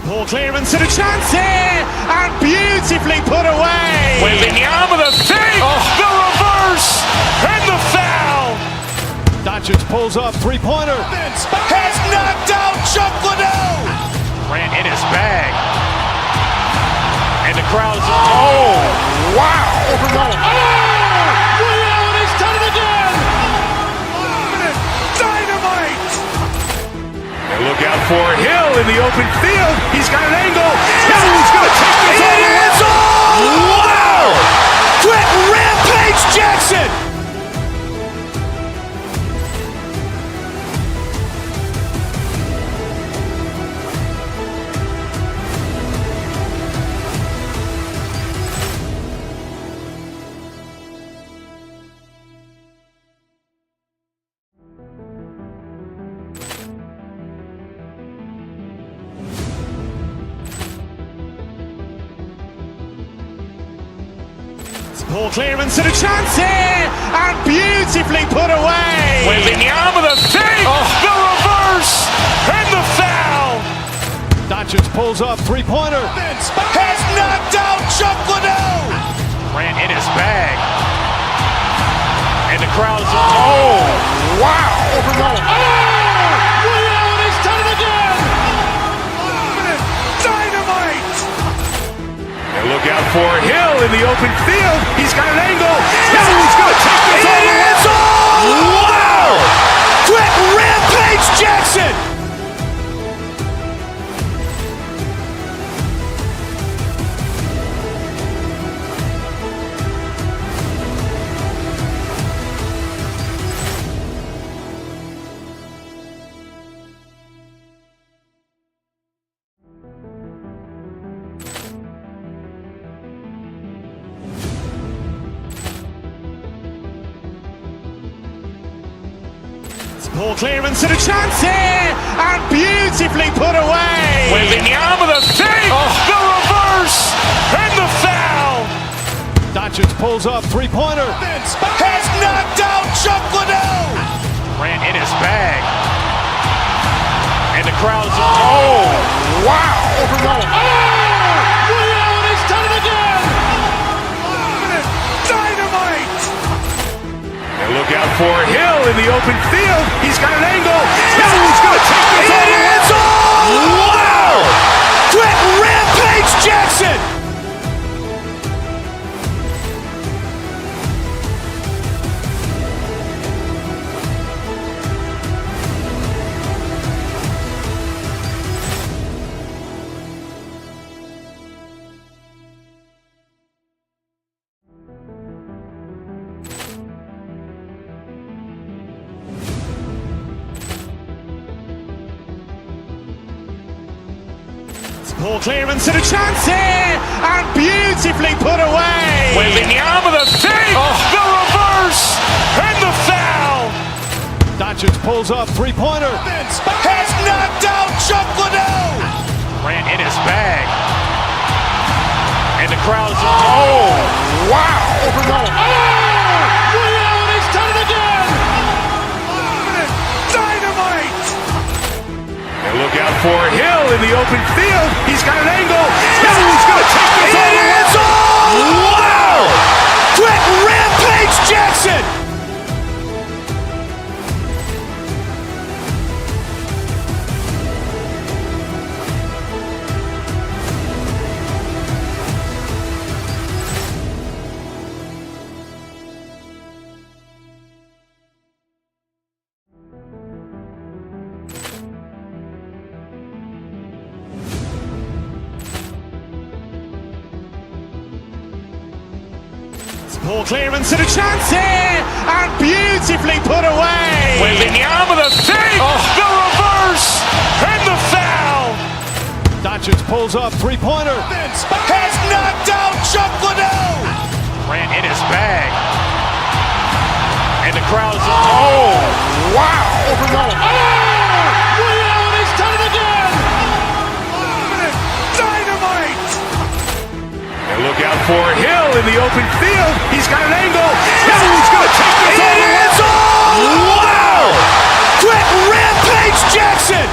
Poor clearance and a chance here, and beautifully put away. Wembanyama the fake, the reverse, and the foul. Doncic pulls up, three-pointer. Has knocked out Chuck Liddell. Ran in his bag. And the crowd's, oh, wow. He's done it again. Dynamite. And look out for Hill in the open field. He's got an angle. Hill's going to take this all the way. Wow! Quick Rampage Jackson. Poor clearance and a chance here, and beautifully put away. Wembanyama the fake, the reverse, and the foul. Doncic pulls up, three-pointer. Has knocked out Chuck Liddell. Ran in his bag. And the crowd's, oh, wow. He's done it again. Dynamite. And look out for Hill in the open field. He's got an angle. Hill's going to take this all the way. Wow! Quick Rampage Jackson. Poor clearance and a chance here, and beautifully put away. Wembanyama the fake, the reverse, and the foul. Doncic pulls up, three-pointer. Has knocked out Chuck Liddell. Ran in his bag. And the crowd's, oh, wow. He's done it again. Dynamite. And look out for Hill in the open field. He's got an angle. Hill's going to take this all the way. Wow! Quick Rampage Jackson. Poor clearance and a chance here, and beautifully put away. Wembanyama the fake, the reverse, and the foul. Doncic pulls up, three-pointer. Has knocked out Chuck Liddell. Ran in his bag. And the crowd's, oh, wow. He's done it again. Dynamite. And look out for Hill in the open field. He's got an angle. Hill's going to take this all the way. Wow! Quick Rampage Jackson. Poor clearance and a chance here, and beautifully put away. Wembanyama the fake, the reverse, and the foul. Doncic pulls up, three-pointer. Has knocked out Chuck Liddell. Ran in his bag. And the crowd's, oh, wow. He's done it again. Dynamite. And look out for Hill in the open field. He's got an angle. Hill's going to take this all the way. Wow! Quick Rampage Jackson.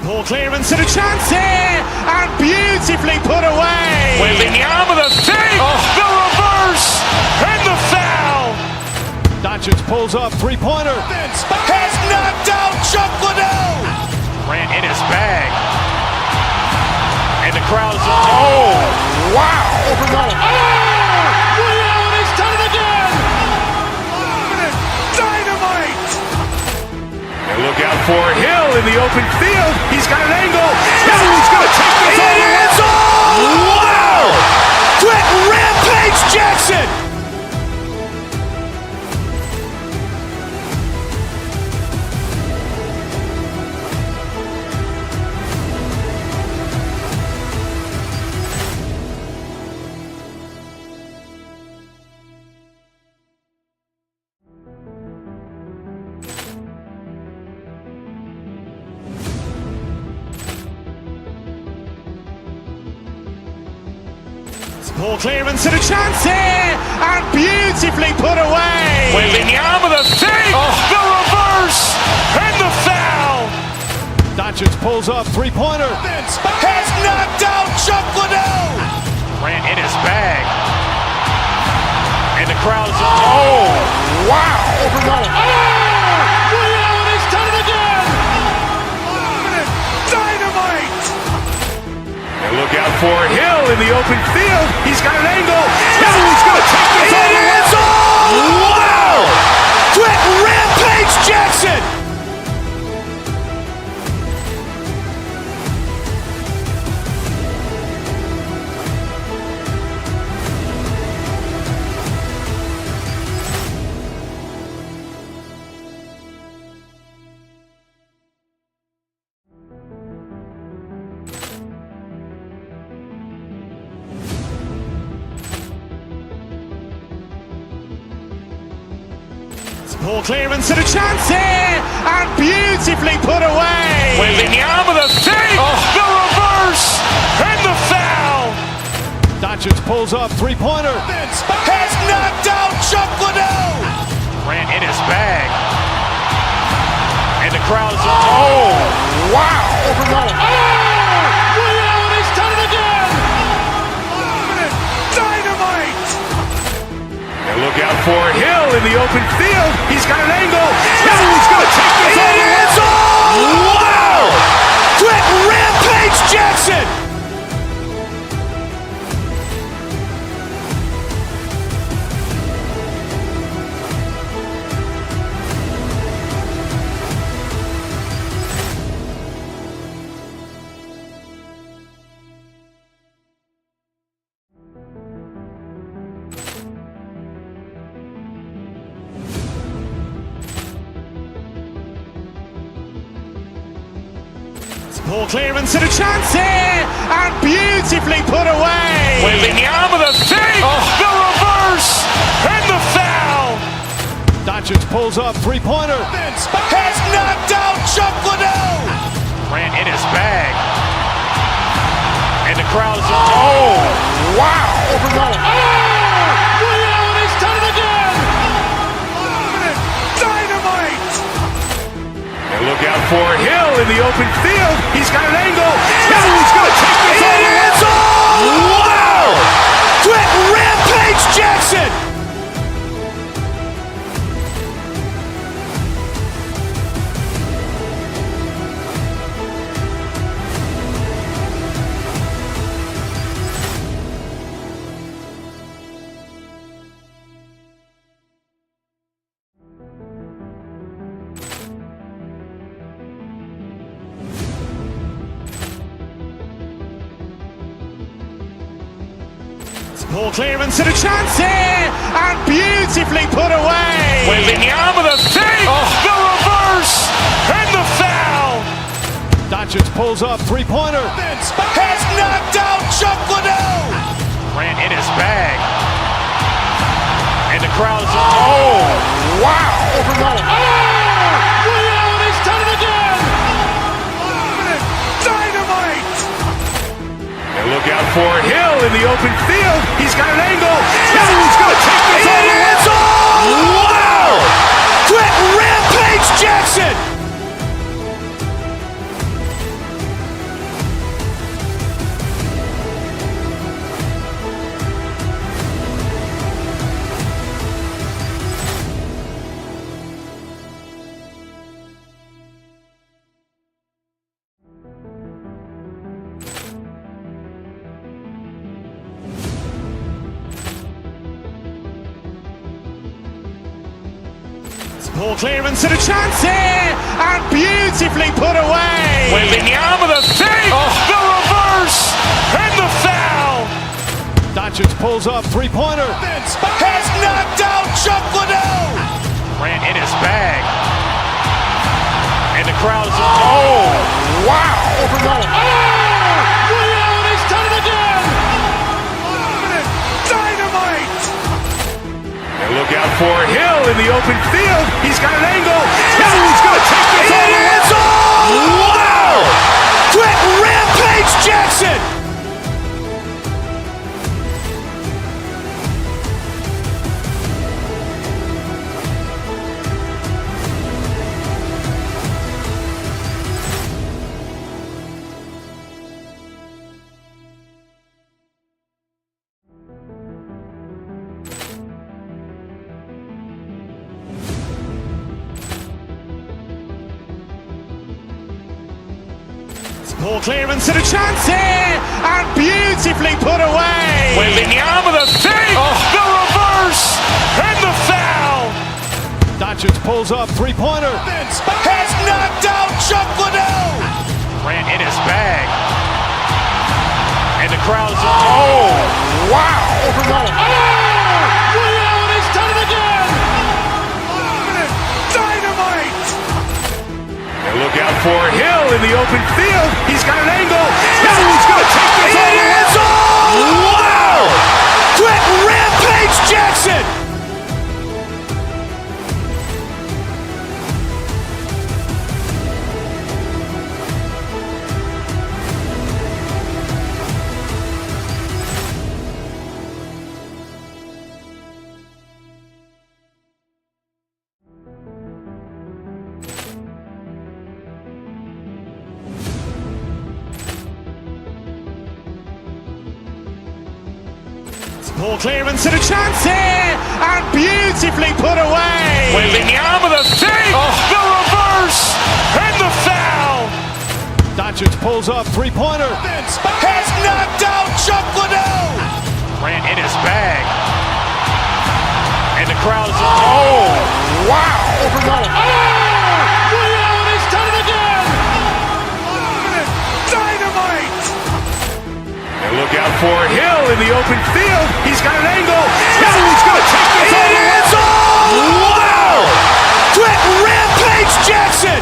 Ball clearance and a chance here, and beautifully put away. Waving the arm of the fake, the reverse, and the foul. Doncic pulls up, three-pointer. Has knocked out Chuck Liddell. Ran in his bag. And the crowd is, wow. Ray Allen has done it again. Dynamite. And look out for Hill in the open field. He's got an angle. He's going to take this all the way. Wow! Quick Rampage Jackson. Ball clearance and a chance here, and beautifully put away. Waving the arm of the fake, the reverse, and the foul. Doncic pulls up, three-pointer. Has knocked out Chuck Liddell. Ran in his bag. And the crowd is, wow. Ray Allen has done it again. Dynamite. And look out for Hill in the open field. He's got an angle. He's going to take this all the way. Wow! Quick Rampage Jackson. Ball clearance and a chance here, and beautifully put away. Waving the arm of the fake, the reverse, and the foul. Doncic pulls up, three-pointer. Has knocked out Chuck Liddell. Ran in his bag. And the crowd is, wow. Ray Allen has done it again. Dynamite. And look out for Hill in the open field. He's got an angle. He's going to take this all the way. Wow! Quick Rampage Jackson. Ball clearance and a chance here, and beautifully put away. Waving the arm of the fake, the reverse, and the foul. Doncic pulls up, three-pointer. Has knocked out Chuck Liddell. Ran in his bag. And the crowd is, wow. Ray Allen has done it again. Dynamite. And look out for Hill in the open field. He's got an angle. He's going to take this all the way. Wow! Quick Rampage Jackson. Ball clearance and a chance here, and beautifully put away. Waving the arm of the fake, the reverse, and the foul. Doncic pulls up, three-pointer. Has knocked out Chuck Liddell. Ran in his bag. And the crowd is, wow. Ray Allen has done it again. Dynamite. And look out for Hill in the open field. He's got an angle. He's going to take this all the way. Wow! Quick Rampage Jackson. Ball clearance and a chance here, and beautifully put away. Wembanyama the fake, the reverse, and the foul. Doncic pulls up, three-pointer. Has knocked out Chuck Liddell. Grant in his bag. And the crowd is, oh, wow. He's done it again. Dynamite. And look out for Hill in the open field. He's got an angle. He's going to take this all the way. Wow. Quick Rampage Jackson. Ball clearance and a chance here, and beautifully put away. Wembanyama the fake, the reverse, and the foul. Doncic pulls up, three-pointer. Has knocked out Chuck Liddell. Grant in his bag. And the crowd is, oh, wow. He's done it again. Dynamite. And look out for Hill in the open field. He's got an angle. He's going to take this all the way. Wow. Quick Rampage Jackson. Ball clearance and a chance here, and beautifully put away. Wembanyama the fake, the reverse, and the foul. Doncic pulls up, three-pointer. Has knocked out Chuck Liddell. Grant in his bag. And the crowd is, oh, wow. He's done it again. Dynamite. And look out for Hill in the open field. He's got an angle. He's going to take this all the way. Wow. Quick Rampage Jackson.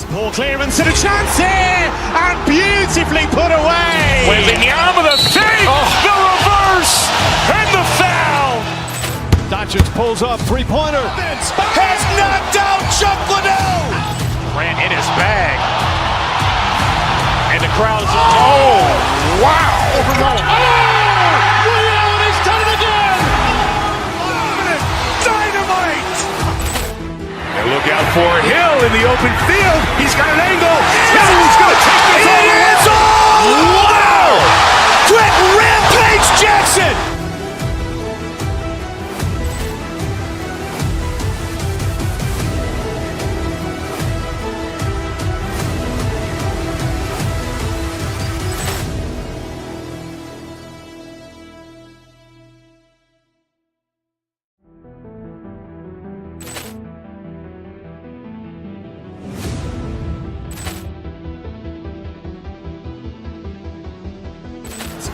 Ball clearance and a chance here, and beautifully put away. Wembanyama the fake, the reverse, and the foul. Doncic pulls up, three-pointer. Has knocked out Chuck Liddell. Grant in his bag. And the crowd is, oh, wow. He's done it again. Dynamite. And look out for Hill in the open field. He's got an angle. He's going to take this all the way. Wow. Quick Rampage Jackson.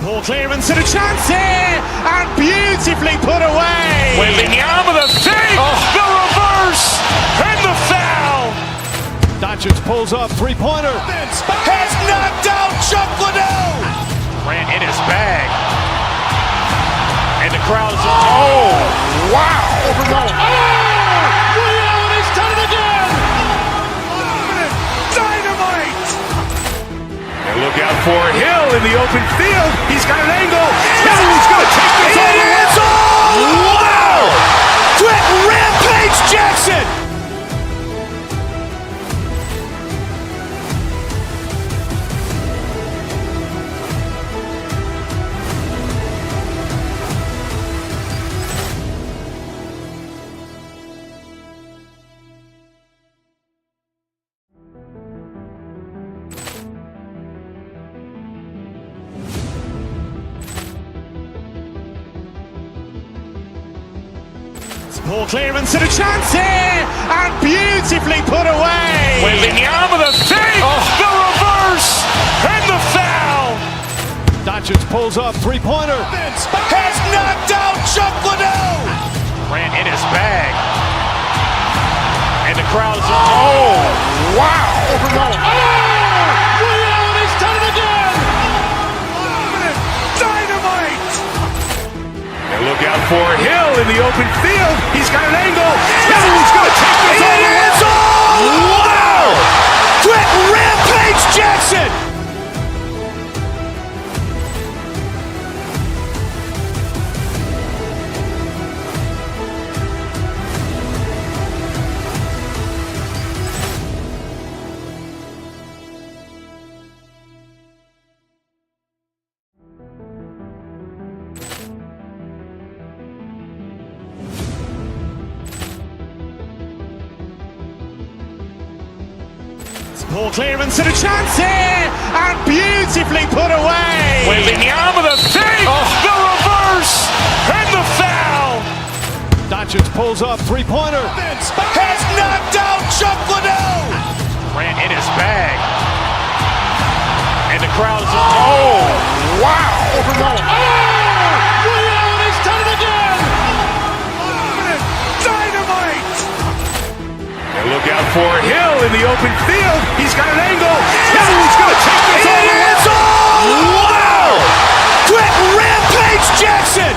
Ball clearance and a chance here, and beautifully put away. Wembanyama the fake, the reverse, and the foul. Doncic pulls up, three-pointer. Has knocked out Chuck Liddell. Grant in his bag. And the crowd is, oh, wow. He's done it again. Dynamite. And look out for Hill in the open field. He's got an angle. He's going to take this all the way. Wow. Quick Rampage Jackson. Poor clearance and a chance here, and beautifully put away. Wembanyama the fake, the reverse, and the foul. Doncic pulls up, three-pointer. Has knocked out Chuck Liddell. Ran in his bag. And the crowd is, oh, wow. He's done it again. Dynamite. And look out for Hill in the open field. He's got an angle. He's going to take this all the way. Wow! Quick Rampage Jackson. Poor clearance and a chance here, and beautifully put away. Wembanyama the fake, the reverse, and the foul. Doncic pulls up, three-pointer. Has knocked out Chuck Liddell. Ran in his bag. And the crowd is, oh, wow. He's done it again. Dynamite. And look out for Hill in the open field. He's got an angle. He's going to take this all the way. Wow! Quick Rampage Jackson.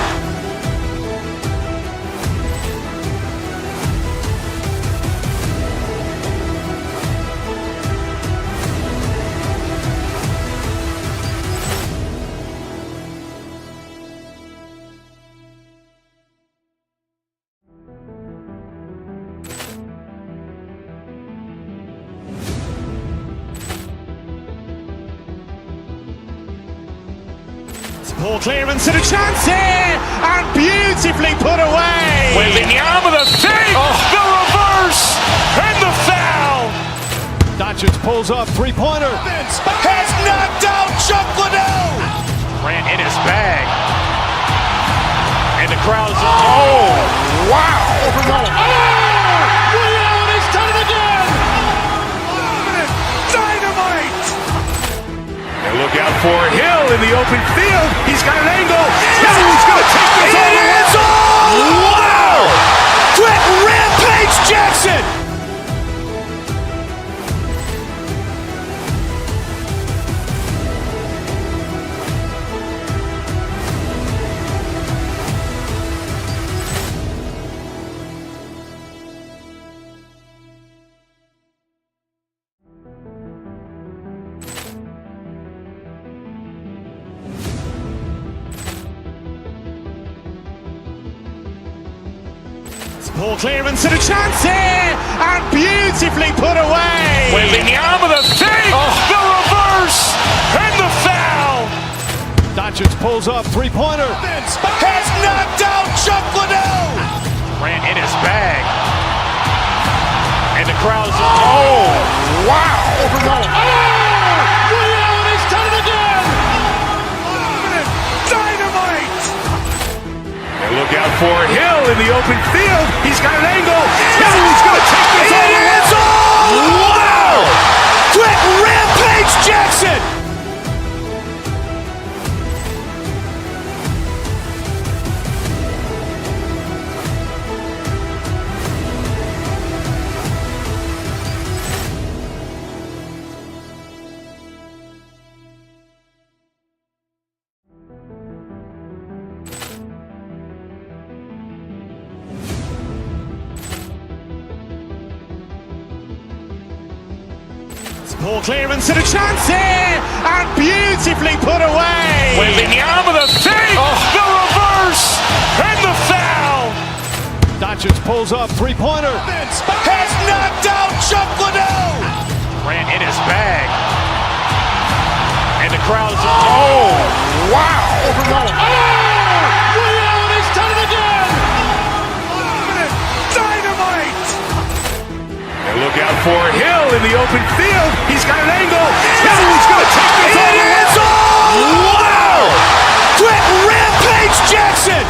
Poor clearance and a chance here, and beautifully put away. Wembanyama the fake, the reverse, and the foul. Doncic pulls up, three-pointer. Has knocked out Chuck Liddell. Ran in his bag. And the crowd is, oh, wow. He's done it again. Dynamite. And look out for Hill in the open field. He's got an angle. He's going to take this all the way. Wow! Quick Rampage Jackson. Poor clearance and a chance here, and beautifully put away. Wembanyama the fake, the reverse, and the foul. Doncic pulls up, three-pointer. Has knocked out Chuck Liddell. Ran in his bag. And the crowd is, oh, wow. He's done it again. Dynamite. And look out for Hill in the open field. He's got an angle. He's going to take this all the way. Wow! Quick Rampage Jackson. Poor clearance and a chance here, and beautifully put away. Wembanyama the fake, the reverse, and the foul. Doncic pulls up, three-pointer. Has knocked out Chuck Liddell. Ran in his bag. And the crowd is, oh, wow. He's done it again. Dynamite. And look out for Hill in the open field. He's got an angle. He's going to take this all the way. Wow! Quick Rampage Jackson.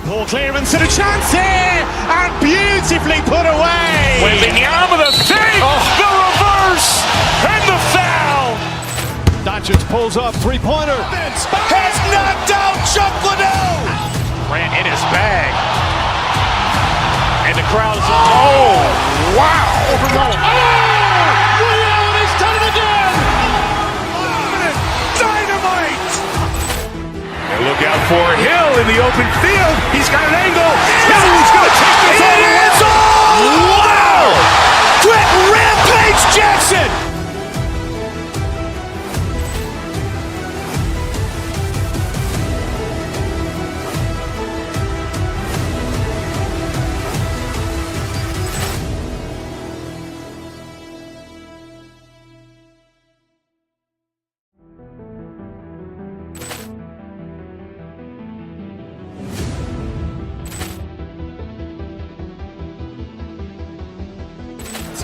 Ball clearance and a chance here, and beautifully put away. Wembanyama the fake, the reverse, and the foul. Doncic pulls up, three-pointer. Has knocked out Chuck Liddell. Grant in his bag. And the crowd is, oh, wow. He's done it again. Dynamite. And look out for Hill in the open field. He's got an angle. Hill's going to take this all the way. Wow! Trent Rampage Jackson.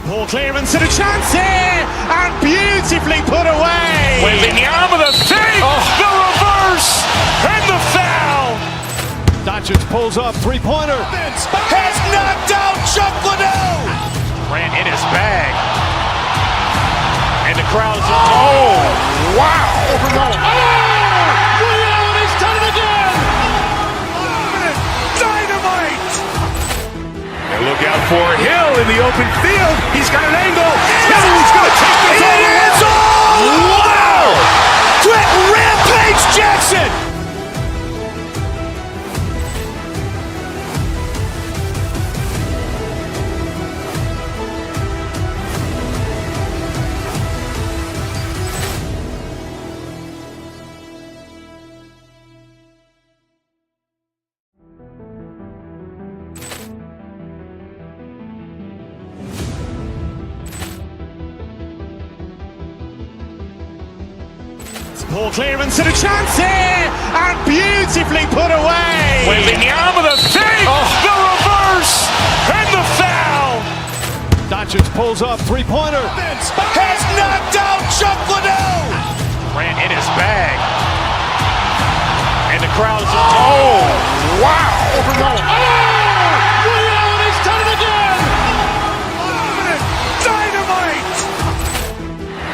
Ball clearance and a chance here, and beautifully put away. Wembanyama the fake, the reverse, and the foul. Doncic pulls up, three-pointer. Has knocked out Chuck Liddell. Grant in his bag. And the crowd is, oh, wow. He's done it again. Dynamite. And look out for Hill in the open field. He's got an angle. Hill's going to take this all the way. Wow! Trent Rampage Jackson. Ball clearance and a chance here, and beautifully put away. Wembanyama the fake, the reverse, and the foul. Doncic pulls up, three-pointer. Has knocked out Chuck Liddell. Grant in his bag. And the crowd is, oh, wow. He's done it again. Dynamite.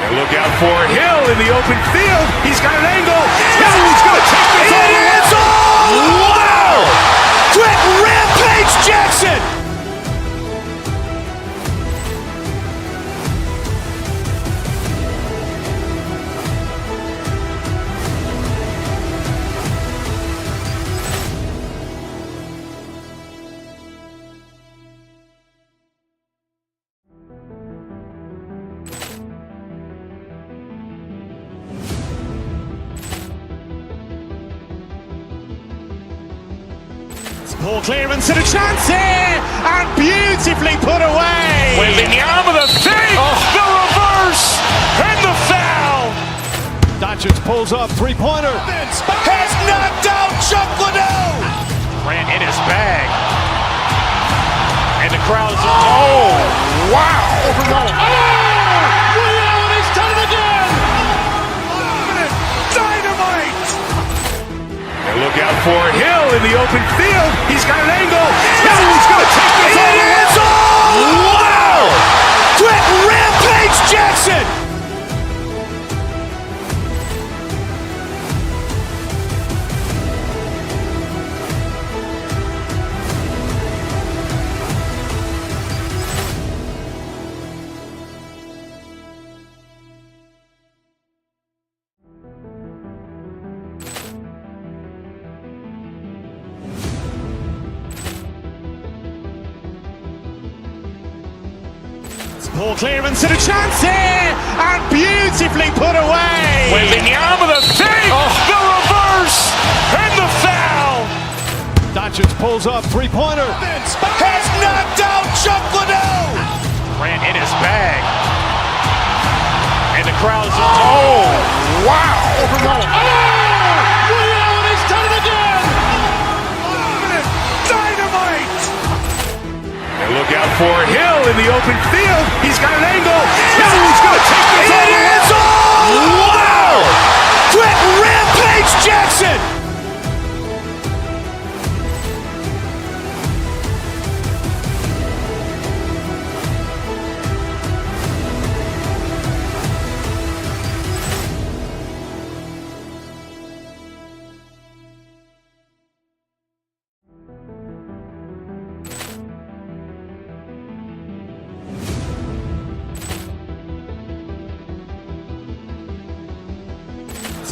And look out for Hill in the open field. He's got an angle. Hill's going to take this all the way. Wow! Trent Rampage Jackson. Ball clearance and a chance here, and beautifully put away. Wembanyama the fake, the reverse, and the foul. Doncic pulls up, three-pointer. Has knocked out Chuck Liddell. Grant in his bag. And the crowd is, oh, wow. He's done it again. Dynamite. And look out for Hill in the open field. He's got an angle. Hill's going to take this all the way. Wow! Trent Rampage Jackson. Ball clearance and a chance here, and beautifully put away. Wembanyama the fake, the reverse, and the foul. Doncic pulls up, three-pointer. Has knocked out Chuck Liddell. Grant in his bag. And the crowd is, oh, wow. He's done it again. Dynamite. And look out for Hill in the open field. He's got an angle. Hill's going to take this all the way. Wow! Trent Rampage Jackson.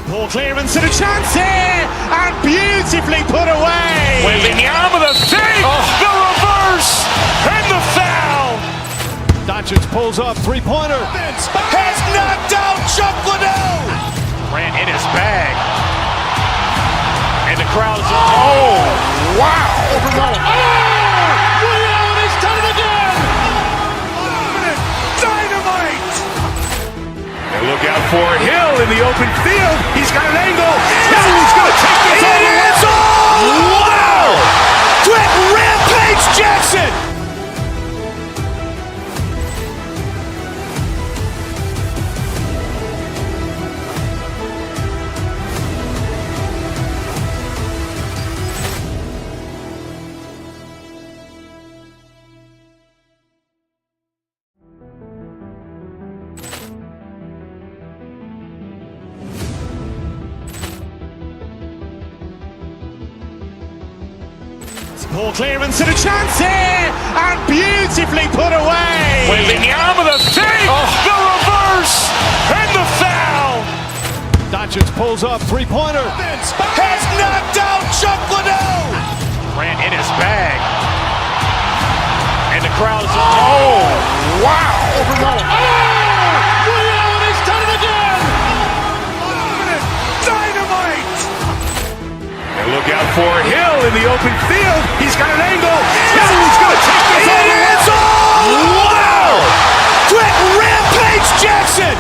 Ball clearance and a chance here, and beautifully put away. Wembanyama with a fake, the reverse, and the foul. Doncic pulls up, three-pointer. Has knocked out Chuck Liddell. Ran in his bag. And the crowd's oh, wow. Liddell has done it again. Dynamite. And look out for Hill in the open field. He's got an angle. He's going to take this all the way. Wow. Quick Rampage Jackson. Ball clearance and a chance here, and beautifully put away. Wembanyama with a fake, the reverse, and the foul. Doncic pulls up, three-pointer. Has knocked out Chuck Liddell. Ran in his bag. And the crowd's oh, wow. Liddell has done it again. Dynamite. And look out for Hill in the open field. He's got an angle. He's going to take this all the way. Wow. Quick Rampage Jackson.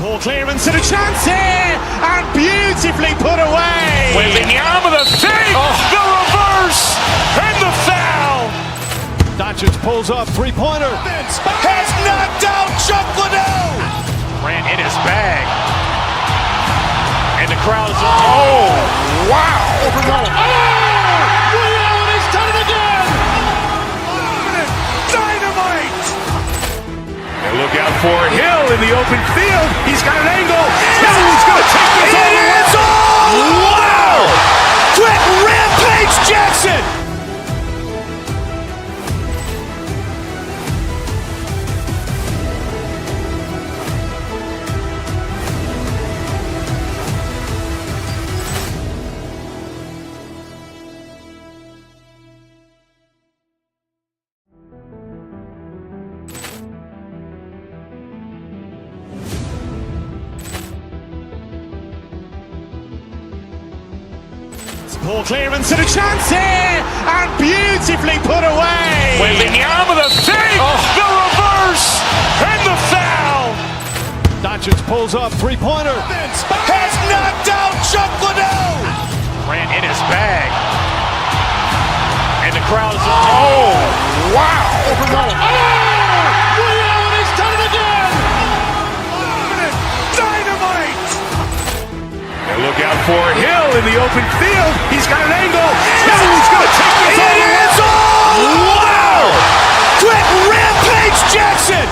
Ball clearance and a chance here, and beautifully put away. Wembanyama with a fake, the reverse, and the foul. Doncic pulls up, three-pointer. Has knocked out Chuck Liddell. Ran in his bag. And the crowd's oh, wow. Liddell has done it again. Dynamite. And look out for Hill in the open field. He's got an angle. He's going to take this all the way. Wow. Quick Rampage Jackson. Ball clearance and a chance here, and beautifully put away. Wembanyama with a fake, the reverse, and the foul. Doncic pulls up, three-pointer. Has knocked out Chuck Liddell. Ran in his bag. And the crowd's oh, wow. Liddell has done it again. Dynamite. And look out for Hill in the open field. He's got an angle. He's going to take this all the way. Wow. Quick Rampage Jackson.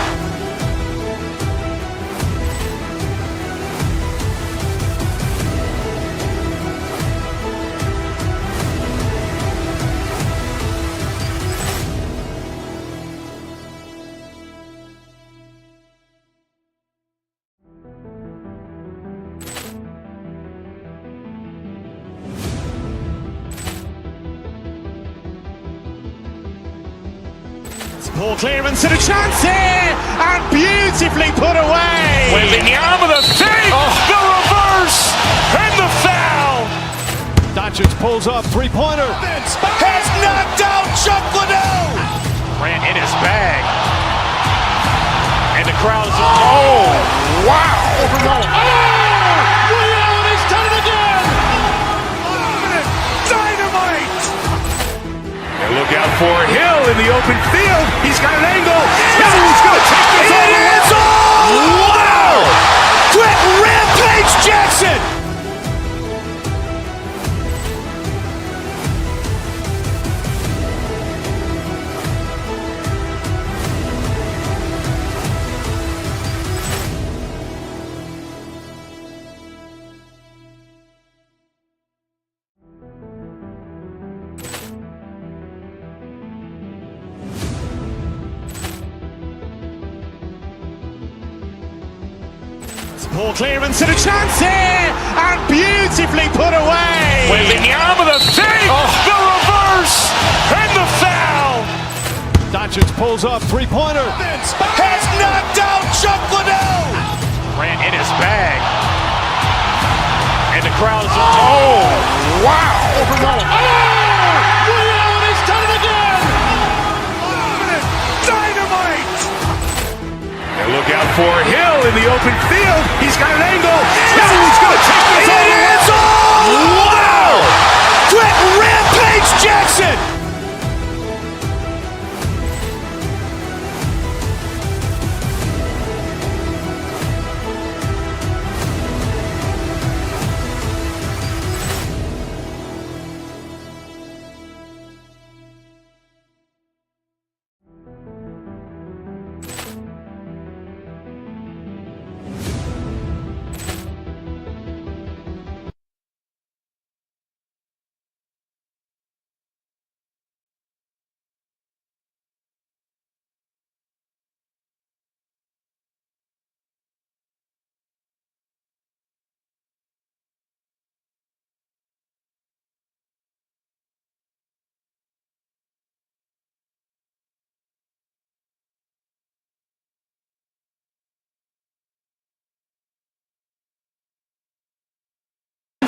Ball clearance and a chance here, and beautifully put away. Wembanyama with a fake, the reverse, and the foul. Doncic pulls up, three-pointer. Has knocked out Chuck Liddell. Ran in his bag. And the crowd's oh, wow. Liddell has done it again. Dynamite. And look out for Hill in the open field. He's got an angle. He's going to take this all the way. Wow. Quick Rampage Jackson. Poor clearance and a chance here, and beautifully put away. Wembanyama the fake, the reverse, and the foul. Doncic pulls up, three-pointer. Has knocked out Chuck Liddell. Ran in his bag. And the crowd is, oh, wow. Overwhelmed. Leon has done it again. Dynamite. And look out for Hill in the open field. He's got an angle. He's going to take this all the way. Wow. Quick Rampage Jackson.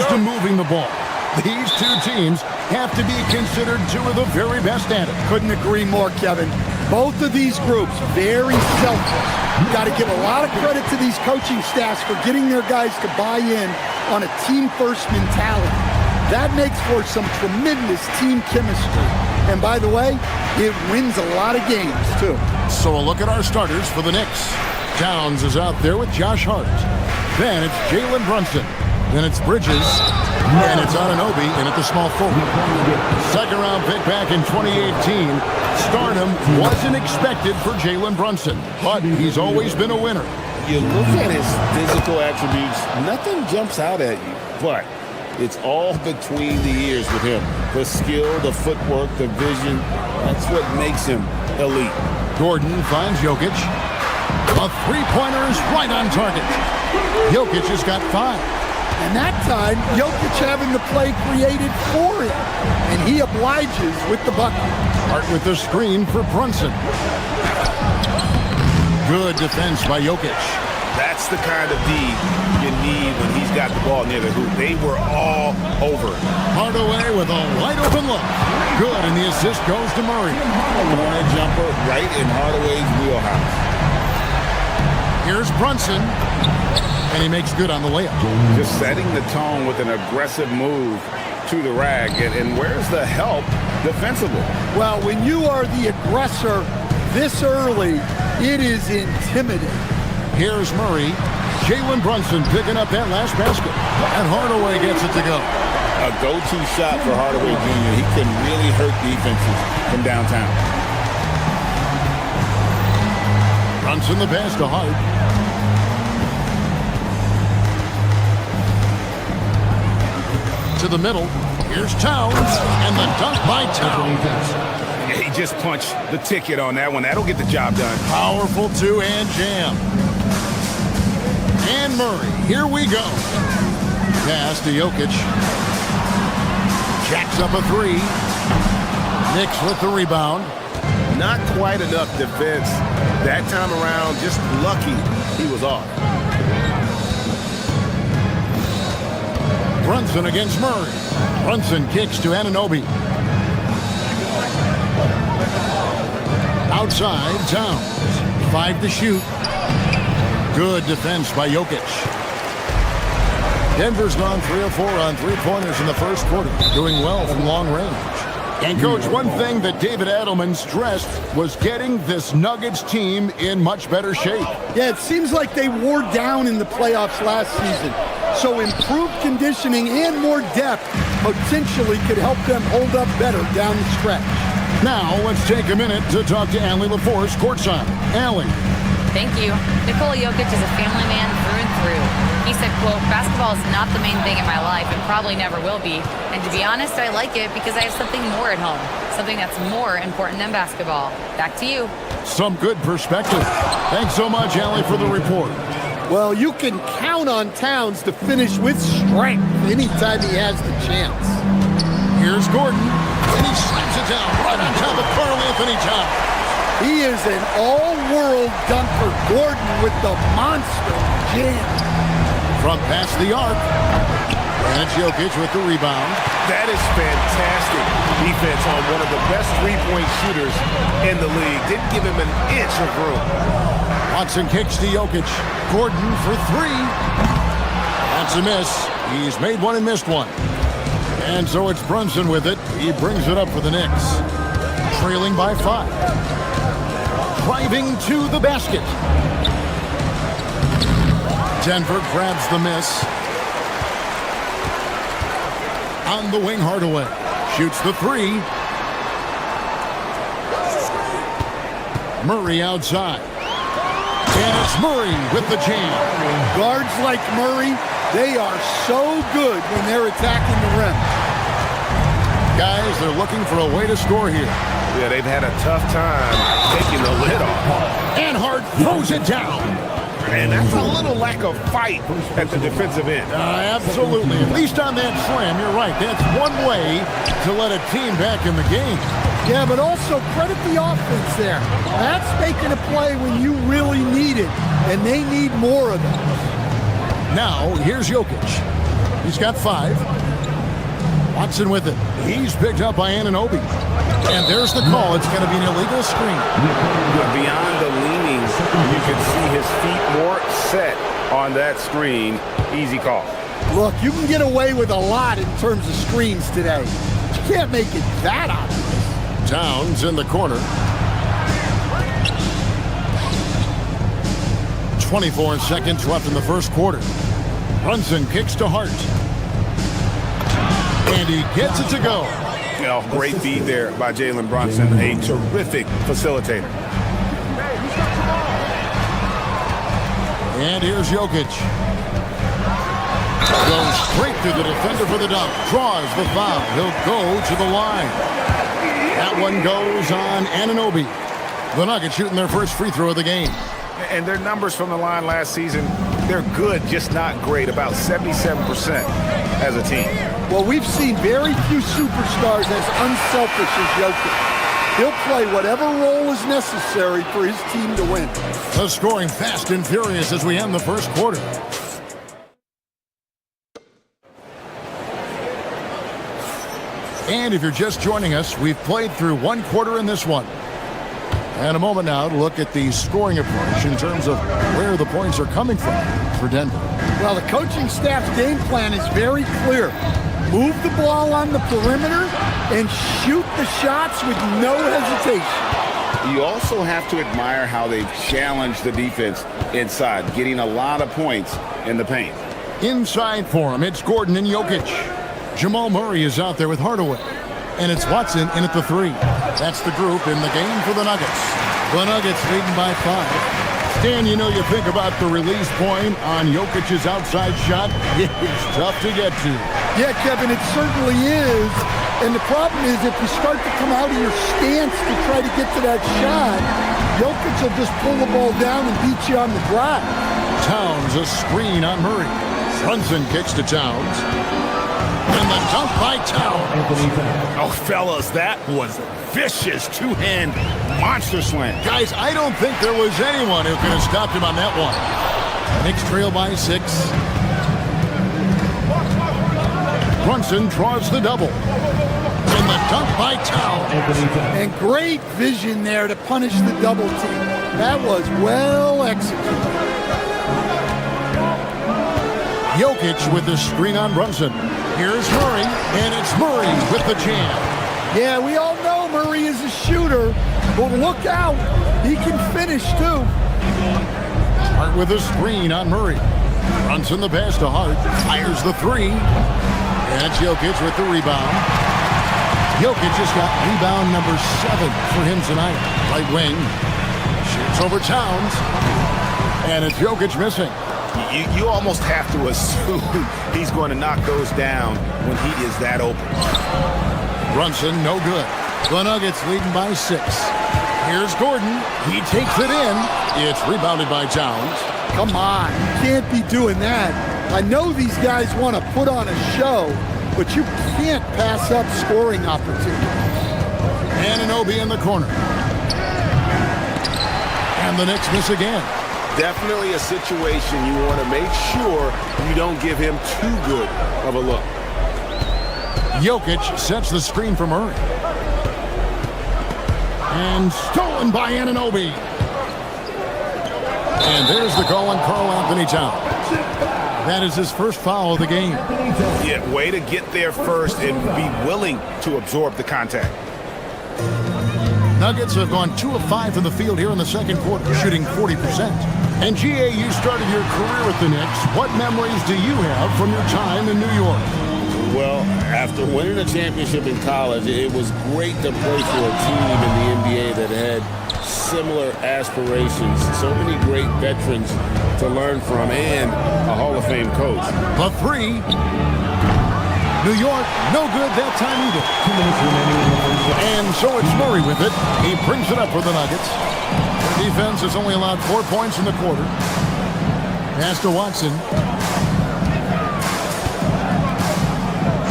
To moving the ball. These two teams have to be considered two of the very best at it. Couldn't agree more, Kevin. Both of these groups, very selfless. You got to give a lot of credit to these coaching staffs for getting their guys to buy in on a team-first mentality. That makes for some tremendous team chemistry. And by the way, it wins a lot of games, too. So a look at our starters for the Knicks. Towns is out there with Josh Hart. Then it's Jalen Brunson. Then it's Bridges, and it's Anunoby in at the small forward. Second-round pick back in 2018. Stardom wasn't expected for Jalen Brunson, but he's always been a winner. You look at his physical attributes, nothing jumps out at you, but it's all between the ears with him. The skill, the footwork, the vision, that's what makes him elite. Gordon finds Jokic. A three-pointer is right on target. Jokic has got 5. And that time, Jokic having the play created for him. And he obliges with the bucket. Hart with the screen for Brunson. Good defense by Jokic. That's the kind of D you need when he's got the ball near the hoop. They were all over. Hardaway with a wide open look. Good, and the assist goes to Murray. Corner jumper right in Hardaway's wheelhouse. Here's Brunson. And he makes good on the layup. Just setting the tone with an aggressive move to the rag. And where's the help defensively? Well, when you are the aggressor this early, it is intimidating. Here's Murray. Jalen Brunson picking up that last basket. And Hardaway gets it to go. A go-to shot for Hardaway Jr. He can really hurt defenses from downtown. Brunson the pass to Hart. To the middle. Here's Towns, and the dunk by Towns. He just punched the ticket on that one. That'll get the job done. Powerful two-hand jam. And Murray, here we go. Pass to Jokic. Jacks up a 3. Knicks with the rebound. Not quite enough defense. That time around, just lucky he was off. Brunson against Murray. Brunson kicks to Anunoby. Outside, Towns. 5 to shoot. Good defense by Jokic. Denver's gone 3 of 4 on three-pointers in the first quarter, doing well from long range. And, Coach, one thing that David Adelman stressed was getting this Nuggets team in much better shape. Yeah, it seems like they wore down in the playoffs last season. So improved conditioning and more depth potentially could help them hold up better down the stretch. Now, let's take a minute to talk to Allie LaForce courtside. Allie. Thank you. Nikola Jokic is a family man through and through. He said, quote, "Basketball is not the main thing in my life and probably never will be. And to be honest, I like it because I have something more at home, something that's more important than basketball." Back to you. Some good perspective. Thanks so much, Allie, for the report. Well, you can count on Towns to finish with strength anytime he has the chance. Here's Gordon, and he slams it down right on top of Karl Anthony Towns. He is an all-world dunker. Gordon with the monster jam. From past the arc, and it's Jokic with the rebound. That is fantastic defense on one of the best three-point shooters in the league. Didn't give him an inch of room. Watson kicks to Jokic. Gordon for three. That's a miss. He's made one and missed one. And so it's Brunson with it. He brings it up for the Knicks. Trailing by 5. Driving to the basket. Denver grabs the miss. On the wing, Hardaway. Shoots the three. Murray outside. And it's Murray with the jam. Guards like Murray, they are so good when they're attacking the rim. Guys, they're looking for a way to score here. Yeah, they've had a tough time taking the lid off. And Hart throws it down. And that's a little lack of fight at the defensive end. Absolutely. At least on that slam, you're right. That's one way to let a team back in the game. Yeah, but also credit the offense there. That's making a play when you really need it, and they need more of it. Now, here's Jokic. He's got 5. Watson with it. He's picked up by Anunoby. And there's the call. It's going to be an illegal screen. Beyond the leaning, you can see his feet more set on that screen. Easy call. Look, you can get away with a lot in terms of screens today. You can't make it that obvious. Towns in the corner. 24 seconds left in the first quarter. Brunson kicks to Hart. And he gets it to go. You know, great feed there by Jalen Brunson, a terrific facilitator. And here's Jokic. Goes straight to the defender for the dunk. Draws the foul. He'll go to the line. That one goes on Anunoby. The Nuggets shooting their first free throw of the game. And their numbers from the line last season, they're good, just not great, about 77% as a team. Well, we've seen very few superstars as unselfish as Jokic. He'll play whatever role is necessary for his team to win. The scoring fast and furious as we end the first quarter. And if you're just joining us, we've played through one quarter in this one. And a moment now to look at the scoring approach in terms of where the points are coming from for Denver. Well, the coaching staff's game plan is very clear. Move the ball on the perimeter and shoot the shots with no hesitation. You also have to admire how they've challenged the defense inside, getting a lot of points in the paint. Inside for him, it's Gordon and Jokic. Jamal Murray is out there with Hardaway. And it's Watson in at the 3. That's the group in the game for the Nuggets. The Nuggets leading by 5. Stan, you know, you think about the release point on Jokic's outside shot. It's tough to get to. Yeah, Kevin, it certainly is. And the problem is if you start to come out of your stance to try to get to that shot, Jokic will just pull the ball down and beat you on the drive. Towns a screen on Murray. Brunson kicks to Towns. And the dunk by Towns. Oh, fellas, that was vicious two-hand monster slam. Guys, I don't think there was anyone who could have stopped him on that one. Knicks trail by 6. Brunson draws the double. And the dunk by Towns. And great vision there to punish the double team. That was well executed. Jokic with the screen on Brunson. Here's Murray, and it's Murray with the jam. Yeah, we all know Murray is a shooter, but look out. He can finish, too. Hart with a screen on Murray. Brunson the pass to Hart. Fires the 3. And Jokic with the rebound. Jokic just got rebound number 7 for him tonight. Right wing. Shoots over Towns. And it's Jokic missing. You almost have to assume he's going to knock those down when he is that open. Brunson, no good. The Nuggets leading by 6. Here's Gordon. He takes it in. It's rebounded by Towns. Come on, you can't be doing that. I know these guys want to put on a show, but you can't pass up scoring opportunities. Anunoby in the corner. And the Knicks miss again. Definitely a situation you want to make sure you don't give him too good of a look. Jokic sets the screen for Murray. And stolen by Anunoby. And there's the call on Karl Anthony Towns. That is his first foul of the game. Yeah, way to get there first and be willing to absorb the contact. Nuggets have gone 2 of 5 from the field here in the second quarter, shooting 40%. And GA, you started your career with the Knicks. What memories do you have from your time in New York? Well, after winning a championship in college, it was great to play for a team in the NBA that had similar aspirations. So many great veterans to learn from and a Hall of Fame coach. The three. New York, no good that time either. 2 minutes remaining. And so it's Murray with it. He brings it up for the Nuggets. Their defense has only allowed 4 points in the quarter. Pass to Watson.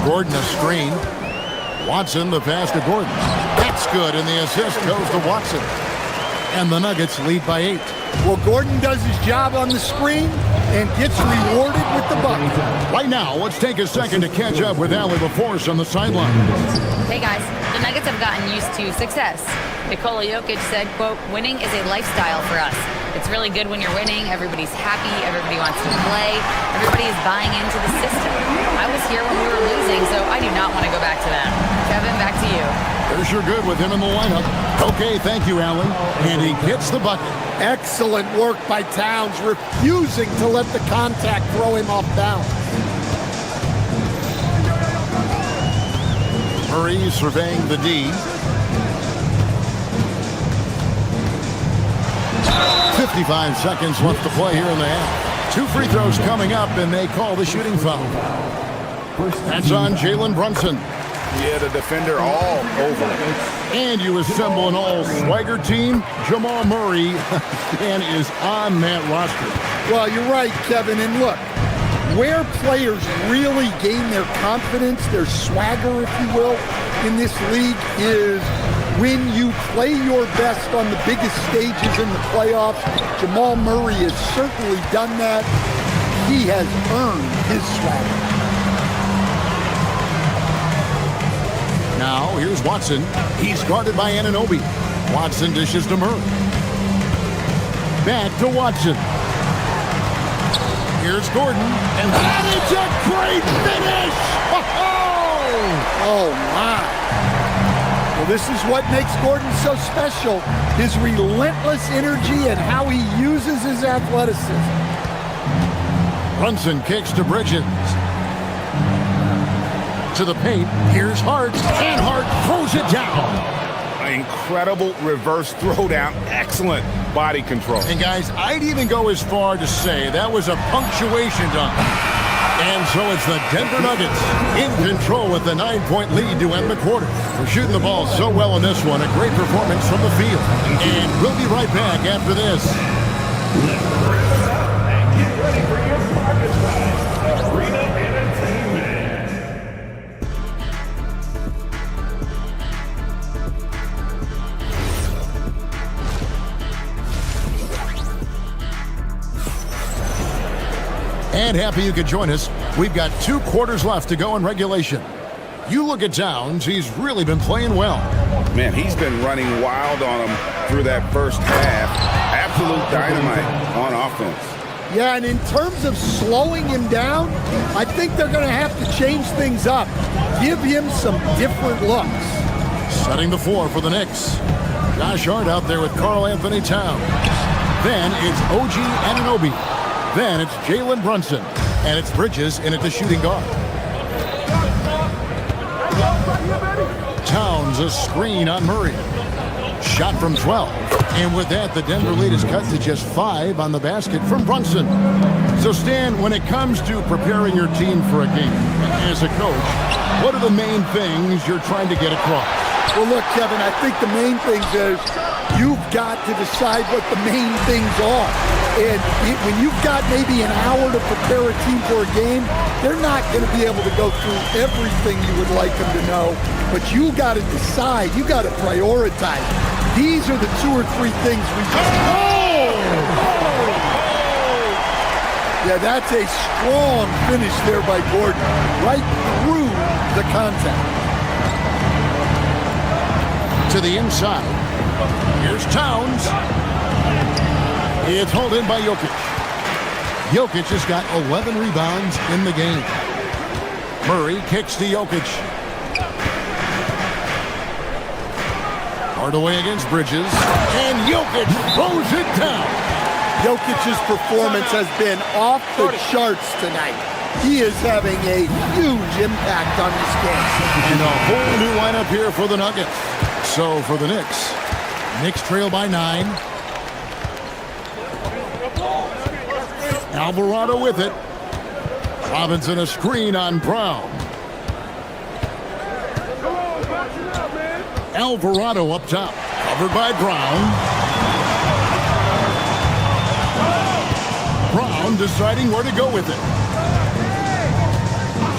Gordon a screen. Watson the pass to Gordon. That's good, and the assist goes to Watson. And the Nuggets lead by 8. Well, Gordon does his job on the screen and gets rewarded with the bucket. Right now, let's take a second to catch up with Allie LaForce on the sideline. Hey guys, the Nuggets have gotten used to success. Nikola Jokic said, quote, winning is a lifestyle for us. It's really good when you're winning. Everybody's happy. Everybody wants to play. Everybody is buying into the system. I was here when we were losing, so I do not want to go back to that. Kevin, back to you. They're sure good with him in the lineup. Okay, thank you, Allen. And he gets the bucket. Excellent work by Towns, refusing to let the contact throw him off balance. Murray surveying the D. 55 seconds left to play here in the half. 2 free throws coming up, and they call the shooting foul. That's on Jalen Brunson. Yeah, the defender all over it. And you assemble an all-swagger team. Jamal Murray and is on that roster. Well, you're right, Kevin. And look, where players really gain their confidence, their swagger, if you will, in this league is when you play your best on the biggest stages in the playoffs. Jamal Murray has certainly done that. He has earned his swagger. Now, here's Watson. He's guarded by Anunoby. Watson dishes to Murray. Back to Watson. Here's Gordon. And that is a great finish! Oh, my. Well, this is what makes Gordon so special. His relentless energy and how he uses his athleticism. Brunson kicks to Bridges. To the paint. Here's Hart. And Hart throws it down. Incredible reverse throwdown. Excellent body control. And guys, I'd even go as far to say that was a punctuation dunk. And so it's the Denver Nuggets in control with the 9-point lead to end the quarter. We're shooting the ball so well in this one. A great performance from the field. And we'll be right back after this. Get ready for your pocket watch. Arena Entertainment. And happy you could join us. We've got 2 quarters left to go in regulation. You look at Towns, he's really been playing well. Man, he's been running wild on him through that first half. Absolute dynamite on offense. Yeah, and in terms of slowing him down, I think they're going to have to change things up. Give him some different looks. Setting the floor for the Knicks. Josh Hart out there with Karl Anthony Towns. Then it's OG Anunoby. Then it's Jalen Brunson. And it's Bridges in at the shooting guard. Towns a screen on Murray. Shot from 12. And with that, the Denver lead is cut to just 5 on the basket from Brunson. So, Stan, when it comes to preparing your team for a game, as a coach, what are the main things you're trying to get across? Well, look, Kevin, I think the main thing is You've got to decide what the main things are. And when you've got maybe an hour to prepare a team for a game, they're not going to be able to go through everything you would like them to know. But you got to decide. You got to prioritize. These are the 2 or 3 things we just... Yeah, that's a strong finish there by Gordon. Right through the contact. To the inside. Here's Towns. It's hauled in by Jokic. Jokic has got 11 rebounds in the game. Murray kicks to Jokic. Hard away against Bridges. And Jokic throws it down. Jokic's performance has been off the charts tonight. He is having a huge impact on this game. And a whole new lineup here for the Nuggets. So for the Knicks trail by 9. Alvarado with it. Robinson a screen on Brown. Alvarado up top. Covered by Brown. Brown deciding where to go with it.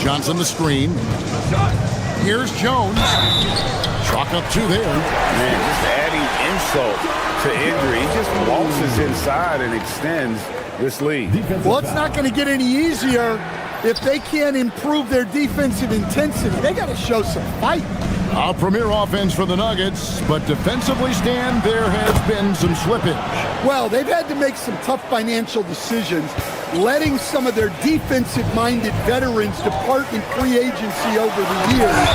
Johnson the screen. Here's Jones. Chalk up 2 there. Man, just adding insult to injury. He just waltzes inside and extends this lead. Well, it's not going to get any easier if they can't improve their defensive intensity. They got to show some fight. A premier offense for the Nuggets, but defensively, Stan, there has been some slippage. Well, they've had to make some tough financial decisions, letting some of their defensive-minded veterans depart in free agency over the years.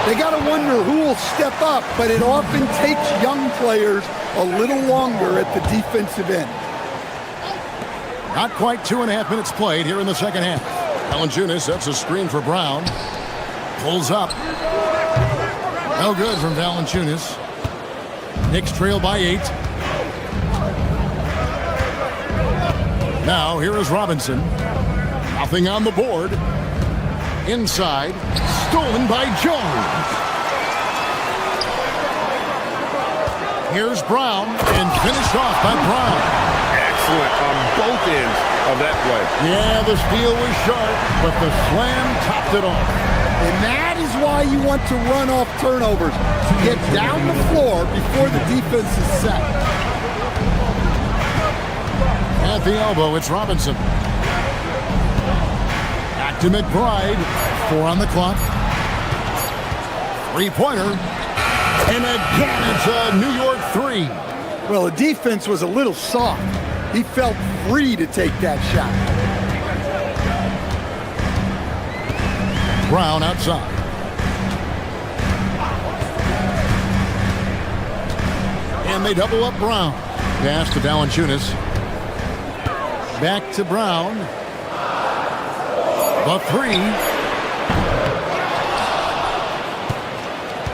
They got to wonder who will step up, but it often takes young players a little longer at the defensive end. Not quite 2.5 minutes played here in the second half. Valanciunas sets a screen for Brown. Pulls up. No good from Valanciunas. Knicks trail by 8. Now here is Robinson. Nothing on the board. Inside. Stolen by Jones. Here's Brown and finished off by Brown. Excellent on both ends of that play. Yeah, the steal was sharp, but the slam topped it off. And that is why you want to run off turnovers. Get down the floor before the defense is set. At the elbow, it's Robinson. Back to McBride. 4 on the clock. 3-pointer. And again, it's a New York 3. Well, the defense was a little soft. He felt free to take that shot. Brown outside. And they double up Brown. Pass to Valanciunas. Back to Brown. The 3.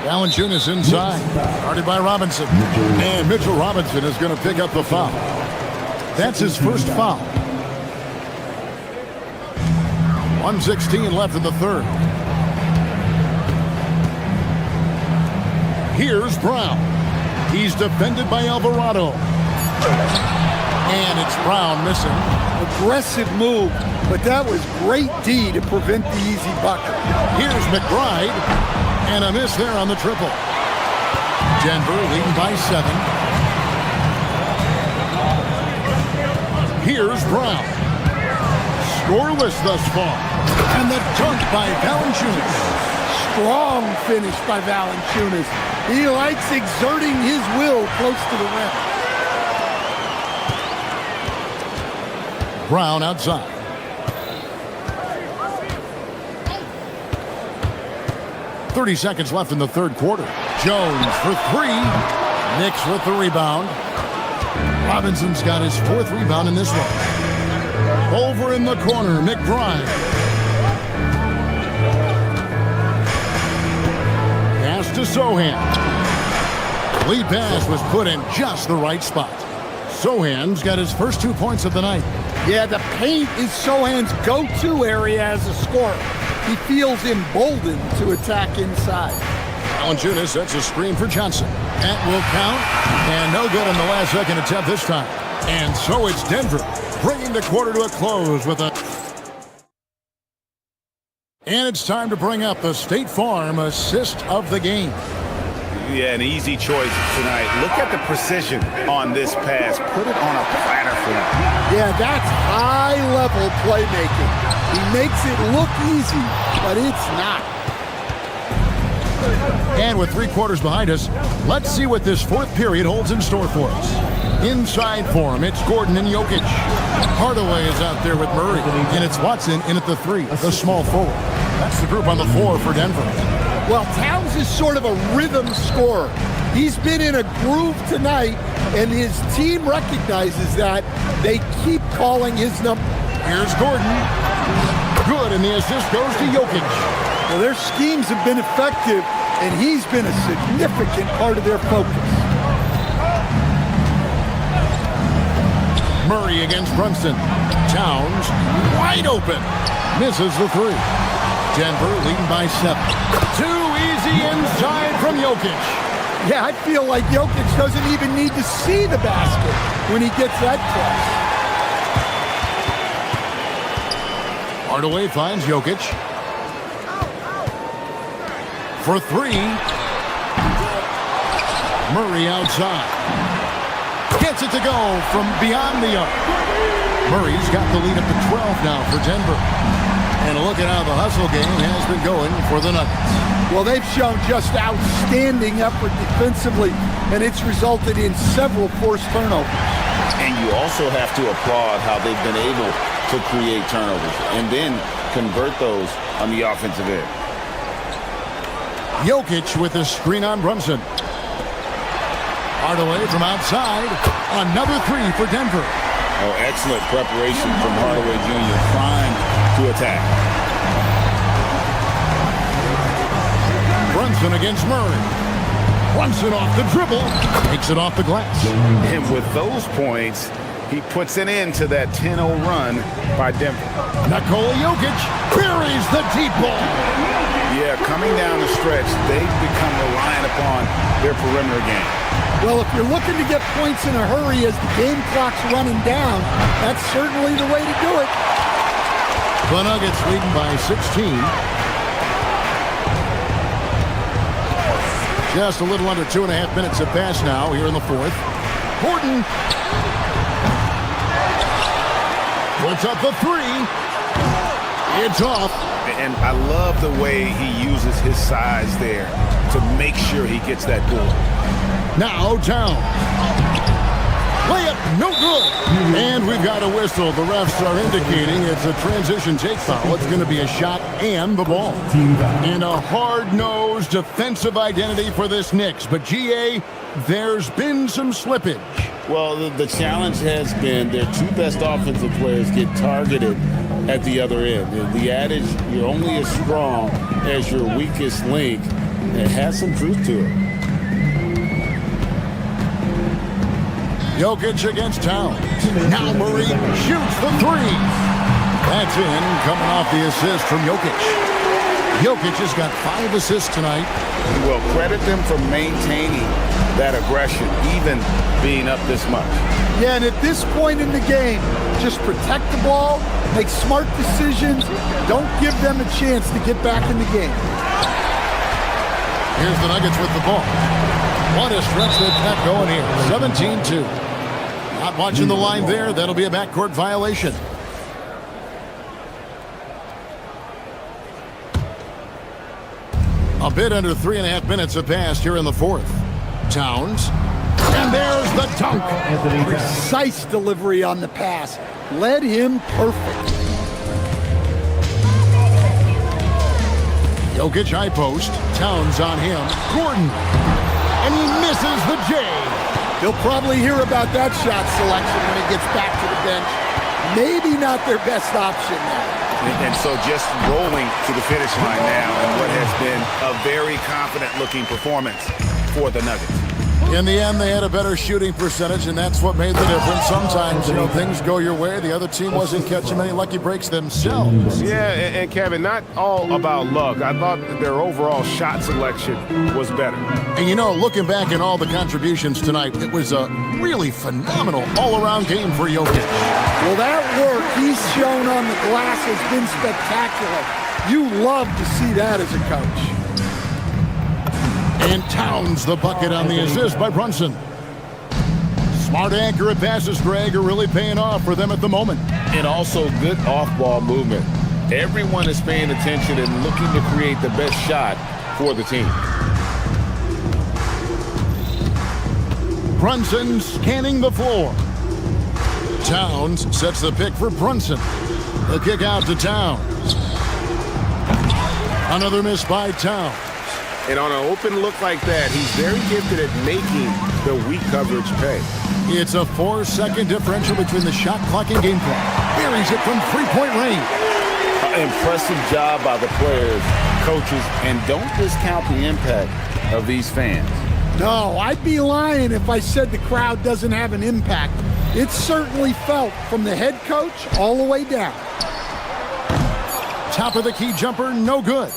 Valanciunas inside. Guarded by Robinson. And Mitchell Robinson is going to pick up the foul. That's his first foul. 1:16 left in the third. Here's Brown. He's defended by Alvarado. And it's Brown missing. Aggressive move, but that was great D to prevent the easy bucket. Here's McBride. And a miss there on the triple. Denver leading by 7. Here's Brown. Scoreless thus far. And the dunk by Valanciunas. Strong finish by Valanciunas. He likes exerting his will close to the rim. Brown outside. .30 seconds left in the third quarter. Jones for 3. Knicks with the rebound. Robinson's got his 4th rebound in this one. Over in the corner, McBride. Pass to Sohan. Lead pass was put in just the right spot. Sohan's got his first 2 points of the night. Yeah, the paint is Sohan's go-to area as a scorer. He feels emboldened to attack inside. Valanciunas sets a screen for Johnson. That will count, and no good on the last second attempt this time. And so it's Denver, bringing the quarter to a close with a... And it's time to bring up the State Farm assist of the game. Yeah, an easy choice tonight. Look at the precision on this pass. Put it on a platter for him. Yeah, that's high-level playmaking. He makes it look easy, but it's not. And with 3 quarters behind us, let's see what this fourth period holds in store for us. Inside for him, it's Gordon and Jokic. Hardaway is out there with Murray, and it's Watson in at the 3, the small forward. That's the group on the floor for Denver. Well, Towns is sort of a rhythm scorer. He's been in a groove tonight, and his team recognizes that. They keep calling his number. Here's Gordon. Good, and the assist goes to Jokic. Well, their schemes have been effective, and he's been a significant part of their focus. Murray against Brunson. Towns wide open. Misses the 3. Denver leading by 7. Too easy inside from Jokic. Yeah, I feel like Jokic doesn't even need to see the basket when he gets that cross. Hardaway finds Jokic. For 3. Murray outside. Gets it to go from beyond the arc. Murray's got the lead up to 12 now for Denver. And look at how the hustle game has been going for the Nuggets. Well, they've shown just outstanding effort defensively, and it's resulted in several forced turnovers. And you also have to applaud how they've been able to create turnovers and then convert those on the offensive end. Jokic with a screen on Brunson. Hardaway from outside. Another 3 for Denver. Oh, excellent preparation from Hardaway Jr. Primed to attack. Brunson against Murray. Brunson off the dribble. Takes it off the glass. And with those points, he puts an end to that 10-0 run by Denver. Nikola Jokic buries the deep ball. Yeah, coming down the stretch, they've become reliant upon their perimeter game. Well, if you're looking to get points in a hurry as the game clock's running down, that's certainly the way to do it. The Nuggets leading by 16. Just a little under 2.5 minutes have passed now here in the fourth. Gordon puts up the 3. It's off. And I love the way he uses his size there to make sure he gets that goal. Now down. Layup, no good. And we've got a whistle. The refs are indicating it's a transition take foul. It's going to be a shot and the ball. And a hard-nosed defensive identity for this Knicks. But, GA, there's been some slippage. Well, the challenge has been their 2 best offensive players get targeted at the other end. The adage, you're only as strong as your weakest link, it has some truth to it. Jokic against Towns. Now Murray shoots the 3. That's in, coming off the assist from Jokic. Jokic has got 5 assists tonight. Well, credit them for maintaining that aggression, even being up this much. Yeah, and at this point in the game, just protect the ball, make smart decisions, don't give them a chance to get back in the game. Here's the Nuggets with the ball. What a stretch they've got going here. 17-2. Not watching the line there. That'll be a backcourt violation. A bit under 3.5 minutes have passed here in the fourth. Towns. And there's the dunk. Precise delivery on the pass. Led him perfect. Jokic high post. Towns on him. Gordon. And he misses the J. He'll probably hear about that shot selection when he gets back to the bench. Maybe not their best option now. And so just rolling to the finish line now in what has been a very confident-looking performance for the Nuggets. In the end, they had a better shooting percentage, and that's what made the difference. Sometimes, things go your way. The other team wasn't catching many lucky breaks themselves. Yeah, and Kevin, not all about luck. I thought that their overall shot selection was better. And looking back at all the contributions tonight, it was a really phenomenal all-around game for Jokic. Well, that work he's shown on the glass has been spectacular. You love to see that as a coach. And Towns the bucket on the assist by Brunson. Smart, accurate passes, Greg, are really paying off for them at the moment. And also good off-ball movement. Everyone is paying attention and looking to create the best shot for the team. Brunson scanning the floor. Towns sets the pick for Brunson. The kick out to Towns. Another miss by Towns. And on an open look like that, he's very gifted at making the weak coverage pay. It's a 4-second differential between the shot clock and game clock. Buries it from three-point range. Impressive job by the players, coaches, and don't discount the impact of these fans. No, I'd be lying if I said the crowd doesn't have an impact. It's certainly felt from the head coach all the way down. Top of the key jumper, no good.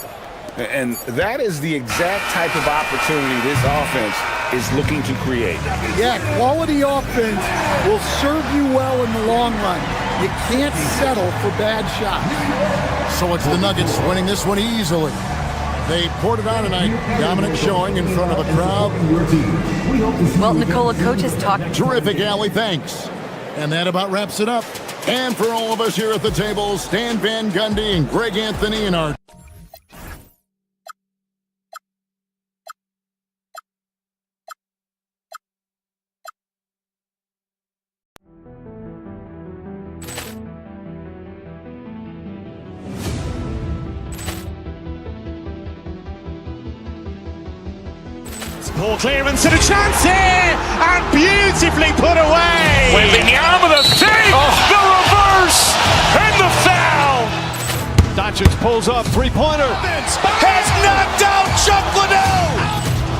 And that is the exact type of opportunity this offense is looking to create. Yeah, quality offense will serve you well in the long run. You can't settle for bad shots. So it's the Nuggets winning this one easily. They poured it on tonight. Dominant showing in front of a crowd. Well, Nicola, coach has talked. Terrific, Allie, thanks. And that about wraps it up. And for all of us here at the table, Stan Van Gundy and Greg Anthony and our Ball clearance and a chance here, and beautifully put away. Wembanyama the save, the reverse, and the foul. Doncic pulls up, three-pointer. Has knocked out Chuck Liddell.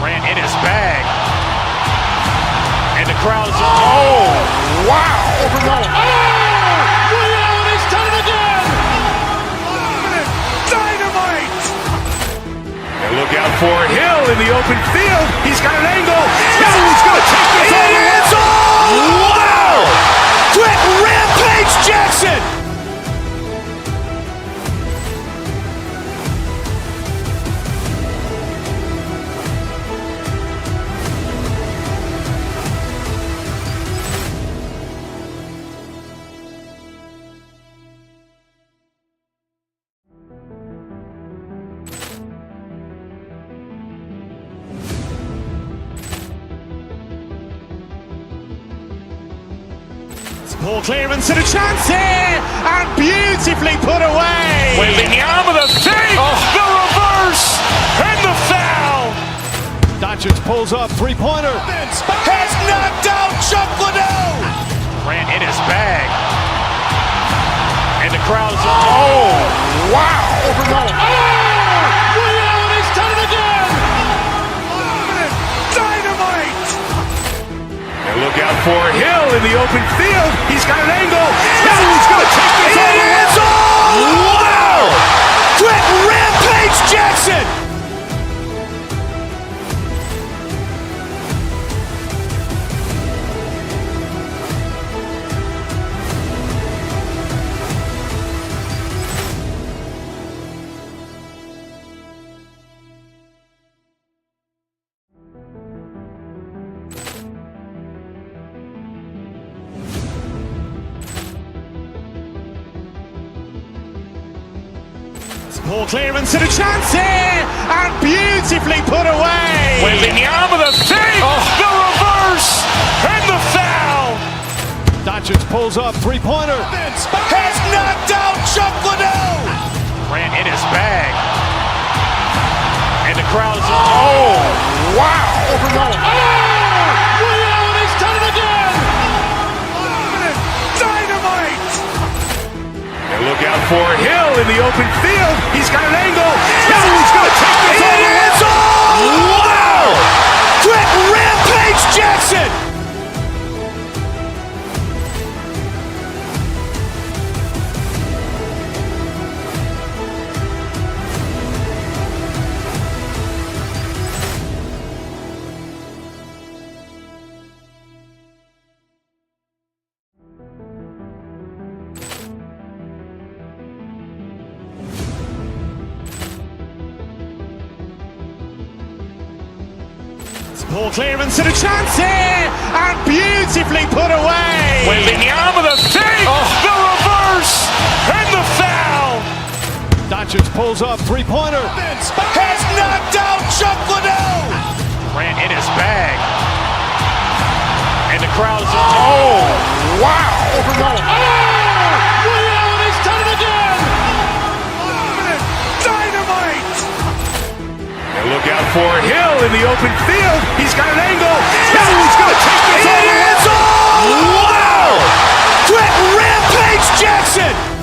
Grant in his bag. And the crowd's wow. He's done it again. Dynamite. And look out for Hill in the open field. He's got an angle. He's going to take this all the way. Wow! Quick Rampage Jackson. Ball clearance and a chance here, and beautifully put away. Wembanyama the save, the reverse, and the foul. Doncic pulls up, three-pointer. Has knocked out Chuck Liddell. Grant in his bag. And the crowd's wow. He's done it again. Dynamite. And look out for Hill in the open field. He's got an angle. He's going to take this all the way. Wow! Quick Rampage Jackson. Ball clearance and a chance here, and beautifully put away. Wembanyama the save, the reverse, and the foul. Doncic pulls up, three-pointer. Has knocked out Chuck Liddell. Grant in his bag. And the crowd's wow. He's done it again. Dynamite. And look out for Hill in the open field. He's got an angle. He's going to take this all the way. Wow! Quick Rampage Ball clearance and a chance here, and beautifully put away. Wembanyama the save, the reverse, and the foul. Doncic pulls up, three-pointer. Has knocked out Chuck Liddell. Grant in his bag. And the crowd is... Oh, wow. He's done it again! Dynamite. And look out for Hill in the open field. He's got an angle. He's going to take this all the way. Wow. Trent Rampage Jackson.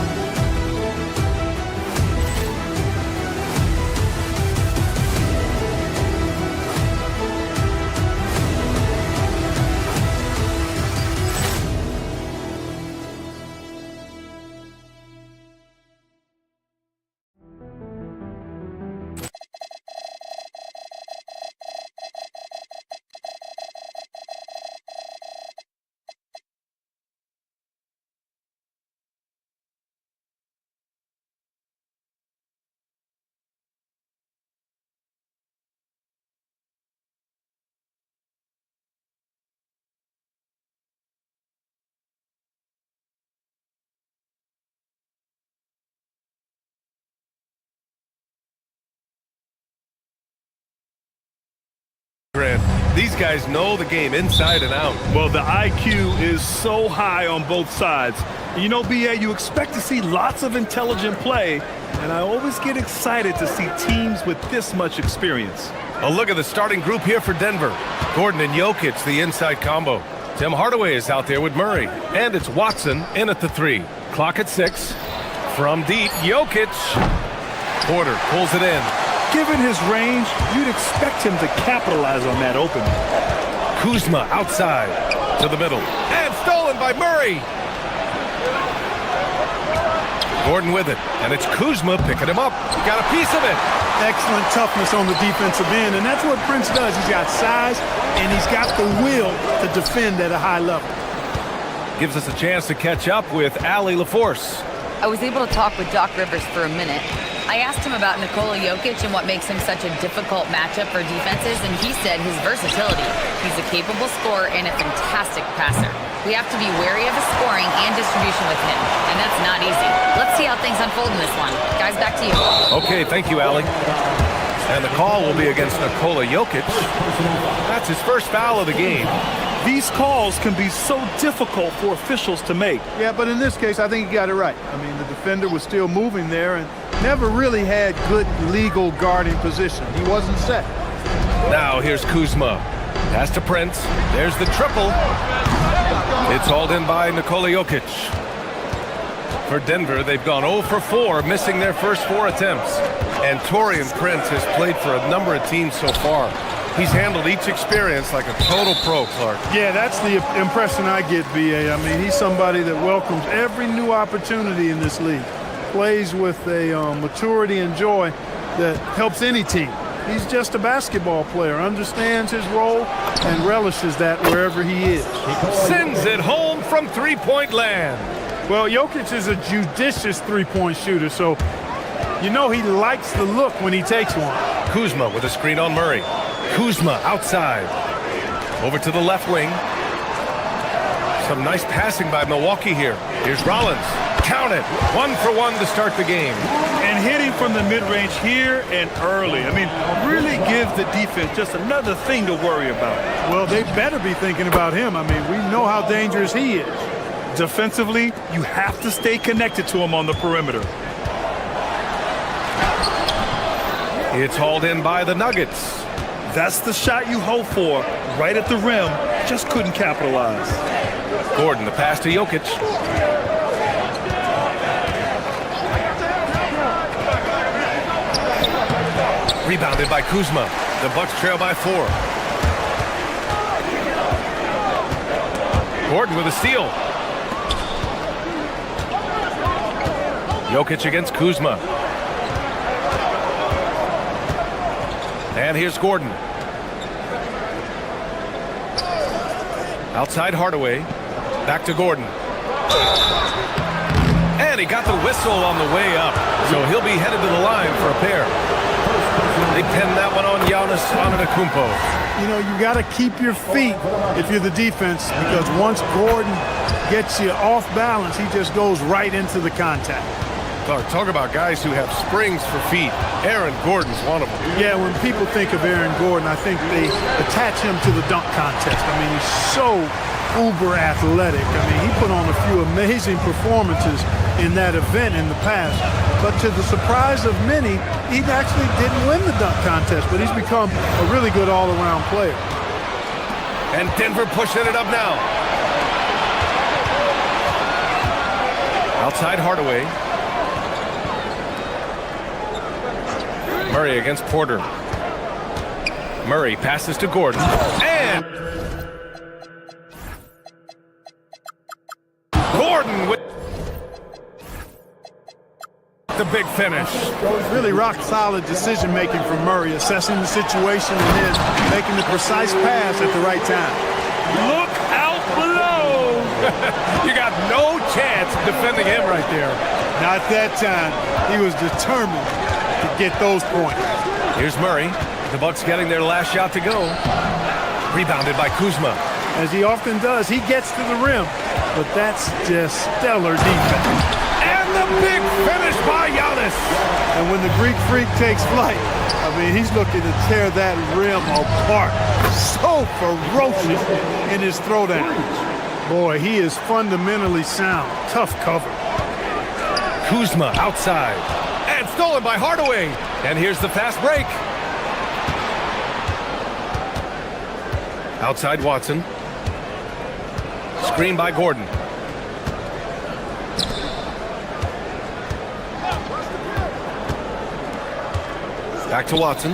These guys know the game inside and out. Well, the IQ is so high on both sides. You know, BA, you expect to see lots of intelligent play, and I always get excited to see teams with this much experience. A look at the starting group here for Denver. Gordon and Jokic, the inside combo. Tim Hardaway is out there with Murray. And it's Watson in at the 3. Clock at 6. From deep, Jokic. Porter pulls it in. Given his range, you'd expect him to capitalize on that opening. Kuzma outside to the middle. And stolen by Murray. Gordon with it. And it's Kuzma picking him up. Got a piece of it. Excellent toughness on the defensive end, and that's what Prince does. He's got size, and he's got the will to defend at a high level. Gives us a chance to catch up with Allie LaForce. I was able to talk with Doc Rivers for a minute. I asked him about Nikola Jokic and what makes him such a difficult matchup for defenses, and he said his versatility. He's a capable scorer and a fantastic passer. We have to be wary of his scoring and distribution with him, and that's not easy. Let's see how things unfold in this one. Guys, back to you. Okay, thank you, Allie. And the call will be against Nikola Jokic. That's his first foul of the game. These calls can be so difficult for officials to make. Yeah, but in this case, I think he got it right. I mean, the defender was still moving there and never really had good legal guarding position. He wasn't set. Now here's Kuzma. Pass to Prince. There's the triple. It's hauled in by Nikola Jokic. For Denver, they've gone 0 for 4, missing their first 4 attempts. And Taurean Prince has played for a number of teams so far. He's handled each experience like a total pro, Clark. Yeah, that's the impression I get, BA. I mean, he's somebody that welcomes every new opportunity in this league. Plays with a maturity and joy that helps any team. He's just a basketball player, understands his role, and relishes that wherever he is. Sends it home from three-point land. Well, Jokic is a judicious three-point shooter, so you know he likes the look when he takes one. Kuzma with a screen on Murray. Kuzma outside. Over to the left wing. Some nice passing by Milwaukee here. Here's Rollins. Count it. 1 for 1 to start the game. And hitting from the mid-range here and early. I mean, really gives the defense just another thing to worry about. Well, they better be thinking about him. I mean, we know how dangerous he is. Defensively, you have to stay connected to him on the perimeter. It's hauled in by the Nuggets. That's the shot you hope for, right at the rim. Just couldn't capitalize. Gordon, the pass to Jokic. Rebounded by Kuzma. The Bucks trail by 4. Gordon with a steal. Jokic against Kuzma. And here's Gordon. Outside Hardaway. Back to Gordon. And he got the whistle on the way up. So he'll be headed to the line for a pair. They pinned that one on Giannis Antetokounmpo. You know, you got to keep your feet if you're the defense, because once Gordon gets you off balance, he just goes right into the contact. Talk about guys who have springs for feet. Aaron Gordon's one of them. Yeah, when people think of Aaron Gordon, I think they attach him to the dunk contest. I mean, he's so uber athletic. I mean, he put on a few amazing performances in that event in the past. But to the surprise of many, he actually didn't win the dunk contest, but he's become a really good all-around player. And Denver pushing it up now. Outside Hardaway. Murray against Porter. Murray passes to Gordon. And Gordon with the big finish. Really rock-solid decision-making from Murray, assessing the situation and then making the precise pass at the right time. Look out below. You got no chance of defending him right there. Not that time. He was determined to get those points. Here's Murray. The Bucks getting their last shot to go. Rebounded by Kuzma. As he often does, he gets to the rim, but that's just stellar defense. And the big finish by Giannis. And when the Greek Freak takes flight, I mean, he's looking to tear that rim apart. So ferocious in his throwdown. Boy, he is fundamentally sound. Tough cover. Kuzma outside. And stolen by Hardaway. And here's the fast break. Outside Watson. Screen by Gordon. Back to Watson.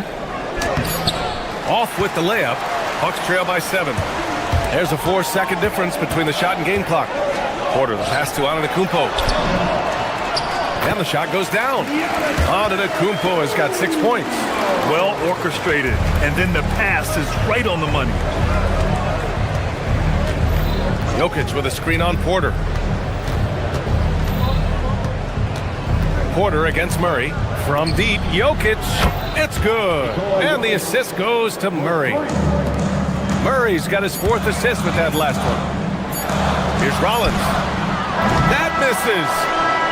Off with the layup. Bucks trail by 7. There's a 4-second difference between the shot and game clock. Porter, the pass to Antetokounmpo. And the shot goes down. Antetokounmpo has got 6 points. Well orchestrated, and then the pass is right on the money. Jokic with a screen on Porter. Porter against Murray. From deep, Jokic. It's good. And the assist goes to Murray. Murray's got his 4th assist with that last one. Here's Rollins. That misses.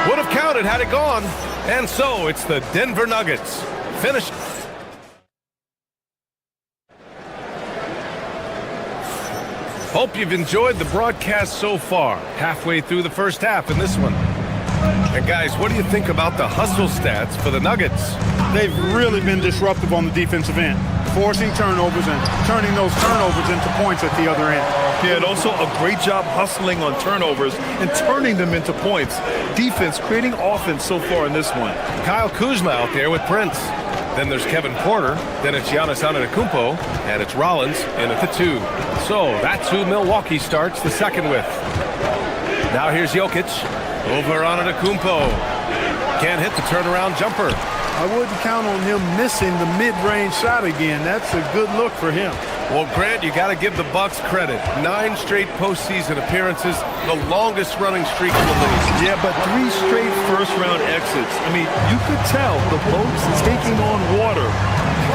Would have counted had it gone. And so it's the Denver Nuggets. Finished. Hope you've enjoyed the broadcast so far. Halfway through the first half in this one. And guys, what do you think about the hustle stats for the Nuggets? They've really been disruptive on the defensive end, forcing turnovers and turning those turnovers into points at the other end. Yeah, and also a great job hustling on turnovers and turning them into points. Defense creating offense so far in this one. Kyle Kuzma out there with Prince. Then there's Kevin Porter. Then it's Giannis Antetokounmpo. And it's Rollins in at the 2. So that's who Milwaukee starts the second with. Now here's Jokic. Over Antetokounmpo. Can't hit the turnaround jumper. I wouldn't count on him missing the mid-range shot again. That's a good look for him. Well, Grant, you got to give the Bucks credit. 9 straight postseason appearances, the longest running streak in the league. Yeah, but 3 straight first-round exits. I mean, you could tell the boat's taking on water,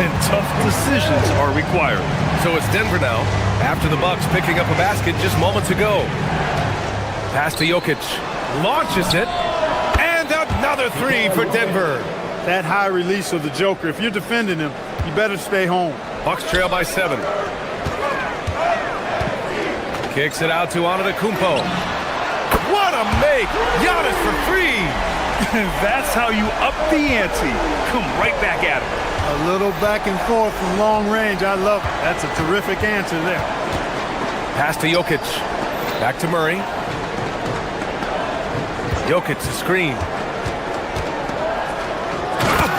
and tough decisions are required. So it's Denver now, after the Bucks picking up a basket just moments ago. Pass to Jokic. Launches it. And another 3 for Denver. That high release of the Joker, if you're defending him, you better stay home. Bucks trail by 7. Kicks it out to Antetokounmpo. What a make! Giannis for 3! That's how you up the ante. Come right back at him. A little back and forth from long range. I love it. That's a terrific answer there. Pass to Jokic. Back to Murray. Jokic the screen.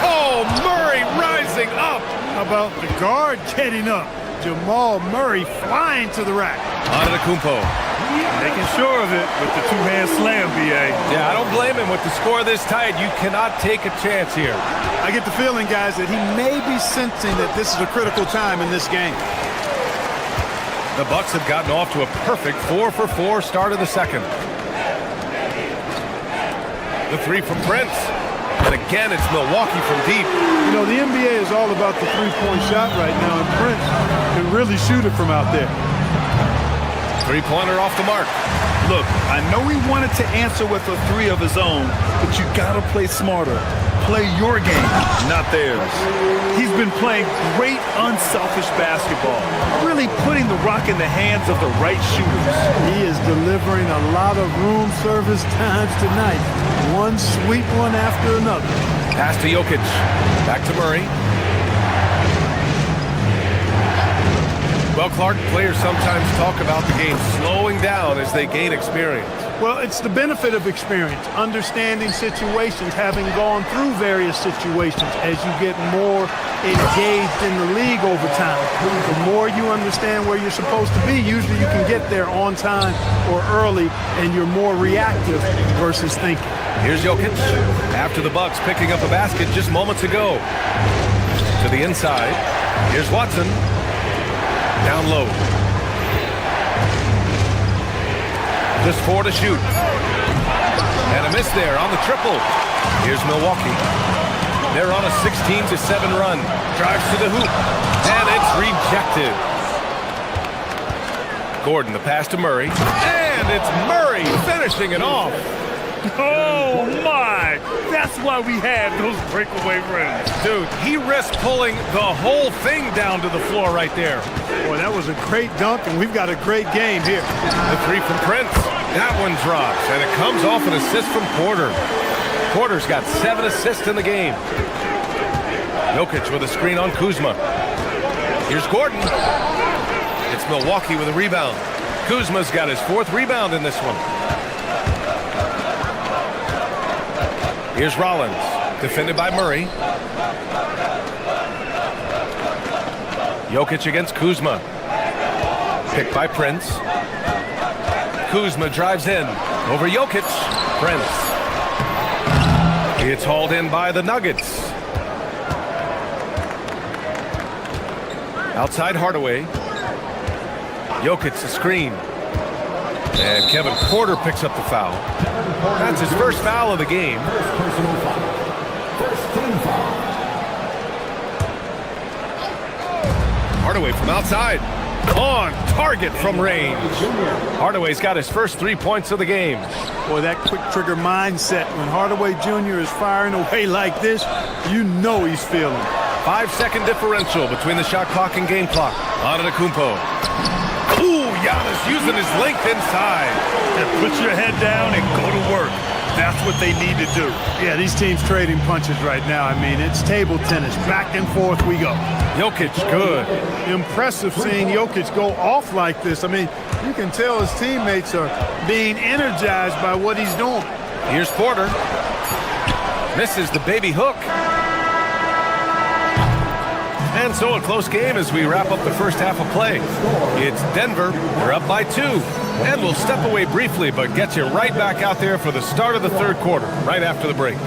Oh, Murray rising up. How about the guard getting up? Jamal Murray flying to the rack. Antetokounmpo. Making sure of it with the two-hand slam, B.A. Yeah, I don't blame him with the score this tight. You cannot take a chance here. I get the feeling, guys, that he may be sensing that this is a critical time in this game. The Bucks have gotten off to a perfect 4-for-4 start of the second. The 3 from Prince. And again, it's Milwaukee from deep. You know, the NBA is all about the three-point shot right now, and Prince can really shoot it from out there. Three-pointer off the mark. Look, I know he wanted to answer with a three of his own, but you gotta play smarter. Play your game, not theirs. He's been playing great, unselfish basketball, really putting the rock in the hands of the right shooters. He is delivering a lot of room service times tonight. One sweet one after another. Pass to Jokic. Back to Murray. Well, Clark, players sometimes talk about the game slowing down as they gain experience. Well, it's the benefit of experience, understanding situations, having gone through various situations as you get more engaged in the league over time. The more you understand where you're supposed to be, usually you can get there on time or early, and you're more reactive versus thinking. Here's Jokic after the Bucks picking up a basket just moments ago. To the inside. Here's Watson. Down low. Just 4 to shoot. And a miss there on the triple. Here's Milwaukee. They're on a 16-7 run. Drives to the hoop. And it's rejected. Gordon, the pass to Murray. And it's Murray finishing it off. Oh, my! That's why we have those breakaway runs. Dude, he risked pulling the whole thing down to the floor right there. Boy, that was a great dunk, and we've got a great game here. The three from Prince. That one drops, and it comes off an assist from Porter. Porter's got 7 assists in the game. Jokic with a screen on Kuzma. Here's Gordon. It's Milwaukee with a rebound. Kuzma's got his 4th rebound in this one. Here's Rollins, defended by Murray. Jokic against Kuzma. Picked by Prince. Kuzma drives in. Over Jokic. Prince. It's hauled in by the Nuggets. Outside Hardaway. Jokic the screen. And Kevin Porter picks up the foul. That's his first foul of the game. Hardaway from outside. On target from range. Hardaway's got his first 3 points of the game. Boy, that quick trigger mindset. When Hardaway Jr. is firing away like this, you know he's feeling it. 5-second differential between the shot clock and game clock. Antetokounmpo. Ooh, Giannis using his length inside. And put your head down and go to work. That's what they need to do. Yeah, these teams trading punches right now. I mean, it's table tennis. Back and forth we go. Jokic, good. Impressive seeing Jokic go off like this. I mean, you can tell his teammates are being energized by what he's doing. Here's Porter. Misses the baby hook. And so a close game as we wrap up the first half of play. It's Denver. They're up by 2. And we'll step away briefly, but get you right back out there for the start of the third quarter, right after the break.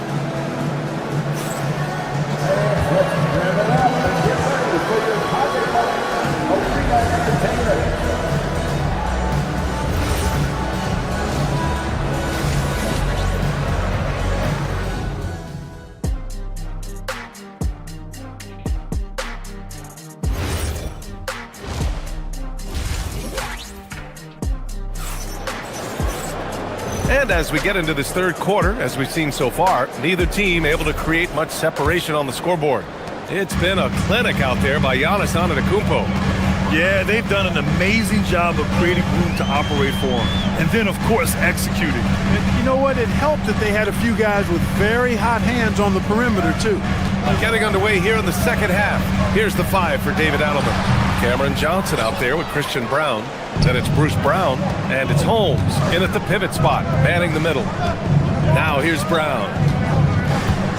And as we get into this third quarter, as we've seen so far, neither team able to create much separation on the scoreboard. It's been a clinic out there by Giannis Antetokounmpo. Yeah, they've done an amazing job of creating room to operate for him. And then, of course, executing. And you know what? It helped that they had a few guys with very hot hands on the perimeter, too. Getting underway here in the second half. Here's the 5 for David Adelman. Cameron Johnson out there with Christian Brown. Then it's Bruce Brown, and it's Holmes in at the pivot spot, manning the middle. Now here's Brown.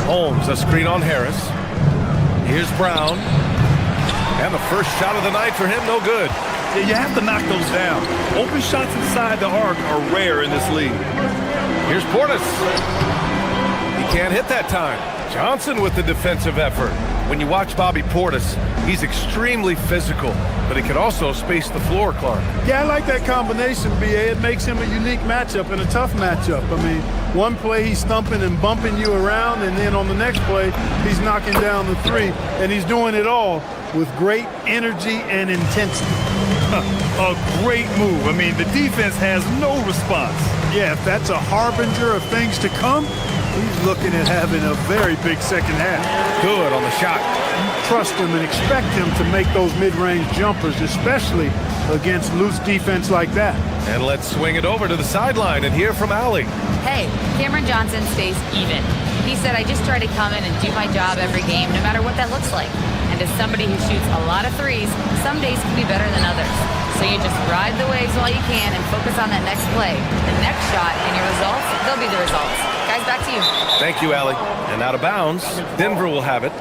Holmes, a screen on Harris. Here's Brown. And the first shot of the night for him, no good. Yeah, you have to knock those down. Open shots inside the arc are rare in this league. Here's Portis. He can't hit that time. Johnson with the defensive effort. When you watch Bobby Portis, he's extremely physical, but he can also space the floor, Clark. Yeah, I like that combination, B.A. It makes him a unique matchup and a tough matchup. I mean, one play he's thumping and bumping you around, and then on the next play, he's knocking down the three, and he's doing it all with great energy and intensity. A great move. I mean, the defense has no response. Yeah, if that's a harbinger of things to come, he's looking at having a very big second half. Good on the shot. You trust him and expect him to make those mid-range jumpers, especially against loose defense like that. And let's swing it over to the sideline and hear from Allie. Hey, Cameron Johnson stays even. He said, I just try to come in and do my job every game, no matter what that looks like. And as somebody who shoots a lot of threes, some days can be better than others. So you just ride the waves while you can and focus on that next play. The next shot and your results, they'll be the results. Guys, back to you. Thank you, Allie. And out of bounds, Denver will have it.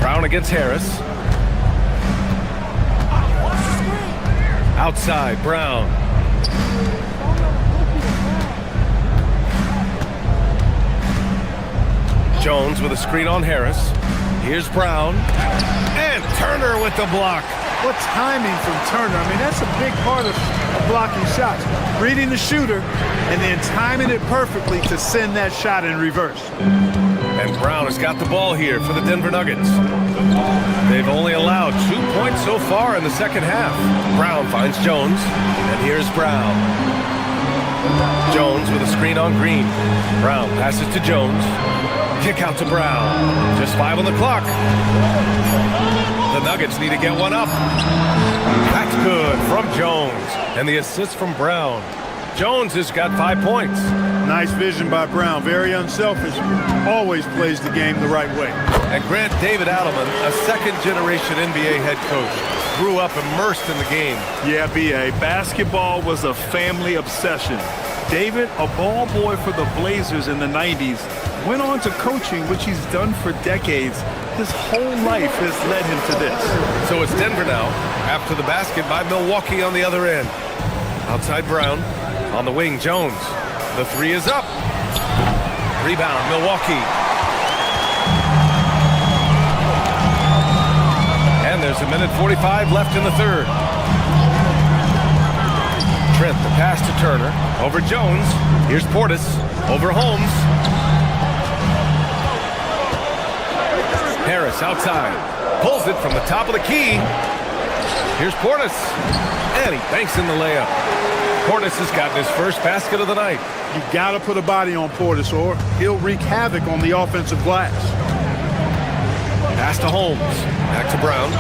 Brown against Harris. Outside, Brown. Jones with a screen on Harris. Here's Brown. And Turner with the block. What timing from Turner. I mean, that's a big part of blocking shots. Reading the shooter and then timing it perfectly to send that shot in reverse. And Brown has got the ball here for the Denver Nuggets. They've only allowed 2 points so far in the second half. Brown finds Jones. And here's Brown. Jones with a screen on Green. Brown passes to Jones. Kick out to Brown. Just 5 on the clock. The Nuggets need to get one up. That's good from Jones. And the assist from Brown. Jones has got 5 points. Nice vision by Brown. Very unselfish. Always plays the game the right way. And Grant David Adelman, a second-generation NBA head coach, grew up immersed in the game. Yeah, B.A. Basketball was a family obsession. David, a ball boy for the Blazers in the 90s, went on to coaching, which he's done for decades. His whole life has led him to this. So it's Denver now, after the basket by Milwaukee on the other end. Outside Brown, on the wing, Jones. The three is up. Rebound, Milwaukee. And there's a minute 45 left in the third. Trent, the pass to Turner. Over Jones. Here's Portis. Over Holmes. Harris outside. Pulls it from the top of the key. Here's Portis. And he banks in the layup. Portis has gotten his first basket of the night. You got to put a body on Portis or he'll wreak havoc on the offensive glass. Pass to Holmes. Back to Brown.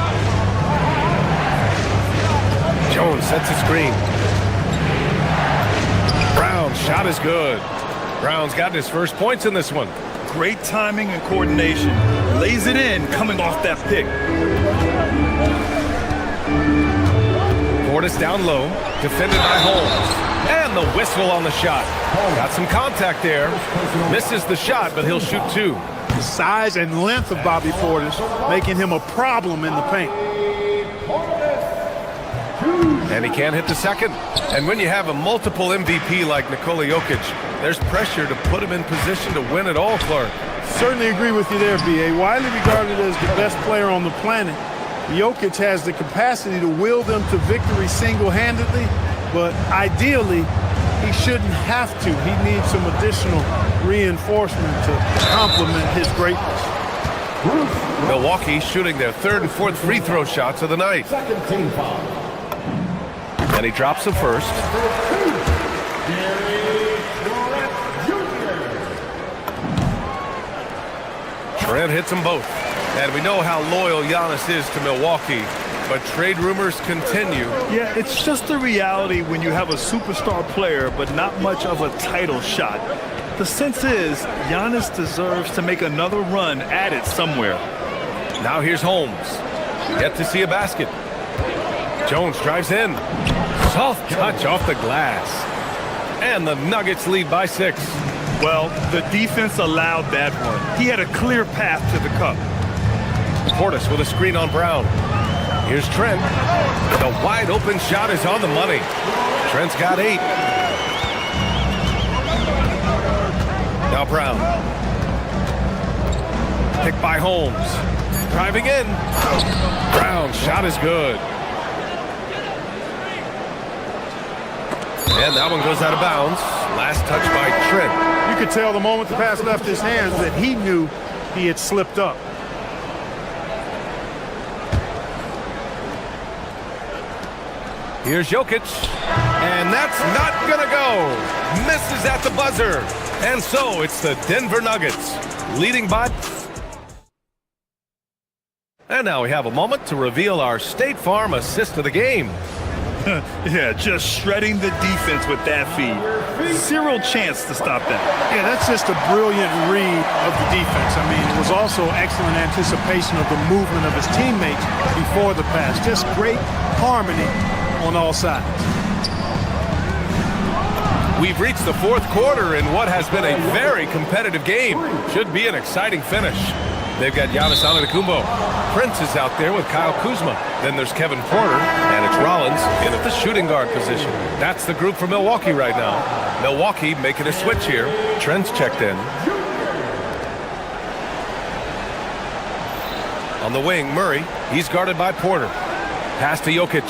Jones sets a screen. Brown's shot is good. Brown's gotten his first points in this one. Great timing and coordination. Lays it in coming off that pick. Portis down low, defended by Holmes. And the whistle on the shot. Got some contact there. Misses the shot, but he'll shoot two. The size and length of Bobby Portis making him a problem in the paint. And he can't hit the second. And when you have a multiple MVP like Nikola Jokic, there's pressure to put him in position to win it all, Clark. Certainly agree with you there, B.A. Widely regarded as the best player on the planet, Jokic has the capacity to will them to victory single-handedly, but ideally, he shouldn't have to. He needs some additional reinforcement to complement his greatness. Milwaukee shooting their third and fourth free throw shots of the night. And he drops the first. Trent hits them both. And we know how loyal Giannis is to Milwaukee, but trade rumors continue. Yeah, it's just the reality when you have a superstar player, but not much of a title shot. The sense is Giannis deserves to make another run at it somewhere. Now here's Holmes. Yet to see a basket. Jones drives in. Soft touch off the glass. And the Nuggets lead by 6. Well, the defense allowed that one. He had a clear path to the cup. Portis with a screen on Brown. Here's Trent. The wide open shot is on the money. Trent's got 8. Now Brown. Picked by Holmes. Driving in. Brown, shot is good. And that one goes out of bounds. Last touch by Trent. You could tell the moment the pass left his hands that he knew he had slipped up. Here's Jokic. And that's not gonna go. Misses at the buzzer. And so it's the Denver Nuggets leading by. And now we have a moment to reveal our State Farm assist of the game. Yeah, just shredding the defense with that feed. Zero chance to stop that. Yeah, that's just a brilliant read of the defense. I mean, it was also excellent anticipation of the movement of his teammates before the pass. Just great harmony on all sides. We've reached the fourth quarter in what has been a very competitive game. Should be an exciting finish. They've got Giannis Antetokounmpo. Prince is out there with Kyle Kuzma. Then there's Kevin Porter, and it's Rollins in at the shooting guard position. That's the group for Milwaukee right now. Milwaukee making a switch here. Trent's checked in. On the wing, Murray. He's guarded by Porter. Pass to Jokic.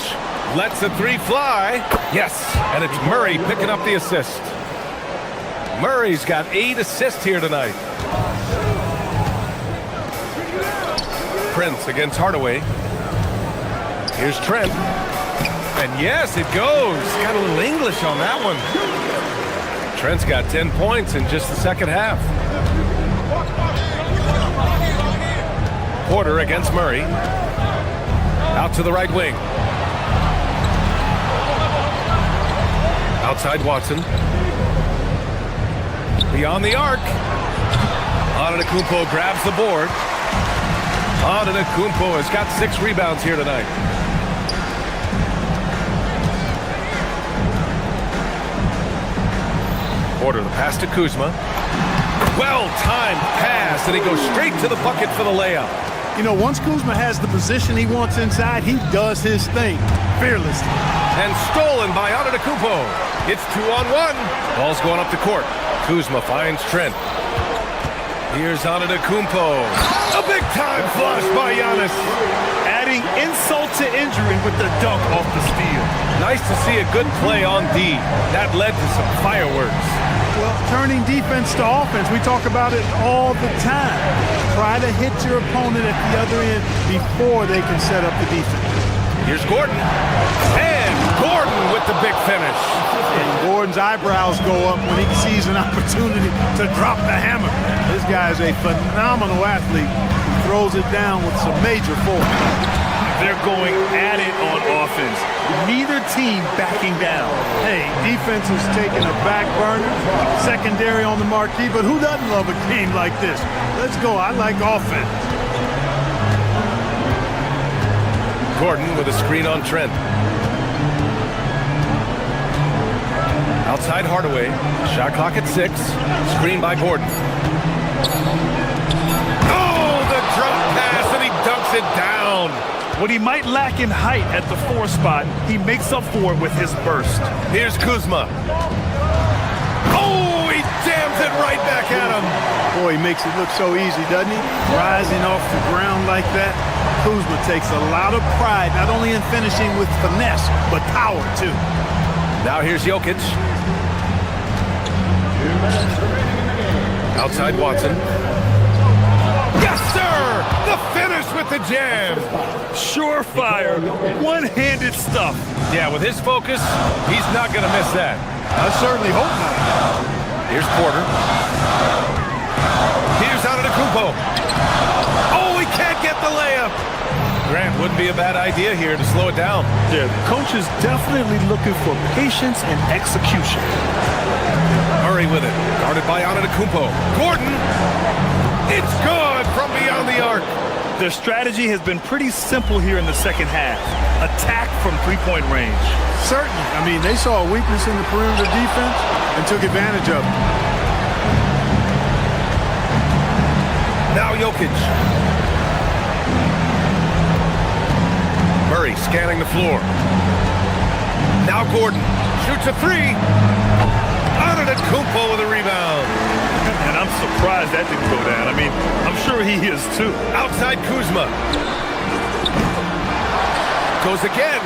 Lets the 3 fly. Yes, and it's Murray picking up the assist. Murray's got 8 assists here tonight. Prince against Hardaway. Here's Trent. And yes, it goes. Got a little English on that one. Trent's got 10 points in just the second half. Porter against Murray. Out to the right wing. Outside Watson. Beyond the arc. Antetokounmpo grabs the board. Antetokounmpo has got 6 rebounds here tonight. Porter, the pass to Kuzma. Well-timed pass, and he goes straight to the bucket for the layup. You know, once Kuzma has the position he wants inside, he does his thing fearlessly. And stolen by Antetokounmpo. It's 2-on-1. Ball's going up the court. Kuzma finds Trent. Here's Antetokounmpo. A big-time flush by Giannis. Adding insult to injury with the dunk off the steal. Nice to see a good play on D. That led to some fireworks. Well, turning defense to offense, we talk about it all the time. Try to hit your opponent at the other end before they can set up the defense. Here's Gordon. And Gordon with the big finish. And Gordon's eyebrows go up when he sees an opportunity to drop the hammer. This guy is a phenomenal athlete. He throws it down with some major force. They're going at it on offense. Neither team backing down. Hey, defense is taking a back burner, secondary on the marquee, but who doesn't love a game like this? Let's go. I like offense. Gordon with a screen on Trent. Outside Hardaway. Shot clock at 6. Screen by Gordon. Oh, the drop pass, and he dunks it down. What he might lack in height at the 4 spot, he makes up for it with his burst. Here's Kuzma. Oh, he jams it right back at him. Boy, he makes it look so easy, doesn't he? Rising off the ground like that. Kuzma takes a lot of pride, not only in finishing with finesse, but power, too. Now here's Jokic. Outside Watson. Yes, sir! The finish with the jam. Surefire, one-handed stuff. Yeah, with his focus, he's not going to miss that. I certainly hope not. Here's Porter. Here's Antetokounmpo. Oh, he can't get the layup. Grant, wouldn't be a bad idea here to slow it down. Yeah, the coach is definitely looking for patience and execution. Murray with it, guarded by Antetokounmpo. Gordon, it's good from beyond the arc. Their strategy has been pretty simple here in the second half. Attack from three-point range. Certainly. I mean, they saw a weakness in the perimeter defense and took advantage of it. Now Jokic. Murray scanning the floor. Now Gordon. shoots a three. Antetokounmpo with a rebound. And I'm surprised that didn't go down. I mean, I'm sure he is too. Outside Kuzma. Goes again.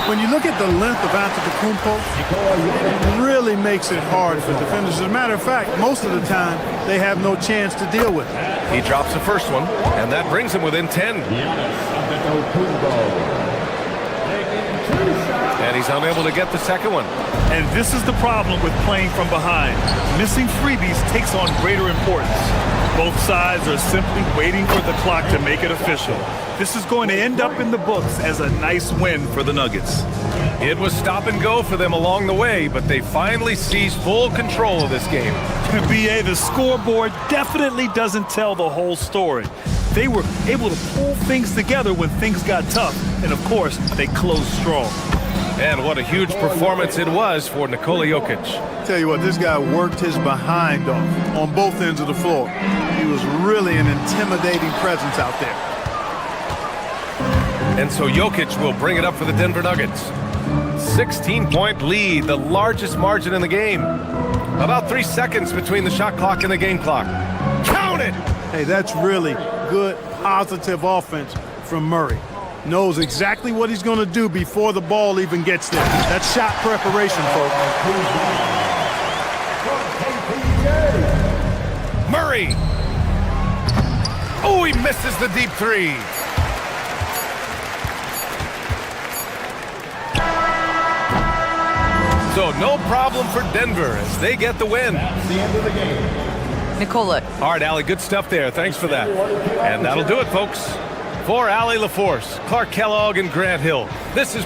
When you look at the length of Antetokounmpo, it really makes it hard for defenders. As a matter of fact, most of the time, they have no chance to deal with it. He drops the first one, and that brings him within 10. And he's unable to get the second one. And this is the problem with playing from behind. Missing freebies takes on greater importance. Both sides are simply waiting for the clock to make it official. This is going to end up in the books as a nice win for the Nuggets. It was stop and go for them along the way, but they finally seized full control of this game. BA, the scoreboard definitely doesn't tell the whole story. They were able to pull things together when things got tough, and of course, they closed strong. And what a huge performance it was for Nikola Jokic. Tell you what, this guy worked his behind off on both ends of the floor. He was really an intimidating presence out there. And so Jokic will bring it up for the Denver Nuggets. 16-point lead, the largest margin in the game. About 3 seconds between the shot clock and the game clock. Count it! Hey, that's really good, positive offense from Murray. Knows exactly what he's going to do before the ball even gets there. That's shot preparation, folks. Murray! Oh, he misses the deep three. So no problem for Denver as they get the win. That's the end of the game. Nikola. All right, Allie, good stuff there. Thanks for that. And that'll do it, folks. For Allie LaForce, Clark Kellogg, and Grant Hill, this is...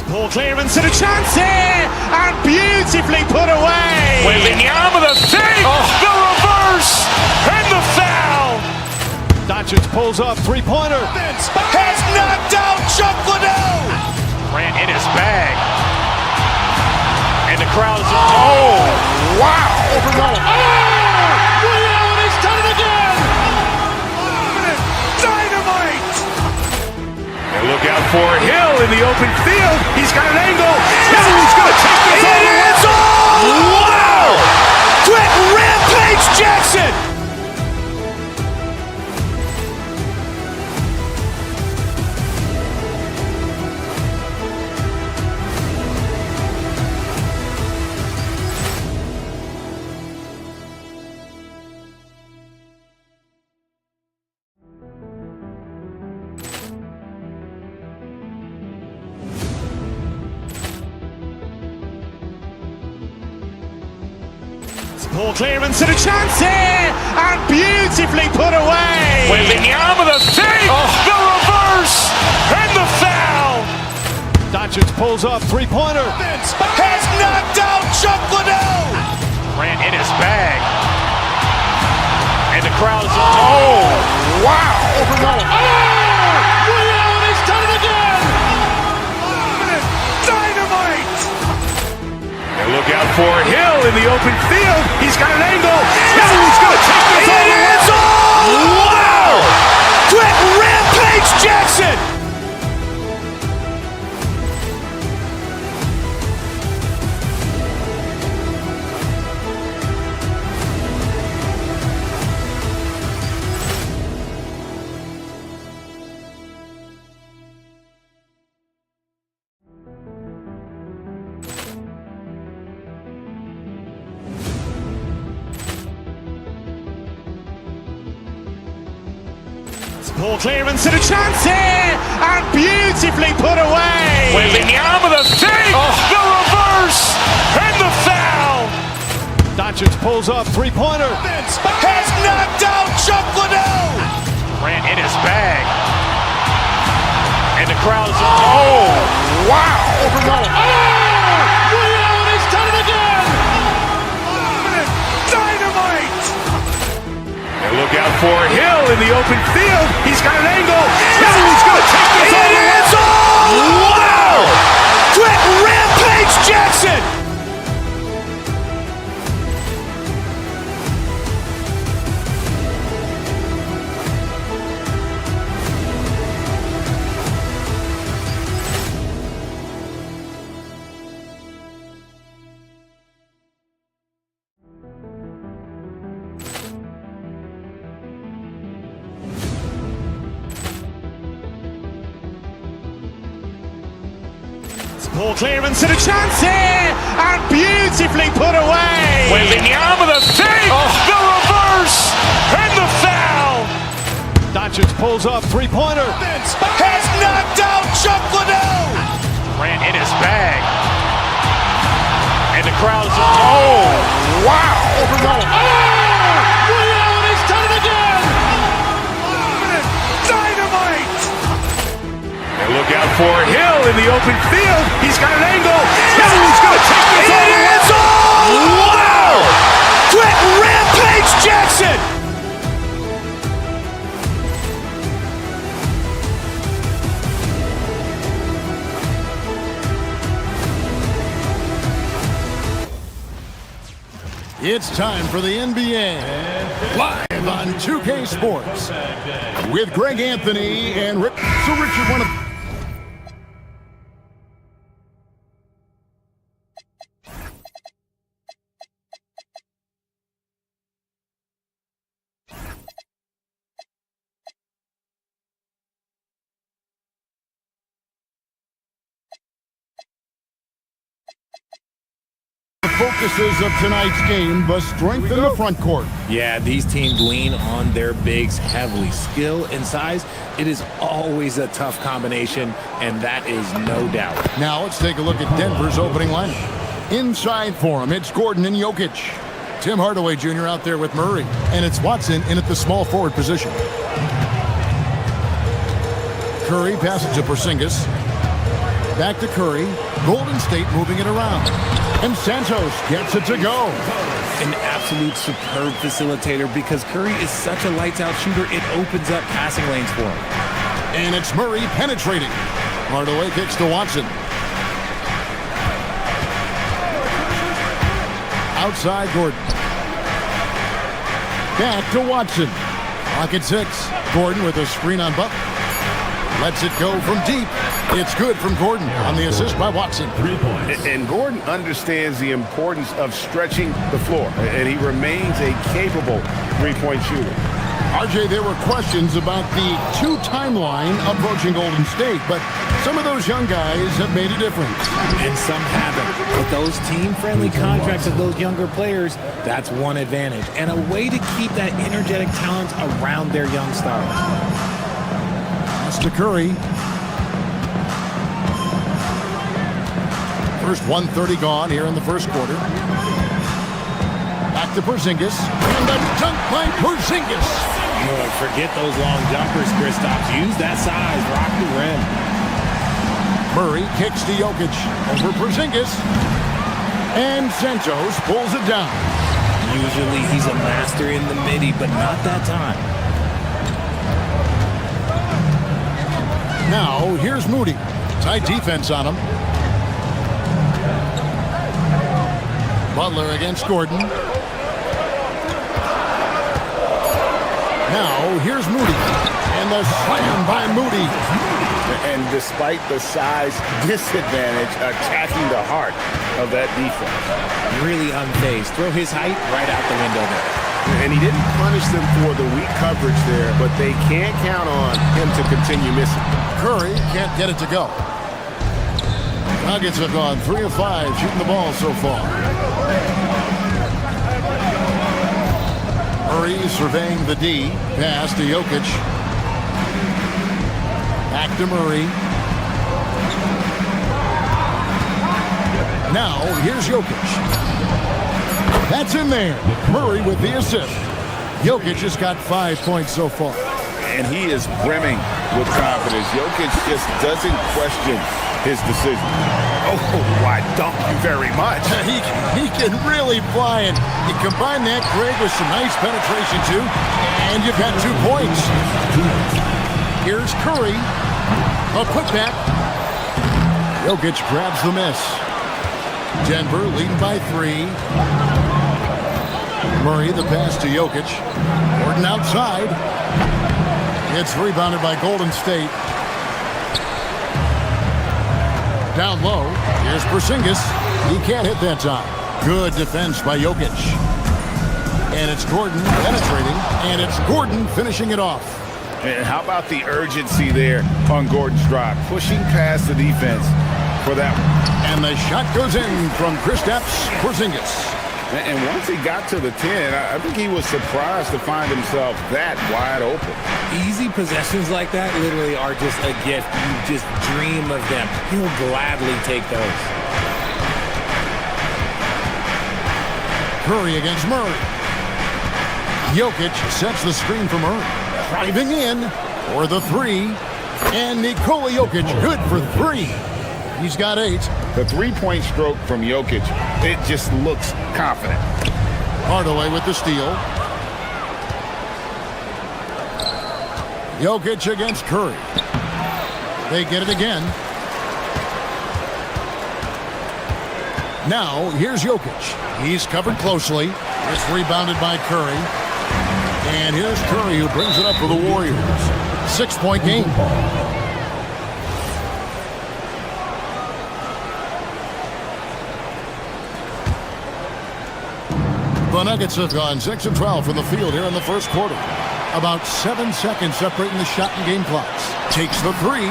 Ball clearance and a chance here, and beautifully put away. Wembanyama the save, the reverse, and the foul. Doncic pulls up, three-pointer. Has knocked out Chuck Liddell. Ran in his bag. And the crowd is... Oh, wow. Ray Allen has done it again. Dynamite. And look out for Hill in the open field. He's got an angle. He's going to take this all the way. Wow. Quick Rampage Jackson. Ball clearance and a chance here, and beautifully put away. Wembanyama the save, the reverse, and the foul. Doncic pulls up, three-pointer. Has knocked out Chuck Liddell. Ran in his bag. And the crowd is... Oh, wow. Ray Allen has done it again. Dynamite. And look out for Hill in the open field. He's got an angle. He's going to take this all the way. Wow. Quick Rampage Jackson. Ball clearance and a chance here, and beautifully put away. Wembanyama the save, the reverse, and the foul. Doncic pulls up, three-pointer. Has knocked out Chuck Liddell. Ran in his bag. And the crowd is... Oh, wow. Ray Allen has done it again. Dynamite. And look out for Hill in the open field. He's got an angle. He's going to take this all the way. Wow. Quick rampage Jackson! Ball clearance and a chance here, and beautifully put away. Wembanyama the fake, the reverse, and the foul. Doncic pulls up, three-pointer. Has knocked out Chuck Liddell. Ran in his bag. And the crowd is, oh, wow. He's done it again. Dynamite. And look out for Hill in the open field. He's got an angle. Hill's going to take this all the way. Wow! Quick rampage Jackson. It's time for the NBA. Live on 2K Sports. With Greg Anthony and Rick. So Richard, one of... focuses of tonight's game, the strength in the front court. Yeah, these teams lean on their bigs heavily. Skill and size, it is always a tough combination, and that is no doubt. Now let's take a look at Denver's opening lineup. Inside for him, it's Gordon and Jokic. Tim Hardaway Jr. out there with Murray, and it's Watson in at the small forward position. Curry passes to Porzingis. Back to Curry. Golden State moving it around. And Santos gets it to go. An absolute superb facilitator because Curry is such a lights-out shooter, it opens up passing lanes for him. And it's Murray penetrating. Hardaway kicks to Watson. Outside Gordon. Back to Watson. Clock at 6. Gordon with a screen on Butler. Lets it go from deep. It's good from Gordon on the assist by Watson. 3 points. And Gordon understands the importance of stretching the floor, and he remains a capable three-point shooter. RJ, there were questions about the two timeline approaching Golden State, but some of those young guys have made a difference. And some haven't. With those team-friendly contracts of those younger players, that's one advantage. And a way to keep that energetic talent around their young stars. Pass to Curry. First 1:30 gone here in the first quarter. Back to Porzingis. And a dunk by Porzingis. Forget those long jumpers, Kristaps. Use that size. Rock the rim. Murray kicks to Jokic. Over Porzingis. And Santos pulls it down. Usually he's a master in the midi, but not that time. Now, here's Moody. Tight defense on him. Butler against Gordon. Now, here's Moody. And the slam by Moody. And despite the size disadvantage, attacking the heart of that defense. Really unfazed. Throw his height right out the window there. And he didn't punish them for the weak coverage there, but they can't count on him to continue missing. Curry can't get it to go. Nuggets have gone 3 of 5 shooting the ball so far. Murray surveying the D. Pass to Jokic. Back to Murray. Now, here's Jokic. That's in there. Murray with the assist. Jokic has got 5 points so far. And he is brimming with confidence. Jokic just doesn't question his decision. Oh, why, thank you very much. He can really fly, and you combine that, Greg, with some nice penetration, too, and you've got 2 points. Here's Curry. A putback. Jokic grabs the miss. Denver leading by 3. Murray, the pass to Jokic. Gordon outside. It's rebounded by Golden State. Down low. Here's Porzingis. He can't hit that time. Good defense by Jokic. And it's Gordon penetrating. And it's Gordon finishing it off. And how about the urgency there on Gordon's drive? Pushing past the defense for that one. And the shot goes in from Kristaps Porzingis. And once he got to the 10, I think he was surprised to find himself that wide open. Easy possessions like that literally are just a gift. You just dream of them. He'll gladly take those. Curry against Murray. Jokic sets the screen for Murray. Driving in for the 3. And Nikola Jokic good for 3. He's got 8. The three-point stroke from Jokic, it just looks confident. Hardaway with the steal. Jokic against Curry. They get it again. Now, here's Jokic. He's covered closely. It's rebounded by Curry. And here's Curry who brings it up for the Warriors. 6-point game. The Nuggets have gone 6 of 12 from the field here in the first quarter. About 7 seconds separating the shot and game clocks. Takes the 3.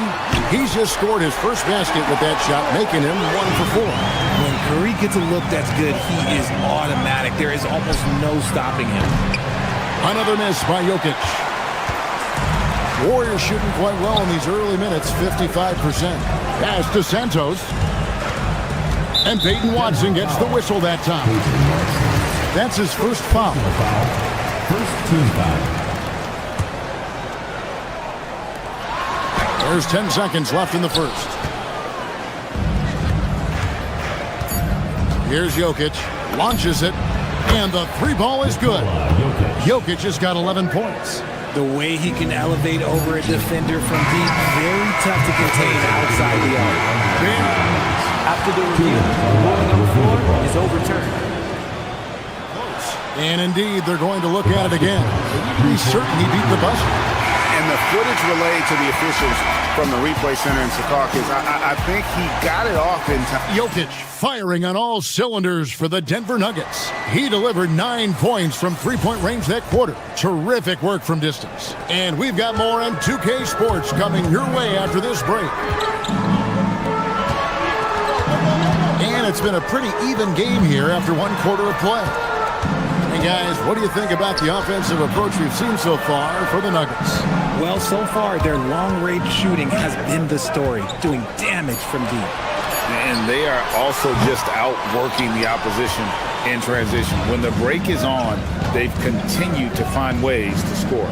He's just scored his first basket with that shot, making him 1 for 4. When Curry gets a look that's good, he is automatic. There is almost no stopping him. Another miss by Jokic. Warriors shooting quite well in these early minutes, 55%. Pass to Santos. And Peyton Watson gets the whistle that time. That's his first foul. First team foul. There's 10 seconds left in the first. Here's Jokic. Launches it. And the 3 ball is good. Jokic has got 11 points. The way he can elevate over a defender from deep, very tough to contain outside the arc. After the review, the ruling on the floor is overturned. And indeed, they're going to look at it again. He's certain he beat the buzzer. And the footage relayed to the officials from the replay center in Secaucus, I think he got it off in time. Jokic firing on all cylinders for the Denver Nuggets. He delivered 9 points from 3-point range that quarter. Terrific work from distance. And we've got more on 2K Sports coming your way after this break. And it's been a pretty even game here after 1 quarter of play. Hey guys, what do you think about the offensive approach we've seen so far for the Nuggets? Well, so far, their long-range shooting has been the story, doing damage from deep. And they are also just outworking the opposition in transition. When the break is on, they've continued to find ways to score.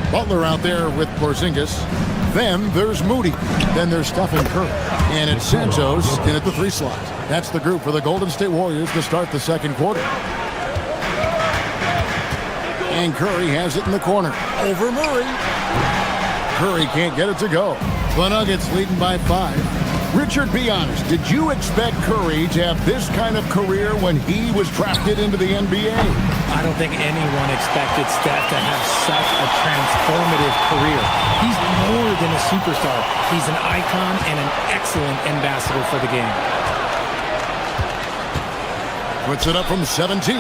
Butler out there with Porzingis. Then there's Moody. Then there's Stephen Curry. And it's Santos in at the 3 slot. That's the group for the Golden State Warriors to start the second quarter. And Curry has it in the corner. Over Murray. Curry can't get it to go. The Nuggets leading by 5. Richard, be honest, did you expect Curry to have this kind of career when he was drafted into the NBA? I don't think anyone expected Steph to have such a transformative career. He's more than a superstar. He's an icon and an excellent ambassador for the game. Puts it up from 17.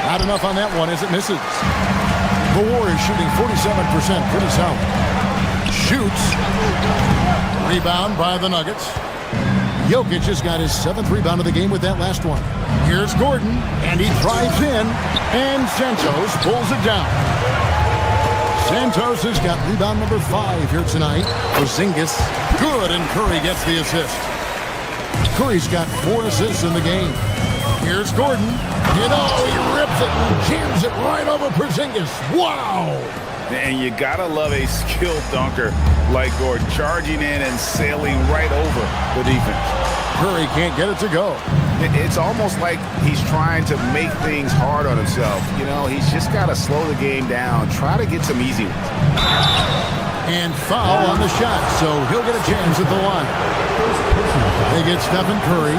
Not enough on that one as it misses. The Warriors shooting 47%, pretty solid. Shoots. Rebound by the Nuggets. Jokic has got his 7th rebound of the game with that last one. Here's Gordon, and he drives in, and Santos pulls it down. Santos has got rebound number 5 here tonight. Porzingis, good, and Curry gets the assist. Curry's got 4 assists in the game. Here's Gordon. You know, he rips it and jams it right over Porzingis. Wow! And you gotta love a skilled dunker like Gordon, charging in and sailing right over the defense. Curry can't get it to go. It's almost like he's trying to make things hard on himself. You know, he's just got to slow the game down, try to get some easy ones. And foul on the shot, so he'll get a chance at the line. They get Stephen Curry.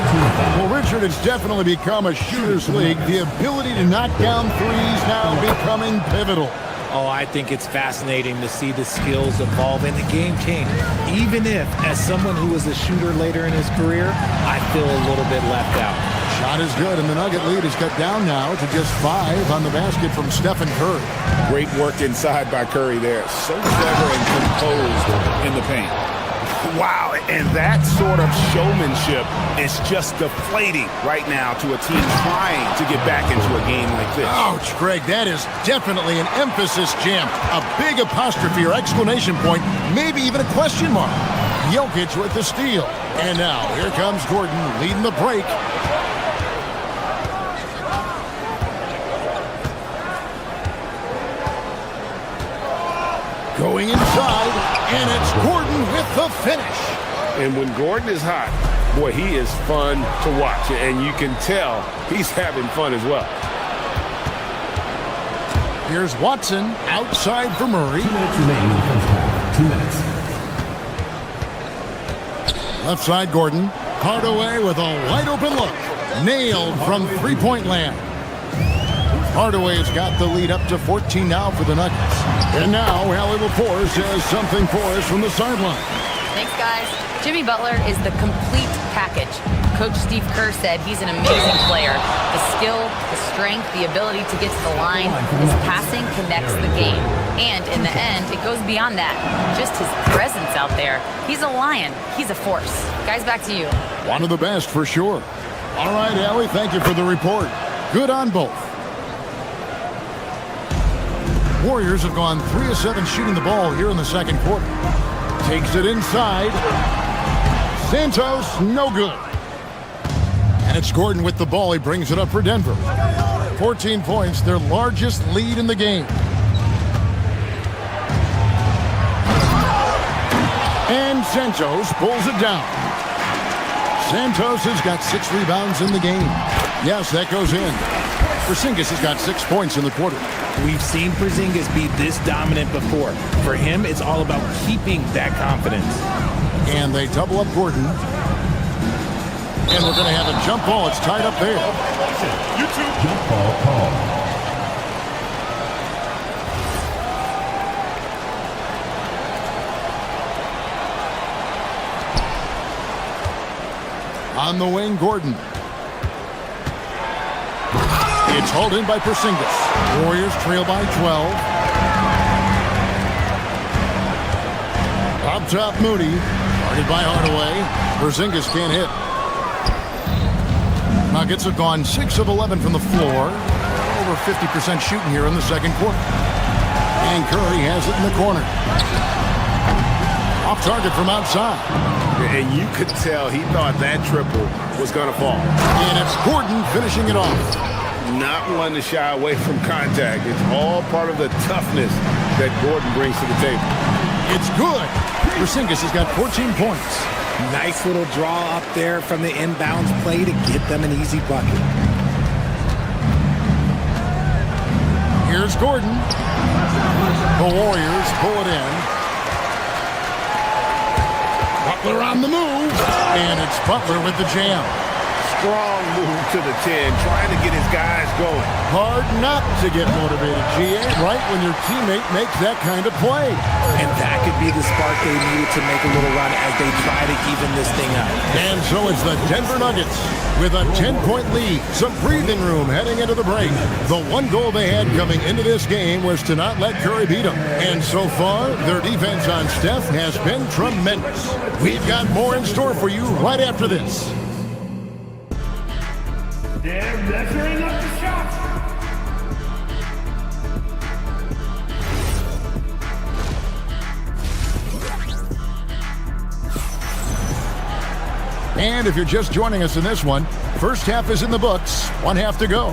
Well, Richard, it's definitely become a shooter's league. The ability to knock down threes now becoming pivotal. Oh, I think it's fascinating to see the skills evolve and the game change. Even if, as someone who was a shooter later in his career, I feel a little bit left out. Shot is good, and the Nugget lead is cut down now to just 5 on the basket from Stephen Curry. Great work inside by Curry there. So clever and composed in the paint. Wow, and that sort of showmanship is just deflating right now to a team trying to get back into a game like this. Ouch, Greg, that is definitely an emphasis jam. A big apostrophe or exclamation point, maybe even a question mark. Jokic with the steal. And now, here comes Gordon leading the break. Going inside, and it's Gordon with the finish. And when Gordon is hot, boy, he is fun to watch. And you can tell he's having fun as well. Here's Watson outside for Murray. 2 minutes remaining in the first half. 2 minutes. Left side, Gordon. Hardaway with a wide open look. Nailed from three-point land. Hardaway has got the lead up to 14 now for the Nuggets. And now, Allie LaForce has something for us from the sideline. Thanks, guys. Jimmy Butler is the complete package. Coach Steve Kerr said he's an amazing player. The skill, the strength, the ability to get to the line, his passing connects the game. And in the end, it goes beyond that. Just his presence out there. He's a lion. He's a force. Guys, back to you. One of the best for sure. All right, Allie, thank you for the report. Good on both. Warriors have gone 3 of 7 shooting the ball here in the second quarter. Takes it inside. Santos, no good. And it's Gordon with the ball. He brings it up for Denver. 14 points, their largest lead in the game. And Santos pulls it down. Santos has got 6 rebounds in the game. Yes, that goes in. Porzingis has got 6 points in the quarter. We've seen Porzingis be this dominant before. For him, it's all about keeping that confidence. And they double up Gordon. And we're going to have a jump ball. It's tied up there. Jump ball call. On the wing, Gordon. It's hauled in by Porzingis. Warriors trail by 12. Up top, Moody. Guarded by Hardaway. Porzingis can't hit. Nuggets have gone 6 of 11 from the floor. Over 50% shooting here in the second quarter. And Curry has it in the corner. Off target from outside. And you could tell he thought that triple was going to fall. And it's Gordon finishing it off. Not one to shy away from contact. It's all part of the toughness that Gordon brings to the table. It's good. Porzingis has got 14 points. Nice little draw up there from the inbounds play to get them an easy bucket. Here's Gordon. The Warriors pull it in. Butler on the move. And it's Butler with the jam. Strong move to the 10, trying to get his guys going. Hard not to get motivated, GA, right when your teammate makes that kind of play. And that could be the spark they needed to make a little run as they try to even this thing up. And so it's the Denver Nuggets with a 10-point lead. Some breathing room heading into the break. The one goal they had coming into this game was to not let Curry beat them. And so far, their defense on Steph has been tremendous. We've got more in store for you right after this. They're measuring up the shot. And if you're just joining us in this one, first half is in the books, 1 half to go.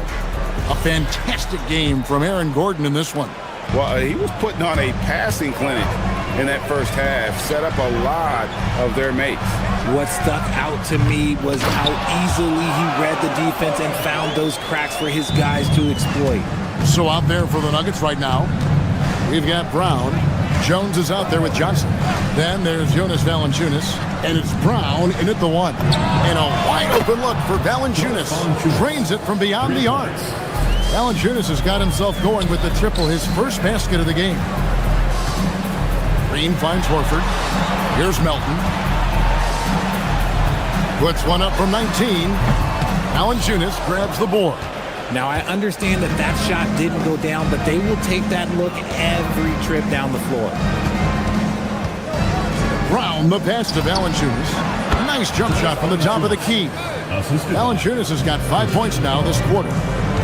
A fantastic game from Aaron Gordon in this one. Well, he was putting on a passing clinic in that first half, set up a lot of their mates. What stuck out to me was how easily he read the defense and found those cracks for his guys to exploit. So out there for the Nuggets right now, we've got Brown. Jones is out there with Johnson. Then there's Jonas Valanciunas, and it's Brown in at the 1. And a wide open look for Valanciunas. Drains it from beyond the arc. Valanciunas has got himself going with the triple, his first basket of the game. Green finds Horford. Here's Melton. Puts one up from 19. Valanciunas grabs the board. Now, I understand that that shot didn't go down, but they will take that look every trip down the floor. Brown, the pass to Valanciunas. Nice jump shot from the top of the key. Valanciunas has got 5 points now this quarter.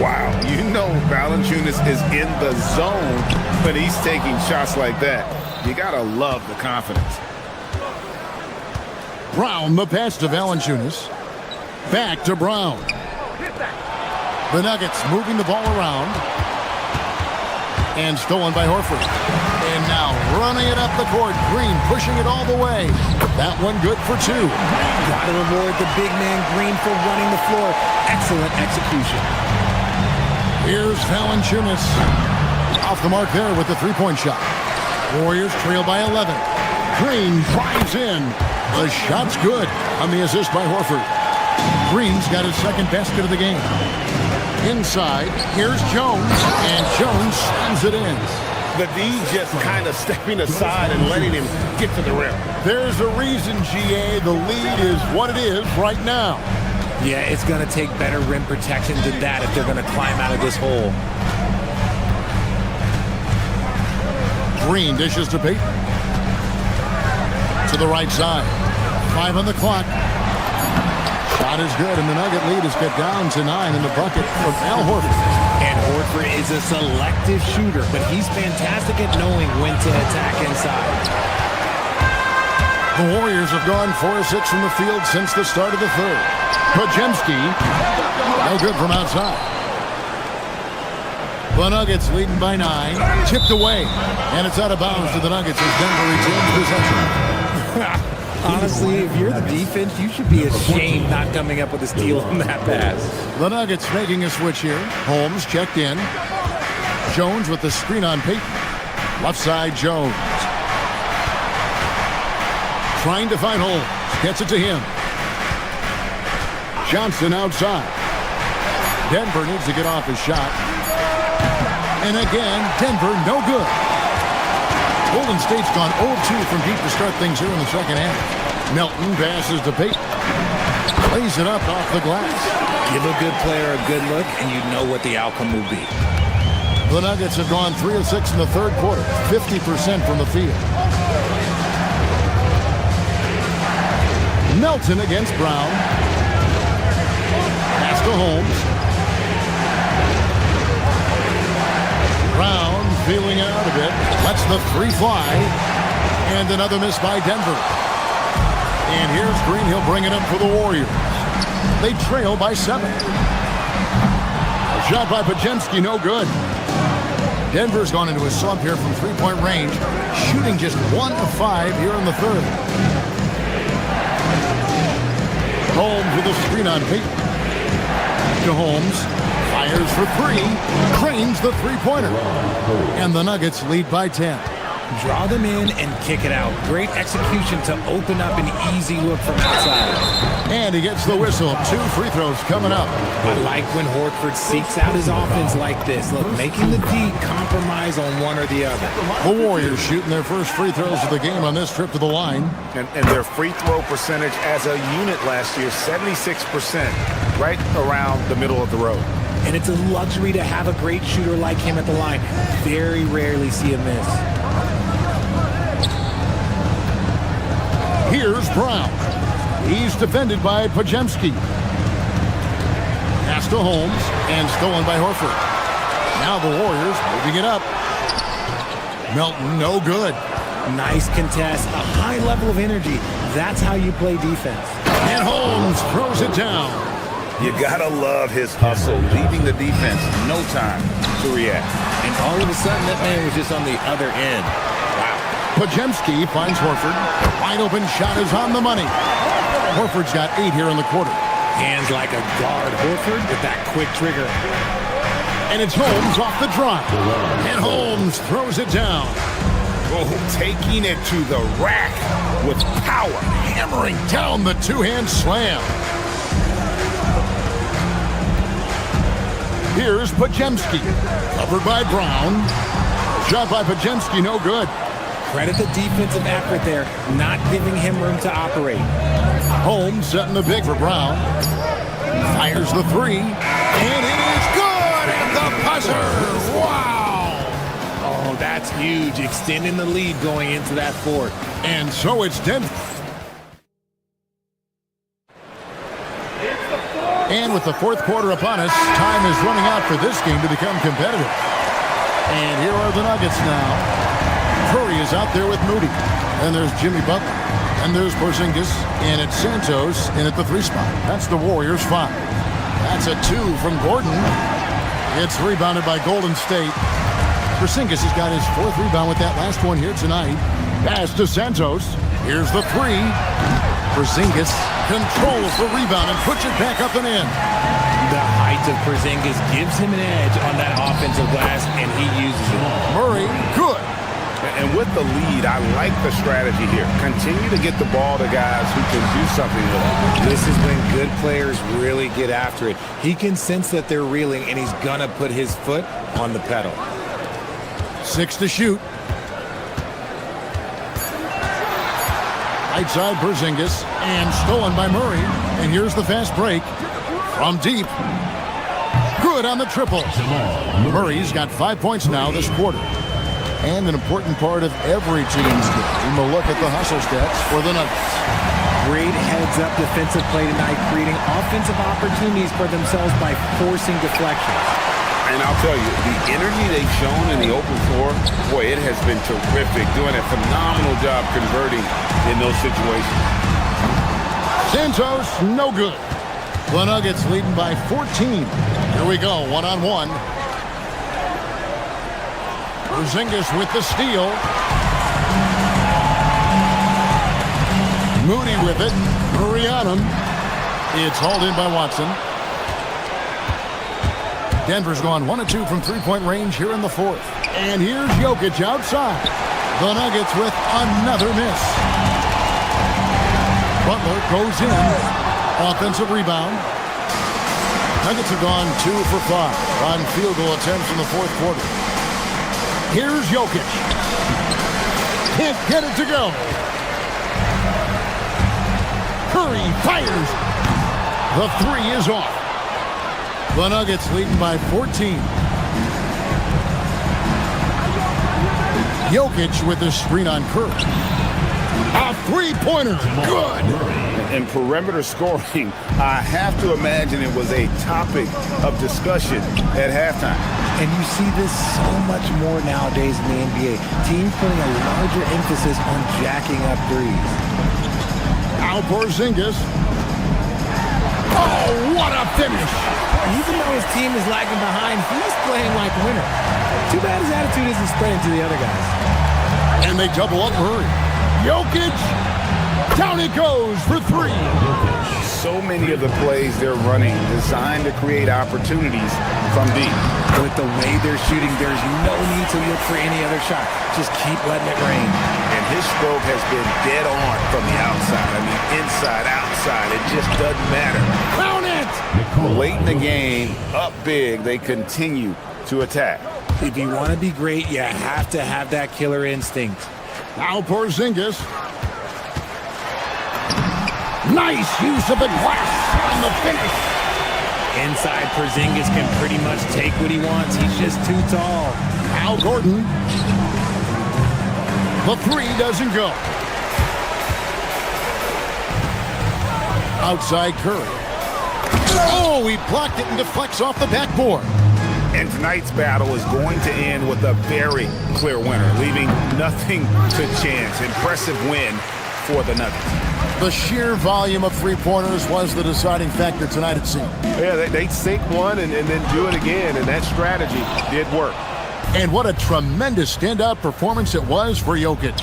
Wow, you know Valanciunas is in the zone when he's taking shots like that. You gotta love the confidence. Brown, the pass to Valanciunas. Back to Brown. The Nuggets moving the ball around. And stolen by Horford. And now running it up the court. Green pushing it all the way. That one good for 2. Got to reward the big man Green for running the floor. Excellent execution. Here's Valanciunas. Off the mark there with the three-point shot. Warriors trail by 11. Green drives in. The shot's good on the assist by Horford. Green's got his second basket of the game. Inside, here's Jones, and Jones slams it in. The D just kind of stepping aside and letting him get to the rim. There's a reason, GA, the lead is what it is right now. Yeah, it's going to take better rim protection than that if they're going to climb out of this hole. Green dishes to Payton. To the right side. 5 on the clock. Shot is good, and the Nugget lead is cut down to 9 in the bucket from Al Horford. And Horford is a selective shooter, but he's fantastic at knowing when to attack inside. The Warriors have gone 4 of 6 from the field since the start of the third. Podziemski, no good from outside. The Nuggets leading by 9, tipped away, and it's out of bounds to the Nuggets as Denver retains possession. Honestly, if you're the defense, you should be ashamed not coming up with a steal on that pass. The Nuggets making a switch here. Holmes checked in. Jones with the screen on Payton. Left side, Jones. Trying to find Holmes. Gets it to him. Johnson outside. Denver needs to get off his shot. And again, Denver no good. Golden State's gone 0-2 from deep to start things here in the second half. Melton passes to Payton. Lays it up off the glass. Give a good player a good look, and you know what the outcome will be. The Nuggets have gone 3 of 6 in the third quarter, 50% from the field. Melton against Brown. Pass to Holmes. Brown feeling out a bit. Lets the three fly. And another miss by Denver. And here's Green. He'll bring it up for the Warriors. They trail by 7. A shot by Podziemski, no good. Denver's gone into a slump here from three-point range, shooting just 1 of 5 here in the third. Holmes with a screen on Payton. To Holmes. Fires for 3. Cranes the three-pointer. And the Nuggets lead by 10. Draw them in and kick it out. Great execution to open up an easy look from outside. And he gets the whistle. 2 free throws coming up. I like when Horford seeks out his offense like this. Look, making the D compromise on one or the other. The Warriors shooting their first free throws of the game on this trip to the line. And their free throw percentage as a unit last year, 76%, right around the middle of the road. And it's a luxury to have a great shooter like him at the line. Very rarely see a miss. Here's Brown. He's defended by Podziemski. Pass to Holmes and stolen by Horford. Now the Warriors moving it up. Melton, no good. Nice contest, a high level of energy. That's how you play defense. And Holmes throws it down. You gotta love his hustle, leaving the defense no time to react. And all of a sudden, that man was just on the other end. Podziemski finds Horford. Wide open shot is on the money. Horford's got 8 here in the quarter. Hands like a guard. Horford with that quick trigger. And it's Holmes off the drive. And Holmes throws it down. Oh, taking it to the rack with power. Hammering down the two-hand slam. Here's Pajemski. Covered by Brown. Shot by Pajemski, no good. Credit the defensive effort there, not giving him room to operate. Holmes setting the big for Brown. Fires the three. And it is good at the buzzer. Wow. Oh, that's huge. Extending the lead going into that fourth. And so it's Denver. And with the fourth quarter upon us, time is running out for this game to become competitive. And here are the Nuggets now. Curry is out there with Moody. And there's Jimmy Butler. And there's Porzingis. And it's Santos in at the 3 spot. That's the Warriors' 5. That's a 2 from Gordon. It's rebounded by Golden State. Porzingis has got his 4th rebound with that last one here tonight. Pass to Santos. Here's the 3. Porzingis controls the rebound and puts it back up and in. The height of Porzingis gives him an edge on that offensive glass, and he uses it. Murray, good. And with the lead, I like the strategy here. Continue to get the ball to guys who can do something with it. This is when good players really get after it. He can sense that they're reeling, and he's going to put his foot on the pedal. 6 to shoot. Right side Porzingis, and stolen by Murray. And here's the fast break from deep. Good on the triple. Murray's got 5 points now this quarter. And an important part of every team's game. We'll look at the hustle stats for the Nuggets. Great heads-up defensive play tonight, creating offensive opportunities for themselves by forcing deflections. And I'll tell you, the energy they've shown in the open floor, boy, it has been terrific. Doing a phenomenal job converting in those situations. Santos, no good. The Nuggets leading by 14. Here we go, one-on-one. Porzingis with the steal. Moody with it. Murray on him. It's hauled in by Watson. Denver's gone 1 of 2 from three-point range here in the fourth. And here's Jokic outside. The Nuggets with another miss. Butler goes in. Offensive rebound. Nuggets have gone 2 for 5 on field goal attempts in the fourth quarter. Here's Jokic. Can't get it to go. Curry fires. The 3 is off. The Nuggets leading by 14. Jokic with the screen on Curry. A 3-pointer. Good. And perimeter scoring, I have to imagine it was a topic of discussion at halftime. And you see this so much more nowadays in the NBA. Teams putting a larger emphasis on jacking up threes. Now Porzingis. Oh, what a finish! Even though his team is lagging behind, he's playing like a winner. Too bad his attitude isn't spreading to the other guys. And they double up Murray. Jokic, down he goes for 3. So many of the plays they're running designed to create opportunities from deep. With the way they're shooting, there's no need to look for any other shot. Just keep letting it rain. And his stroke has been dead on from the outside. I mean, inside, outside, it just doesn't matter. Count it! Late in the game, up big, they continue to attack. If you want to be great, you have to have that killer instinct. Now Porzingis. Nice use of the glass on the finish. Inside, Porzingis can pretty much take what he wants. He's just too tall. Al Gordon. The 3 doesn't go. Outside Curry. Oh, he blocked it and deflects off the backboard. And tonight's battle is going to end with a very clear winner, leaving nothing to chance. Impressive win for the Nuggets. The sheer volume of three-pointers was the deciding factor tonight, it seemed. Yeah, they sink one and then do it again, and that strategy did work. And what a tremendous standout performance it was for Jokic.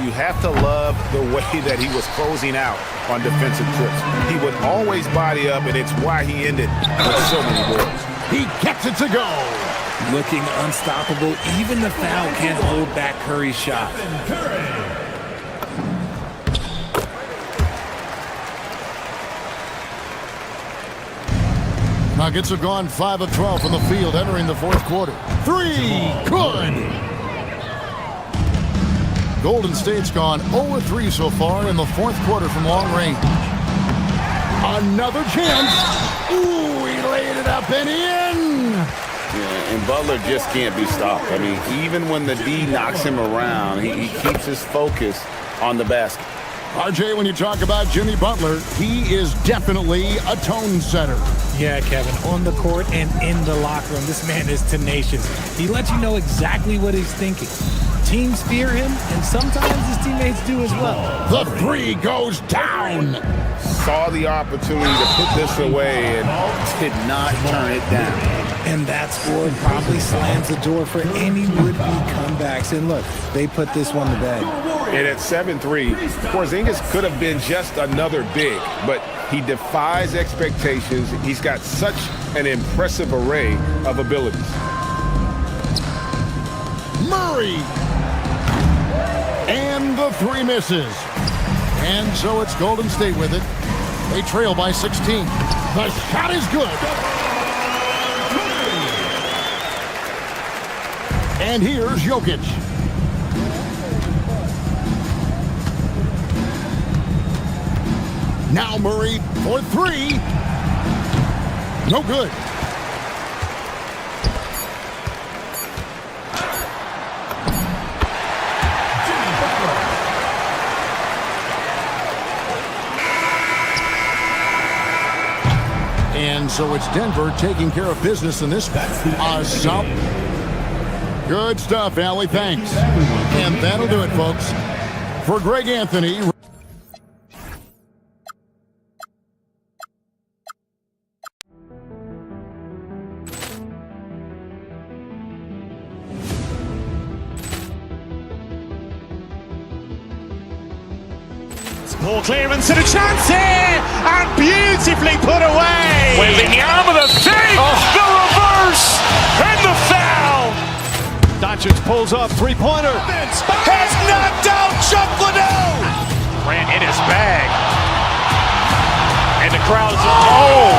You have to love the way that he was closing out on defensive trips. He would always body up, and it's why he ended with so many boards. He gets it to go. Looking unstoppable. Even the foul can't hold back Curry's shot. Nuggets have gone 5 of 12 from the field entering the fourth quarter. 3, good! Golden State's gone 0 of 3 so far in the fourth quarter from long range. Another chance. Ooh, he laid it up and in! Yeah, and Butler just can't be stopped. I mean, even when the D knocks him around, he keeps his focus on the basket. RJ, when you talk about Jimmy Butler, he is definitely a tone setter. Yeah, Kevin, on the court and in the locker room, this man is tenacious. He lets you know exactly what he's thinking. Teams fear him, and sometimes his teammates do as well. The 3 goes down. Saw the opportunity to put this away and did not turn it down. And that score probably slams the door for any would-be comebacks. And look, they put this one to bed. And at 7-3, Porzingis could have been just another big, but he defies expectations. He's got such an impressive array of abilities. Murray! And the 3 misses. And so it's Golden State with it. They trail by 16. The shot is good. And here's Jokic. Now Murray for 3. No good. And so it's Denver taking care of business in this one. Good stuff, Allie. Thanks. And that'll do it, folks. For Greg Anthony. Ball clearance and a chance here, and beautifully put away. Wembanyama the save, the reverse, and the foul. Doncic pulls up, three-pointer. Has knocked out Chuck Liddell. Ran in his bag. And the crowd is, oh,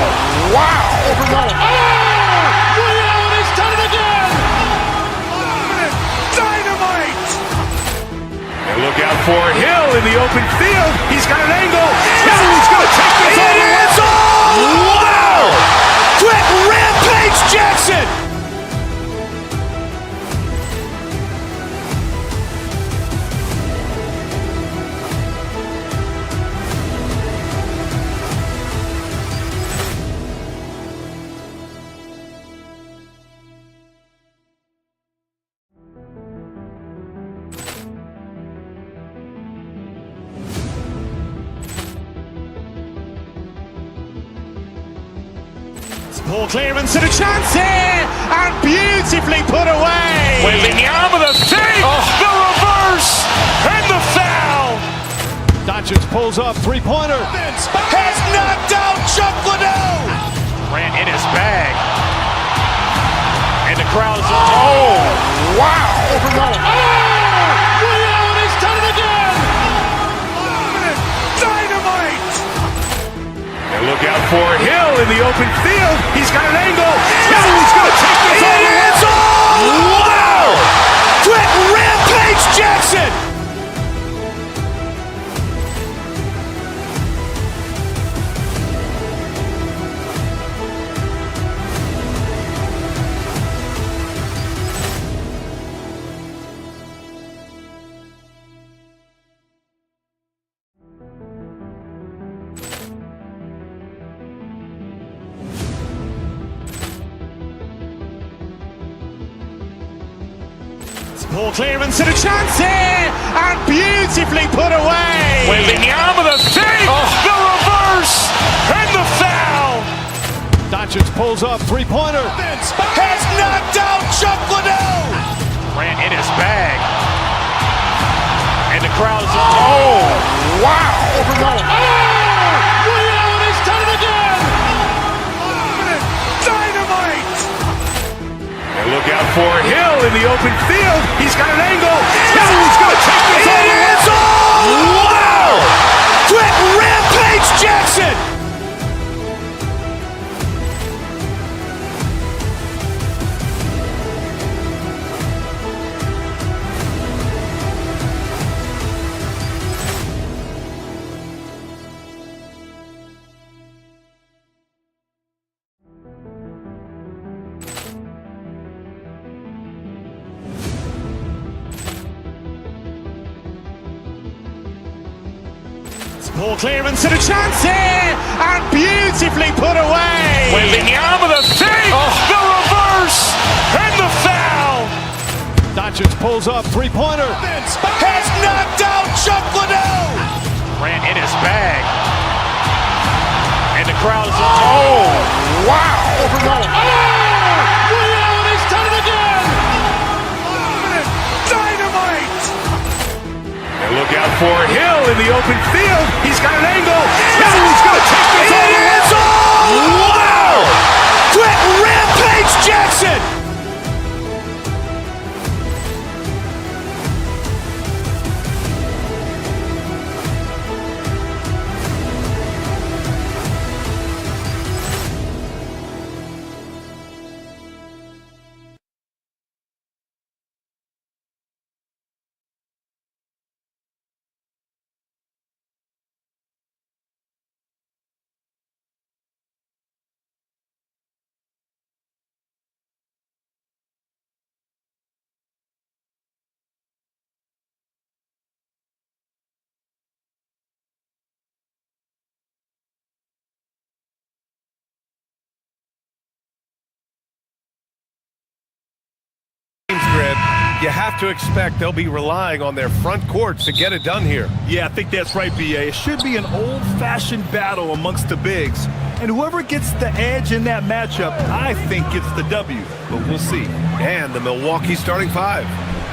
wow. Ray Allen has done it again. Dynamite. And look out for Hill in the open field. He's got an angle. He's going to take this all the way. Wow. Quick Rampage Jackson. Ball clearance and a chance here, and beautifully put away. Wembanyama the save, the reverse, and the foul. Doncic pulls up, three-pointer. Has knocked out Chuck Liddell. Ran in his bag. And the crowd is, oh, wow. Ray Allen has done it again. Dynamite. And look out for Hill in the open field. He's got an angle. He's going to take this all the way. Wow. Quick Rampage Jackson. Ball clearance and a chance here, and beautifully put away. Wembanyama the save, the reverse, and the foul. Doncic pulls up, three-pointer. Has knocked out Chuck Liddell. Ran in his bag. And the crowd is, oh, wow. Ray Allen has done it again. Dynamite. And look out for Hill in the open field. He's got an angle. Hill's going to take this all the way. It's all! Wow! Quick Rampage Jackson! Ball clearance and a chance here, and beautifully put away. Wembanyama the three, the reverse, and the foul. Doncic pulls up, three-pointer. Has knocked out Chuck Liddell. Ran in his bag. And the crowd is wow. Ray Allen has done it again. Dynamite. And look out for Hill in the open field. He's got an angle. Hill's going to take this all the way. Wow! Quick Rampage Jackson! You have to expect they'll be relying on their front courts to get it done here. Yeah, I think that's right, B.A. It should be an old-fashioned battle amongst the bigs. And whoever gets the edge in that matchup, I think gets the W. But we'll see. And the Milwaukee starting five.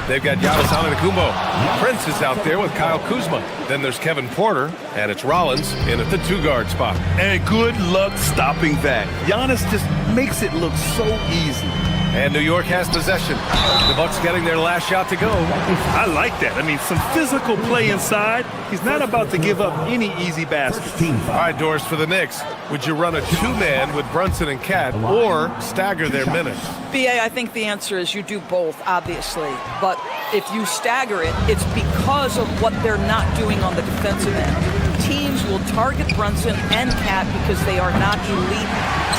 They've got Giannis Antetokounmpo. Prince is out there with Kyle Kuzma. Then there's Kevin Porter, and it's Rollins in at the two-guard spot. And good luck stopping that. Giannis just makes it look so easy. And New York has possession. The Bucks getting their last shot to go. I like that. I mean, some physical play inside. He's not about to give up any easy baskets. All right, Doris, for the Knicks, would you run a two-man with Brunson and Cat or stagger their minutes? B.A., I think the answer is you do both, obviously. But if you stagger it, it's because of what they're not doing on the defensive end. Teams will target Brunson and Cat because they are not elite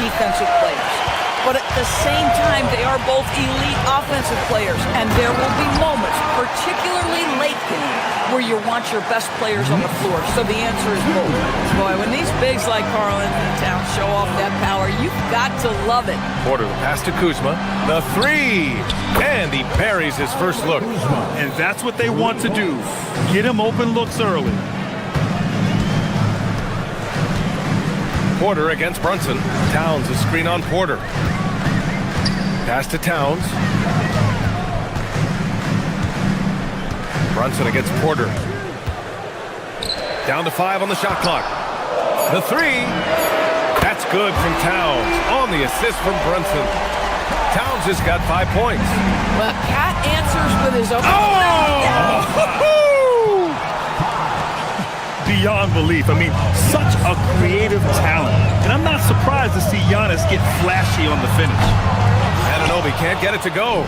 defensive players. But at the same time, they are both elite offensive players. And there will be moments, particularly late game, where you want your best players on the floor. So the answer is both. Boy, when these bigs like Karl-Anthony Towns show off that power, you've got to love it. Porter, the pass to Kuzma. The three! And he buries his first look. And that's what they want to do. Get him open looks early. Porter against Brunson. Towns, a screen on Porter. Pass to Towns. Brunson against Porter. Down to 5 on the shot clock. The three. That's good from Towns. On the assist from Brunson. Towns has got 5 points. Well, Cat answers with his own. Beyond belief. I mean, such a creative talent. And I'm not surprised to see Giannis get flashy on the finish. Anunoby can't get it to go.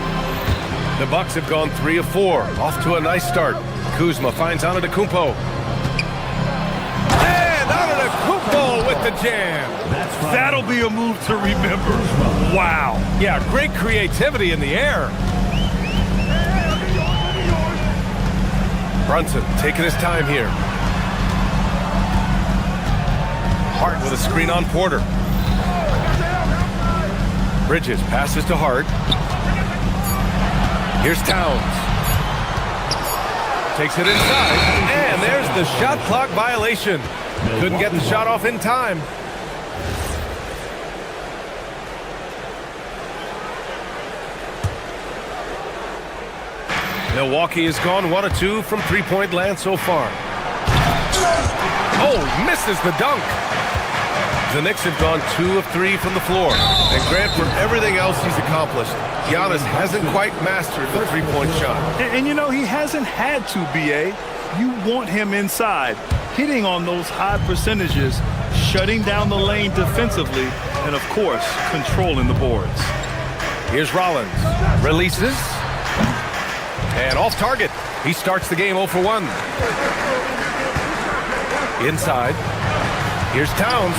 The Bucks have gone 3 of 4. Off to a nice start. Kuzma finds Antetokounmpo. And Antetokounmpo with the jam. That'll be a move to remember. Wow. Yeah, great creativity in the air. Brunson taking his time here. Hart with a screen on Porter. Bridges passes to Hart. Here's Towns. Takes it inside. And there's the shot clock violation. Couldn't get the shot off in time. Milwaukee has gone 1 of 2 from three-point land so far. Oh, misses the dunk. The Knicks have gone 2 of 3 from the floor. And Grant, for everything else he's accomplished, Giannis hasn't quite mastered the three-point shot. And you know, he hasn't had to, B.A. You want him inside, hitting on those high percentages, shutting down the lane defensively, and, of course, controlling the boards. Here's Rollins. Releases. And off target. He starts the game 0 for 1. Inside. Here's Towns.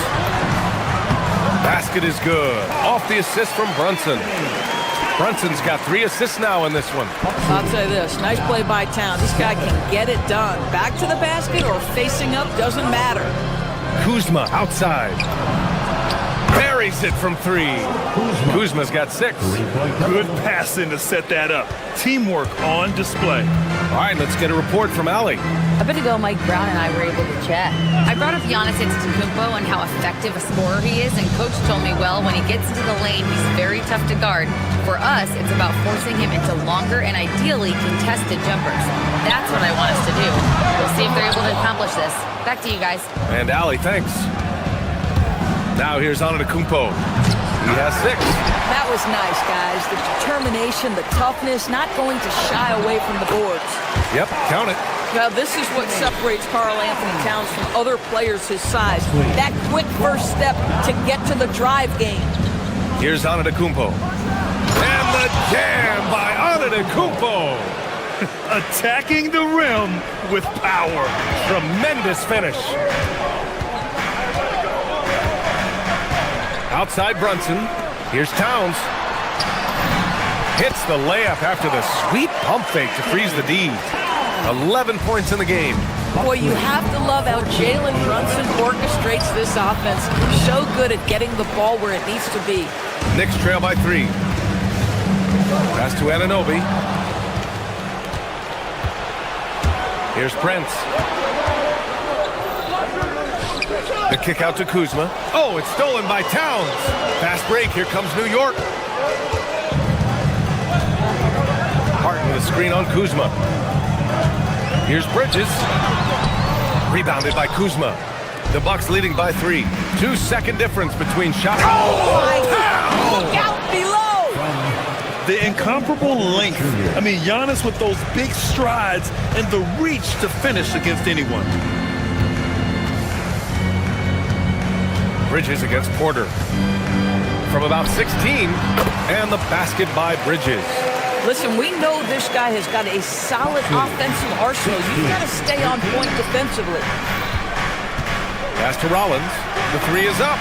Basket is good. Off the assist from Brunson. Brunson's got 3 assists now in this one. I'll say this, nice play by Towns. This guy can get it done. Back to the basket or facing up, doesn't matter. Kuzma outside. Buries it from 3. Kuzma's got 6. Good passing to set that up. Teamwork on display. All right, let's get a report from Allie. A bit ago, Mike Brown and I were able to chat. I brought up Giannis Antetokounmpo and how effective a scorer he is, and Coach told me, well, when he gets into the lane, he's very tough to guard. For us, it's about forcing him into longer and ideally contested jumpers. That's what I want us to do. We'll see if they're able to accomplish this. Back to you guys. And Allie, thanks. Now here's Antetokounmpo. He has 6. That was nice, guys. The determination, the toughness, not going to shy away from the boards. Yep, count it. Now, this is what separates Karl Anthony Towns from other players his size. That quick first step to get to the drive game. Here's Antetokounmpo. And the jam by Antetokounmpo. Attacking the rim with power. Tremendous finish. Outside Brunson. Here's Towns. Hits the layup after the sweet pump fake to freeze the D. 11 points in the game. Boy, you have to love how Jalen Brunson orchestrates this offense. So good at getting the ball where it needs to be. Knicks trail by 3. Pass to Anunoby. Here's Prince. The kick out to Kuzma. Oh, it's stolen by Towns. Fast break. Here comes New York. Harden with a screen on Kuzma. Here's Bridges. Rebounded by Kuzma. The Bucks leading by 3. 2-second difference between shots. Oh, look out below. The incomparable length. I mean, Giannis with those big strides and the reach to finish against anyone. Bridges against Porter. From about 16, and the basket by Bridges. Listen, we know this guy has got a solid offensive arsenal. You've got to stay on point defensively. Pass to Rollins. The 3 is up.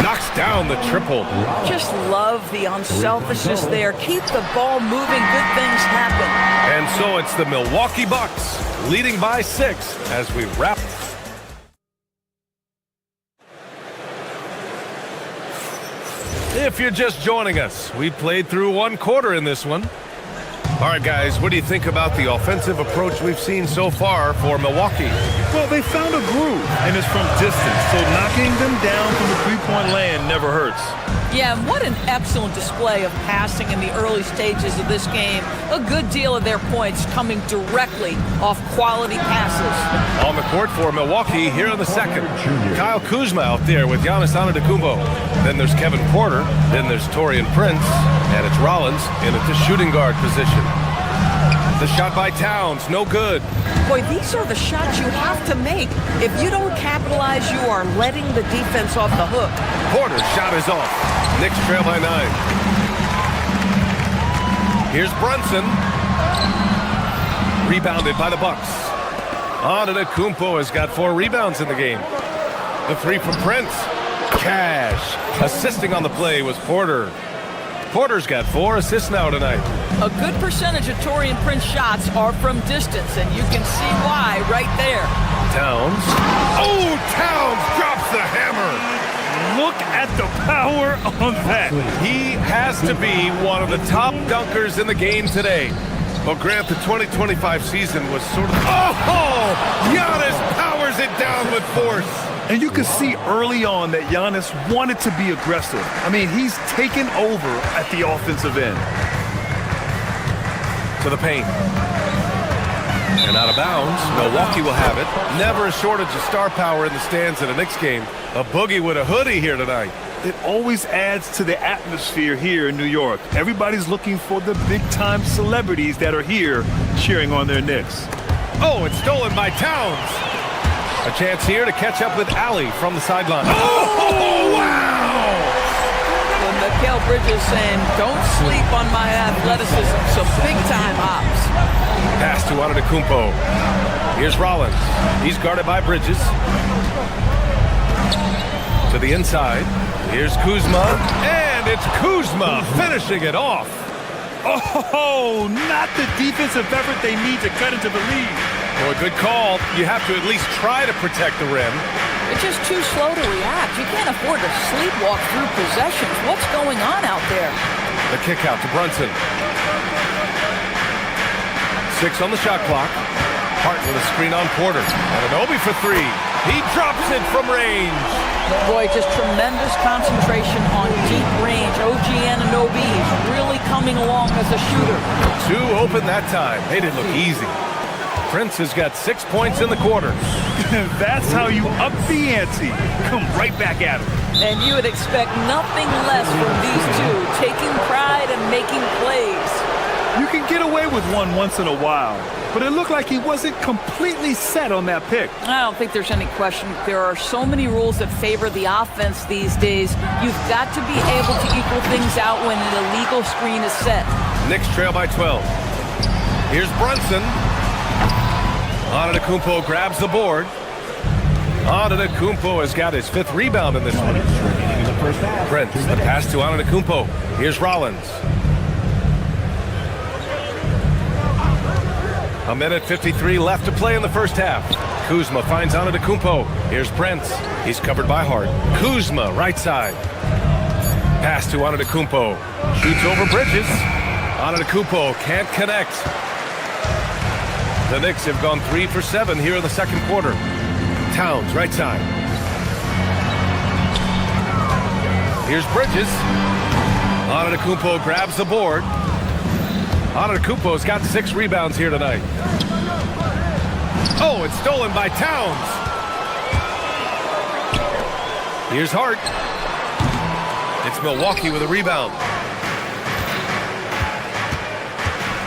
Knocks down the triple. Just love the unselfishness there. Keep the ball moving. Good things happen. And so it's the Milwaukee Bucks leading by 6 as we wrap. If you're just joining us, we played through 1 quarter in this one. All right, guys, what do you think about the offensive approach we've seen so far for Milwaukee? Well, they found a groove, and it's from distance, so knocking them down from the three-point land never hurts. Yeah, and what an excellent display of passing in the early stages of this game. A good deal of their points coming directly off quality passes. On the court for Milwaukee here in the second. Kyle Kuzma out there with Giannis Antetokounmpo. Then there's Kevin Porter. Then there's Taurean Prince. And it's Rollins in at the shooting guard position. The shot by Towns, no good. Boy, these are the shots you have to make. If you don't capitalize, you are letting the defense off the hook. Porter's shot is off. Knicks trail by 9. Here's Brunson. Rebounded by the Bucks. Antetokounmpo has got 4 rebounds in the game. The 3 from Prince. Cash. Assisting on the play was Porter. Porter's got 4 assists now tonight. A good percentage of Taurean Prince shots are from distance, and you can see why right there. Towns. Oh, Towns drops the hammer. Look at the power on that. He has to be one of the top dunkers in the game today. Well, Grant, the 2025 season was sort of... Oh! Giannis powers it down with force. And you can see early on that Giannis wanted to be aggressive. I mean, he's taken over at the offensive end. To the paint. And out of bounds, Milwaukee will have it. Never a shortage of star power in the stands at a Knicks game. A boogie with a hoodie here tonight. It always adds to the atmosphere here in New York. Everybody's looking for the big-time celebrities that are here cheering on their Knicks. Oh, it's stolen by Towns. A chance here to catch up with Allie from the sideline. Oh, wow! And Mikal Bridges saying, don't sleep on my athleticism. Some big-time hops. Pass to Antetokounmpo. Here's Rollins. He's guarded by Bridges. To the inside. Here's Kuzma. And it's Kuzma finishing it off. Oh, not the defensive effort they need to cut into the lead. Oh, a good call. You have to at least try to protect the rim. It's just too slow to react. You can't afford to sleepwalk through possessions. What's going on out there? The kick out to Brunson. 6 on the shot clock. Hart with a screen on Porter. Anunoby for 3. He drops it from range. Boy, just tremendous concentration on deep range. OG Anunoby is really coming along as a shooter. 2 open that time. They didn't look easy. Prince has got 6 points in the quarter. That's how you up the ante. Come right back at him. And you would expect nothing less from these two, taking pride and making plays. You can get away with one once in a while, but it looked like he wasn't completely set on that pick. I don't think there's any question. There are so many rules that favor the offense these days. You've got to be able to equal things out when an illegal screen is set. Knicks trail by 12. Here's Brunson. Antetokounmpo grabs the board. Antetokounmpo has got his 5th rebound in this one. Prince, the pass to Antetokounmpo. Here's Rollins. A minute 53 left to play in the first half. Kuzma finds Antetokounmpo. Here's Prince. He's covered by Hart. Kuzma, right side. Pass to Antetokounmpo. Shoots over Bridges. Antetokounmpo can't connect. The Knicks have gone 3 for 7 here in the second quarter. Towns, right side. Here's Bridges. Antetokounmpo grabs the board. Antetokounmpo's got 6 rebounds here tonight. Oh, it's stolen by Towns. Here's Hart. It's Milwaukee with a rebound.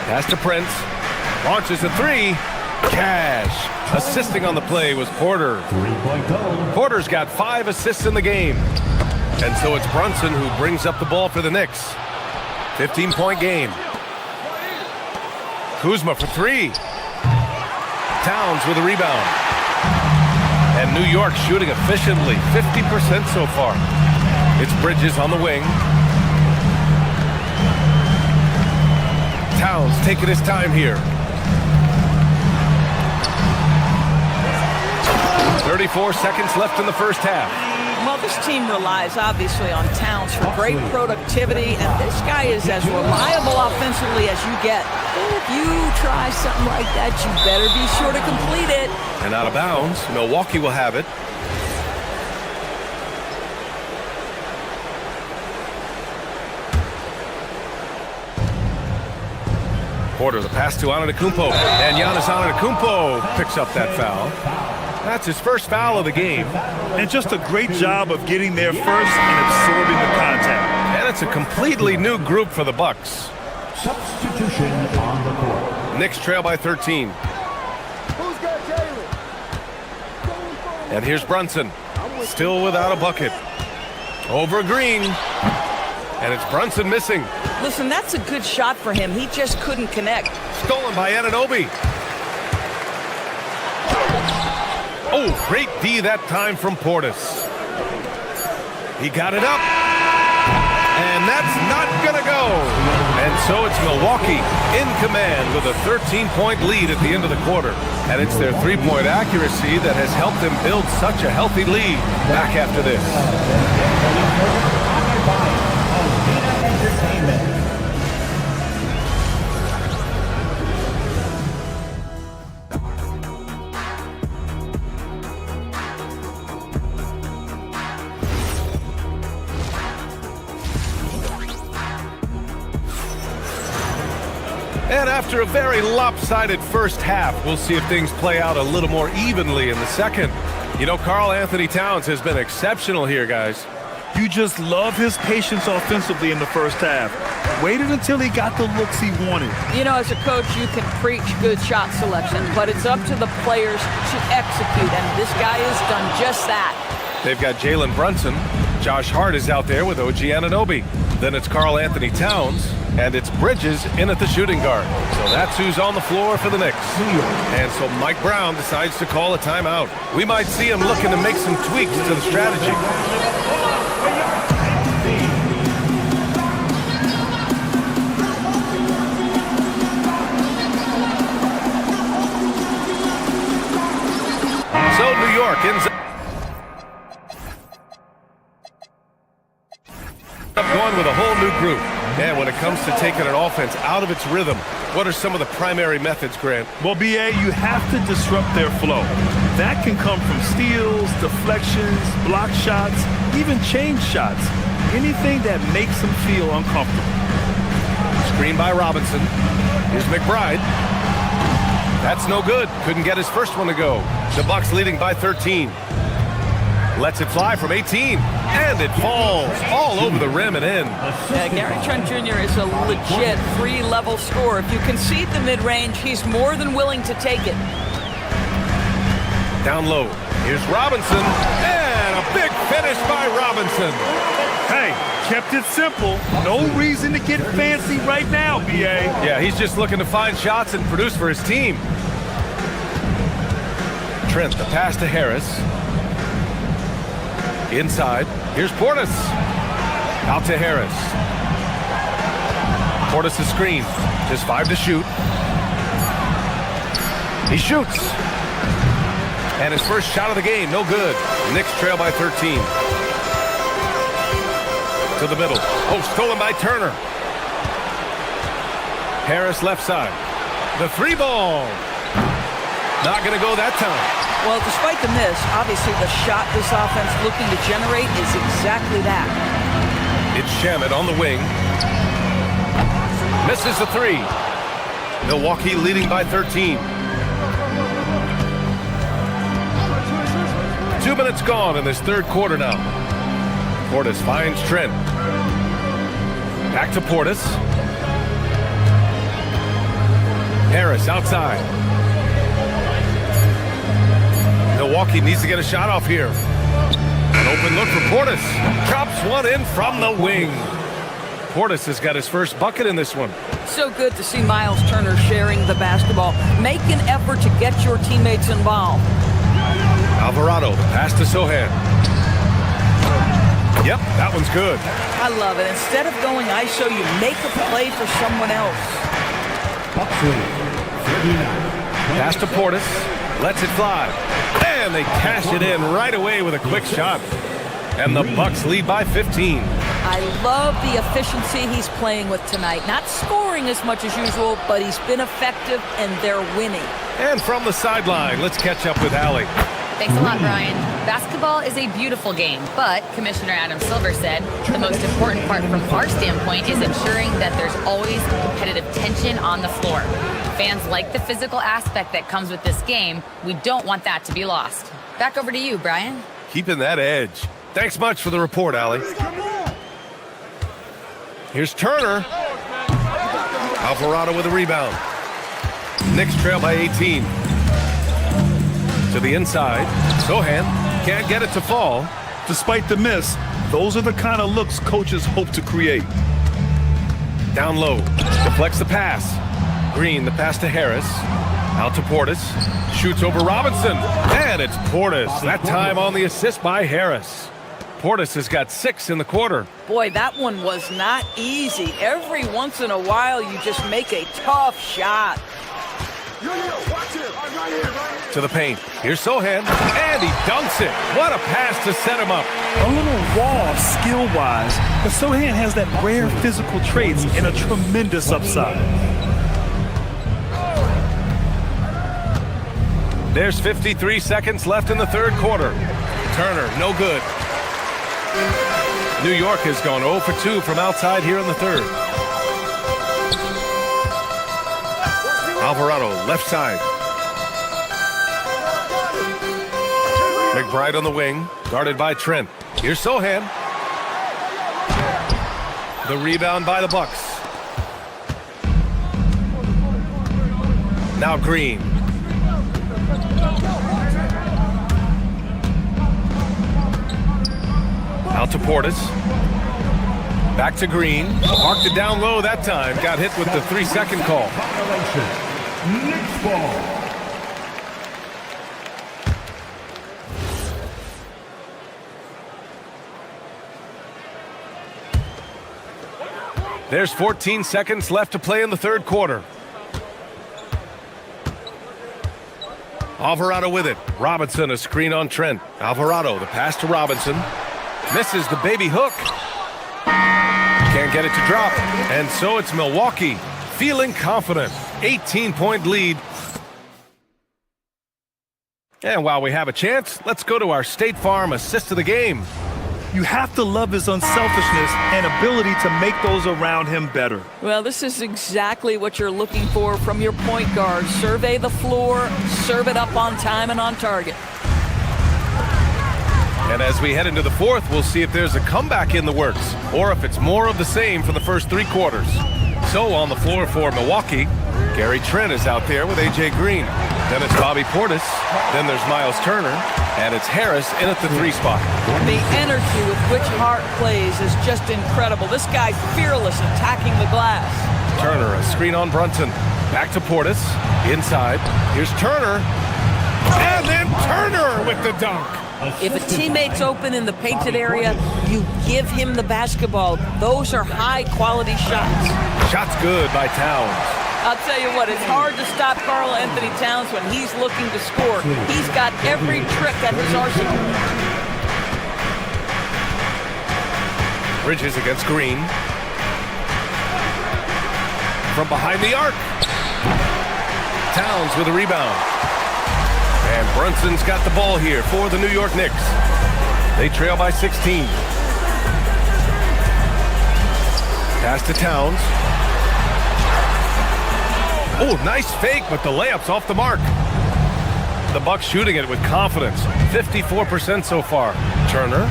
Pass to Prince. Launches a 3. Cash. Assisting on the play was Porter. Porter's got 5 assists in the game. And so it's Brunson who brings up the ball for the Knicks. 15-point game. Kuzma for 3. Towns with a rebound. And New York shooting efficiently. 50% so far. It's Bridges on the wing. Towns taking his time here. 34 seconds left in the first half. Well, this team relies obviously on Towns for great productivity, and this guy is as reliable offensively as you get. If you try something like that, you better be sure to complete it. And out of bounds, Milwaukee will have it. Porter, the pass to Antetokounmpo, and Giannis Antetokounmpo picks up that foul. That's his first foul of the game. And just a great job of getting there first and absorbing the contact. And it's a completely new group for the Bucks. Substitution on the court. Knicks trail by 13. Who's got Jalen? And here's Brunson, still without a bucket. Over Green. And it's Brunson missing. Listen, that's a good shot for him. He just couldn't connect. Stolen by Anunoby. Oh, great D that time from Portis. He got it up. And that's not going to go. And so it's Milwaukee in command with a 13-point lead at the end of the quarter. And it's their three-point accuracy that has helped them build such a healthy lead. Back after this. And after a very lopsided first half, we'll see if things play out a little more evenly in the second. You know, Karl Anthony Towns has been exceptional here, guys. You just love his patience offensively in the first half. Waited until he got the looks he wanted. You know, as a coach, you can preach good shot selection, but it's up to the players to execute, and this guy has done just that. They've got Jalen Brunson. Josh Hart is out there with OG Anunoby. Then it's Karl Anthony Towns, and it's Bridges in at the shooting guard. So that's who's on the floor for the Knicks. And so Mike Brown decides to call a timeout. We might see him looking to make some tweaks to the strategy. So New York ends up going with a whole new group. And when it comes to taking an offense out of its rhythm, what are some of the primary methods, Grant? Well, BA, you have to disrupt their flow. That can come from steals, deflections, block shots, even change shots. Anything that makes them feel uncomfortable. Screen by Robinson. Here's McBride. That's no good. Couldn't get his first one to go. The Bucks leading by 13. Lets it fly from 18. And it falls all over the rim and in. Yeah, Gary Trent Jr. is a legit three-level scorer. If you concede the mid-range, he's more than willing to take it. Down low. Here's Robinson. And a big finish by Robinson. Hey, kept it simple. No reason to get fancy right now, BA. Yeah, he's just looking to find shots and produce for his team. Trent, the pass to Harris. Inside. Here's Portis. Out to Harris. Portis' screen. Just 5 to shoot. He shoots. And his first shot of the game, no good. Knicks trail by 13. To the middle. Oh, stolen by Turner. Harris left side. The three ball. Not going to go that time. Well, despite the miss, obviously the shot this offense looking to generate is exactly that. It's Shamet on the wing. Misses the three. Milwaukee leading by 13. 2 minutes gone in this third quarter now. Portis finds Trent. Back to Portis. Harris outside. Milwaukee needs to get a shot off here. An open look for Portis. Drops one in from the wing. Portis has got his first bucket in this one. So good to see Miles Turner sharing the basketball. Make an effort to get your teammates involved. Alvarado, the pass to Sohan. Yep, that one's good. I love it. Instead of going ISO, you make a play for someone else. Pass to Portis. Lets it fly. And they cash it in right away with a quick shot. And the Bucks lead by 15. I love the efficiency he's playing with tonight. Not scoring as much as usual, but he's been effective, and they're winning. And from the sideline, let's catch up with Allie. Thanks a lot, Brian. Basketball is a beautiful game, but Commissioner Adam Silver said the most important part from our standpoint is ensuring that there's always competitive tension on the floor. Fans like the physical aspect that comes with this game. We don't want that to be lost. Back over to you, Brian. Keeping that edge. Thanks much for the report, Allie. Here's Turner. Alvarado with a rebound. Knicks trail by 18. To the inside. Sohan can't get it to fall. Despite the miss, those are the kind of looks coaches hope to create. Down low. Deflects the pass. Green, the pass to Harris. Out to Portis. Shoots over Robinson. And it's Portis. That time on the assist by Harris. Portis has got 6 in the quarter. Boy, that one was not easy. Every once in a while, you just make a tough shot. To the paint. Here's Sohan. And he dunks it. What a pass to set him up. A little raw skill-wise, but Sohan has that rare physical traits and a tremendous upside. There's 53 seconds left in the third quarter. Turner, no good. New York has gone 0 for 2 from outside here in the third. Alvarado, left side. McBride on the wing, guarded by Trent. Here's Sohan. The rebound by the Bucks. Now Green. Out to Portis. Back to Green. Marked it down low that time. Got hit with the 3-second call. Knicks ball. There's 14 seconds left to play in the third quarter. Alvarado with it. Robinson, a screen on Trent. Alvarado, the pass to Robinson. Misses the baby hook. Can't get it to drop. And so it's Milwaukee feeling confident. 18-point lead. And while we have a chance, let's go to our State Farm assist of the game. You have to love his unselfishness and ability to make those around him better. Well, this is exactly what you're looking for from your point guard. Survey the floor, serve it up on time and on target. And as we head into the fourth, we'll see if there's a comeback in the works or if it's more of the same for the first 3 quarters. So on the floor for Milwaukee, Gary Trent is out there with A.J. Green. Then it's Bobby Portis. Then there's Miles Turner. And it's Harris in at the 3 spot. The energy with which Hart plays is just incredible. This guy fearless attacking the glass. Turner, a screen on Brunson. Back to Portis. Inside. Here's Turner. And then Turner with the dunk. If a teammate's open in the painted area, you give him the basketball. Those are high-quality shots. Shots good by Towns. I'll tell you what, it's hard to stop Karl Anthony Towns when he's looking to score. He's got every trick at his arsenal. Bridges against Green. From behind the arc. Towns with a rebound. And Brunson's got the ball here for the New York Knicks. They trail by 16. Pass to Towns. Oh, nice fake, but the layup's off the mark. The Bucks shooting it with confidence. 54% so far. Turner,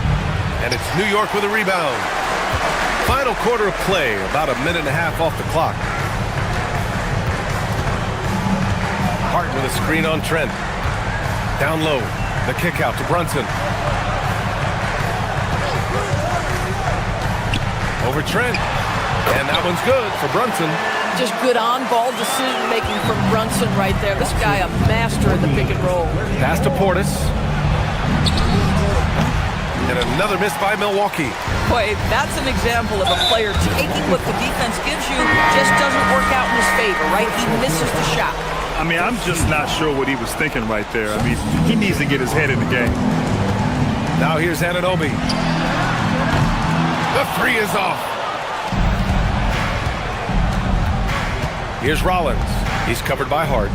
and it's New York with a rebound. Final quarter of play, about a minute and a half off the clock. Hart with a screen on Trent. Down low, the kick out to Brunson. Over Trent, and that one's good for Brunson. Just good on-ball decision-making from Brunson right there. This guy a master in the pick and roll. Pass to Portis. And another miss by Milwaukee. Boy, that's an example of a player taking what the defense gives you, just doesn't work out in his favor, right? He misses the shot. I mean, I'm just not sure what he was thinking right there. I mean, he needs to get his head in the game. Now here's Anunoby. The 3 is off. Here's Rollins. He's covered by Hart.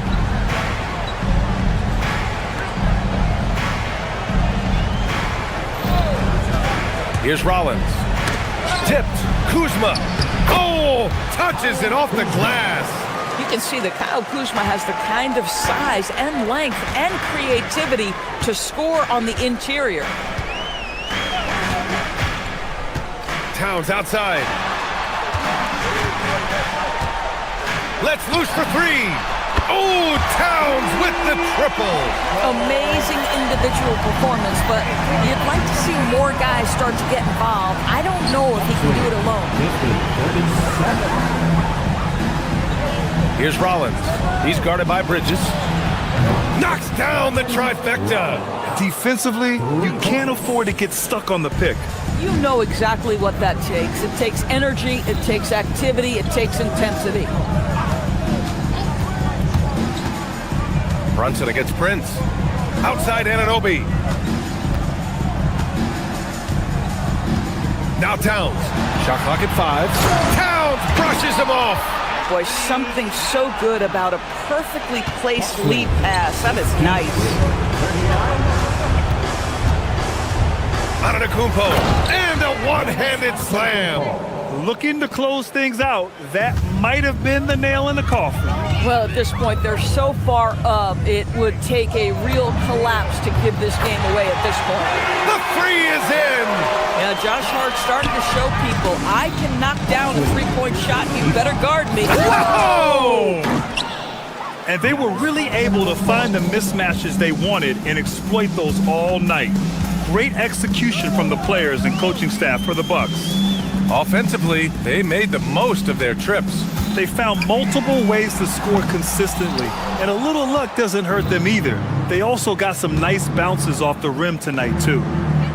Here's Rollins. Tipped. Kuzma. Oh, touches it off the glass. You can see that Kyle Kuzma has the kind of size and length and creativity to score on the interior. Towns outside. Let's loose for 3. Oh, Towns with the triple. Amazing individual performance, but you'd like to see more guys start to get involved. I don't know if he can do it alone. Here's Rollins. He's guarded by Bridges. Knocks down the trifecta. Defensively, you can't afford to get stuck on the pick. You know exactly what that takes. It takes energy, it takes activity, it takes intensity. Brunson against Prince. Outside Anunoby. Now Towns. Shot clock at 5. Towns brushes him off. Boy, something so good about a perfectly placed lead pass. That is nice. Antetokounmpo. And a one-handed slam. Looking to close things out, that might have been the nail in the coffin. Well, at this point, they're so far up, it would take a real collapse to give this game away at this point. The three is in! Yeah, Josh Hart started to show people, I can knock down a three-point shot. You better guard me. Whoa! And they were really able to find the mismatches they wanted and exploit those all night. Great execution from the players and coaching staff for the Bucks. Offensively, they made the most of their trips. They found multiple ways to score consistently, and a little luck doesn't hurt them either. They also got some nice bounces off the rim tonight, too.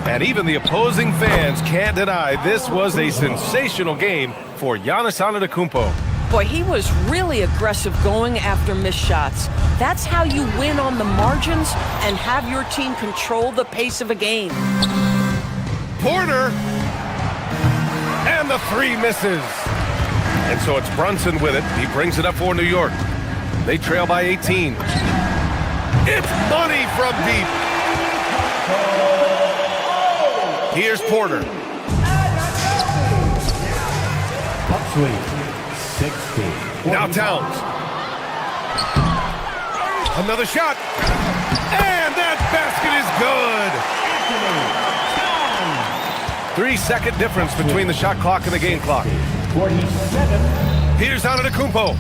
And even the opposing fans can't deny this was a sensational game for Giannis Antetokounmpo. Boy, he was really aggressive going after missed shots. That's how you win on the margins and have your team control the pace of a game. Porter! And the three misses. And so it's Brunson with it. He brings it up for New York. They trail by 18. It's money from deep. Here's Porter. Now Towns. Another shot. And that basket is good. 3-second difference between the shot clock and the game clock. 47. Here's Antetokounmpo.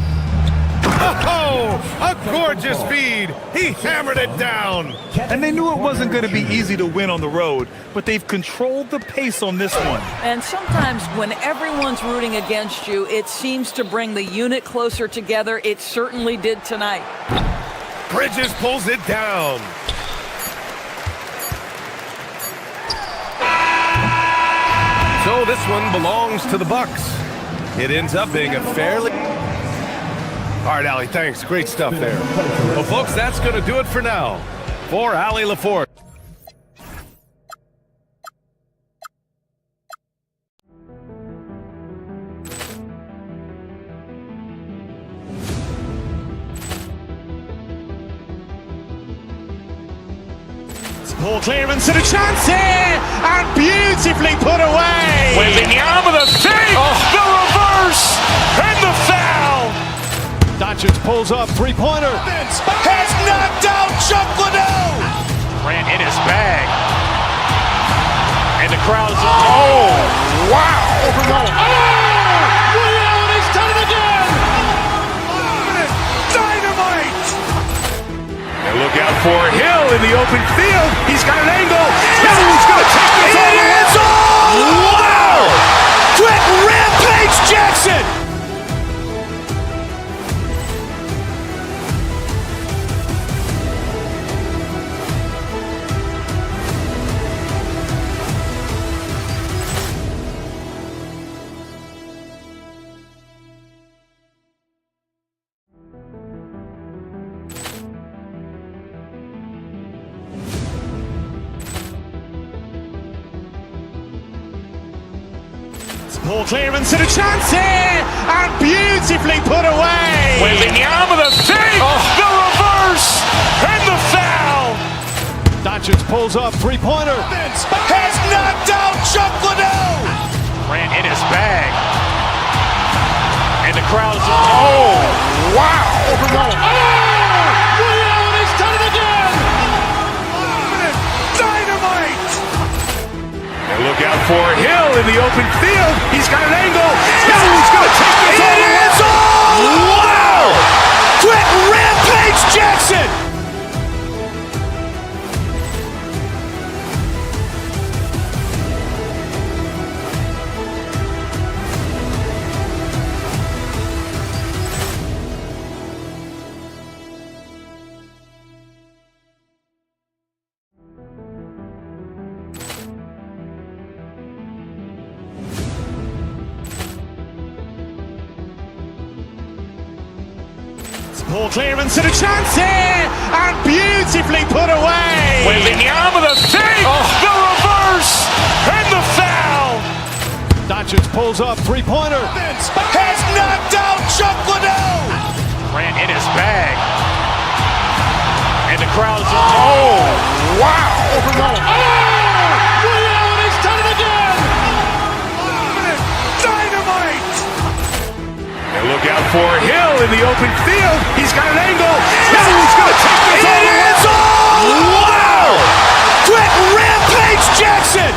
Oh, a gorgeous feed. He hammered it down. And they knew it wasn't going to be easy to win on the road, but they've controlled the pace on this one. And sometimes when everyone's rooting against you, it seems to bring the unit closer together. It certainly did tonight. Bridges pulls it down. So this one belongs to the Bucks. It ends up being a fairly... All right, Allie, thanks. Great stuff there. Well, folks, that's going to do it for now. For Allie LaForte. Ball clearance and a chance here, and beautifully put away. Wembanyama the save, the reverse, and the foul. Doncic pulls up, three-pointer. Has knocked out Chuck Liddell. Grant in his bag. And the crowd's... Oh, wow. Ray Allen has done it again. Dynamite. And look out for Hill in the open field. He's got an angle. Hill's going to take this all the way. Wow. Quick rampage Jackson. Ball clearance and a chance here, and beautifully put away. Wembanyama the save, the reverse, and the foul. Doncic pulls up, three-pointer. Has knocked out Chuck Liddell. Grant in his bag. And the crowd's... Oh, wow. Ray Allen has done it again. Dynamite. And look out for Hill in the open field. He's got an angle. Hill's going to take this all the way. Wow. Quick rampage Jackson. Ball clearance and a chance here, and beautifully put away. Wembanyama the save, the reverse, and the foul. Doncic pulls up, three-pointer. Has knocked out Chuck Liddell. Grant in his bag. And the crowd's... Oh, wow. Ray Allen has done it again. Dynamite. for Hill in the open field. He's got an angle. He's going to take this all the way. Wow! Quick Rampage Jackson!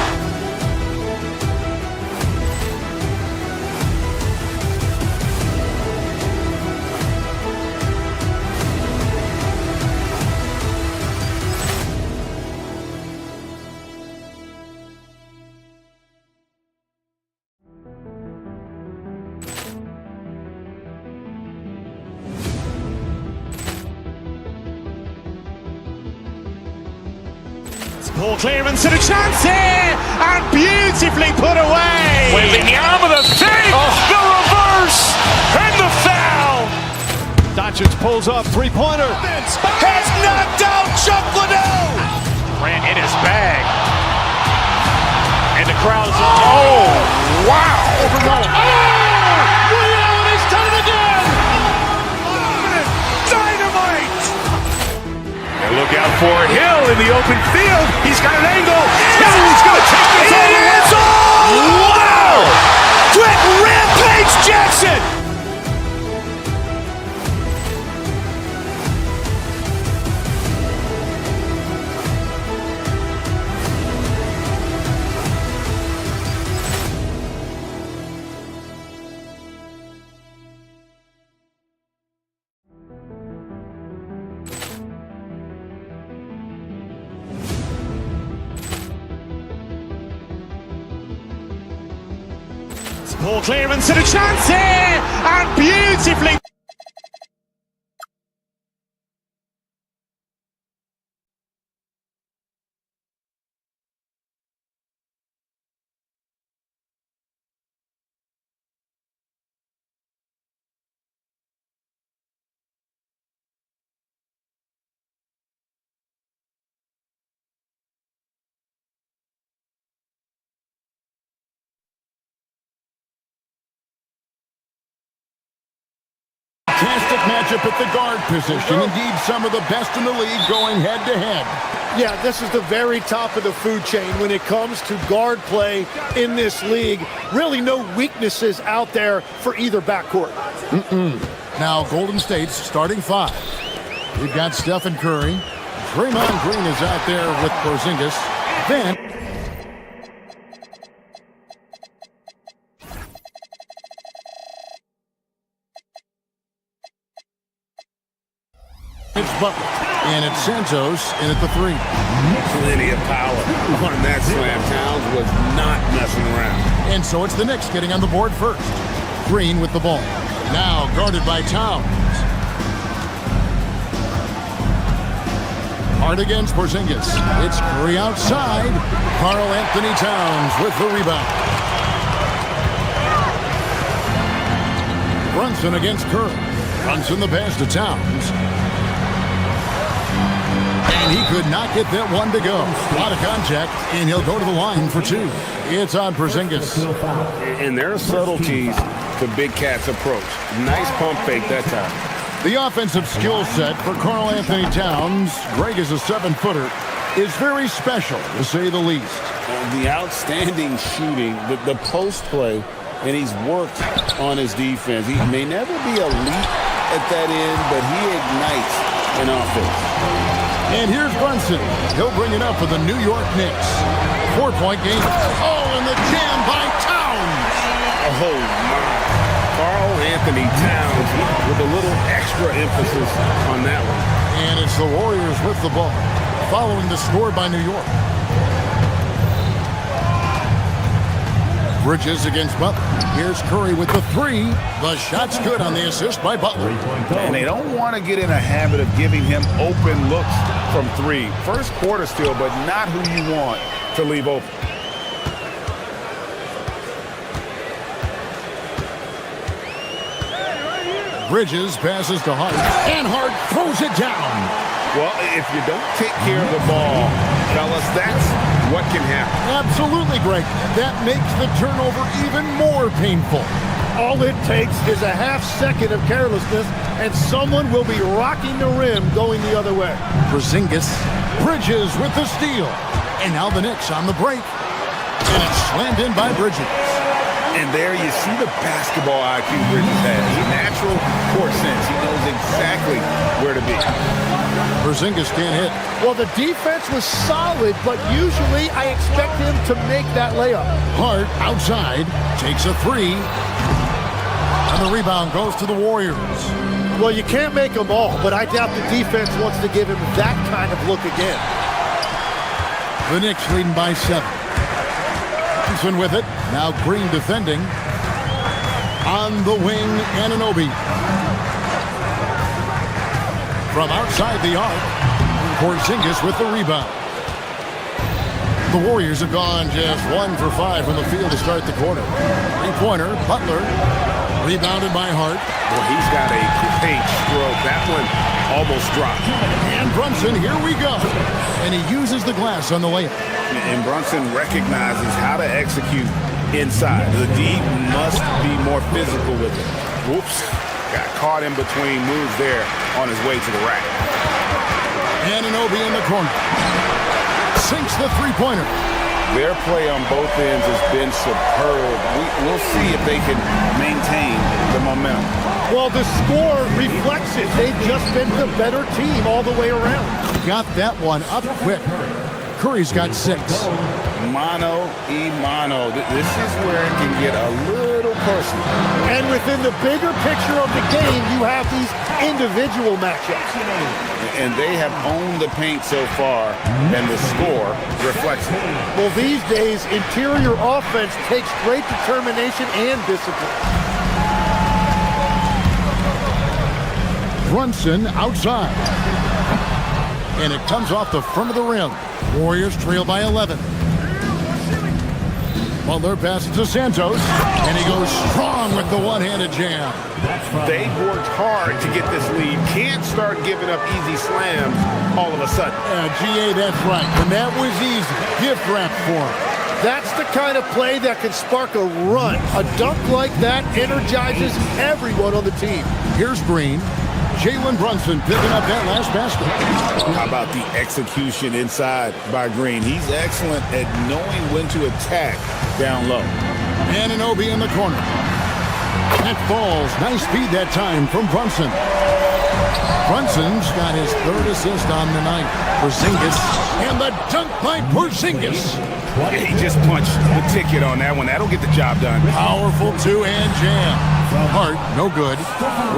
Ball clearance and a chance here, and beautifully put away. Wembanyama the fake, the reverse, and the foul. Doncic pulls up, three-pointer. Has knocked out Chuck Liddell. Ran in his bag. And the crowd is wow. Ray Allen has done it again. Dynamite. And look out for Hill in the open field. He's got an angle. He's going to take this all the way. Wow! Quick Rampage Jackson. Ball clearance and a chance here, and beautifully. Fantastic matchup at the guard position. Indeed, some of the best in the league going head-to-head. Yeah, this is the very top of the food chain when it comes to guard play in this league. Really no weaknesses out there for either backcourt. Now, Golden State's starting five. We've got Stephen Curry. Draymond Green is out there with Porzingis. Then it's Butler, and it's Santos in at the three. Plenty of power on that slam. Towns was not messing around. And so it's the Knicks getting on the board first. Green with the ball. Now guarded by Towns. Hard against Porzingis. It's Curry outside. Karl Anthony Towns with the rebound. Brunson against Curry. Brunson the pass to Towns. And he could not get that one to go. A lot of contact, and he'll go to the line for two. It's on Porzingis. And there are subtleties to Big Cat's approach. Nice pump fake that time. The offensive skill set for Karl Anthony Towns, Greg is a 7-footer, is very special, to say the least. The outstanding shooting, the post play, and he's worked on his defense. He may never be elite at that end, but he ignites an offense. And here's Brunson. He'll bring it up for the New York Knicks. 4-point game. Oh, and the jam by Towns. Oh, my. Karl Anthony Towns with a little extra emphasis on that one. And it's the Warriors with the ball, following the score by New York. Bridges against Butler. Here's Curry with the three. The shot's good on the assist by Butler. And they don't want to get in a habit of giving him open looks from three. First quarter still, but not who you want to leave open. Bridges passes to Hart, and Hart throws it down. Well, if you don't take care of the ball, fellas, that's what can happen. Absolutely, Greg. That makes the turnover even more painful. All it takes is a half second of carelessness, and someone will be rocking the rim going the other way. Porzingis, Bridges with the steal. And now the Knicks on the break. And it's slammed in by Bridges. And there you see the basketball IQ Bridges has. A natural court sense. He knows exactly where to be. Porzingis can't hit. Well, the defense was solid, but usually I expect him to make that layup. Hart outside, takes a three. And the rebound goes to the Warriors. Well, you can't make them all, but I doubt the defense wants to give him that kind of look again. The Knicks leading by 7. Thompson with it. Now Green defending. On the wing, Anunoby. From outside the arc, Porzingis with the rebound. The Warriors have gone just 1 for 5 from the field to start the quarter. Three-pointer, Butler, rebounded by Hart. Well, he's got a great stroke. That one almost dropped. And Brunson, here we go. And he uses the glass on the layup. And Brunson recognizes how to execute inside. The D must be more physical with it. Whoops. Got caught in between moves there on his way to the rack. Anunoby in the corner. Sinks the three-pointer. Their play on both ends has been superb. We'll see if they can maintain the momentum. Well, the score reflects it. They've just been the better team all the way around. Got that one up quick. Curry's got 6. Mano y mano. This is where it can get a little personal. And within the bigger picture of the game, you have these individual matchups. And they have owned the paint so far, and the score reflects it. Well, these days, interior offense takes great determination and discipline. Brunson outside. And it comes off the front of the rim. Warriors trail by 11. Butler passes to Santos, and he goes strong with the one-handed jam. They've worked hard to get this lead. Can't start giving up easy slams all of a sudden. Yeah, GA, that's right. And that was easy. Gift wrap for him. That's the kind of play that can spark a run. A dunk like that energizes everyone on the team. Here's Green. Jalen Brunson picking up that last basket. How about the execution inside by Green? He's excellent at knowing when to attack down low. Anunoby in the corner. That falls. Nice speed that time from Brunson. Brunson's got his 3rd assist on the night. Porzingis. And the dunk by Porzingis. He just punched the ticket on that one. That'll get the job done. Powerful two-hand jam. Hart, no good.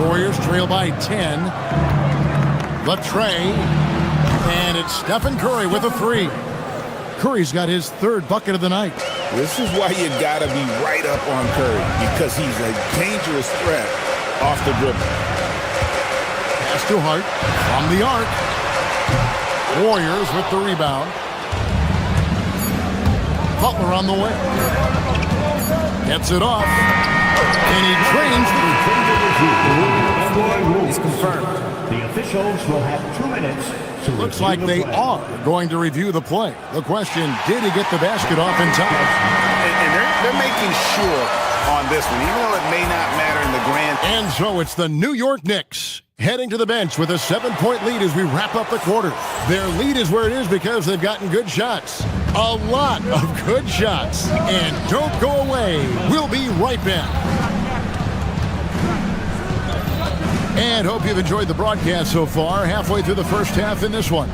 Warriors trail by 10. The tray. And it's Stephen Curry with a 3. Curry's got his 3rd bucket of the night. This is why you got to be right up on Curry, because he's a dangerous threat off the dribble. Pass to Hart from the arc. Warriors with the rebound. Butler on the way. Gets it off. And he trains the... He's confirmed. The officials will have 2 minutes to Looks like they are going to review the play. The question, did he get the basket off in time? And they're making sure on this one, even though it may not matter in the grand. And so it's the New York Knicks heading to the bench with a 7-point lead as we wrap up the quarter. Their lead is where it is because they've gotten good shots. A lot of good shots. And don't go away. We'll be right back. And hope you've enjoyed the broadcast so far. Halfway through the first half in this one.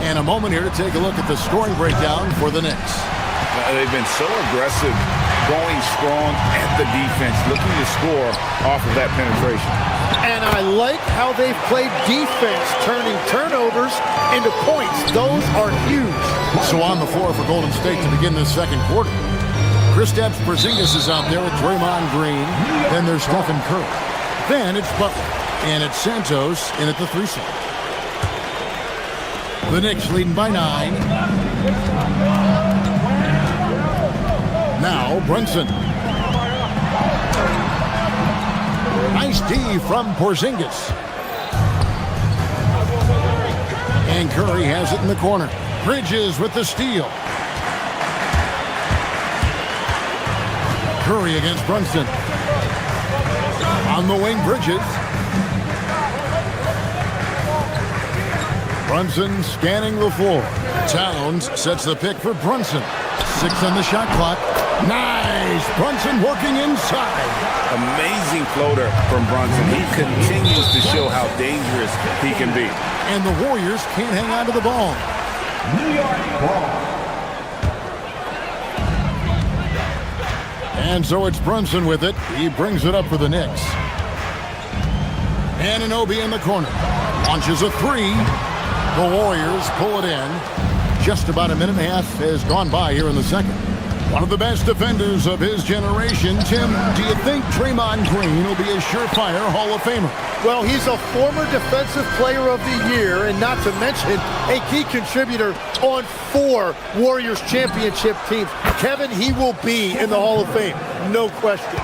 And a moment here to take a look at the scoring breakdown for the Knicks. They've been so aggressive, going strong at the defense, looking to score off of that penetration. And I like how they've played defense, turning turnovers into points. Those are huge. So on the floor for Golden State to begin this second quarter. Kristaps Porzingis is out there with Draymond Green. Then there's Stephen Curry. Then it's Butler. And it's Santos in at the 3 slot. The Knicks leading by 9. Now Brunson. Nice D from Porzingis. And Curry has it in the corner. Bridges with the steal. Curry against Brunson. On the wing, Bridges. Brunson scanning the floor. Towns sets the pick for Brunson. 6 on the shot clock. Nice. Brunson working inside. Amazing floater from Brunson. He continues to show how dangerous he can be. And the Warriors can't hang on to the ball. New York ball. And so it's Brunson with it. He brings it up for the Knicks. Anunoby in the corner. Launches a three. The Warriors pull it in. Just about a minute and a half has gone by here in the second. One of the best defenders of his generation. Tim, do you think Draymond Green will be a surefire Hall of Famer? Well, he's a former Defensive Player of the Year, and not to mention a key contributor on 4 Warriors championship teams. Kevin, he will be in the Hall of Fame, no question.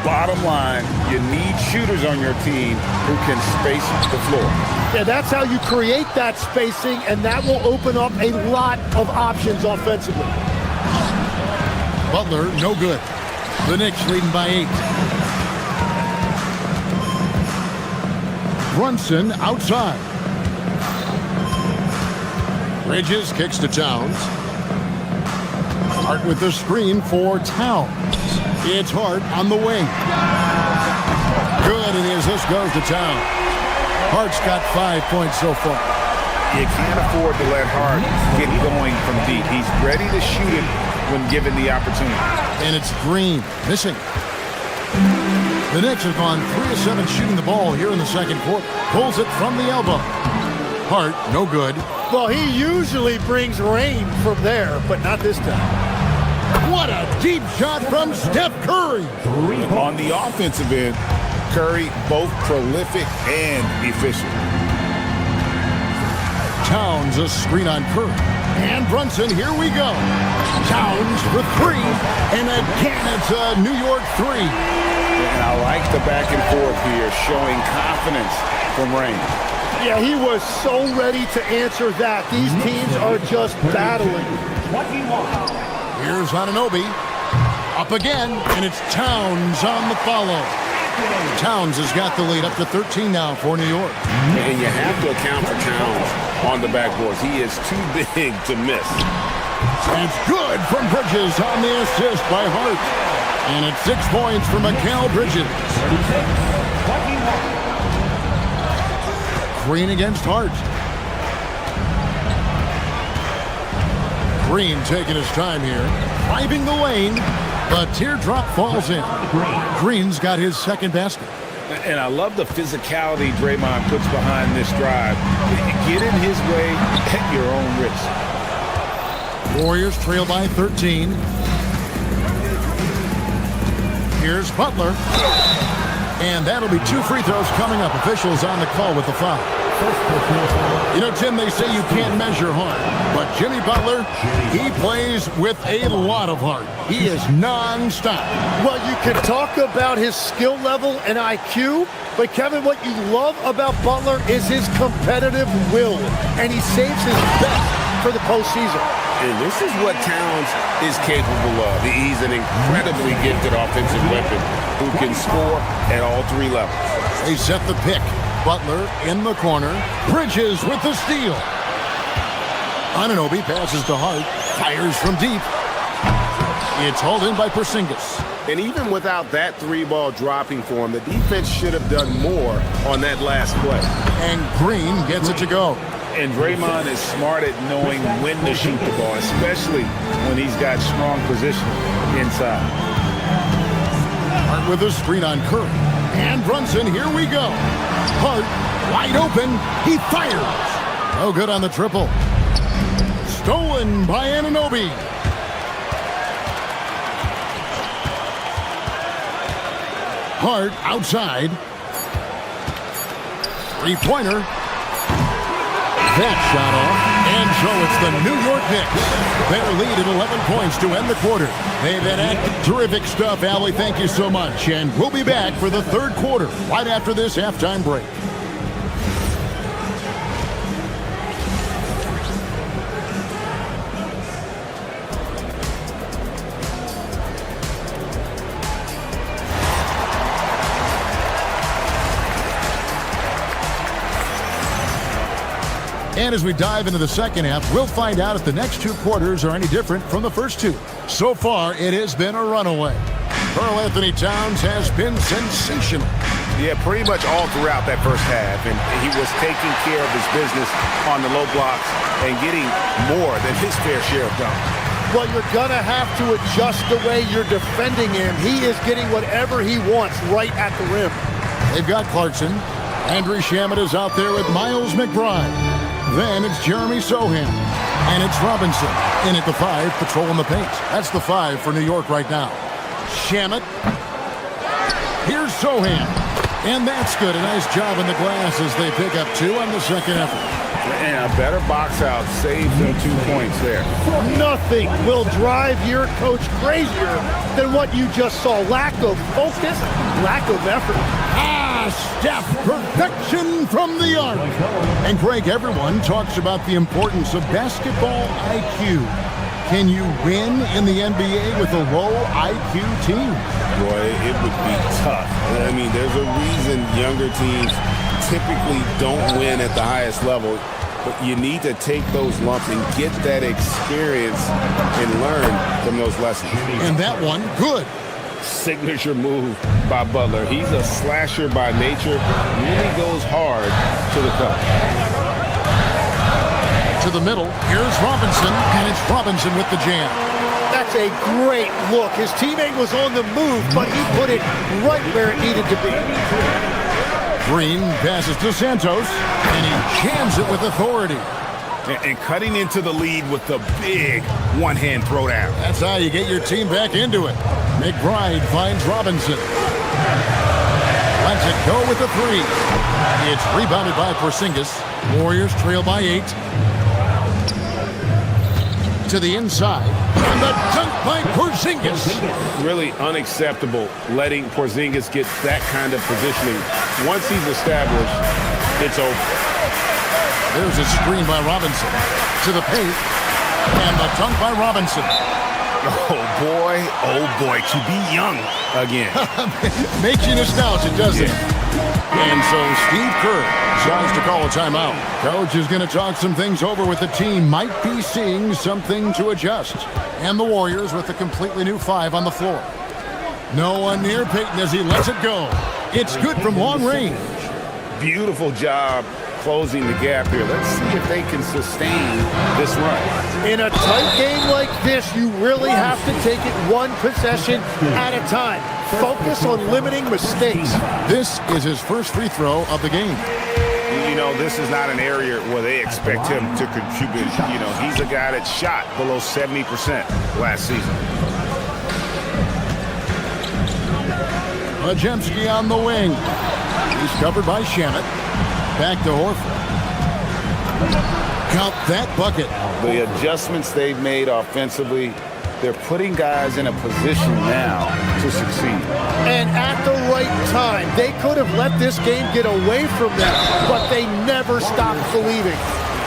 Bottom line, you need shooters on your team who can space the floor. Yeah, that's how you create that spacing, and that will open up a lot of options offensively. Butler, no good. The Knicks leading by 8. Brunson outside. Bridges kicks to Towns. Hart with the screen for Towns. It's Hart on the wing. Good, and his assist goes to Towns. Hart's got 5 points so far. You can't afford to let Hart get going from deep. He's ready to shoot it when given the opportunity. And it's Green missing. The Knicks have gone 3 of 7 shooting the ball here in the second quarter. Pulls it from the elbow. Hart, no good. Well, he usually brings rain from there, but not this time. What a deep shot from Steph Curry. On the offensive end, Curry both prolific and efficient. Towns a screen on Curry. And Brunson, here we go. Towns for 3. And again, it's a New York 3. And I like the back and forth here, showing confidence from range. Yeah, he was so ready to answer that. These teams are just battling. Here's Anunoby. Up again, and it's Towns on the follow. Towns has got the lead up to 13 now for New York. And you have to account for Towns on the backboards. He is too big to miss. It's good from Bridges on the assist by Hart. And it's 6 points for Mikal Bridges. Green against Hart. Green taking his time here. Driving the lane. But teardrop falls in. Green's got his second basket. And I love the physicality Draymond puts behind this drive. Get in his way at your own risk. Warriors trail by 13. Here's Butler. And that'll be 2 free throws coming up. Officials on the call with the foul. You know, Tim, they say you can't measure heart. But Jimmy Butler, he plays with a lot of heart. He is non-stop. Well, you can talk about his skill level and IQ, but Kevin, what you love about Butler is his competitive will, and he saves his best for the postseason. And this is what Towns is capable of. He's an incredibly gifted offensive weapon who can score at all 3 levels. They set the pick. Butler in the corner. Bridges with the steal. Anunoby passes to Hart. Fires from deep. It's hauled in by Porzingis. And even without that 3-ball dropping for him, the defense should have done more on that last play. And Green gets it to go. And Draymond is smart at knowing when to shoot the ball, especially when he's got strong position inside. Hart with a screen on Curry. And Brunson, here we go. Hart, wide open. He fires. No good on the triple. Stolen by Anunoby. Hart outside. 3-pointer. That shot off. And so it's the New York Knicks. Their lead at 11 points to end the quarter. They've been at terrific stuff, Allie. Thank you so much. And we'll be back for the third quarter right after this halftime break. And as we dive into the second half, we'll find out if the next two quarters are any different from the first two. So far, it has been a runaway. Karl Anthony Towns has been sensational. Yeah, pretty much all throughout that first half. And he was taking care of his business on the low blocks and getting more than his fair share of dunks. Well, you're going to have to adjust the way you're defending him. He is getting whatever he wants right at the rim. They've got Clarkson. Andrew Shamet is out there with Miles McBride. Then it's Jeremy Sohan. And it's Robinson in at the 5, patrolling the paint. That's the 5 for New York right now. Shamet. Here's Sohan. And that's good. A nice job in the glass as they pick up 2 on the second effort. And a better box out saves them 2 points there. Nothing will drive your coach crazier than what you just saw. Lack of focus, lack of effort. Steph, perfection from the arc. And Greg, everyone talks about the importance of basketball IQ. Can you win in the NBA with a low IQ team? Boy, it would be tough. I mean, there's a reason younger teams typically don't win at the highest level. But you need to take those lumps and get that experience and learn from those lessons. And that one, good. Signature move by Butler. He's a slasher by nature. Really goes hard to the cup. To the middle. Here's Robinson, and it's Robinson with the jam. That's a great look. His teammate was on the move, but he put it right where it needed to be. Green passes to Santos, and he jams it with authority. And cutting into the lead with the big one-hand throwdown. That's how you get your team back into it. McBride finds Robinson. Lets it go with the 3. It's rebounded by Porzingis. Warriors trail by 8. To the inside. And the dunk by Porzingis. Really unacceptable letting Porzingis get that kind of positioning. Once he's established, it's over. There's a screen by Robinson. To the paint. And the dunk by Robinson. Oh, boy, to be young again. Makes you nostalgic, doesn't it? And so Steve Kerr decides to call a timeout. Coach is going to talk some things over with the team. Might be seeing something to adjust. And the Warriors with a completely new 5 on the floor. No one near Payton as he lets it go. It's good from long range. Beautiful job closing the gap here. Let's see if they can sustain this run. In a tight game like this, you really have to take it one possession at a time. Focus on limiting mistakes. This is his first free throw of the game. You know, this is not an area where they expect him to contribute. You know, he's a guy that shot below 70% last season. Majemski on the wing. He's covered by Shamet. Back to Horford. Count that bucket. The adjustments they've made offensively, they're putting guys in a position now to succeed. And at the right time, they could have let this game get away from them, but they never stopped believing.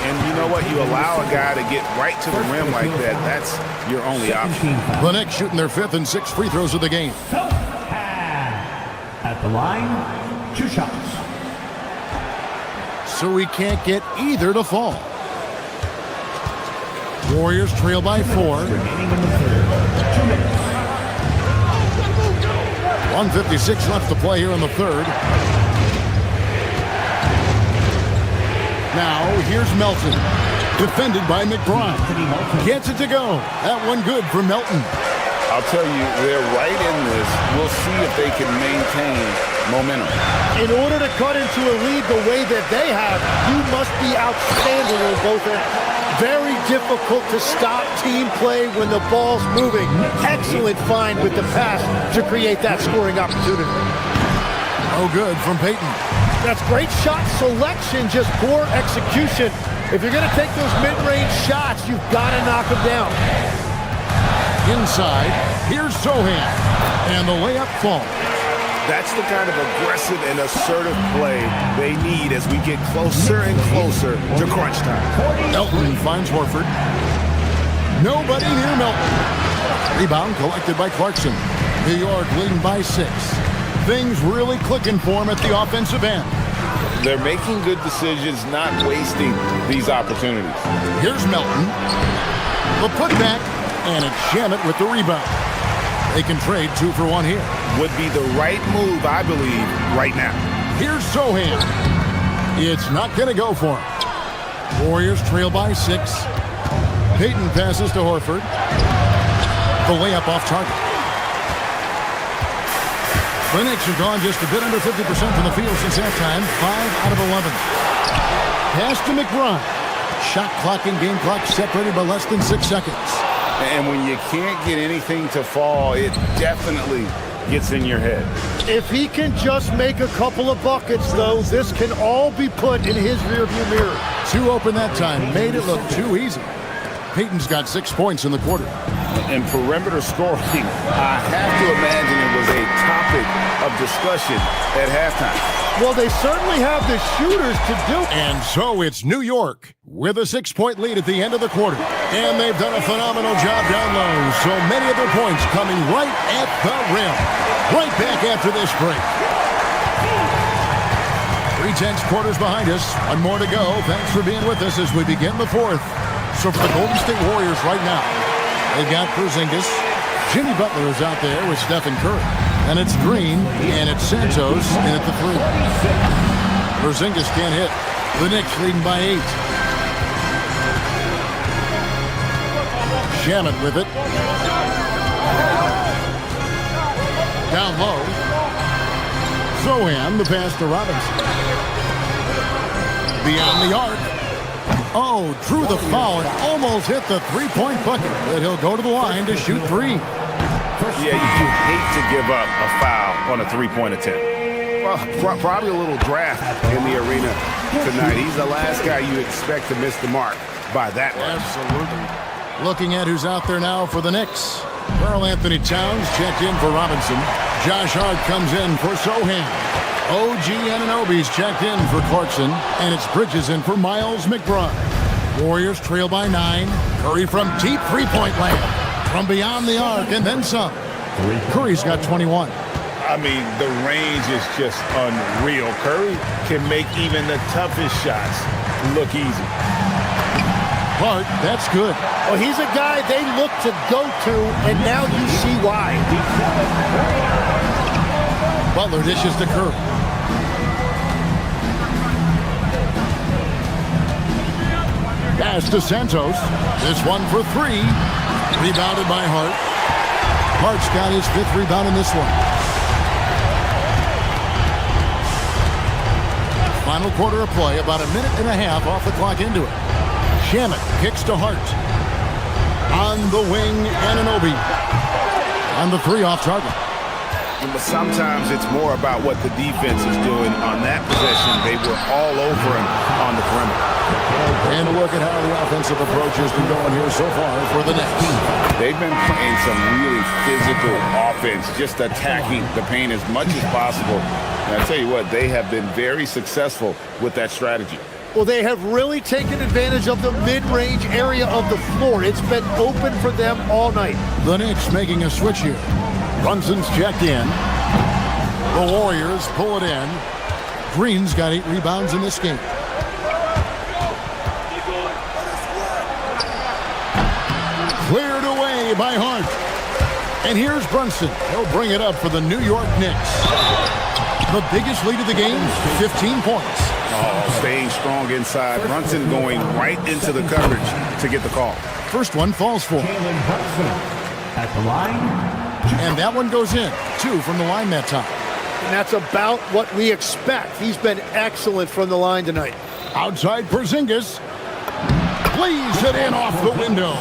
And you know what? You allow a guy to get right to the rim like that, that's your only option. The Knicks shooting their 5th and 6th free throws of the game. At the line, 2 shots. So he can't get either to fall. Warriors trail by 4. 1:56 left to play here in the third. Now here's Melton. Defended by McBride. Gets it to go. That one good for Melton. I'll tell you, they're right in this. We'll see if they can maintain momentum. In order to cut into a lead the way that they have, you must be outstanding on both ends. Very difficult to stop team play when the ball's moving. Excellent find with the pass to create that scoring opportunity. Oh, good from Payton. That's great shot selection, just poor execution. If you're going to take those mid-range shots, you've got to knock them down. Inside, here's Sohan. And the layup falls. That's the kind of aggressive and assertive play they need as we get closer and closer to crunch time. Melton finds Horford. Nobody near Melton. Rebound collected by Clarkson. New York leading by 6. Things really clicking for him at the offensive end. They're making good decisions, not wasting these opportunities. Here's Melton. The putback, and it's Shamet with the rebound. They can trade 2 for 1 here. Would be the right move, I believe, right now. Here's Sohan. It's not going to go for him. Warriors trail by 6. Payton passes to Horford. The layup off target. The Knicks have gone just a bit under 50% from the field since halftime. 5 out of 11. Pass to McBride. Shot clock and game clock separated by less than 6 seconds. And when you can't get anything to fall, it definitely gets in your head. If he can just make a couple of buckets, though, this can all be put in his rearview mirror. 2 open that time. Made it look too easy. Payton's got 6 points in the quarter. And perimeter scoring, I have to imagine it was a topic of discussion at halftime. Well, they certainly have the shooters to do. And so it's New York with a 6-point lead at the end of the quarter. And they've done a phenomenal job down low. So many of their points coming right at the rim. Right back after this break. 3/10 quarters behind us. 1 more to go. Thanks for being with us as we begin the 4th. So for the Golden State Warriors right now, they've got Porzingis. Jimmy Butler is out there with Stephen Curry. And it's Green, and it's Santos in at the 3. Porzingis can't hit. The Knicks leading by 8. Shamet with it. Down low. Sohan, the pass to Robinson. Beyond the arc. Oh, drew the foul and almost hit the 3-point bucket. But he'll go to the line to shoot 3. Yeah, you hate to give up a foul on a 3-point attempt. Well, probably a little draft in the arena tonight. He's the last guy you expect to miss the mark by that much. Absolutely. Looking at who's out there now for the Knicks. Karl Anthony Towns checked in for Robinson. Josh Hart comes in for Sohan. OG Anunoby's checked in for Clarkson. And it's Bridges in for Miles McBride. Warriors trail by 9. Curry from deep 3-point land. From beyond the arc and then some. Curry's got 21. I mean, the range is just unreal. Curry can make even the toughest shots look easy. Hart, that's good. Well, he's a guy they look to go to, and now you see why. Butler dishes to Curry. Pass to Santos. This one for 3. Rebounded by Hart. Hart's got his 5th rebound in this one. Final quarter of play, about 1.5 minutes off the clock into it. Shamet kicks to Hart. On the wing, Anunoby. On the 3 off target. But sometimes it's more about what the defense is doing on that possession. They were all over him on the perimeter. And a look at how the offensive approach has been going here so far for the Knicks. They've been playing some really physical offense, just attacking the paint as much as possible. And I tell you what, they have been very successful with that strategy. Well, they have really taken advantage of the mid-range area of the floor. It's been open for them all night. The Knicks making a switch here. Brunson's checked in. The Warriors pull it in. Green's got 8 rebounds in this game. Cleared away by Hart. And here's Brunson. He'll bring it up for the New York Knicks. The biggest lead of the game, 15 points. Oh, staying strong inside. Brunson going right into the coverage to get the call. First one falls for him. At the line. And that one goes in. 2 from the line that time. And that's about what we expect. He's been excellent from the line tonight. Outside Porzingis. Plays it in off the window.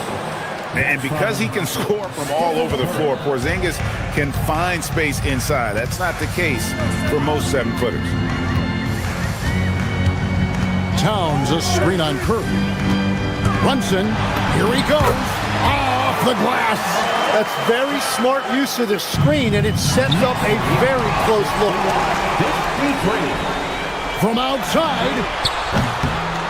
And because he can score from all over the floor, Porzingis can find space inside. That's not the case for most 7-footers. Towns a screen on Curry. Brunson, here he goes. Off the glass. That's very smart use of the screen, and it sets up a very close look. From outside,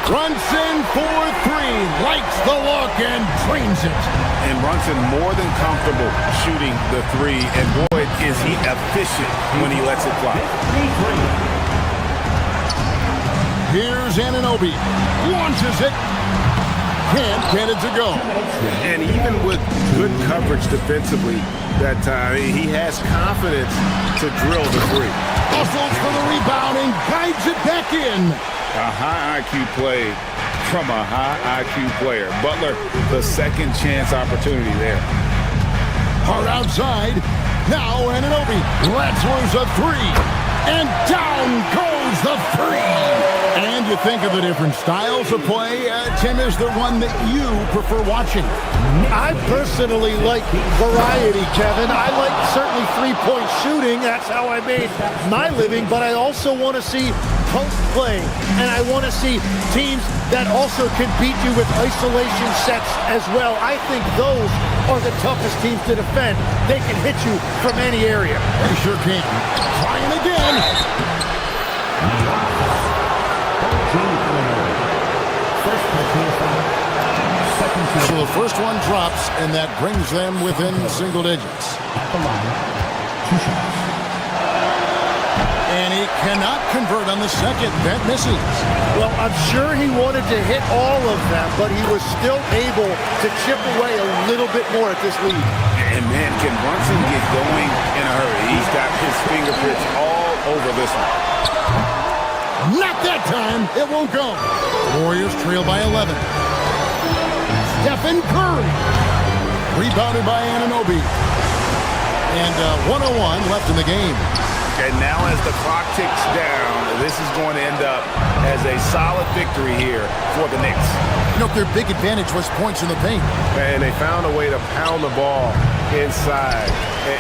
Brunson for 3. Likes the look and drains it. And Brunson more than comfortable shooting the 3. And boy, is he efficient when he lets it fly. Here's Anunoby. Launches it. Can't get it to go. And even with good coverage defensively that time, he has confidence to drill the three. Hustles for the rebound and guides it back in. A high IQ play from a high IQ player. Butler, the second chance opportunity there. Hard outside. Now Anunoby lets loose a three. And down goes the three. And you think of the different styles of play. Tim, is there one that you prefer watching? I personally like variety, Kevin. I like certainly three-point shooting. That's how I made my living. But I also want to see post play. And I want to see teams that also can beat you with isolation sets as well. I think those are the toughest teams to defend. They can hit you from any area. They sure can. Trying again. So the first one drops, and that brings them within single digits. And he cannot convert on the second. That misses. Well, I'm sure he wanted to hit all of them, but he was still able to chip away a little bit more at this lead. And man, can Brunson get going in a hurry? He's got his fingerprints all over this one. Not that time. It won't go. Warriors trail by 11. Stephen Curry. Rebounded by Anunoby. And 1:01 left in the game. And now as the clock ticks down, this is going to end up as a solid victory here for the Knicks. You know, their big advantage was points in the paint. And they found a way to pound the ball inside.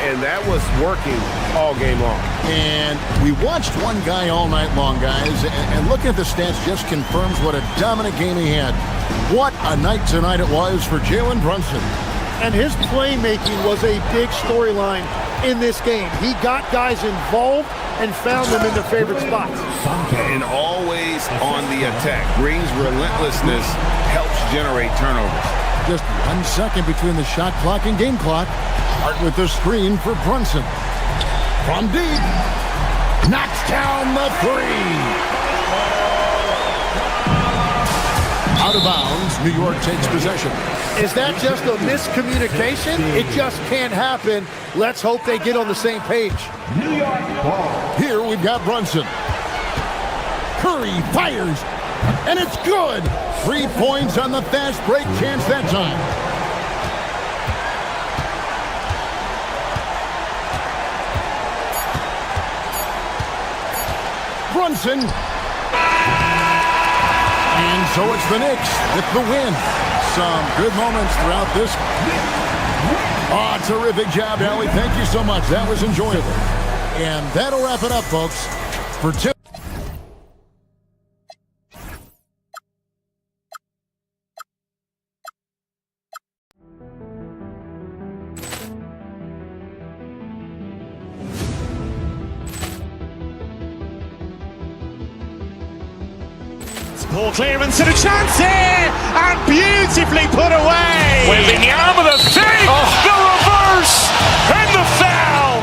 And that was working all game long. And we watched one guy all night long, guys. And looking at the stats just confirms what a dominant game he had. What a night tonight it was for Jalen Brunson. And his playmaking was a big storyline in this game. He got guys involved and found them in their favorite spots. And always on the attack. Brings relentlessness, helps generate turnovers. Just 1 second between the shot clock and game clock. Start with the screen for Brunson. From deep. Knocks down the three. Out of bounds, New York takes possession. Is that just a miscommunication? It just can't happen. Let's hope they get on the same page. New York ball. Here we've got Brunson. Curry fires, and it's good. 3 points on the fast break chance that time. Brunson. And so it's the Knicks with the win. Some good moments throughout this. Oh, terrific job, Allie. Thank you so much. That was enjoyable. And that'll wrap it up, folks. For Tim. Ball clearance and a chance here, and beautifully put away. Wembanyama the fake, the reverse, and the foul.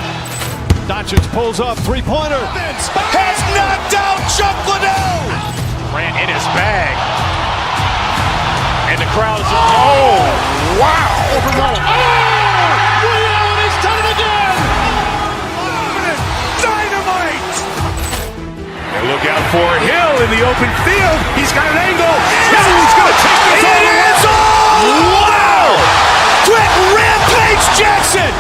Doncic pulls up, three-pointer. Has knocked out Chuck Liddell. Ran in his bag. And the crowd is, oh, wow. Overrun. Leon has done it again. Dynamite. And look out for Hill in the open field. He's got an angle. He's going to take this all the way. Wow. Quick Rampage Jackson.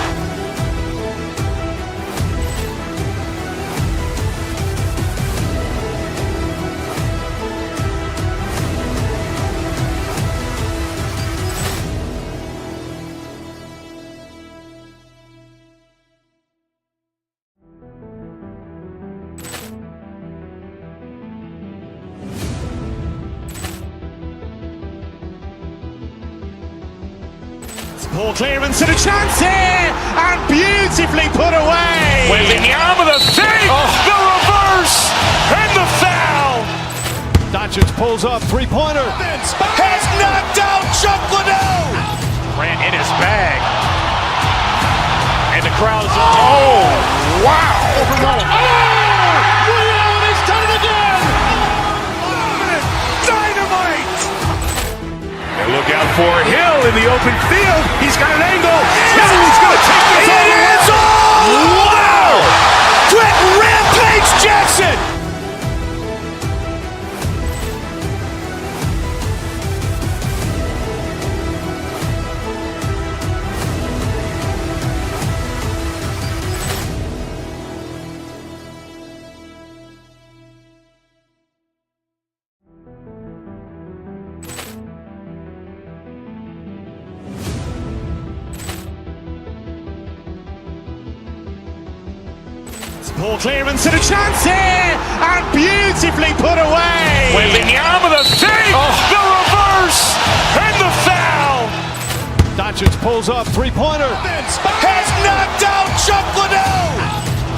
Ball clearance and a chance here, and beautifully put away. Wembanyama the fake, the reverse, and the foul. Doncic pulls up, three-pointer. Has knocked out Chuck Liddell. Ran in his bag. And the crowd is, oh, wow. Overrun. Leon has done it again. for Hill in the open field. He's got an angle. Hill's going to take this all the way. Wow! Quit Rampage Jackson! Ball clearance and a chance here, and beautifully put away. Wembanyama the save, the reverse, and the foul. Doncic pulls up, three-pointer. Has knocked out Chuck Liddell.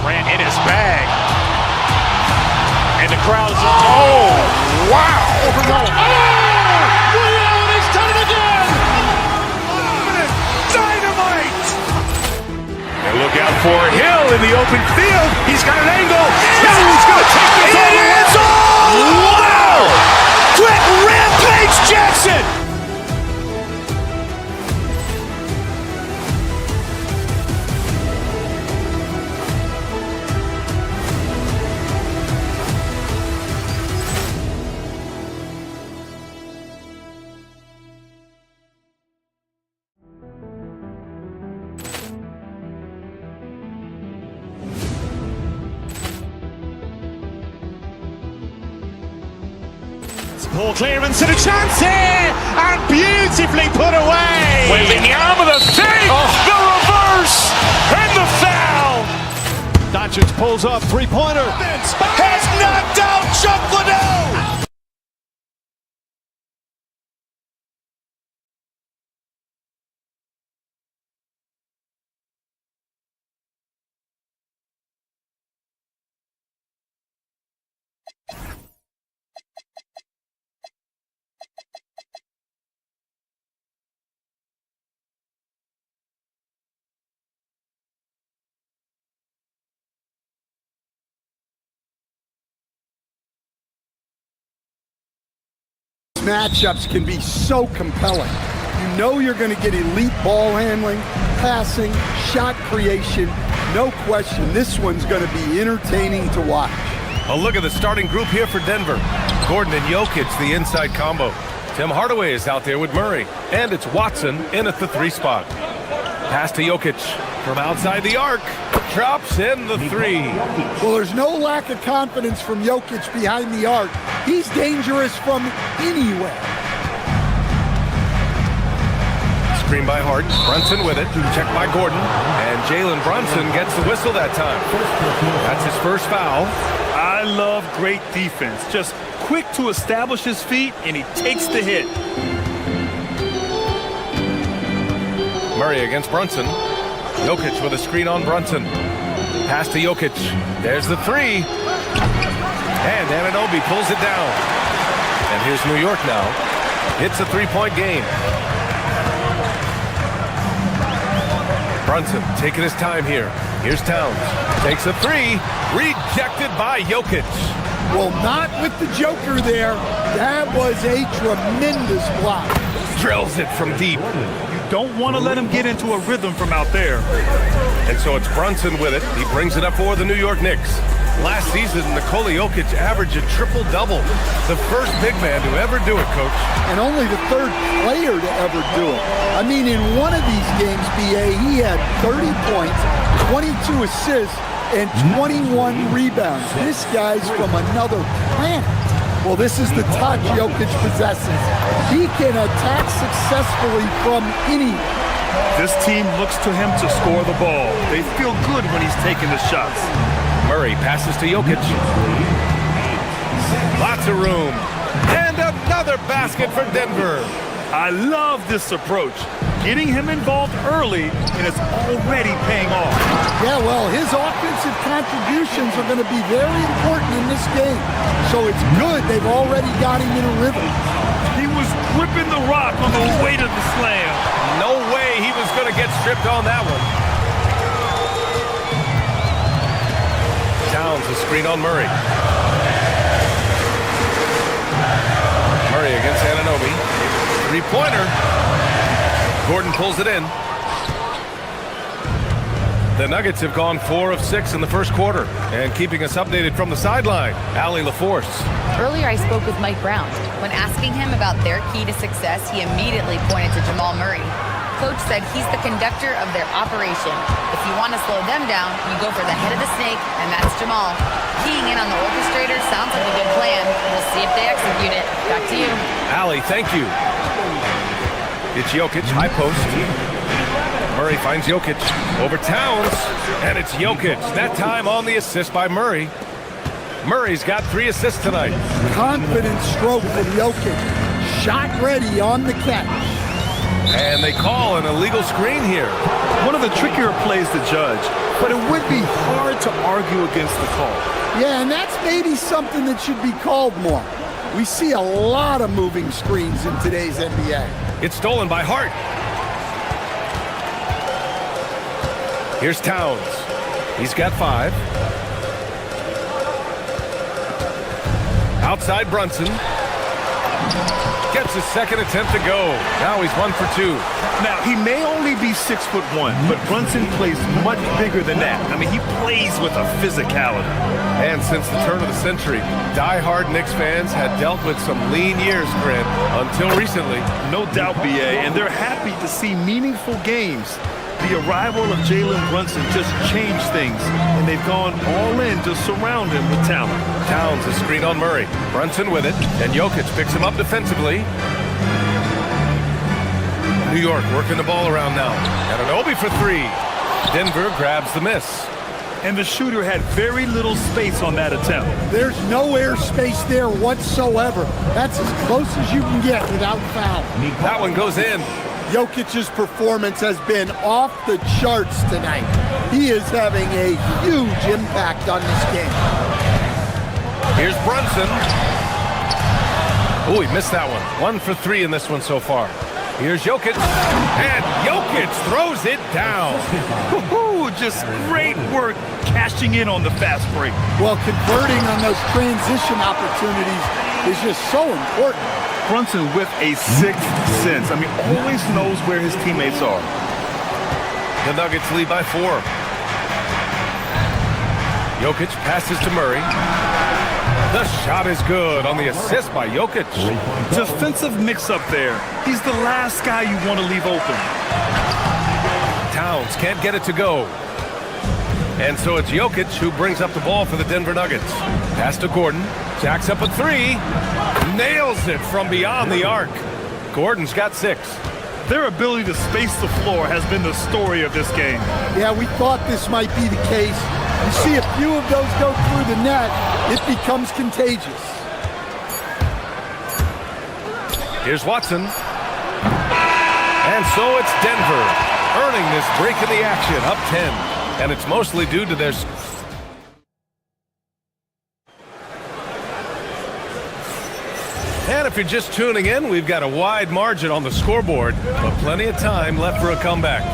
Ran in his bag. And the crowd is, oh, wow. And he's done it again. Dynamite. And look out for Hill in the open field. He's got an angle. Hill's going to take this all the way. Wow! Quit Rampage Jackson! Ball clearance and a chance here, and beautifully put away. Wembanyama the save, the reverse, and the foul. Doncic pulls up, three-pointer. Has knocked out Chuck Liddell. Matchups can be so compelling. You know you're going to get elite ball handling, passing, shot creation. No question, this one's going to be entertaining to watch. A look at the starting group here for Denver. Gordon and Jokic, the inside combo. Tim Hardaway is out there with Murray. And it's Watson in at the 3 spot. Pass to Jokic from outside the arc. Drops in the 3. Well, there's no lack of confidence from Jokic behind the arc. He's dangerous from anywhere. Screen by Hart. Brunson with it. Checked by Gordon. And Jalen Brunson gets the whistle that time. That's his first foul. I love great defense. Just quick to establish his feet, and he takes the hit. Murray against Brunson. Jokic with a screen on Brunson. Pass to Jokic. There's the 3. And Anunoby pulls it down. And here's New York now. It's a 3-point game. Brunson taking his time here. Here's Towns. Takes a 3. Rejected by Jokic. Well, not with the Joker there. That was a tremendous block. Drills it from deep. Don't want to let him get into a rhythm from out there. And so it's Brunson with it. He brings it up for the New York Knicks. Last season, Nikola Jokic averaged a triple-double. The first big man to ever do it, Coach. And only the third player to ever do it. I mean, in one of these games, B.A., he had 30 points, 22 assists, and 21 rebounds. This guy's from another planet. Well, this is the touch Jokic possesses. He can attack successfully from anywhere. This team looks to him to score the ball. They feel good when he's taking the shots. Murray passes to Jokic. Lots of room. And another basket for Denver. I love this approach. Getting him involved early, and it's already paying off. Yeah, well, his offensive contributions are going to be very important in this game. So it's good they've already got him in a rhythm. He was gripping the rock on the way to the slam. No way he was going to get stripped on that one. Towns a screen on Murray. Murray against Anunoby. 3-pointer. Gordon pulls it in. The Nuggets have gone 4 of 6 in the first quarter. And keeping us updated from the sideline, Allie LaForce. Earlier, I spoke with Mike Brown. When asking him about their key to success, he immediately pointed to Jamal Murray. Coach said he's the conductor of their operation. If you want to slow them down, you go for the head of the snake, and that's Jamal. Keying in on the orchestrator sounds like a good plan. We'll see if they execute it. Back to you. Allie, thank you. It's Jokic, high post. Murray finds Jokic over Towns, and it's Jokic. That time on the assist by Murray. Murray's got 3 assists tonight. Confident stroke from Jokic. Shot ready on the catch. And they call an illegal screen here. One of the trickier plays to judge, but it would be hard to argue against the call. Yeah, and that's maybe something that should be called more. We see a lot of moving screens in today's NBA. It's stolen by Hart. Here's Towns. He's got 5. Outside Brunson. Gets his second attempt to go. Now he's 1 for 2. Now, he may only be 6'1", but Brunson plays much bigger than that. I mean, he plays with a physicality. And since the turn of the century, die-hard Knicks fans had dealt with some lean years, Grant, until recently. No doubt, BA, and they're happy to see meaningful games. The arrival of Jalen Brunson just changed things, and they've gone all in to surround him with talent. Towns is screen on Murray. Brunson with it, and Jokic picks him up defensively. New York working the ball around now. Anunoby for 3. Denver grabs the miss. And the shooter had very little space on that attempt. There's no air space there whatsoever. That's as close as you can get without foul. That one goes in. Jokic's performance has been off the charts tonight. He is having a huge impact on this game. Here's Brunson. Oh, he missed that one. 1 for 3 in this one so far. Here's Jokic. And Jokic throws it down. Just great work cashing in on the fast break. Well, converting on those transition opportunities is just so important. Brunson with a 6th sense. I mean, always knows where his teammates are. The Nuggets lead by 4. Jokic passes to Murray. The shot is good on the assist by Jokic. Defensive mix-up there. He's the last guy you want to leave open. Towns can't get it to go. And so it's Jokic who brings up the ball for the Denver Nuggets. Pass to Gordon. Jacks up a 3. Nails it from beyond the arc. Gordon's got 6. Their ability to space the floor has been the story of this game. Yeah, we thought this might be the case. You see a few of those go through the net, it becomes contagious. Here's Watson. And so it's Denver earning this break in the action, up 10. And it's mostly due to their... And if you're just tuning in, we've got a wide margin on the scoreboard, but plenty of time left for a comeback.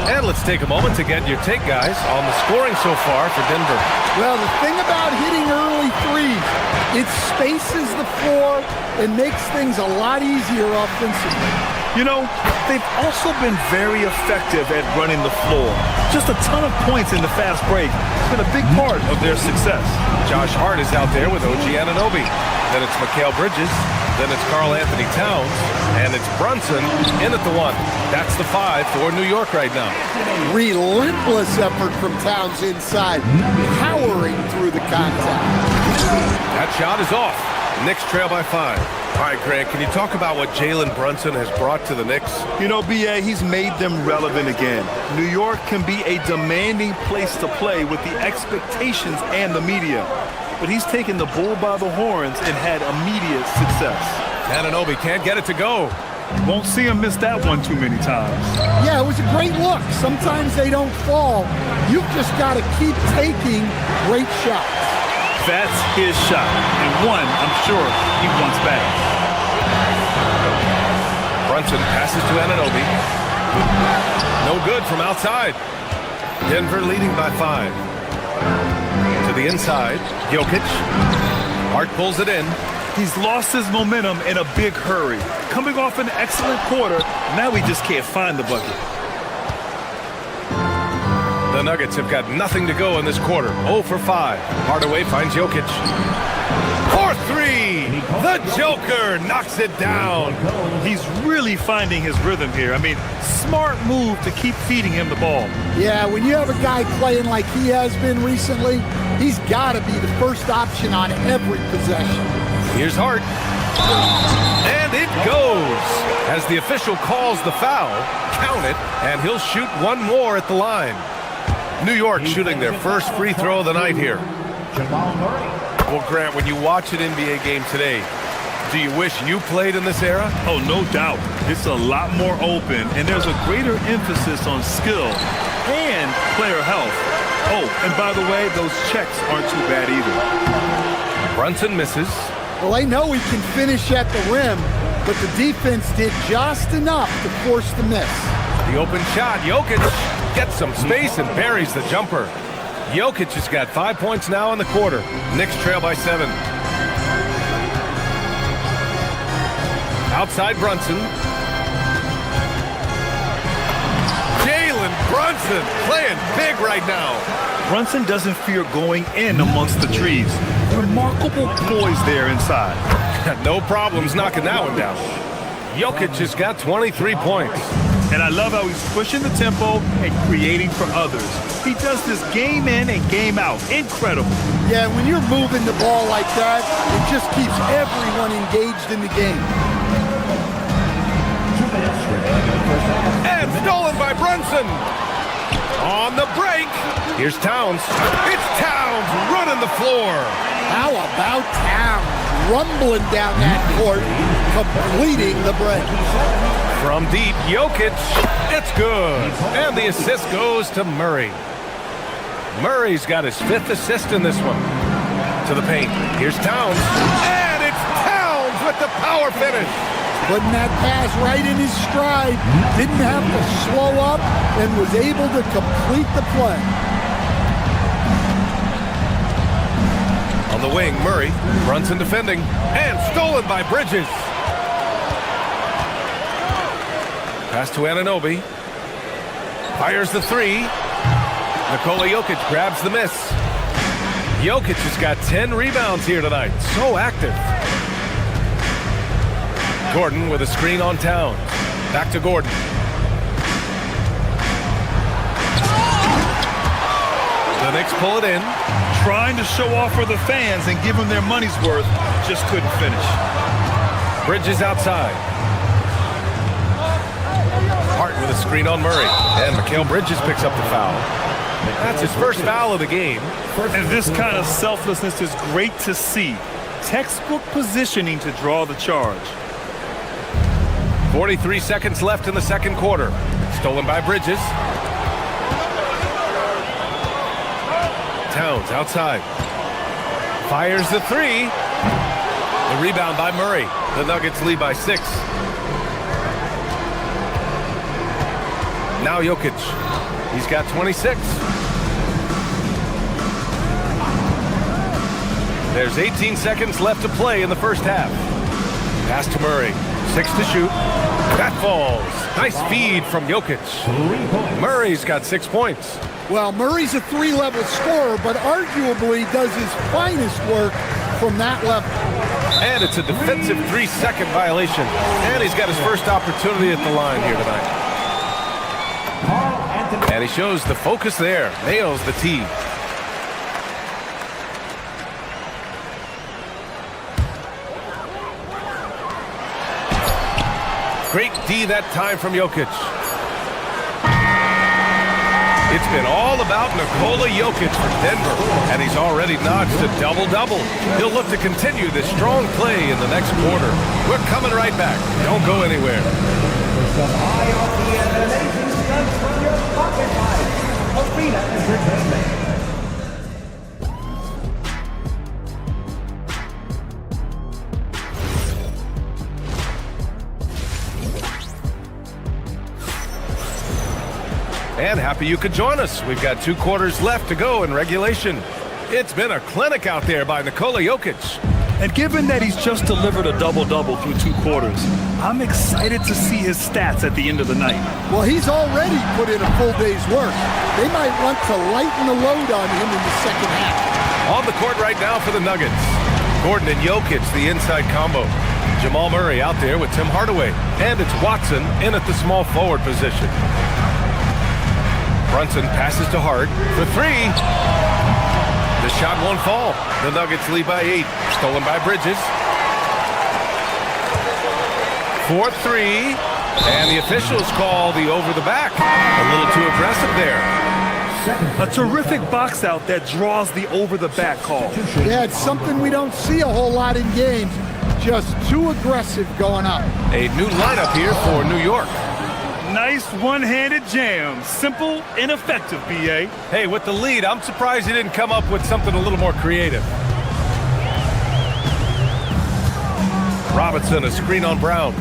And let's take a moment to get your take, guys, on the scoring so far for Denver. Well, the thing about hitting early threes, it spaces the floor and makes things a lot easier offensively. You know, they've also been very effective at running the floor. Just a ton of points in the fast break. It's been a big part of their success. Josh Hart is out there with OG Anunoby. Then it's Mikal Bridges. Then it's Karl Anthony Towns. And it's Brunson in at the 1. That's the 5 for New York right now. Relentless effort from Towns inside, powering through the contact. That shot is off. Knicks trail by 5. All right, Grant, can you talk about what Jalen Brunson has brought to the Knicks? You know, BA, he's made them relevant again. New York can be a demanding place to play with the expectations and the media. But he's taken the bull by the horns and had immediate success. Anunoby can't get it to go. Won't see him miss that one too many times. Yeah, it was a great look. Sometimes they don't fall. You've just got to keep taking great shots. That's his shot, and one I'm sure he wants back. Brunson passes to Anunoby. No good from outside. Denver leading by 5. To the inside, Jokic. Hart pulls it in. He's lost his momentum in a big hurry. Coming off an excellent quarter, now he just can't find the bucket. The Nuggets have got nothing to go in this quarter. 0 for 5. Hardaway finds Jokic. For 3! The Joker knocks it down. He's really finding his rhythm here. I mean, smart move to keep feeding him the ball. Yeah, when you have a guy playing like he has been recently, he's got to be the first option on every possession. Here's Hart. And it goes. As the official calls the foul, count it, and he'll shoot one more at the line. New York shooting their first free throw of the night here. Well, Grant, when you watch an NBA game today, do you wish you played in this era? Oh, no doubt. It's a lot more open, and there's a greater emphasis on skill and player health. Oh, and by the way, those checks aren't too bad either. Brunson misses. Well, they know he can finish at the rim, but the defense did just enough to force the miss. The open shot. Jokic gets some space and buries the jumper. Jokic has got 5 points now in the quarter. Knicks trail by 7. Outside Brunson. Jalen Brunson playing big right now. Brunson doesn't fear going in amongst the trees. Remarkable poise there inside. No problems knocking that one down. Jokic has got 23 points. And I love how he's pushing the tempo and creating for others. He does this game in and game out. Incredible. Yeah, when you're moving the ball like that, it just keeps everyone engaged in the game. And stolen by Brunson. On the break. Here's Towns. It's Towns running the floor. How about Towns rumbling down that court, completing the break. From deep, Jokic, it's good. And the assist goes to Murray. Murray's got his 5th assist in this one. To the paint, here's Towns. And it's Towns with the power finish. Putting that pass right in his stride, didn't have to slow up, and was able to complete the play. On the wing, Murray, Brunson defending, and stolen by Bridges. Pass to Anunoby. Fires the 3. Nikola Jokic grabs the miss. Jokic has got 10 rebounds here tonight. So active. Gordon with a screen on Towns. Back to Gordon. The Knicks pull it in. Trying to show off for the fans and give them their money's worth. Just couldn't finish. Bridges outside. Hart with a screen on Murray. And Mikal Bridges picks up the foul. That's his first foul of the game. And this kind of selflessness is great to see. Textbook positioning to draw the charge. 43 seconds left in the second quarter. Stolen by Bridges. Towns outside. Fires the 3. The rebound by Murray. The Nuggets lead by 6. Now Jokic. He's got 26. There's 18 seconds left to play in the first half. Pass to Murray. 6 to shoot. That falls. Nice feed from Jokic. Murray's got 6 points. Well, Murray's a 3-level scorer, but arguably does his finest work from that level. And it's a defensive 3-second violation. And he's got his first opportunity at the line here tonight. And he shows the focus there. Nails the tee. Great D that time from Jokic. It's been all about Nikola Jokic for Denver, and he's already notched a double-double. He'll look to continue this strong play in the next quarter. We're coming right back. Don't go anywhere. Arena Entertainment. And happy you could join us. We've got 2 quarters left to go in regulation. It's been a clinic out there by Nikola Jokic. And given that he's just delivered a double-double through 2 quarters, I'm excited to see his stats at the end of the night. Well, he's already put in a full day's work. They might want to lighten the load on him in the second half. On the court right now for the Nuggets. Gordon and Jokic, the inside combo. Jamal Murray out there with Tim Hardaway. And it's Watson in at the small forward position. Brunson passes to Hart for 3. The shot won't fall. The Nuggets lead by 8. Stolen by Bridges. 4-3. And the officials call the over the back. A little too aggressive there. A terrific box out that draws the over the back call. Yeah, it's something we don't see a whole lot in games. Just too aggressive going up. A new lineup here for New York. Nice one-handed jam. Simple and effective, B.A. Hey, with the lead, I'm surprised he didn't come up with something a little more creative. Robinson, a screen on Brown.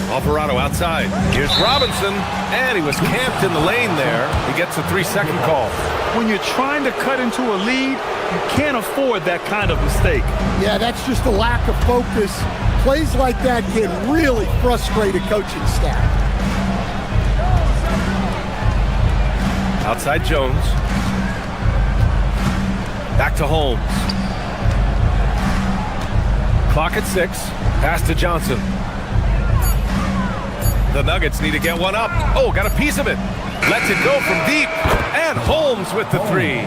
Alvarado outside. Here's Robinson, and he was camped in the lane there. He gets a 3-second call. When you're trying to cut into a lead, you can't afford that kind of mistake. Yeah, that's just a lack of focus. Plays like that can really frustrate a coaching staff. Outside Jones. Back to Holmes. Clock at 6. Pass to Johnson. The Nuggets need to get one up. Oh, got a piece of it. Lets it go from deep. And Holmes with the 3.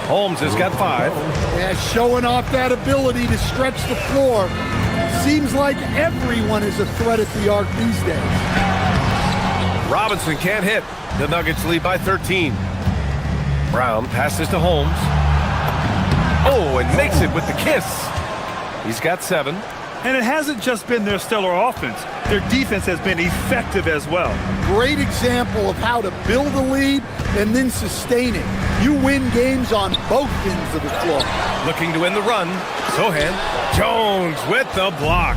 Holmes has got 5. Yeah, showing off that ability to stretch the floor. Seems like everyone is a threat at the arc these days. Robinson can't hit. The Nuggets lead by 13. Brown passes to Holmes. Oh, and makes it with the kiss. He's got 7. And it hasn't just been their stellar offense. Their defense has been effective as well. Great example of how to build a lead and then sustain it. You win games on both ends of the floor. Looking to win the run. Sohan. Jones with the block.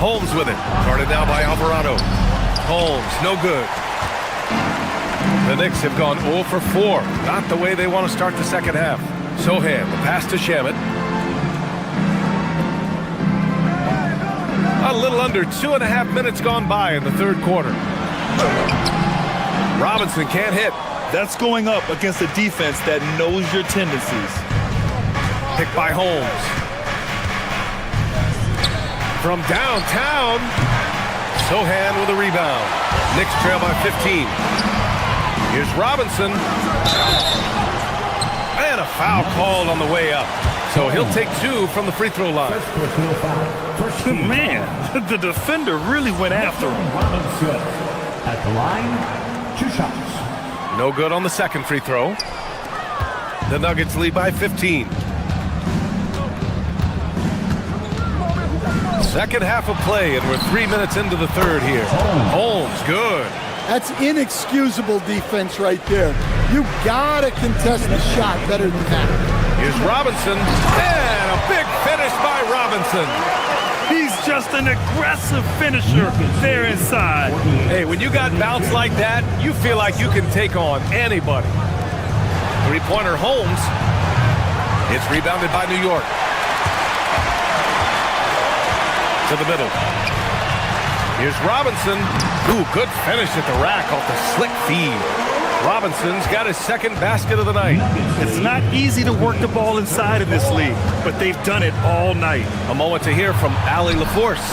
Holmes with it. Guarded now by Alvarado. Holmes, no good. The Knicks have gone 0 for 4. Not the way they want to start the second half. Sohan, the pass to Shamet. A little under 2.5 minutes gone by in the third quarter. Robinson can't hit. That's going up against a defense that knows your tendencies. Picked by Holmes. From downtown, Sohan with a rebound. Knicks trail by 15. Here's Robinson. And a foul called on the way up. So he'll take 2 from the free throw line. Man, the defender really went after him. Robinson at the line, 2 shots. No good on the second free throw. The Nuggets lead by 15. Second half of play, and we're 3 minutes into the third here. Holmes, good. That's inexcusable defense right there. You gotta contest the shot better than that. Here's Robinson, and a big finish by Robinson. He's just an aggressive finisher there inside. Hey, when you got bounce like that, you feel like you can take on anybody. Three-pointer Holmes. It's rebounded by New York. To the middle. Here's Robinson. Ooh, good finish at the rack off the slick feed. Robinson's got his second basket of the night. It's not easy to work the ball inside of this league, but they've done it all night. A moment to hear from Allie LaForce.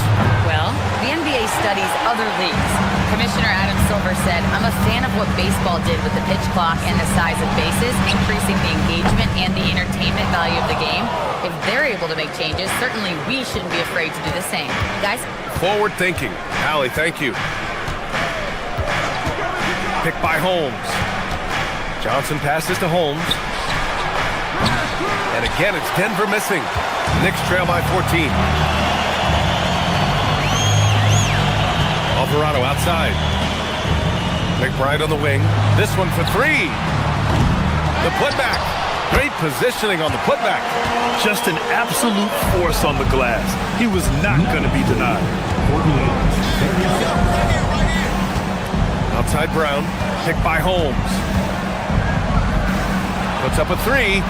Well, the NBA studies other leagues. Commissioner Adam Silver said, I'm a fan of what baseball did with the pitch clock and the size of bases, increasing the engagement and the entertainment value of the game. If they're able to make changes, certainly we shouldn't be afraid to do the same. Guys? Forward thinking. Allie, thank you. Picked by Holmes. Johnson passes to Holmes. And again, it's Denver missing. Knicks trail by 14. Alvarado outside. McBride on the wing. This one for 3. The putback. Great positioning on the putback. Just an absolute force on the glass. He was not going to be denied. Outside Brown, picked by Holmes. Puts up a three.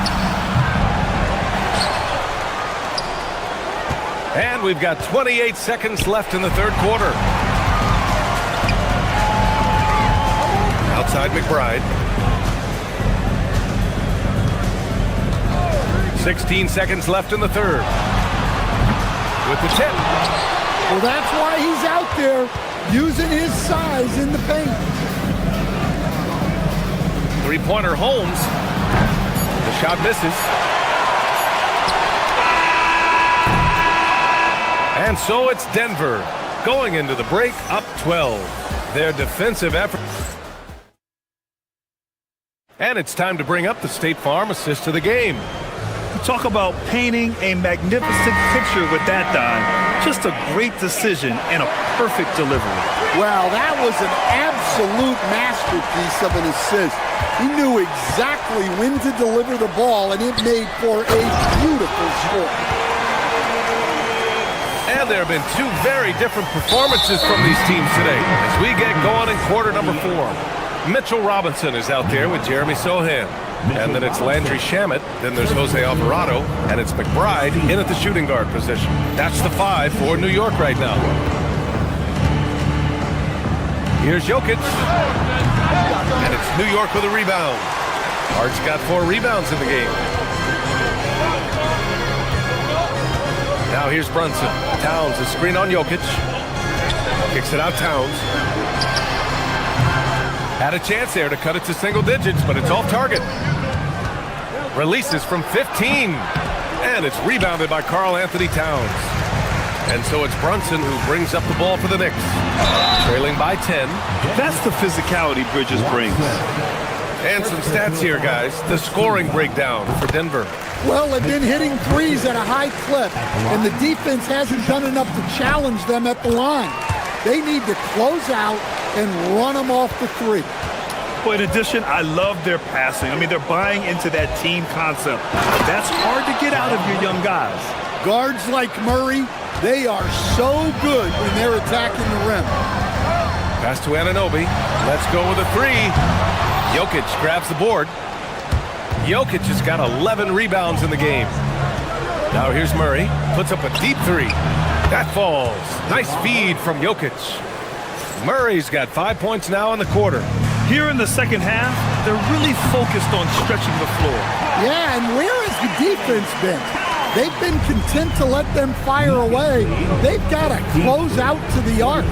And we've got 28 seconds left in the third quarter. Outside McBride. 16 seconds left in the third. With the tip. Well, that's why he's out there using his size in the paint. Three-pointer Holmes. The shot misses. And so it's Denver going into the break up 12. Their defensive effort. And it's time to bring up the State Farm assist of the game. Talk about painting a magnificent picture with that dime. Just a great decision and a perfect delivery. Well, that was an absolute masterpiece of an assist. He knew exactly when to deliver the ball, and it made for a beautiful score. And there have been two very different performances from these teams today as we get going in quarter number 4. Mitchell Robinson is out there with Jeremy Sohan. And then it's Landry Shamet, then there's Jose Alvarado, and it's McBride in at the shooting guard position. That's the 5 for New York right now. Here's Jokic. And it's New York with a rebound. Hart's got 4 rebounds in the game. Now here's Brunson. Towns, a screen on Jokic. Kicks it out Towns. Had a chance there to cut it to single digits, but it's off target. Releases from 15. And it's rebounded by Karl Anthony Towns. And so it's Brunson who brings up the ball for the Knicks. Trailing by 10. That's the physicality Bridges brings. And some stats here, guys. The scoring breakdown for Denver. Well, they've been hitting threes at a high clip, and the defense hasn't done enough to challenge them at the line. They need to close out and run them off the three. Well, in addition, I love their passing. I mean, they're buying into that team concept. That's hard to get out of your young guys. Guards like Murray, they are so good when they're attacking the rim. Pass to Anunoby. Let's go with a 3. Jokic grabs the board. Jokic has got 11 rebounds in the game. Now here's Murray. Puts up a deep 3. That falls. Nice feed from Jokic. Murray's got 5 points now in the quarter. Here in the second half, they're really focused on stretching the floor. Yeah, and where has the defense been? They've been content to let them fire away. They've got to close out to the arc.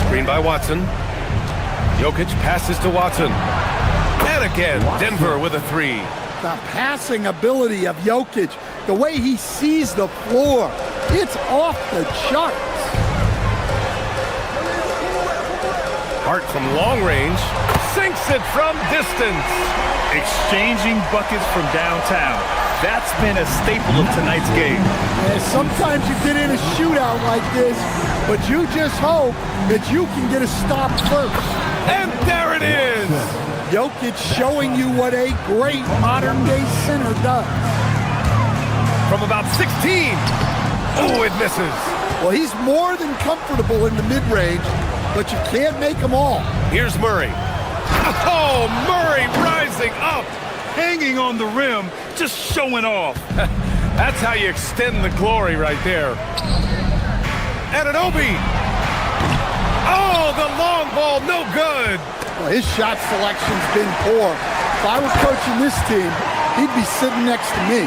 Screen by Watson. Jokic passes to Watson. And again, Denver with a 3. The passing ability of Jokic, the way he sees the floor, it's off the charts. Hart from long range sinks it from distance. Exchanging buckets from downtown. That's been a staple of tonight's game. Yeah, sometimes you get in a shootout like this, but you just hope that you can get a stop first. And there it is! Jokic showing you what a great modern-day center does. From about 16. Oh, it misses. Well, he's more than comfortable in the mid-range, but you can't make them all. Here's Murray. Oh, Murray rising up. Hanging on the rim, just showing off. That's how you extend the glory right there. Anunoby. Oh, the long ball, no good. Well, his shot selection's been poor. If I were coaching this team, he'd be sitting next to me.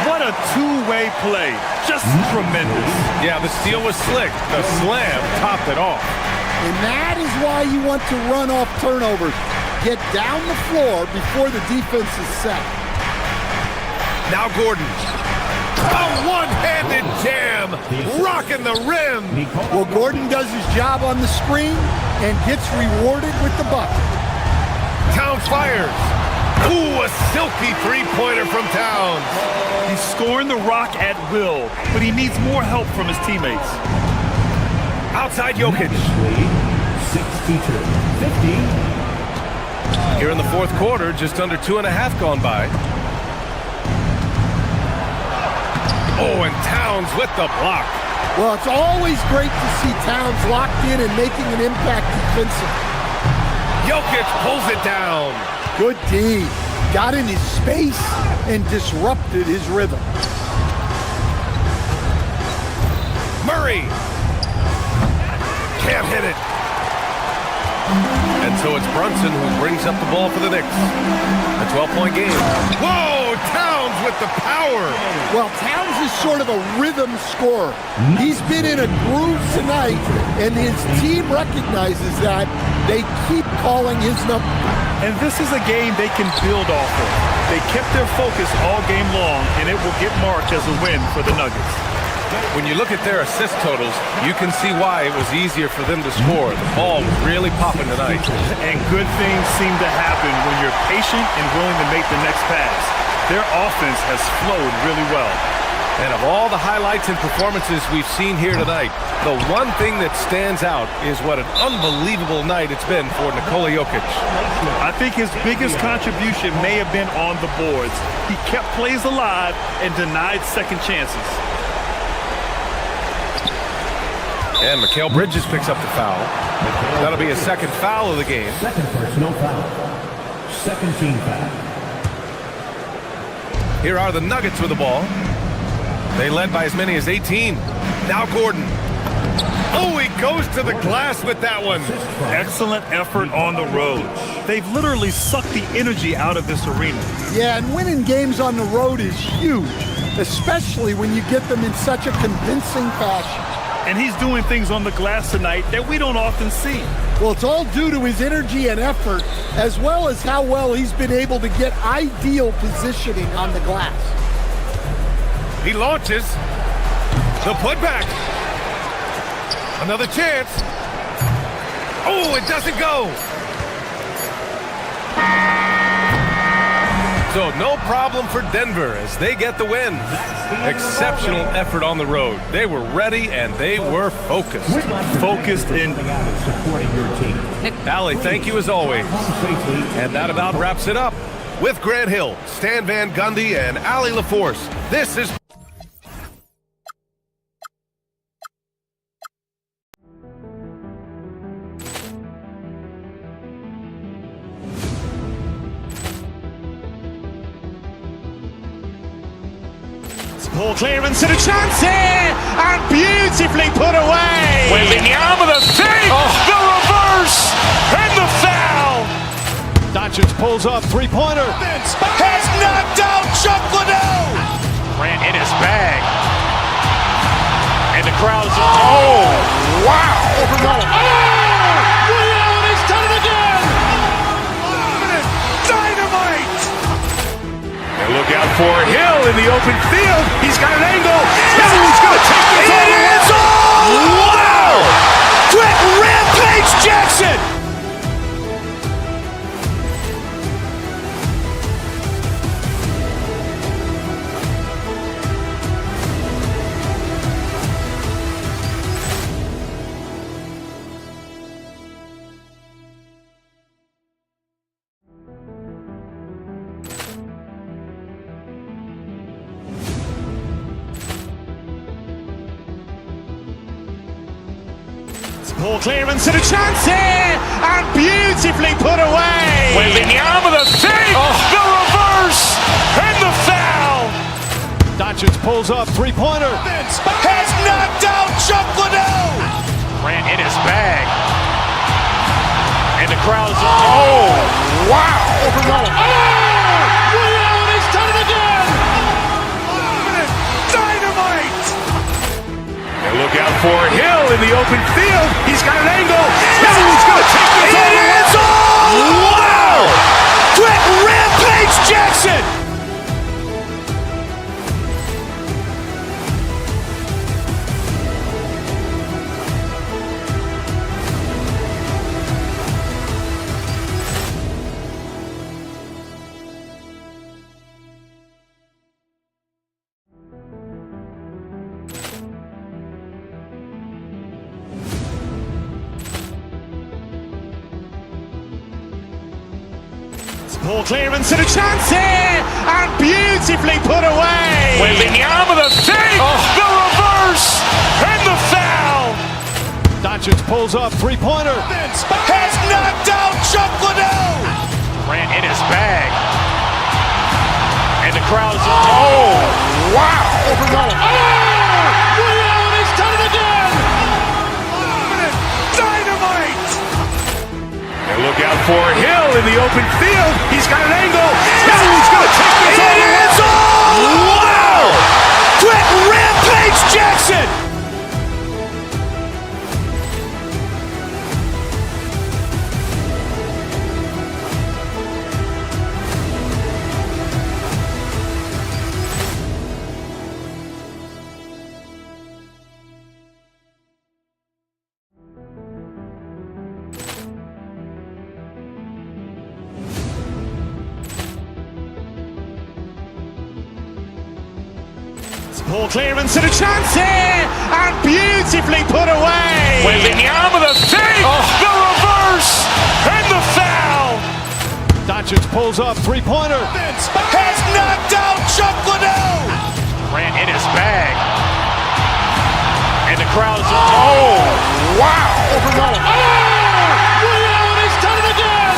What a two-way play. Just tremendous. Yeah, the steal was slick. The slam topped it off. And that is why you want to run off turnovers. Get down the floor before the defense is set. Now Gordon. A one-handed jam. Rocking the rim. Well, Gordon does his job on the screen and gets rewarded with the bucket. Towns fires. Ooh, a silky three-pointer from Towns. He's scoring the rock at will, but he needs more help from his teammates. Outside Jokic. 62-50. Here in the fourth quarter, just under 2.5 gone by. Oh, and Towns with the block. Well, it's always great to see Towns locked in and making an impact defensively. Jokic pulls it down. Good D. got in his space and disrupted his rhythm. Murray can't hit it. And so it's Brunson who brings up the ball for the Knicks. A 12-point game. Whoa, Towns with the power. Well, Towns is sort of a rhythm scorer. He's been in a groove tonight, and his team recognizes that. They keep calling his number. And this is a game they can build off of. They kept their focus all game long, and it will get marked as a win for the Nuggets. When you look at their assist totals, you can see why it was easier for them to score. The ball was really popping tonight. And good things seem to happen when you're patient and willing to make the next pass. Their offense has flowed really well. And of all the highlights and performances we've seen here tonight, the one thing that stands out is what an unbelievable night it's been for Nikola Jokic. I think his biggest contribution may have been on the boards. He kept plays alive and denied second chances. And Mikal Bridges picks up the foul. That'll be his second foul of the game. Second personal foul. Second team foul. Here are the Nuggets with the ball. They led by as many as 18. Now Gordon. Oh, he goes to the glass with that one. Excellent effort on the road. They've literally sucked the energy out of this arena. Yeah, and winning games on the road is huge, especially when you get them in such a convincing fashion. And he's doing things on the glass tonight that we don't often see. Well, it's all due to his energy and effort, as well as how well he's been able to get ideal positioning on the glass. He launches. The putback. Another chance. Oh, it doesn't go. So no problem for Denver as they get the win. Exceptional effort on the road. They were ready and they were focused. Focused in supporting your team. Allie, thank you as always. And that about wraps it up. With Grant Hill, Stan Van Gundy, and Allie LaForce, this is... Ball clearance and a chance here, and beautifully put away. Wembanyama the save, the reverse, and the foul. Doncic pulls up, three-pointer. Has knocked out Chuck Liddell. Grant in his bag. And the crowd is, oh, wow. Overrun. Ray Allen has done it again. Dynamite. And look out for Hill in the open field. He's got an angle. He's going to take this all the way. Wow. Quick Rampage Jackson. Ball clearance and a chance here, and beautifully put away. Wembanyama the save, the reverse, and the foul. Doncic pulls up, three-pointer. Has knocked out Chuck Liddell. Grant in his bag. And the crowd is, oh, wow. Overrun. Ray Allen has done it again. Dynamite. And look out for Hill in the open field. He's got an angle. He's going to take this all the way. Wow. Quick Rampage Jackson. Ball clearance and a chance here, and beautifully put away. Wembanyama the save, the reverse, and the foul. Doncic pulls up, three-pointer. Has knocked out Chuck Liddell. Grant in his bag. And the crowd's, oh, wow. Over Rollins. Allen has done it again. Dynamite. And look out for Hill in the open field. He's got an angle. He's going to take this all the way. Wow. Quick Rampage Jackson. Ball clearance and a chance here, and beautifully put away. Wembanyama the fake, the reverse, and the foul. Doncic pulls up, three-pointer. Has knocked out Chuck Liddell. Ran in his bag. And the crowd's, oh, wow. Over Rollins. Allen has done it again.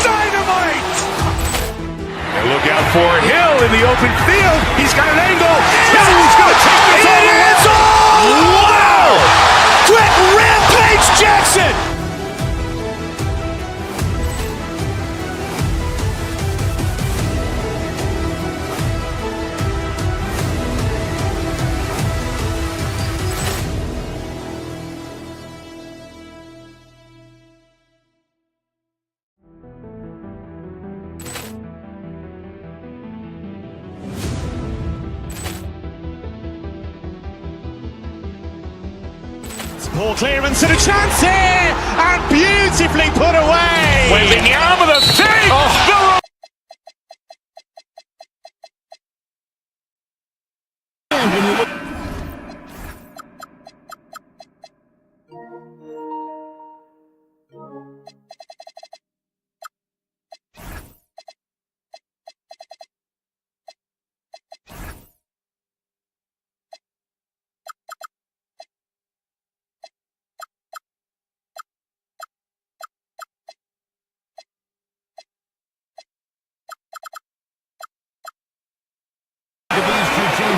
Dynamite. And look out for Hill in the open field. He's got an angle. He's going to take this all the way. Wow. Quick Rampage Jackson. Ball clearance and a chance here, and beautifully put away. Wembanyama the fake.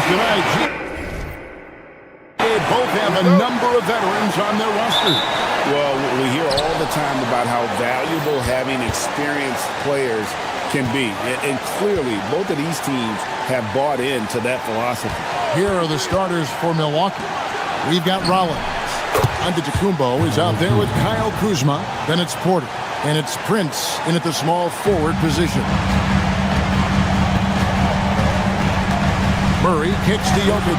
Tonight, they both have a number of veterans on their roster. Well, we hear all the time about how valuable having experienced players can be. And clearly, both of these teams have bought into that philosophy. Here are the starters for Milwaukee. We've got Rollins. Antetokounmpo is out there with Kyle Kuzma. Then it's Porter. And it's Prince in at the small forward position. Murray kicks to Jokic.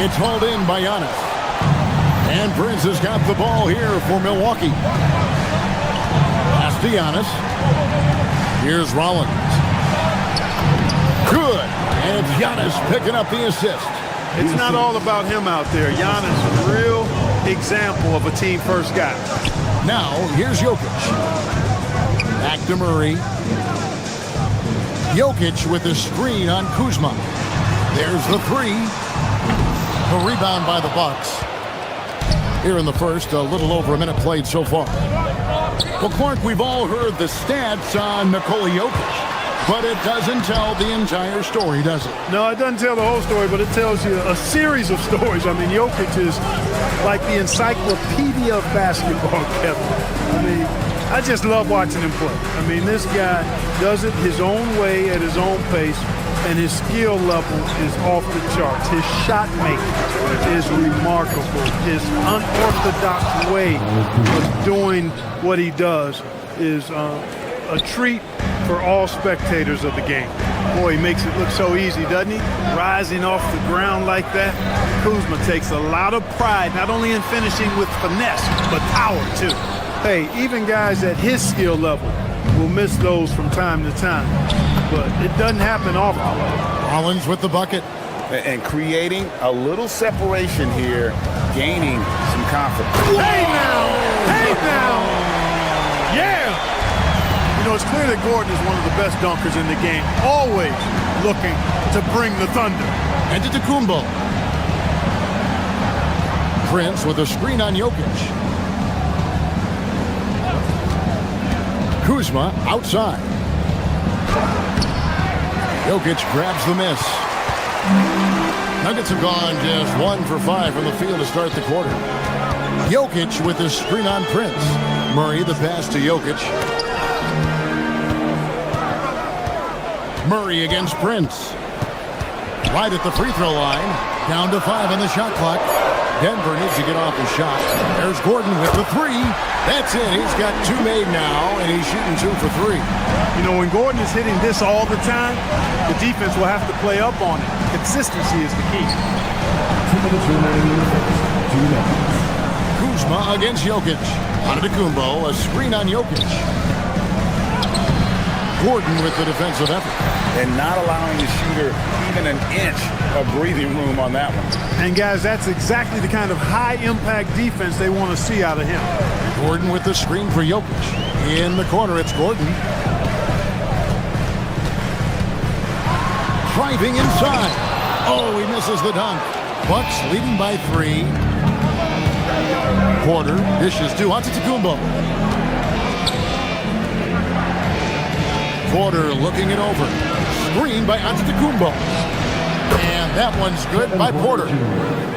It's hauled in by Giannis. And Prince has got the ball here for Milwaukee. Pass to Giannis. Here's Rollins. Good. And it's Giannis picking up the assist. It's not all about him out there. Giannis is a real example of a team-first guy. Now, here's Jokic. Back to Murray. Jokic with the screen on Kuzma. There's the three. The rebound by the Bucks. Here in the first, a little over a minute played so far. Well, Clark, we've all heard the stats on Nikola Jokic, but it doesn't tell the entire story, does it? No, it doesn't tell the whole story, but it tells you a series of stories. I mean, Jokic is like the encyclopedia of basketball, Kevin. I mean, I just love watching him play. I mean, this guy does it his own way at his own pace, and his skill level is off the charts. His shot making is remarkable. His unorthodox way of doing what he does is a treat for all spectators of the game. Boy, he makes it look so easy, doesn't he? Rising off the ground like that. Kuzma takes a lot of pride, not only in finishing with finesse, but power, too. Hey, even guys at his skill level will miss those from time to time, but it doesn't happen often. Rollins with the bucket. And creating a little separation here, gaining some confidence. Hey now! Hey now! Yeah! You know, it's clear that Gordon is one of the best dunkers in the game, always looking to bring the thunder. Antetokounmpo. Prince with a screen on Jokic. Kuzma outside. Jokic grabs the miss. Nuggets have gone just 1 for 5 from the field to start the quarter. Jokic with the screen on Prince. Murray the pass to Jokic. Murray against Prince. Right at the free throw line. Down to 5 on the shot clock. Denver needs to get off the shot. There's Gordon with the 3. That's it. He's got 2 made now, and he's shooting 2 for 3. You know, when Gordon is hitting this all the time, the defense will have to play up on it. Consistency is the key. 2 minutes remaining. 2 minutes. Kuzma against Jokic. Antetokounmpo, a screen on Jokic. Gordon with the defensive effort. And not allowing the shooter even an inch of breathing room on that one. And guys, that's exactly the kind of high-impact defense they want to see out of him. Gordon with the screen for Jokic. In the corner, it's Gordon. Driving inside. Oh, he misses the dunk. Bucks leading by 3. Porter dishes to Antetokounmpo. Porter looking it over. Screen by Antetokounmpo. And that one's good by Porter.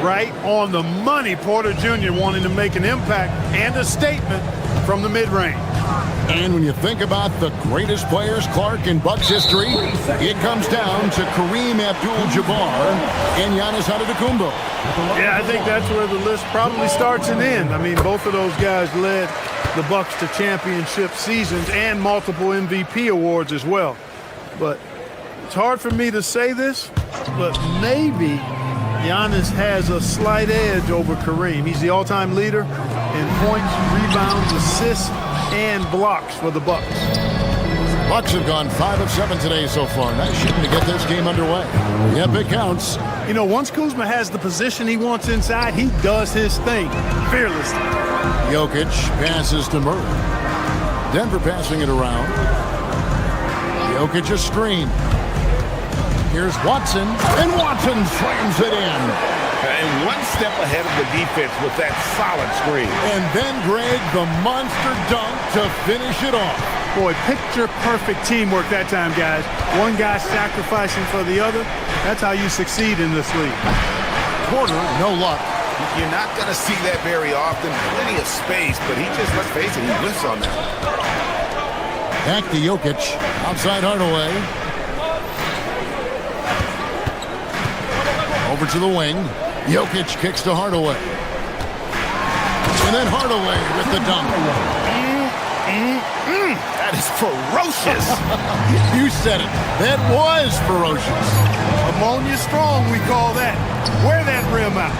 Right on the money, Porter Jr. wanting to make an impact and a statement from the mid-range. And when you think about the greatest players, Clark, in Bucks history, it comes down to Kareem Abdul-Jabbar and Giannis Antetokounmpo. Yeah, I think that's where the list probably starts and ends. I mean, both of those guys led the Bucks to championship seasons and multiple MVP awards as well. But it's hard for me to say this, but maybe Giannis has a slight edge over Kareem. He's the all-time leader in points, rebounds, assists, and blocks for the Bucks. Bucks have gone 5 of 7 today so far. Nice shooting to get this game underway. Yep, it counts. You know, once Kuzma has the position he wants inside, he does his thing fearlessly. Jokic passes to Murray. Denver passing it around. Jokic a screen. Here's Watson, and Watson slams it in. And one step ahead of the defense with that solid screen. And then Greg, the monster dunk to finish it off. Boy, picture-perfect teamwork that time, guys. One guy sacrificing for the other. That's how you succeed in this league. Porter, no luck. You're not going to see that very often. Plenty of space, but he just, let's face it, he whiffs on that. Back to Jokic. Outside Hardaway. Over to the wing. Jokic kicks to Hardaway. And then Hardaway with the dunk. That is ferocious. You said it. That was ferocious. Ammonia strong, we call that. Wear that rim out.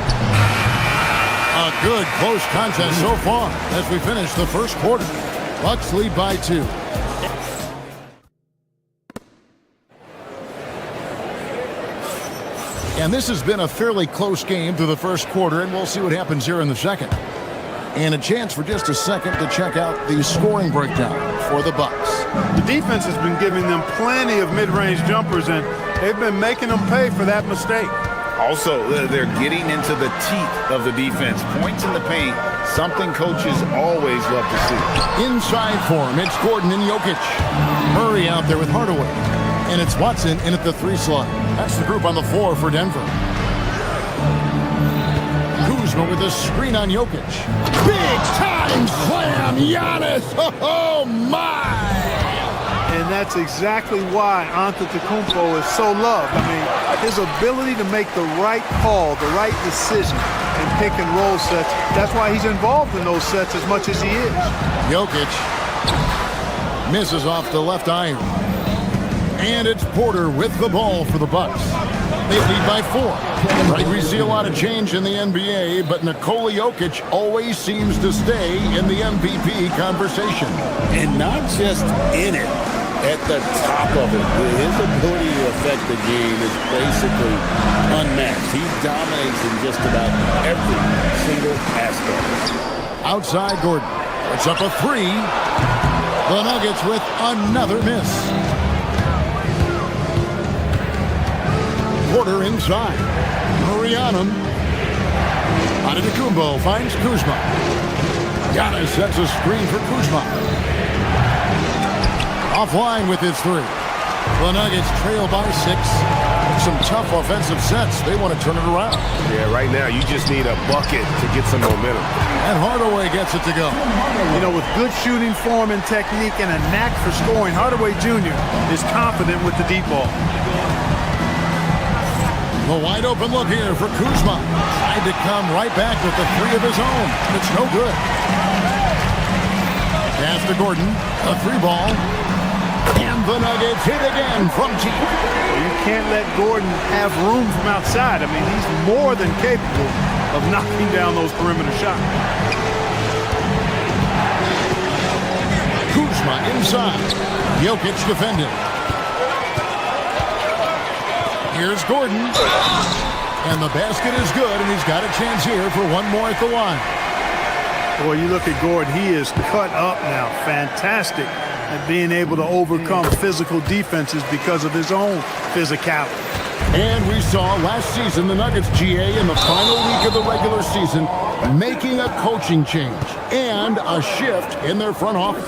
A good close contest so far as we finish the first quarter. Bucks lead by 2. And this has been a fairly close game through the first quarter, and we'll see what happens here in the second. And a chance for just a second to check out the scoring breakdown for the Bucks. The defense has been giving them plenty of mid-range jumpers, and they've been making them pay for that mistake. Also, they're getting into the teeth of the defense. Points in the paint, something coaches always love to see. Inside for him, it's Gordon and Jokic. Murray out there with Hardaway. And it's Watson in at the 3 slot. That's the group on the floor for Denver. Kuzma with a screen on Jokic. Big time slam, Giannis! Oh my! And that's exactly why Antetokounmpo is so loved. I mean, his ability to make the right call, the right decision, and pick and roll sets. That's why he's involved in those sets as much as he is. Jokic misses off the left iron. And it's Porter with the ball for the Bucks. They lead by 4. Right, we see a lot of change in the NBA, but Nikola Jokic always seems to stay in the MVP conversation. And not just in it, at the top of it. His ability to affect the game is basically unmatched. He dominates in just about every single aspect. Outside Gordon. It's up a 3. The Nuggets with another miss. Porter inside. Murray on him. Antetokounmpo finds Kuzma. Giannis sets a screen for Kuzma. Offline with his three. The Nuggets trail by 6. Some tough offensive sets. They want to turn it around. Yeah, right now you just need a bucket to get some momentum. And Hardaway gets it to go. You know, with good shooting form and technique and a knack for scoring, Hardaway Jr. is confident with the deep ball. The wide open look here for Kuzma. Tried to come right back with the three of his own. It's no good. Pass to Gordon. A three ball. And the Nuggets hit again from deep. You can't let Gordon have room from outside. I mean, he's more than capable of knocking down those perimeter shots. Kuzma inside. Jokic defending. Here's Gordon. And the basket is good, and he's got a chance here for one more at the line. Boy, you look at Gordon, he is cut up now. Fantastic at being able to overcome physical defenses because of his own physicality. And we saw last season the Nuggets, GA, in the final week of the regular season, making a coaching change and a shift in their front office.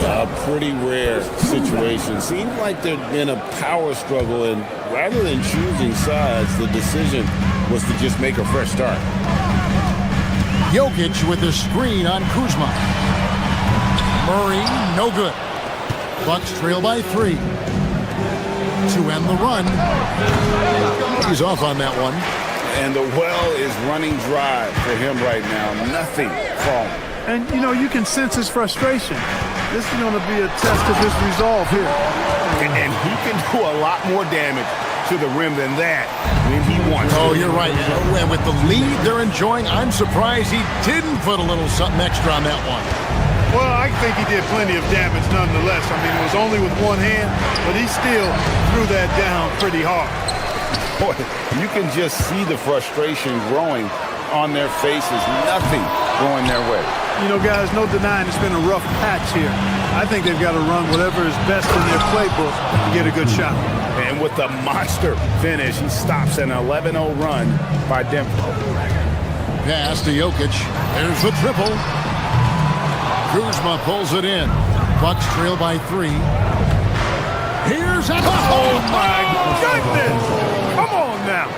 A pretty rare situation. Seemed like there'd been a power struggle, and rather than choosing sides, the decision was to just make a fresh start. Jokic with the screen on Kuzma. Murray, no good. Bucks trail by 3. To end the run. He's off on that one. And the well is running dry for him right now. Nothing falling. And, you know, you can sense his frustration. This is going to be a test of his resolve here. And he can do a lot more damage to the rim than that when he wants to. Oh, you're right. And with the lead they're enjoying, I'm surprised he didn't put a little something extra on that one. Well, I think he did plenty of damage nonetheless. I mean, it was only with one hand, but he still threw that down pretty hard. Boy, you can just see the frustration growing on their faces. Nothing going their way. You know, guys, no denying it's been a rough patch here. I think they've got to run whatever is best in their playbook to get a good shot. And with the monster finish, he stops an 11-0 run by Denver. Pass to Jokic. There's the triple. Kuzma pulls it in. Bucks trail by 3. Here's a... Oh, my goodness! Come on now.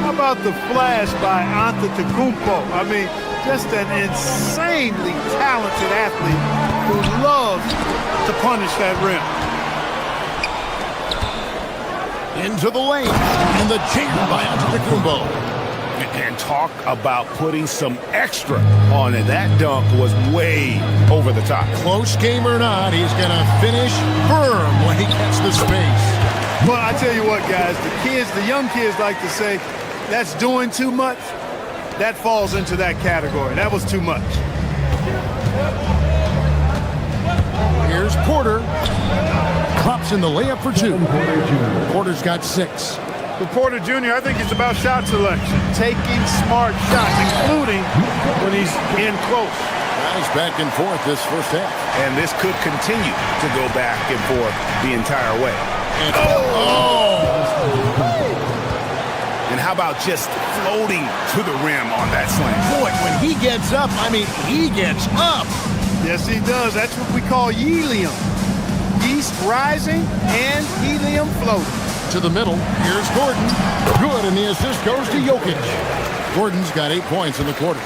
How about the flash by Antetokounmpo? I mean, just an insanely talented athlete who loves to punish that rim. Into the lane. And the jam by Antetokounmpo. And talk about putting some extra on it. That dunk was way over the top. Close game or not, he's going to finish firm when he gets the space. Well, I tell you what, guys, the young kids like to say, that's doing too much. That falls into that category. That was too much. Here's Porter. Drops in the layup for 2. Porter's got 6. For Porter Jr., I think it's about shot selection, taking smart shots, including when he's in close. Guys back and forth this first half. And this could continue to go back and forth the entire way. And, and how about just floating to the rim on that slam? Boy, when he gets up, I mean, he gets up. Yes, he does. That's what we call helium. Yeast rising and helium floating. To the middle. Here's Gordon. Good, and the assist goes to Jokic. Gordon's got 8 points in the quarter.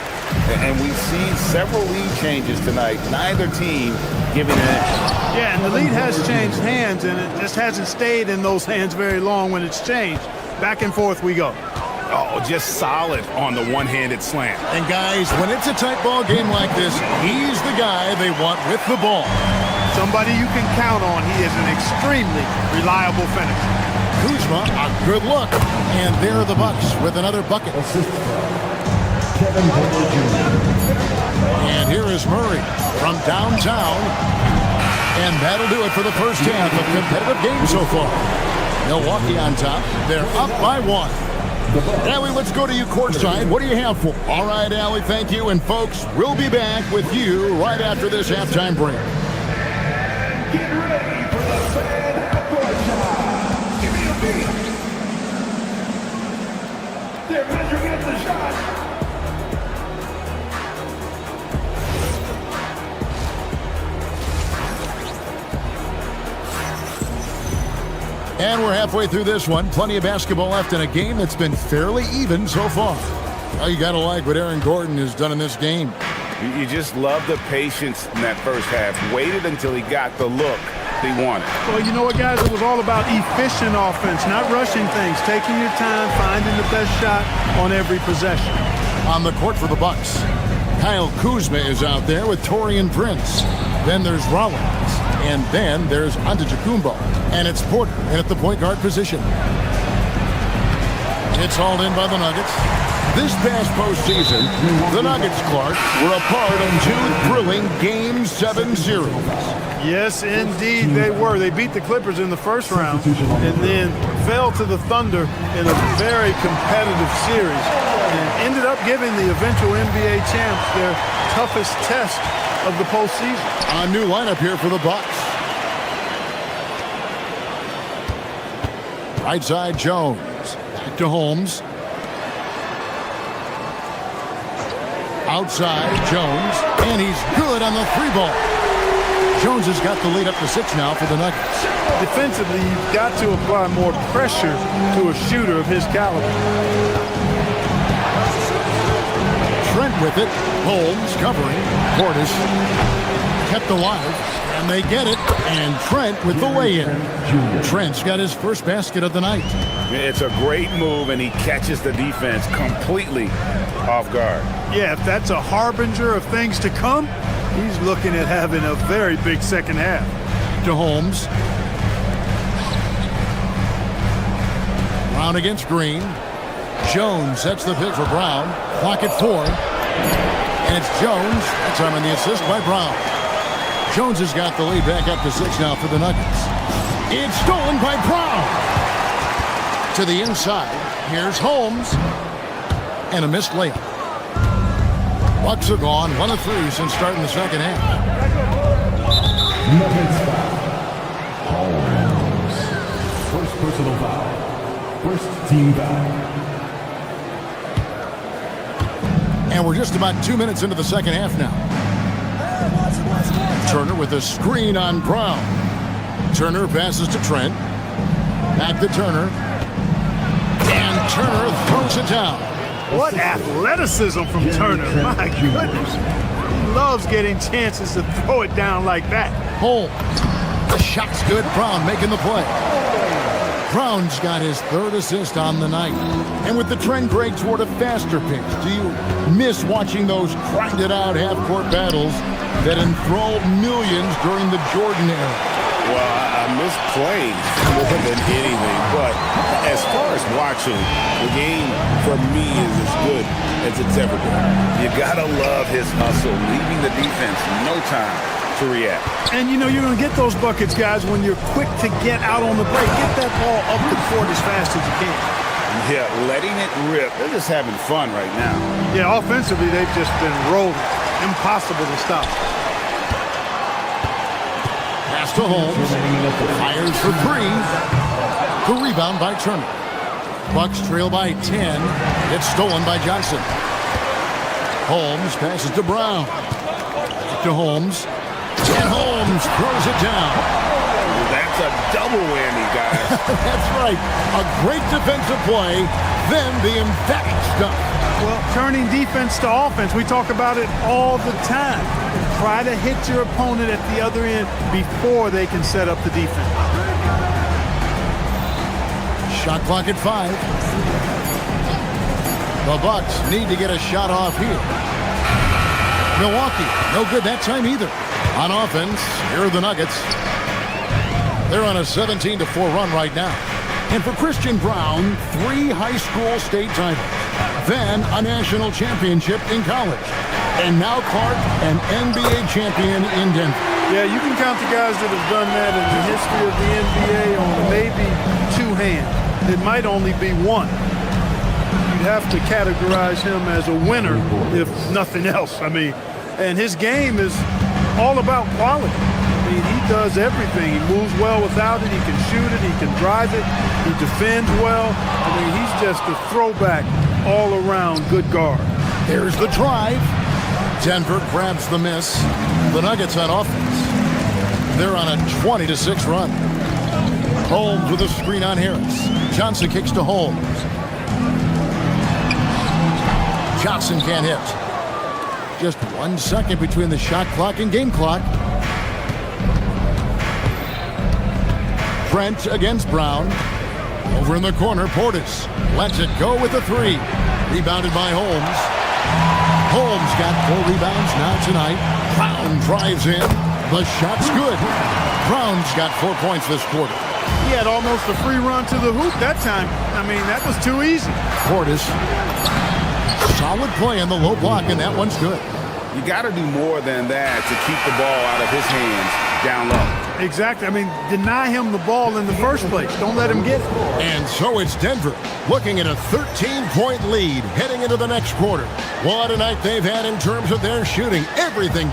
And we've seen several lead changes tonight. Neither team giving an inch. Yeah, and the lead has changed hands, and it just hasn't stayed in those hands very long when it's changed. Back and forth we go. Oh, just solid on the one-handed slam. And guys, when it's a tight ball game like this, he's the guy they want with the ball. Somebody you can count on. He is an extremely reliable finisher. Kuzma, a good look. And there are the Bucks with another bucket. And here is Murray from downtown. And that'll do it for the first half of competitive game so far. Milwaukee on top. They're up by 1. Allie, let's go to you courtside. What do you have for? All right, Allie, thank you. And folks, we'll be back with you right after this halftime break. Get ready for the fan shot. Give me a beat. They're measuring at the shot. And we're halfway through this one. Plenty of basketball left in a game that's been fairly even so far. Well, you got to like what Aaron Gordon has done in this game. You just love the patience in that first half. Waited until he got the look he wanted. Well, you know what, guys? It was all about efficient offense, not rushing things, taking your time, finding the best shot on every possession. On the court for the Bucks, Kyle Kuzma is out there with Taurean Prince. Then there's Rollins. And then there's Antetokounmpo. And it's Porter in at the point guard position. It's hauled in by the Nuggets. This past postseason, the Nuggets, Clark, were a part of 2 thrilling Game 7 series. Yes, indeed, they were. They beat the Clippers in the first round and then fell to the Thunder in a very competitive series and ended up giving the eventual NBA champs their toughest test of the postseason. A new lineup here for the Bucks. Right side, Jones. Back to Holmes. Outside, Jones. And he's good on the 3-ball. Jones has got the lead up to 6 now for the Nuggets. Defensively, you've got to apply more pressure to a shooter of his caliber. Trent with it. Holmes covering. Portis kept alive. And they get it. And Trent with the lay-in. Trent's got his first basket of the night. It's a great move, and he catches the defense completely off guard. Yeah, if that's a harbinger of things to come, he's looking at having a very big second half. To Holmes. Brown against Green. Jones sets the pick for Brown. Clock at 4. And it's Jones. That time on the assist by Brown. Jones has got the lead back up to 6 now for the Nuggets. It's stolen by Brown. To the inside. Here's Holmes. And a missed layup. Bucks are gone. 1 of 3 since starting the second half. Nuggets foul. Holmes. First personal foul. First team foul. And we're just about 2 minutes into the second half now. Turner with a screen on Brown. Turner passes to Trent. Back to Turner. And Turner throws it down. What athleticism from Turner. My goodness. He loves getting chances to throw it down like that. Holmes. The shot's good. Brown making the play. Brown's got his 3rd assist on the night. And with the trend break toward a faster pace, do you miss watching those grinded-out half-court battles that enthralled millions during the Jordan era? Well, I miss playing more than anything, but as far as watching, the game for me is as good as it's ever been. You gotta love his hustle, leaving the defense no time to react. And you know you're going to get those buckets, guys, when you're quick to get out on the break. Get that ball up the court as fast as you can. Yeah, letting it rip. They're just having fun right now. Yeah, offensively, they've just been rolling. Impossible to stop. Pass to Holmes. Fires for 3. The rebound by Turner. Bucks trail by 10. It's stolen by Johnson. Holmes passes to Brown. To Holmes. And Holmes throws it down. That's a double whammy, guys. That's right. A great defensive play, then the emphatic stuff. Well, turning defense to offense, we talk about it all the time. Try to hit your opponent at the other end before they can set up the defense. Shot clock at 5. The Bucks need to get a shot off here. Milwaukee, no good that time either. On offense, here are the Nuggets. They're on a 17-4 run right now. And for Christian Brown, 3 high school state titles. Then a national championship in college. And now Clark, an NBA champion in Denver. Yeah, you can count the guys that have done that in the history of the NBA on maybe 2 hands. It might only be 1. You'd have to categorize him as a winner, if nothing else. I mean, and his game is all about quality. I mean, he does everything. He moves well without it. He can shoot it. He can drive it. He defends well. I mean, he's just a throwback all-around good guard. There's the drive. Denver grabs the miss. The Nuggets on offense. They're on a 20-6 run. Holmes with a screen on Harris. Johnson kicks to Holmes. Johnson can't hit. Just 1 second between the shot clock and game clock. Trent against Brown. Over in the corner, Portis lets it go with a three. Rebounded by Holmes. Holmes got 4 rebounds now tonight. Brown drives in. The shot's good. Brown's got 4 points this quarter. He had almost a free run to the hoop that time. I mean, that was too easy. Portis. Solid play in the low block, and that one's good. You got to do more than that to keep the ball out of his hands down low. Exactly. I mean, deny him the ball in the first place. Don't let him get it. And so it's Denver looking at a 13-point lead heading into the next quarter. What a night they've had in terms of their shooting. Everything.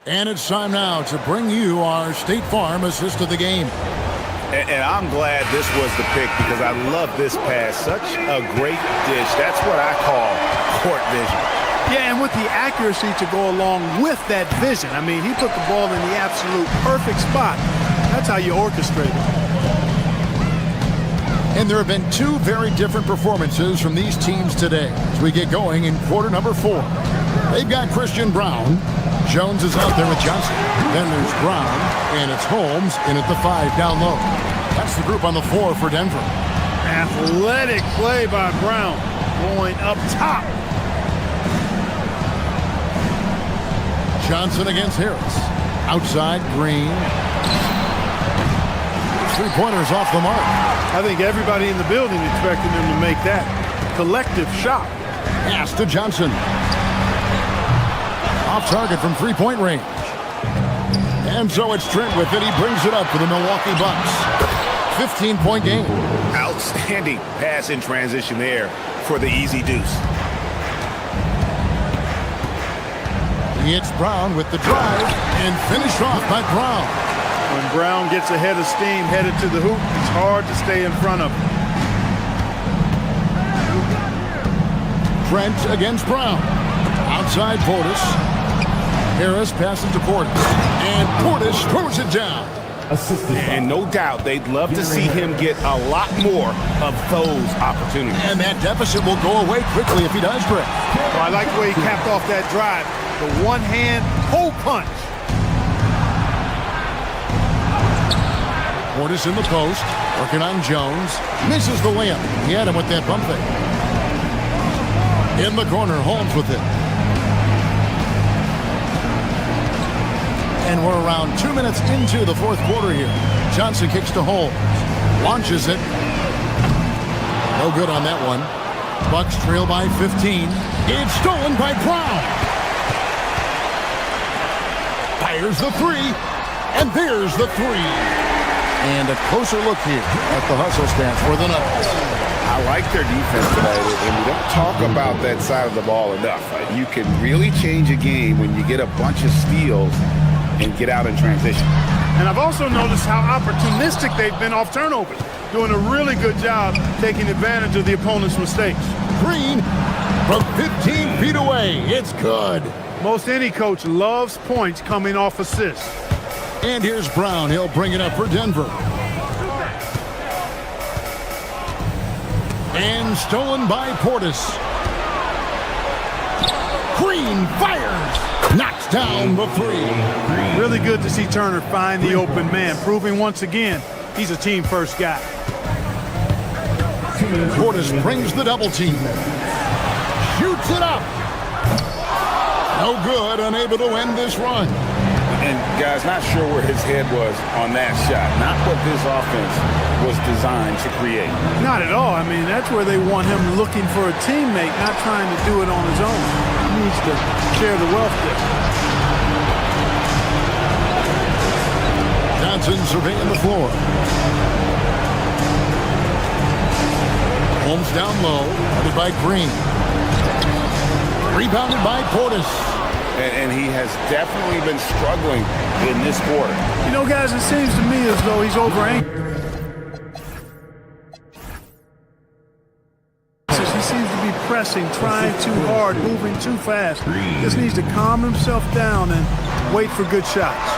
And it's time now to bring you our State Farm assist of the game. And I'm glad this was the pick because I love this pass. Such a great dish. That's what I call court vision. Yeah, and with the accuracy to go along with that vision. I mean, he put the ball in the absolute perfect spot. That's how you orchestrate it. And there have been 2 very different performances from these teams today as we get going in quarter number 4. They've got Christian Brown. Jones is out there with Johnson. Then there's Brown, and it's Holmes in at the 5 down low. That's the group on the floor for Denver. Athletic play by Brown. Going up top. Johnson against Harris. Outside, Green. 3-pointers off the mark. I think everybody in the building expected him to make that collective shot. Pass to Johnson. Off target from 3-point range. And so it's Trent with it. He brings it up for the Milwaukee Bucks. 15-point game. Outstanding pass in transition there for the easy deuce. It's Brown with the drive and finished off by Brown. When Brown gets ahead of steam headed to the hoop, it's hard to stay in front of him. Trent against Brown. Outside Portis. Harris passes to Portis. And Portis throws it down. And no doubt they'd love to see him get a lot more of those opportunities. And that deficit will go away quickly if he does, Greg. Well, I like the way he capped off that drive. The one-hand hole punch. Portis in the post, working on Jones. Misses the layup. He had him with that bump thing. In the corner, Holmes with it. And we're around 2 minutes into the 4th quarter here. Johnson kicks to Holmes. Launches it. No good on that one. Bucks trail by 15. It's stolen by Brown. Fires the 3. And there's the 3. And a closer look here at the hustle stance for the Nuggets. I like their defense today, and we don't talk about that side of the ball enough. You can really change a game when you get a bunch of steals and get out in transition. And I've also noticed how opportunistic they've been off turnovers. Doing a really good job taking advantage of the opponent's mistakes. Green from 15 feet away. It's good. Most any coach loves points coming off assists. And here's Brown. He'll bring it up for Denver. And stolen by Portis. Green fires. Knocks down the 3. Really good to see Turner find the open man, proving once again he's a team-first guy. Portis brings the double team. Shoots it up. No good, unable to end this run. And guys, not sure where his head was on that shot. Not what this offense was designed to create. Not at all. I mean, that's where they want him looking for a teammate, not trying to do it on his own. He needs to share the wealth there. Johnson surveying the floor. Holmes down low, guarded by Green. Rebounded by Portis. And he has definitely been struggling in this quarter. You know, guys, it seems to me as though he's overanchored. He seems to be pressing, trying too hard, moving too fast. Just needs to calm himself down and wait for good shots.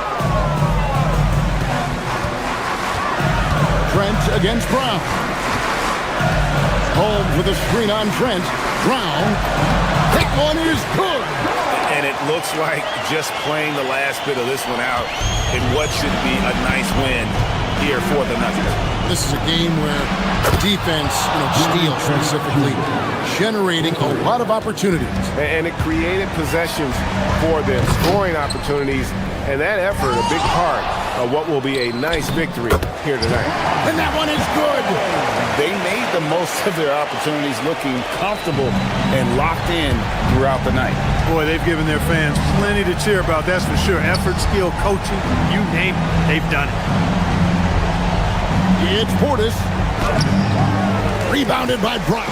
Trent against Brown. Holmes with a screen on Trent. Brown. That one is good. And it looks like just playing the last bit of this one out in what should be a nice win here for the Nuggets. This is a game where defense, steal specifically, generating a lot of opportunities. And it created possessions for them, scoring opportunities, and that effort, a big part of what will be a nice victory here tonight. And that one is good. They made the most of their opportunities, looking comfortable and locked in throughout the night. Boy, they've given their fans plenty to cheer about, that's for sure. Effort, skill, coaching, you name it, they've done it. It's Portis. Rebounded by Brown.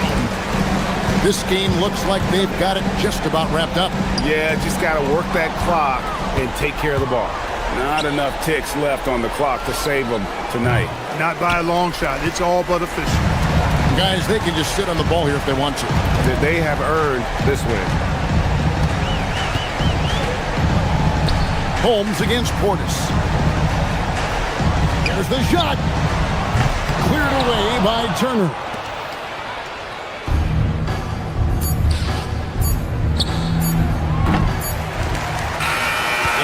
This game looks like they've got it just about wrapped up. Yeah, just got to work that clock and take care of the ball. Not enough ticks left on the clock to save them tonight. Not by a long shot. It's all but official. Guys, they can just sit on the ball here if they want to. They have earned this win. Holmes against Portis. There's the shot. Cleared away by Turner.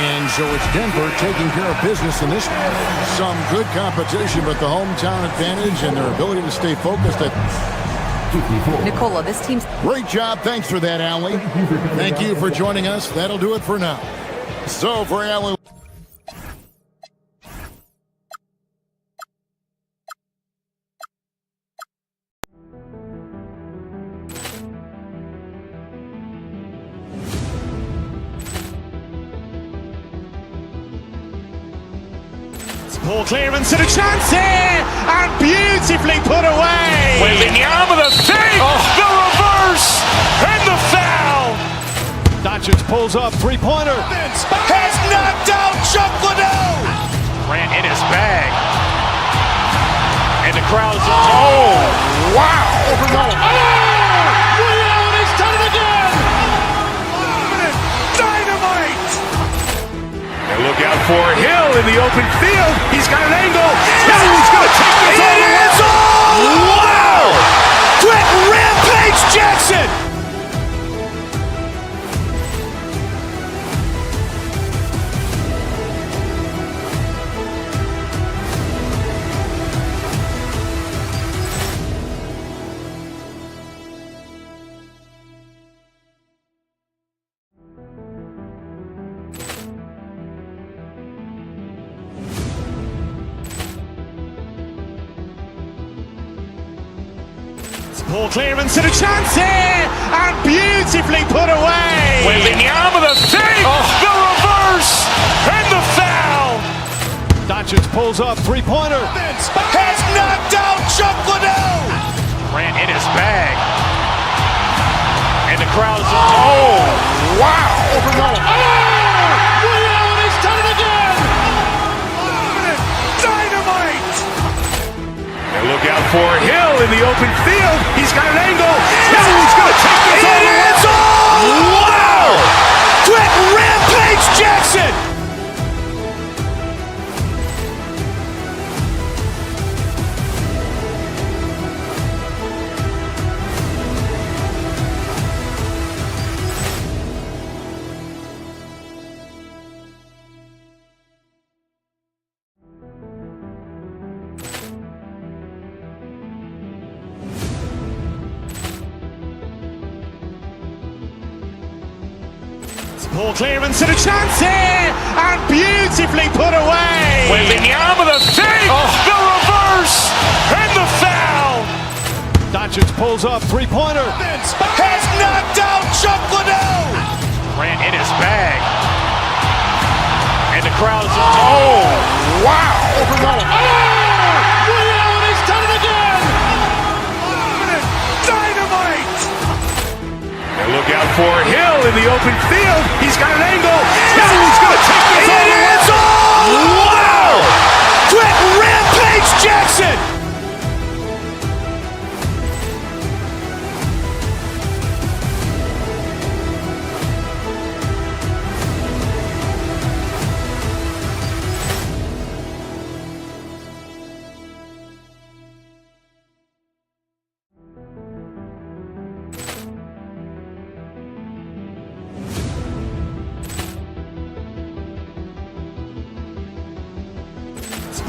And so it's Denver taking care of business in this one. Some good competition, but the hometown advantage and their ability to stay focused at Nicola, this team's... Great job. Thanks for that, Allie. Thank you for joining us. That'll do it for now. So for Allie... Ball clearance and a chance here, and beautifully put away. Wembanyama the save, the reverse, and the foul. Doncic pulls up, three-pointer. Has knocked out Chuck Liddell. Grant in his bag. And the crowd's... Oh, wow. Ray Allen has done it again. Dynamite. And look out for Hill in the open field. He's got an angle. Hill's going to take this all the way. Wow. Quick Rampage Jackson. Ball clearance and a chance here, and beautifully put away. Wembanyama the save, the reverse, and the foul. Doncic pulls up, three-pointer. Has knocked out Chuck Liddell. Grant in his bag. And the crowd's... Oh, wow. Ray Allen has done it again. Dynamite. And look out for Hill in the open field. He's got an angle. Hill's going to take this all the way. Wow. Quick Rampage Jackson. Ball clearance and a chance here, and beautifully put away. Wembanyama the save, the reverse, and the foul. Doncic pulls up, three-pointer. Has knocked out Chuck Liddell. Grant in his bag. And the crowd's... Oh, wow. Ray Allen has done it again. Dynamite. And look out for Hill in the open field. He's got an angle. Hill's going to take this all the way. Wow. Quick Rampage Jackson.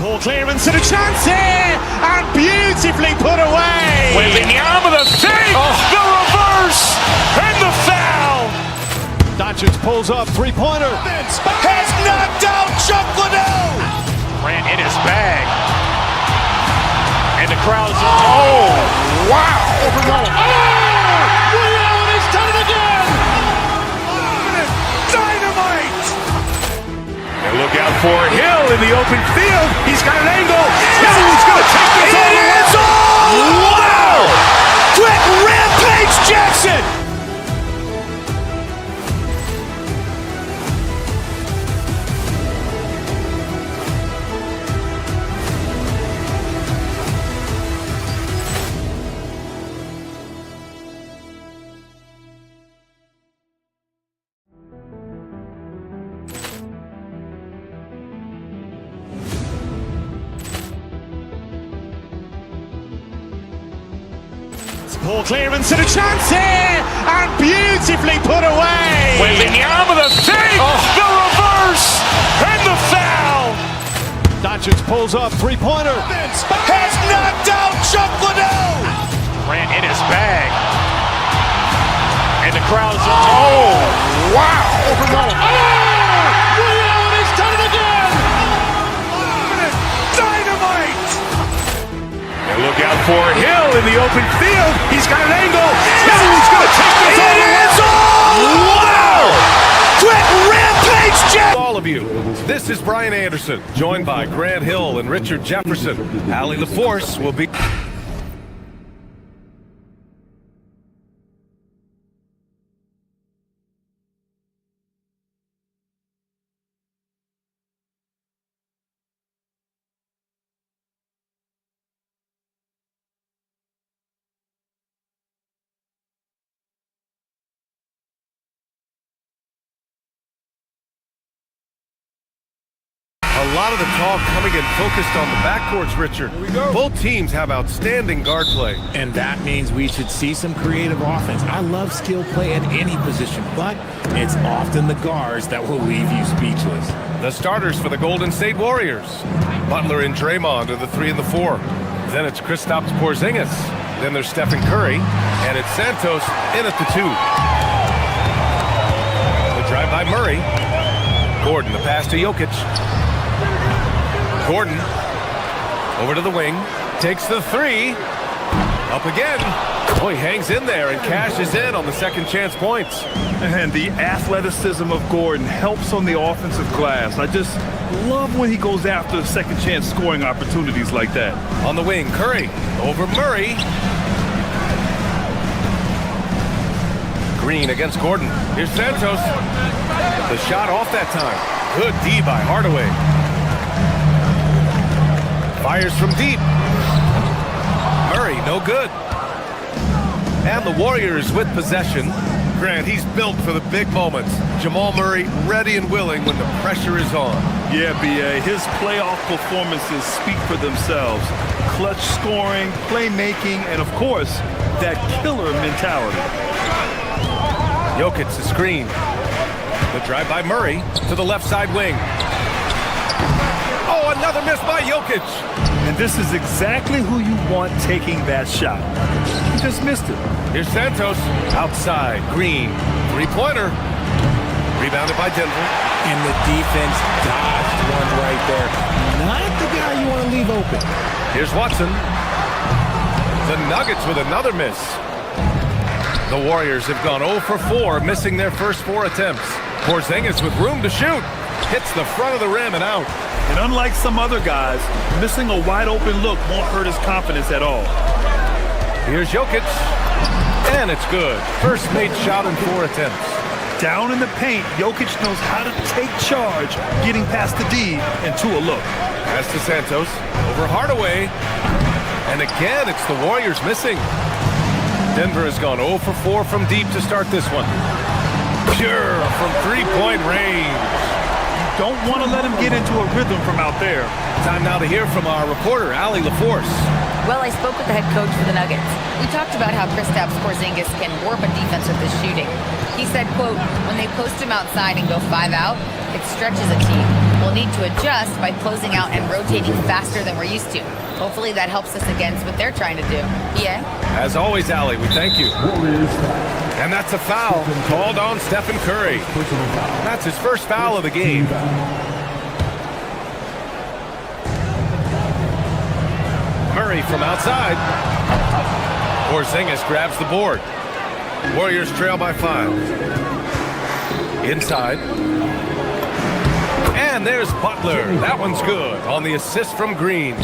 Ball clearance and a chance here, and beautifully put away. Wembanyama the fake, the reverse, and the foul. Doncic pulls up, three-pointer. Has knocked out Chuck Liddell. Ran in his bag. And the crowd's oh, wow. He's done it again. Dynamite. And look out for Hill in the open field. He's got an angle. Hill's going to take this all the way. Wow! Quick Rampage Jackson. Ball clearance and a chance here, and beautifully put away. Wembanyama the fake, the reverse, and the foul. Doncic pulls up, three-pointer. Has knocked out Chuck Liddell. Ran in his bag. And the crowd's oh, wow. He's done it again. Dynamite. And look out for Hill in the open field. He's got an angle. Hill's going to take this all the way. Wow! Quick Rampage Jackson. All of you. This is Brian Anderson, joined by Grant Hill and Richard Jefferson. Allie LaForce will be... A lot of the talk coming in focused on the backcourts, Richard. Both teams have outstanding guard play. And that means we should see some creative offense. I love skill play at any position, but it's often the guards that will leave you speechless. The starters for the Golden State Warriors. Butler and Draymond are the 3 and the 4. Then it's Kristaps Porzingis. Then there's Stephen Curry. And it's Santos in at the 2. The drive by Murray. Gordon, the pass to Jokic. Gordon over to the wing, takes the 3, up again. Oh, he hangs in there and cashes in on the second chance points. And the athleticism of Gordon helps on the offensive glass. I just love when he goes after second chance scoring opportunities like that. On the wing, Curry over Murray. Green against Gordon. Here's Santos. The shot off that time. Good D by Hardaway. Fires from deep. Murray, no good. And the Warriors with possession. Grant, he's built for the big moments. Jamal Murray ready and willing when the pressure is on. Yeah, B.A., his playoff performances speak for themselves. Clutch scoring, playmaking, and of course, that killer mentality. Jokic the screen. The drive by Murray to the left side wing. Oh, another miss by Jokic. And this is exactly who you want taking that shot. He just missed it. Here's Santos outside. Green, three-pointer. Rebounded by Denver. And the defense dodged one right there. Not the guy you want to leave open. Here's Watson. The Nuggets with another miss. The Warriors have gone 0 for 4, missing their first 4 attempts. Porzingis with room to shoot. Hits the front of the rim and out. And unlike some other guys, missing a wide-open look won't hurt his confidence at all. Here's Jokic. And it's good. First made shot in 4 attempts. Down in the paint, Jokic knows how to take charge, getting past the D and to a look. Pass to Santos. Over Hardaway. And again, it's the Warriors missing. Denver has gone 0 for 4 from deep to start this one. Pure from three-point range. Don't want to let him get into a rhythm from out there. Time now to hear from our reporter, Allie LaForce. Well, I spoke with the head coach for the Nuggets. We talked about how Kristaps Porzingis can warp a defense with his shooting. He said, quote, when they post him outside and go 5 out, it stretches a team. Well, we'll need to adjust by closing out and rotating faster than we're used to. Hopefully that helps us against what they're trying to do. Yeah? As always, Allie, we thank you. And that's a foul called on Stephen Curry. That's his first foul of the game. Murray from outside. Porzingis grabs the board. Warriors trail by 5. Inside. And there's Butler. That one's good on the assist from Green.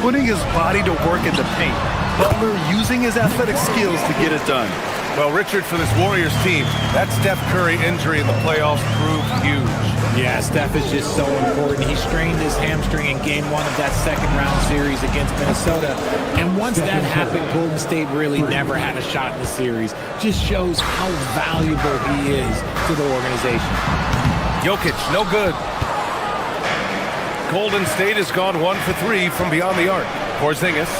Putting his body to work in the paint. Butler using his athletic skills to get it done. Well, Richard, for this Warriors team, that Steph Curry injury in the playoffs proved huge. Yeah, Steph is just so important. He strained his hamstring in game 1 of that second-round series against Minnesota. And once that happened, Golden State really never had a shot in the series. Just shows how valuable he is to the organization. Jokic, no good. Golden State has gone 1 for 3 from beyond the arc. Porzingis.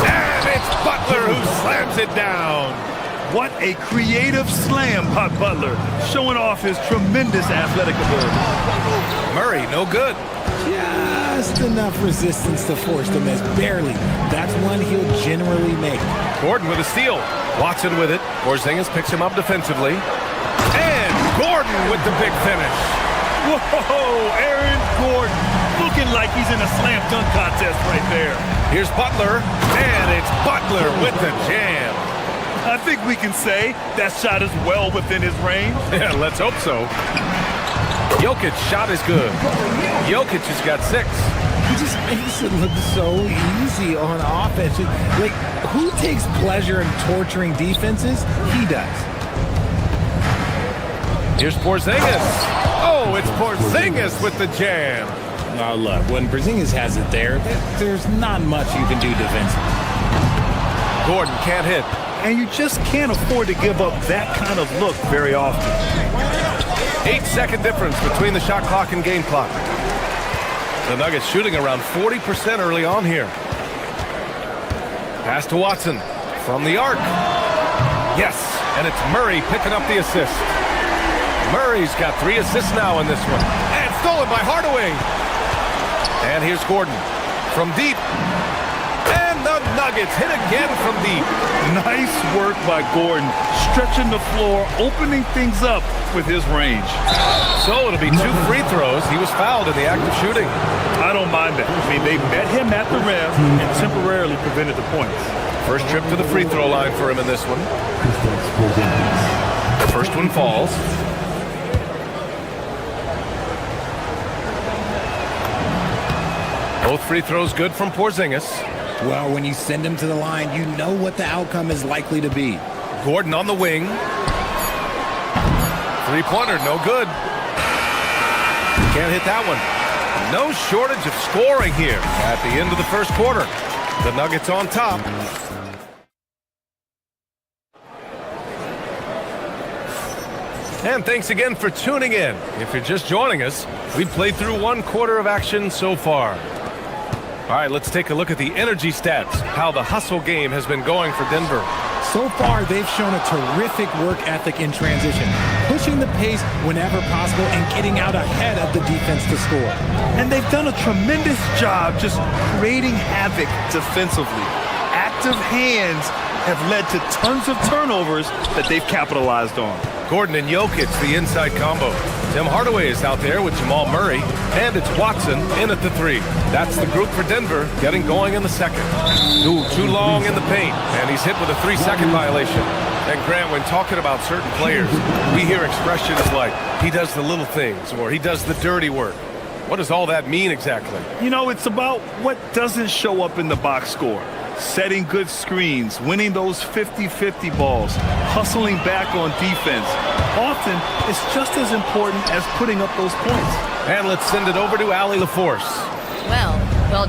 And it's Butler who slams it down. What a creative slam by Butler, showing off his tremendous athletic ability. Murray, no good. Just enough resistance to force the miss, barely. That's one he'll generally make. Gordon with a steal. Watson with it. Porzingis picks him up defensively. And Gordon with the big finish. Whoa, Aaron Gordon, looking like he's in a slam dunk contest right there. Here's Butler, and it's Butler with the jam. I think we can say that shot is well within his range. Yeah, let's hope so. Jokic's shot is good. Jokic has got 6. He just makes it look so easy on offense. Like, who takes pleasure in torturing defenses? He does. Here's Porzingis. Oh, it's Porzingis with the jam. Now look, when Porzingis has it there's not much you can do defensively. Gordon can't hit. And you just can't afford to give up that kind of look very often. 8-second difference between the shot clock and game clock. The Nuggets shooting around 40% early on here. Pass to Watson from the arc. Yes, and it's Murray picking up the assist. Murray's got 3 assists now in this one. And stolen by Hardaway. And here's Gordon from deep. And the Nuggets hit again from deep. Nice work by Gordon, stretching the floor, opening things up with his range. So it'll be 2 free throws. He was fouled in the act of shooting. I don't mind that. I mean, they met him at the rim and temporarily prevented the points. First trip to the free throw line for him in this one. The first one falls. Both free throws good from Porzingis. Well, when you send him to the line, you know what the outcome is likely to be. Gordon on the wing. Three-pointer, no good. Can't hit that one. No shortage of scoring here at the end of the first quarter. The Nuggets on top. And thanks again for tuning in. If you're just joining us, we've played through 1 quarter of action so far. All right, let's take a look at the energy stats, how the hustle game has been going for Denver. So far, they've shown a terrific work ethic in transition, pushing the pace whenever possible and getting out ahead of the defense to score. And they've done a tremendous job just creating havoc defensively. Active hands have led to tons of turnovers that they've capitalized on. Gordon and Jokic, the inside combo. Tim Hardaway is out there with Jamal Murray, and it's Watson in at the 3. That's the group for Denver, getting going in the second. Ooh, too long in the paint, and he's hit with a 3-second violation. And Grant, when talking about certain players, we hear expressions like, he does the little things, or he does the dirty work. What does all that mean exactly? You know, it's about what doesn't show up in the box score. Setting good screens, winning those 50-50 balls, hustling back on defense. Often, it's just as important as putting up those points. And let's send it over to Allie LaForce. Well,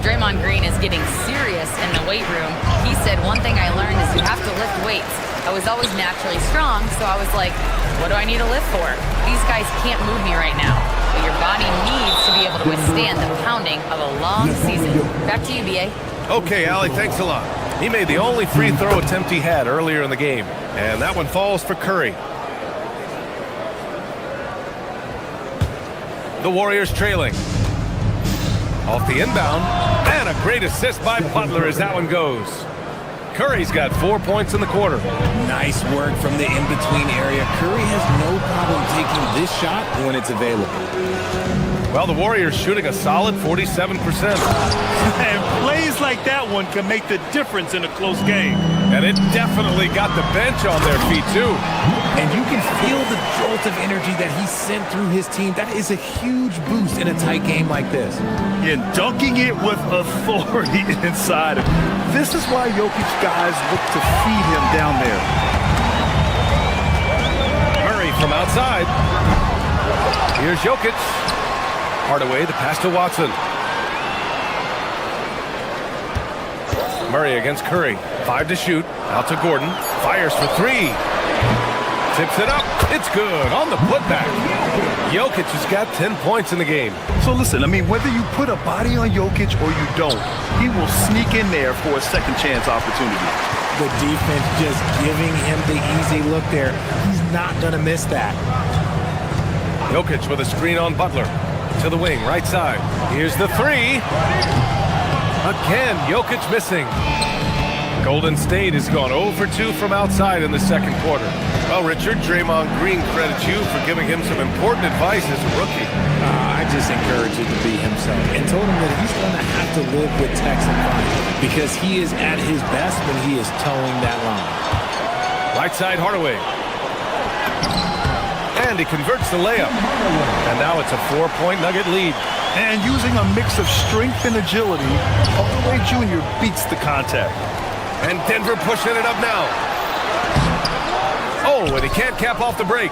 Draymond Green is getting serious in the weight room. He said one thing I learned is you have to lift weights. I was always naturally strong, so I was like, what do I need to lift for? These guys can't move me right now. But your body needs to be able to withstand the pounding of a long season. Back to you, B.A. Okay, Allie, thanks a lot. He made the only free throw attempt he had earlier in the game, and that one falls for Curry. The Warriors trailing. Off the inbound, and a great assist by Butler as that one goes. Curry's got 4 points in the quarter. Nice work from the in-between area. Curry has no problem taking this shot when it's available. Well, the Warriors shooting a solid 47%. And plays like that one can make the difference in a close game. And it definitely got the bench on their feet, too. And you can feel the jolt of energy that he sent through his team. That is a huge boost in a tight game like this. And dunking it with authority inside. This is why Jokic guys look to feed him down there. Murray from outside. Here's Jokic. Hardaway, the pass to Watson. Murray against Curry. 5 to shoot. Out to Gordon. Fires for 3. Tips it up. It's good on the putback. Jokic has got 10 points in the game. So listen, I mean, whether you put a body on Jokic or you don't, he will sneak in there for a second chance opportunity. The defense just giving him the easy look there. He's not going to miss that. Jokic with a screen on Butler. To the wing, right side. Here's the 3. Again, Jokic missing. Golden State has gone 0 for 2 from outside in the second quarter. Well, Richard, Draymond Green credits you for giving him some important advice as a rookie. I just encouraged him to be himself and told him that he's going to have to live with Tex and Bryant because he is at his best when he is towing that line. Right side, Hardaway. And he converts the layup. And now it's a 4-point Nugget lead. And using a mix of strength and agility, Hardaway Jr. beats the contact. And Denver pushing it up now. Oh, and he can't cap off the break.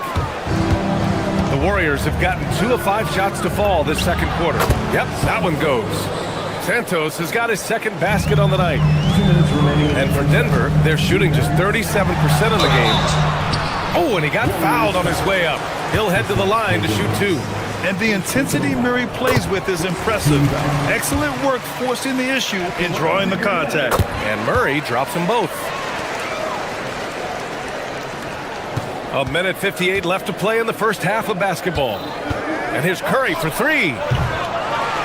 The Warriors have gotten 2 of 5 shots to fall this second quarter. Yep, that one goes. Santos has got his second basket on the night. 2 minutes remaining. And for Denver, they're shooting just 37% of the game. Oh, and he got fouled on his way up. He'll head to the line to shoot 2. And the intensity Murray plays with is impressive. Excellent work forcing the issue and drawing the contact. And Murray drops them both. 1:58 left to play in the first half of basketball. And here's Curry for 3.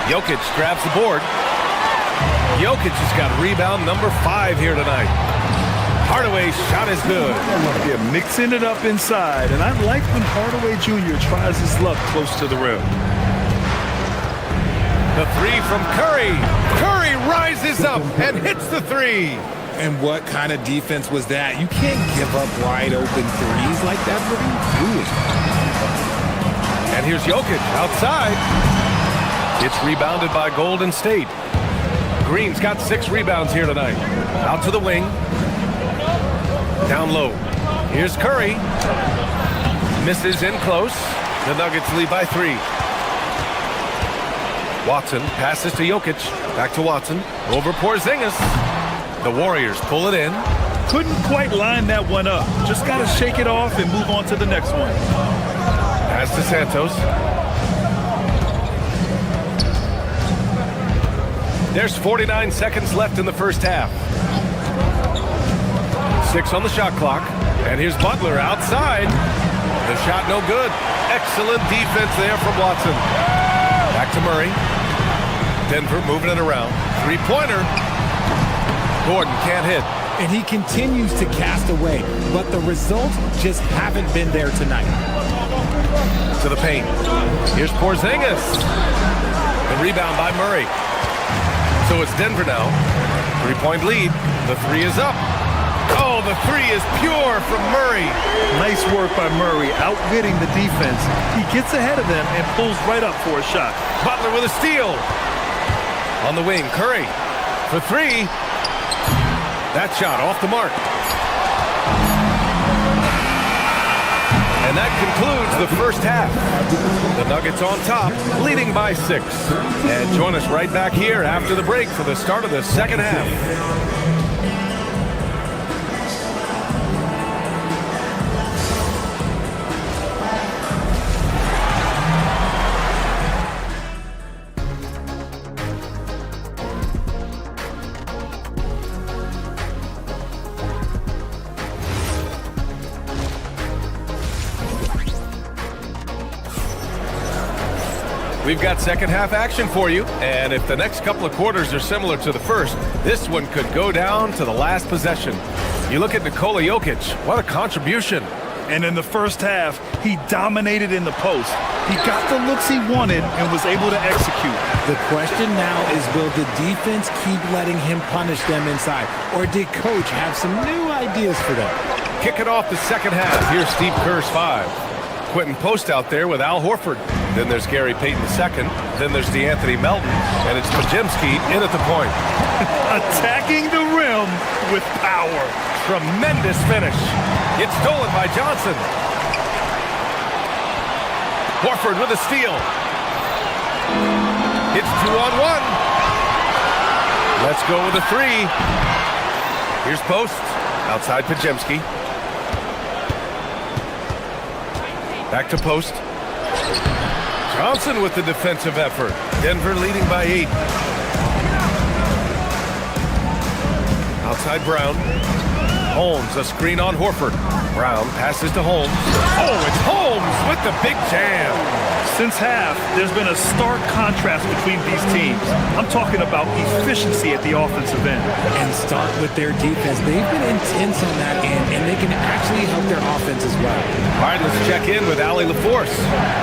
Jokic grabs the board. Jokic has got rebound number 5 here tonight. Hardaway's shot is good. Yeah, mixing it up inside. And I like when Hardaway Jr. tries his luck close to the rim. The 3 from Curry. Curry rises up and hits the 3. And what kind of defense was that? You can't give up wide open threes like that. What are you doing? And here's Jokic outside. It's rebounded by Golden State. Green's got 6 rebounds here tonight. Out to the wing. Down low. Here's Curry. Misses in close. The Nuggets lead by 3. Watson passes to Jokic. Back to Watson. Over Porzingis. The Warriors pull it in. Couldn't quite line that one up. Just got to shake it off and move on to the next one. Pass to Santos. There's 49 seconds left in the first half. 6 on the shot clock. And here's Butler outside. The shot no good. Excellent defense there from Watson. Back to Murray. Denver moving it around. 3-pointer. Gordon can't hit. And he continues to cast away, but the results just haven't been there tonight. To the paint. Here's Porzingis. The rebound by Murray. So it's Denver now. 3-point lead. The 3 is up. Oh, the 3 is pure from Murray. Nice work by Murray, outwitting the defense. He gets ahead of them and pulls right up for a shot. Butler with a steal. On the wing, Curry for 3. That shot off the mark. And that concludes the first half. The Nuggets on top, leading by 6. And join us right back here after the break for the start of the second half. We've got second half action for you, and if the next couple of quarters are similar to the first, this one could go down to the last possession. You look at Nikola Jokic, what a contribution. And in the first half, he dominated in the post. He got the looks he wanted and was able to execute. The question now is, will the defense keep letting him punish them inside? Or did Coach have some new ideas for them? Kicking off the second half, here's Steve Kerr's 5. Quentin Post out there with Al Horford. Then there's Gary Payton II. Then there's DeAnthony Melton. And it's Pajemski in at the point. Attacking the rim with power. Tremendous finish. It's stolen by Johnson. Horford with a steal. It's 2-on-1. Let's go with a 3. Here's Post. Outside Pajemski. Back to Post. Johnson with the defensive effort. Denver leading by 8. Outside Brown. Holmes, a screen on Horford. Brown passes to Holmes. Oh, it's Holmes with the big jam. Since half, there's been a stark contrast between these teams. I'm talking about efficiency at the offensive end. And start with their defense. They've been intense on that end, and they can actually help their offense as well. All right, let's check in with Allie LaForce.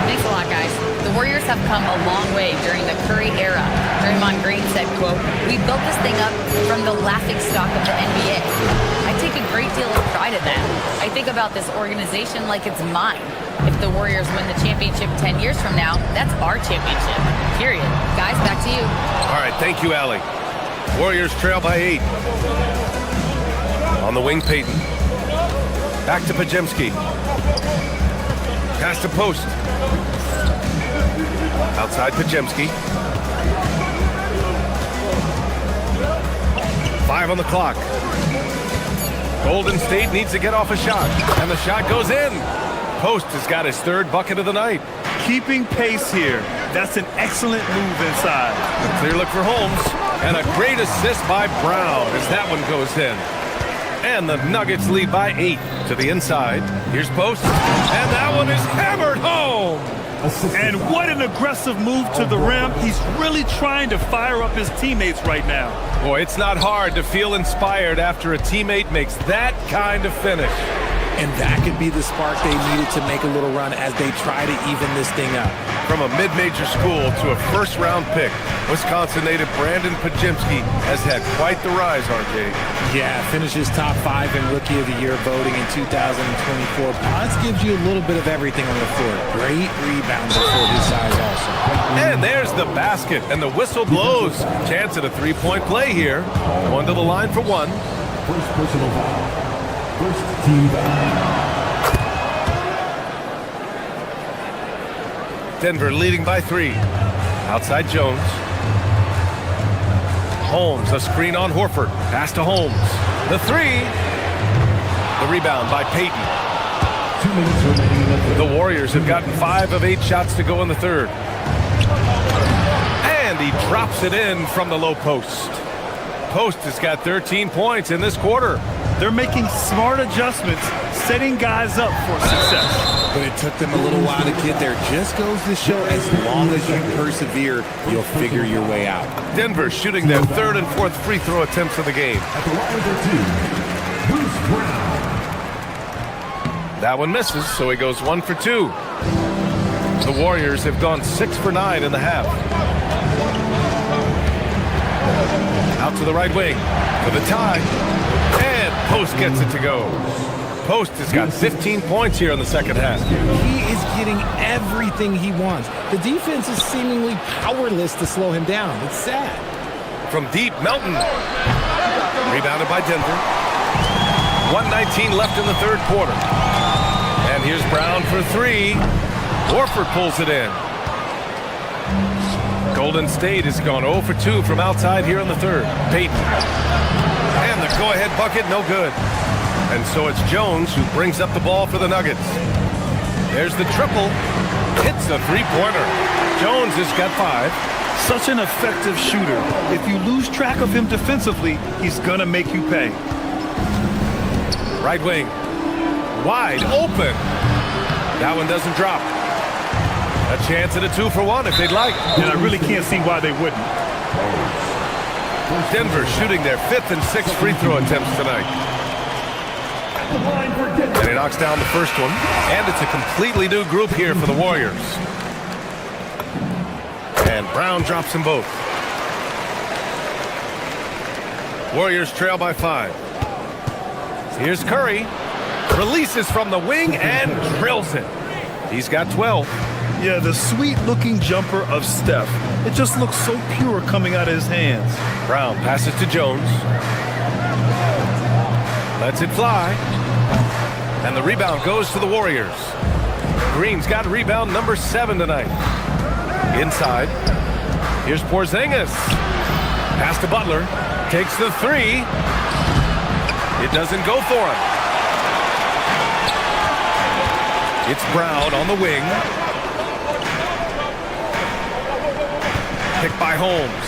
Thanks a lot, guys. The Warriors have come a long way during the Curry era. Draymond Green said, quote, "We built this thing up from the laughingstock of the NBA. I take a great deal of pride in that. I think about this organization like it's mine. If the Warriors win the championship 10 years from now, that's our championship. Period." Guys, back to you. All right, thank you, Allie. Warriors trail by 8. On the wing, Payton. Back to Pajemski. Pass to Post. Outside Pajemski. 5 on the clock. Golden State needs to get off a shot, and the shot goes in. Post has got his 3rd bucket of the night. Keeping pace here. That's an excellent move inside. A clear look for Holmes, and a great assist by Brown as that one goes in. And the Nuggets lead by 8 to the inside. Here's Post, and that one is hammered home. And what an aggressive move to the rim. He's really trying to fire up his teammates right now. Boy, it's not hard to feel inspired after a teammate makes that kind of finish. And that could be the spark they needed to make a little run as they try to even this thing up. From a mid-major school to a first-round pick, Wisconsin native Brandon Pajemski has had quite the rise, RJ. Yeah, finishes top 5 in Rookie of the Year voting in 2024. Paz gives you a little bit of everything on the floor. Great rebounder for his size also. And there's the basket, and the whistle blows. Chance at a 3-point play here. One to the line for 1. First personal foul. First team foul. Denver leading by 3. Outside Jones. Holmes, a screen on Horford. Pass to Holmes. The 3. The rebound by Payton. 2 minutes remaining in the third. The Warriors have gotten 5 of 8 shots to go in the 3rd. And he drops it in from the low post. Post has got 13 points in this quarter. They're making smart adjustments, setting guys up for success. But it took them a little while to get there. Just goes to show, as long as you persevere, you'll figure your way out. Denver shooting their 3rd and 4th free throw attempts of the game. At the line for 2, Bruce Brown. That one misses, so he goes 1 for 2. The Warriors have gone 6 for 9 in the half. Out to the right wing for the tie. And Post gets it to go. Post has got 15 points here in the second half. He is getting everything he wants. The defense is seemingly powerless to slow him down. It's sad. From deep, Melton. Rebounded by Denver. 1:19 left in the 3rd quarter. And here's Brown for 3. Horford pulls it in. Golden State has gone 0 for 2 from outside here in the 3rd. Payton. And the go-ahead bucket, no good. And so it's Jones who brings up the ball for the Nuggets. There's the triple. Hits the 3-pointer. Jones has got 5. Such an effective shooter. If you lose track of him defensively, he's going to make you pay. Right wing. Wide open. That one doesn't drop. A chance at a 2-for-1 if they'd like. And I really can't see why they wouldn't. Denver shooting their 5th and 6th free throw attempts tonight. And he knocks down the first one. And it's a completely new group here for the Warriors. And Brown drops them both. Warriors trail by 5. Here's Curry. Releases from the wing and drills it. He's got 12. Yeah, the sweet-looking jumper of Steph. It just looks so pure coming out of his hands. Brown passes to Jones. Lets it fly. And the rebound goes to the Warriors. Green's got rebound number 7 tonight. Inside. Here's Porzingis. Pass to Butler. Takes the 3. It doesn't go for him. It's Brown on the wing. Picked by Holmes.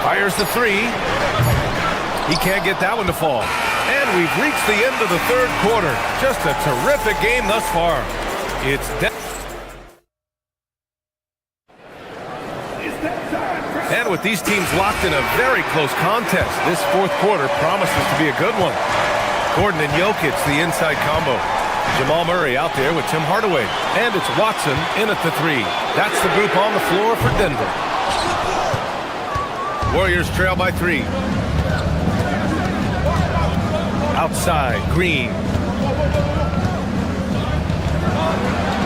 Fires the 3. He can't get that one to fall. And we've reached the end of the 3rd quarter. Just a terrific game thus far. It's and with these teams locked in a very close contest, this 4th quarter promises to be a good one. Gordon and Jokic, the inside combo. Jamal Murray out there with Tim Hardaway. And it's Watson in at the 3. That's the group on the floor for Denver. Warriors trail by 3. Outside, Green.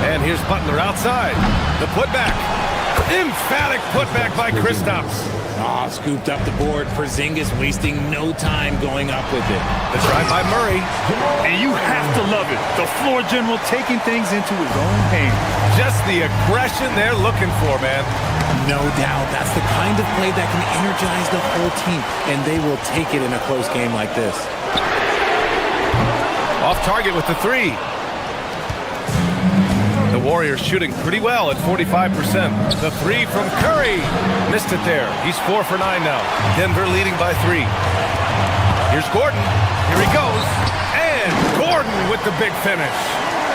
And here's Butler outside. The putback. Emphatic putback by Kristaps. Scooped up the board. Porzingis wasting no time going up with it. The drive by Murray. And you have to love it. The floor general taking things into his own hands. Just the aggression they're looking for, man. No doubt. That's the kind of play that can energize the whole team. And they will take it in a close game like this. Off target with the 3. The Warriors shooting pretty well at 45%. The 3 from Curry. Missed it there. He's 4 for 9 now. Denver leading by 3. Here's Gordon. Here he goes. And Gordon with the big finish.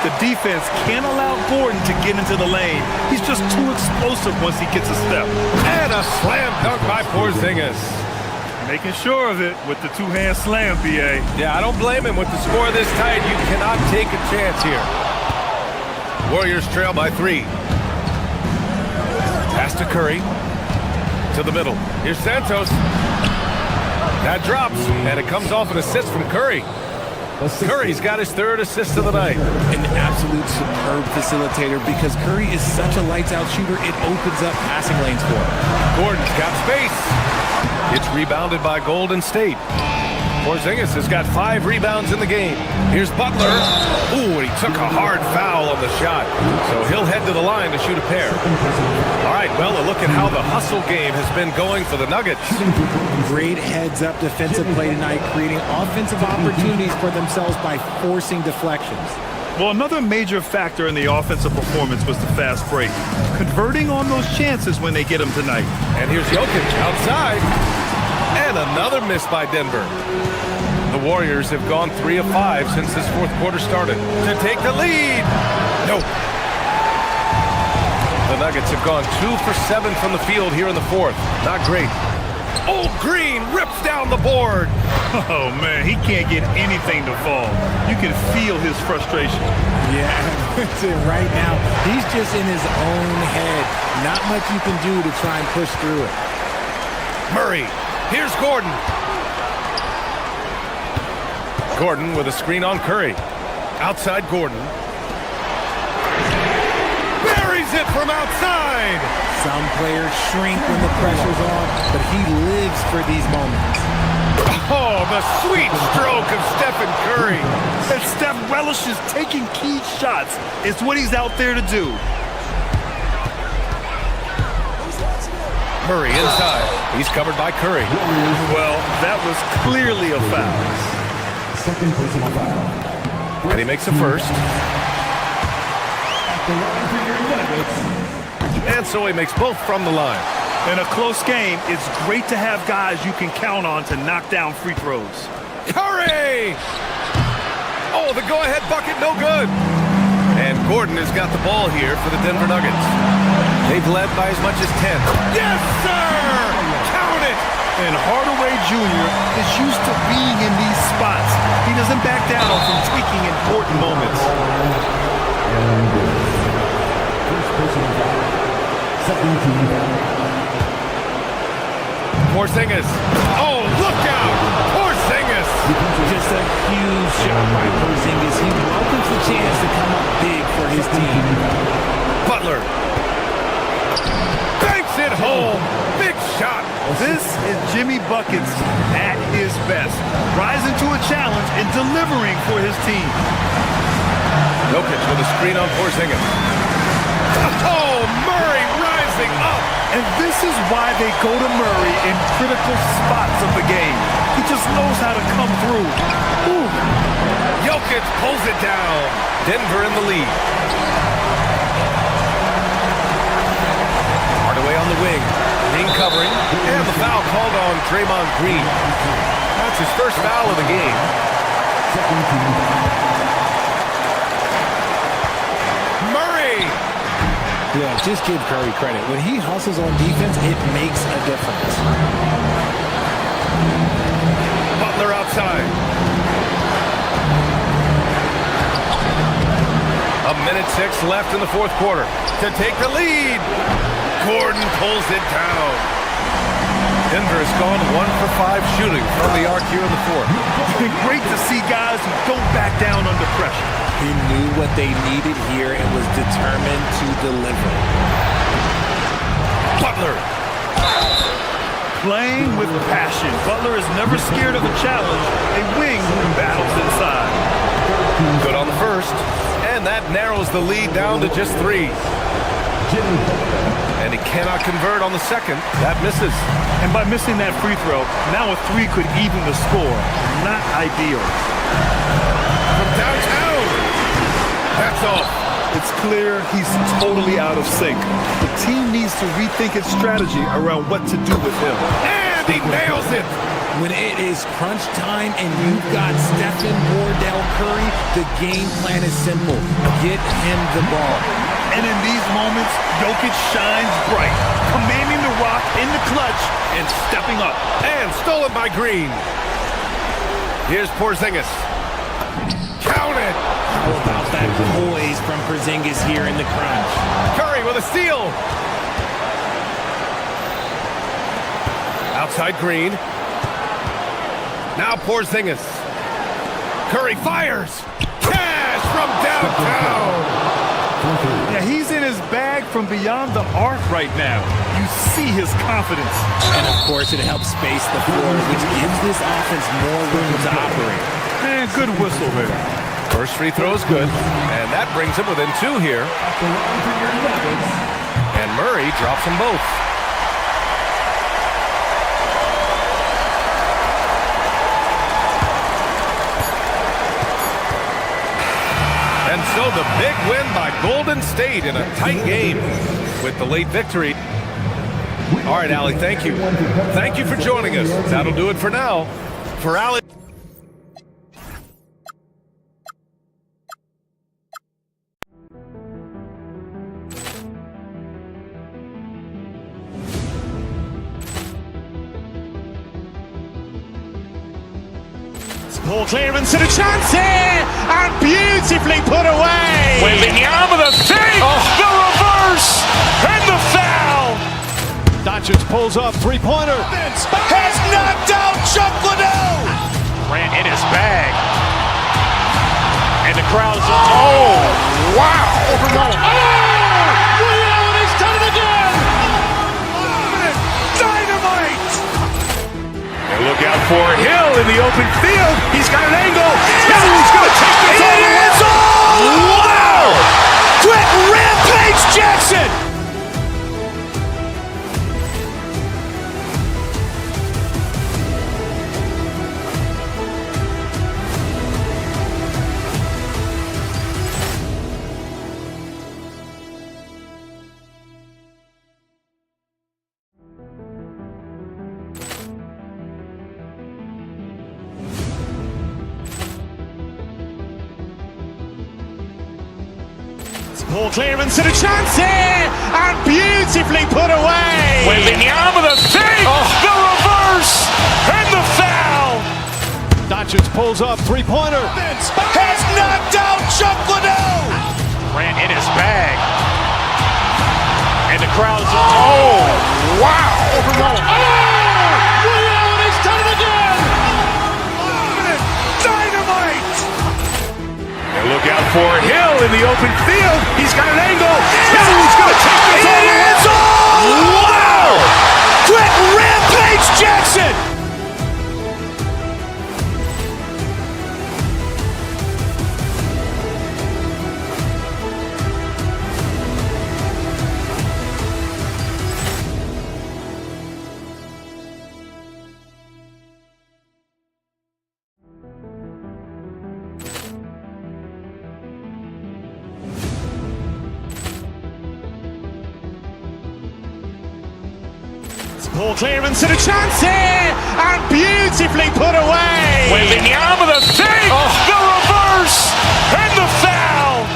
The defense can't allow Gordon to get into the lane. He's just too explosive once he gets a step. And a slam dunk by Porzingis. Making sure of it with the 2-hand slam, B.A. Yeah, I don't blame him. With the score this tight, you cannot take a chance here. Warriors trail by 3. Pass to Curry. To the middle. Here's Santos. That drops, and it comes off an assist from Curry. Curry's got his 3rd assist of the night. An absolute superb facilitator because Curry is such a lights-out shooter, it opens up passing lanes for him. Gordon's got space. It's rebounded by Golden State. Porzingis has got 5 rebounds in the game. Here's Butler. Ooh, and he took a hard foul on the shot. So he'll head to the line to shoot a pair. All right, well, a look at how the hustle game has been going for the Nuggets. Great heads-up defensive play tonight, creating offensive opportunities for themselves by forcing deflections. Well, another major factor in the offensive performance was the fast break. Converting on those chances when they get them tonight. And here's Jokic outside. And another miss by Denver. The Warriors have gone 3 of 5 since this 4th quarter started. To take the lead. Nope. The Nuggets have gone 2 for 7 from the field here in the 4th. Not great. Oh, Green rips down the board. Oh, man, he can't get anything to fall. You can feel his frustration. Yeah, right now, he's just in his own head. Not much you can do to try and push through it. Murray. Here's Gordon. Gordon with a screen on Curry. Outside Gordon. Buries it from outside. Some players shrink when the pressure's on, but he lives for these moments. Oh, the sweet stroke of Stephen Curry. And Steph relishes taking key shots. It's what he's out there to do. Murray inside. He's covered by Curry. Well, that was clearly a foul. Second personal foul. And he makes a first. And so he makes both from the line. In a close game, it's great to have guys you can count on to knock down free throws. Curry! Oh, the go-ahead bucket, no good. And Gordon has got the ball here for the Denver Nuggets. They've led by as much as 10. Yes, sir! Count it! And Hardaway Jr. is used to being in these spots. He doesn't back down from taking important moments. Porzingis. Oh, look out! Porzingis! Just a huge shot by Porzingis. He welcomes the chance to come up big for his team. Butler. Banks it home. Big shot. This is Jimmy Buckets at his best. Rising to a challenge and delivering for his team. Jokic with a screen on Porzingis. Oh, Murray rising up. And this is why they go to Murray in critical spots of the game. He just knows how to come through. Ooh. Jokic pulls it down. Denver in the lead. Hardaway on the wing. Green covering. And the foul called on Draymond Green. That's his first foul of the game. Murray. Yeah, just give Curry credit. When he hustles on defense, it makes a difference. Butler outside. A minute 6 left in the fourth quarter. To take the lead. Gordon pulls it down. Denver has gone 1 for 5 shooting from the arc here in the fourth. It's been great to see guys who don't back down under pressure. He knew what they needed here and was determined to deliver. Butler. Playing with passion. Butler is never scared of a challenge. A wing battles inside. Good on the first. And that narrows the lead down to just 3. And he cannot convert on the second. That misses. And by missing that free throw, now a 3 could even the score. Not ideal. From downtown. That's off. It's clear he's totally out of sync. The team needs to rethink its strategy around what to do with him. And he nails it. When it is crunch time and you've got Stephen Wardell Curry, the game plan is simple. Get him the ball. And in these moments, Jokic shines bright, commanding the rock in the clutch and stepping up. And stolen by Green. Here's Porzingis. Count it. How about that poise from Porzingis here in the crunch? Curry with a steal. Outside Green. Now Porzingis. Curry fires. Cash from downtown. Yeah, he's in his bag from beyond the arc right now. You see his confidence. And of course, it helps space the floor, which gives this offense more room to operate. Man, good whistle there. First free throw is good, and that brings him within 2 here. And Murray drops them both. And so the big win by Golden State in a tight game with the late victory. All right, Allie, thank you. Thank you for joining us. That'll do it for now. For Allie. Ball clearance and a chance here, and beautifully put away. Wembanyama the fake, the reverse, and the foul. Doncic pulls up, three-pointer. Has knocked out Chuck Liddell. Ran in his bag. And the crowd is, oh, wow. He's done it again. Dynamite. And look out for Hill in the open field. He's got an angle. He's going to take this all the way. Wow. Quit Rampage Jackson. Ball clearance and a chance here, and beautifully put away. Wembanyama the fake, the reverse, and the foul. Doncic pulls up, three-pointer. Has knocked out Chuck Liddell. Ran in his bag. And the crowd's, oh, wow. Overrun. He's done it again. Dynamite. And look out for Hill in the open field. He's got an angle. He's going to take this all the way. Wow. Quick Rampage Jackson. Ball clearance and a chance here, and beautifully put away. Wembanyama the fake, the reverse, and the foul.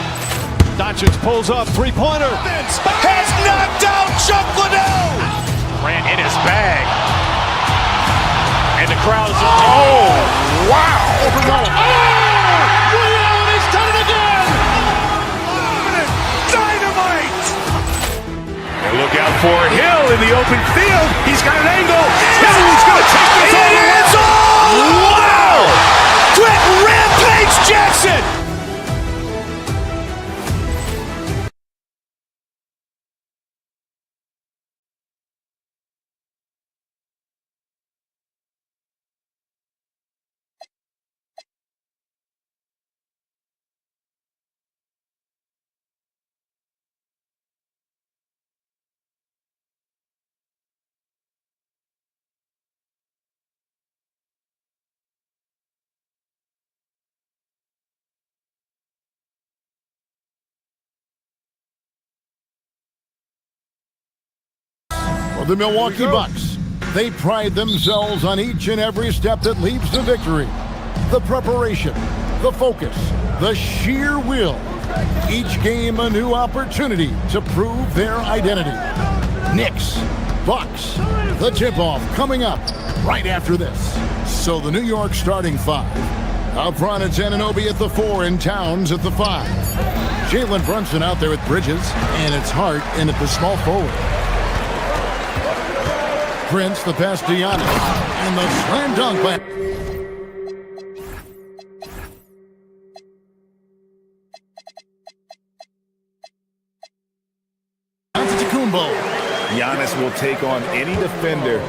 Doncic pulls up, three-pointer. Has knocked out Chuck Liddell. Ran in his bag. And the crowd's, oh, wow. Overrun. He's done it again. Dynamite. And look out for Hill in the open field. He's got an angle. He's going to take this all the way. Wow. Quick Rampage Jackson. The Milwaukee Bucks, they pride themselves on each and every step that leads to victory. The preparation, the focus, the sheer will. Each game a new opportunity to prove their identity. Knicks, Bucks, the tip-off coming up right after this. So the New York starting five. Up front, it's Anunoby at the 4 and Towns at the 5. Jalen Brunson out there with Bridges, and it's Hart in at the small forward. Prince, the pass to Giannis, and the slam dunk by Antetokounmpo. Giannis will take on any defender.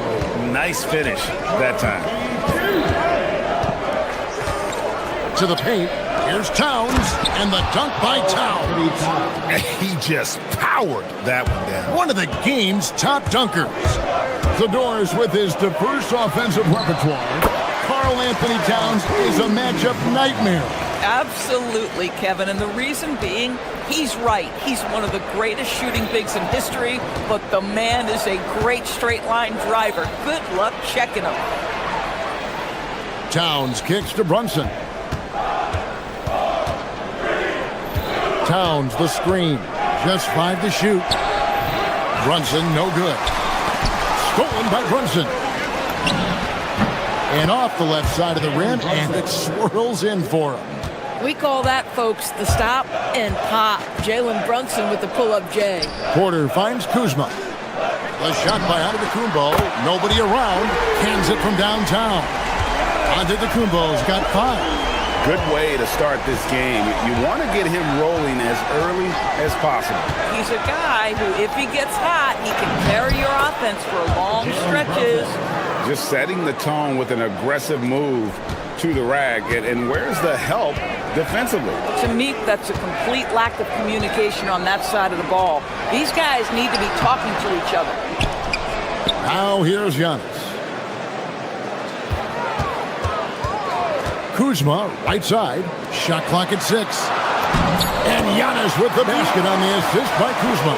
Nice finish that time. To the paint, here's Towns, and the dunk by Towns. He just powered that one down. One of the game's top dunkers. The Doors with his diverse offensive repertoire. Karl Anthony Towns is a matchup nightmare. Absolutely, Kevin, and the reason being, he's right. He's one of the greatest shooting bigs in history, but the man is a great straight-line driver. Good luck checking him. Towns kicks to Brunson. Towns, the screen. Just 5 to shoot. Brunson, no good. Stolen by Brunson. And off the left side of the rim, and it swirls in for him. We call that, folks, the stop and pop. Jalen Brunson with the pull-up J. Porter finds Kuzma. The shot by Antetokounmpo. Nobody around. Cans it from downtown. Antetokounmpo's got 5. Good way to start this game. You want to get him rolling as early as possible. He's a guy who, if he gets hot, he can carry your offense for long stretches. Just setting the tone with an aggressive move to the rack. And where's the help defensively? To me, that's a complete lack of communication on that side of the ball. These guys need to be talking to each other. Now here's Giannis. Kuzma, right side. Shot clock at 6. And Giannis with the basket on the assist by Kuzma.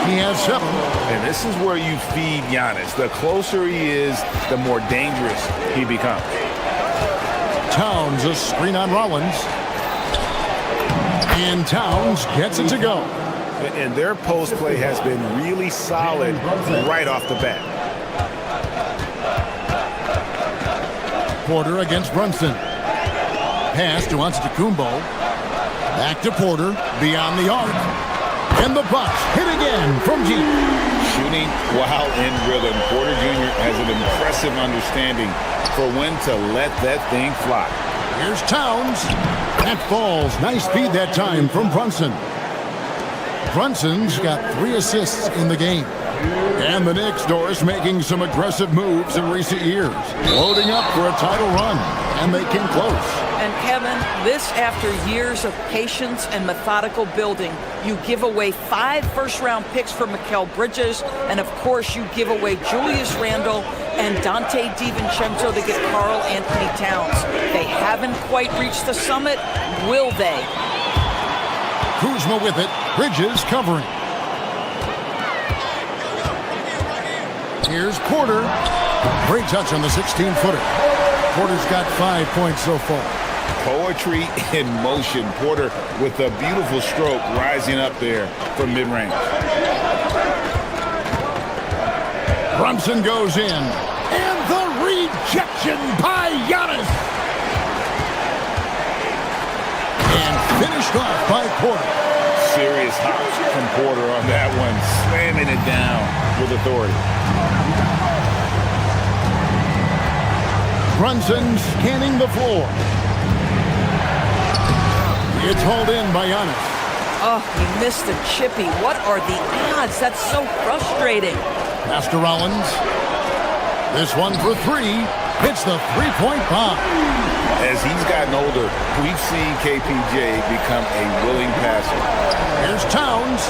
He has 7. And this is where you feed Giannis. The closer he is, the more dangerous he becomes. Towns, a screen on Rollins. And Towns gets it to go. And their post play has been really solid right off the bat. Porter against Brunson. Pass to Antetokounmpo. Back to Porter, beyond the arc. And the Bucks hit again from deep. Shooting while in rhythm. Porter Jr. has an impressive understanding for when to let that thing fly. Here's Towns. That falls. Nice feed that time from Brunson. Brunson's got 3 assists in the game. And the Knicks, Doris, making some aggressive moves in recent years. Loading up for a title run. And they came close. And Kevin, this after years of patience and methodical building. You give away 5 first-round picks for Mikal Bridges, and of course you give away Julius Randle and Dante DiVincenzo to get Karl Anthony Towns. They haven't quite reached the summit, will they? Kuzma with it, Bridges covering. Here's Porter. Great touch on the 16-footer. Porter's got 5 points so far. Poetry in motion. Porter with a beautiful stroke rising up there from mid-range. Brunson goes in. And the rejection by Giannis. And finished off by Porter. Serious hops from Porter on that one. Slamming it down with authority. Brunson scanning the floor. It's hauled in by Giannis. Oh, he missed the chippy. What are the odds? That's so frustrating. Master Rollins. This one for 3. Hits the 3-point bomb. As he's gotten older, we've seen KPJ become a willing passer. Here's Towns.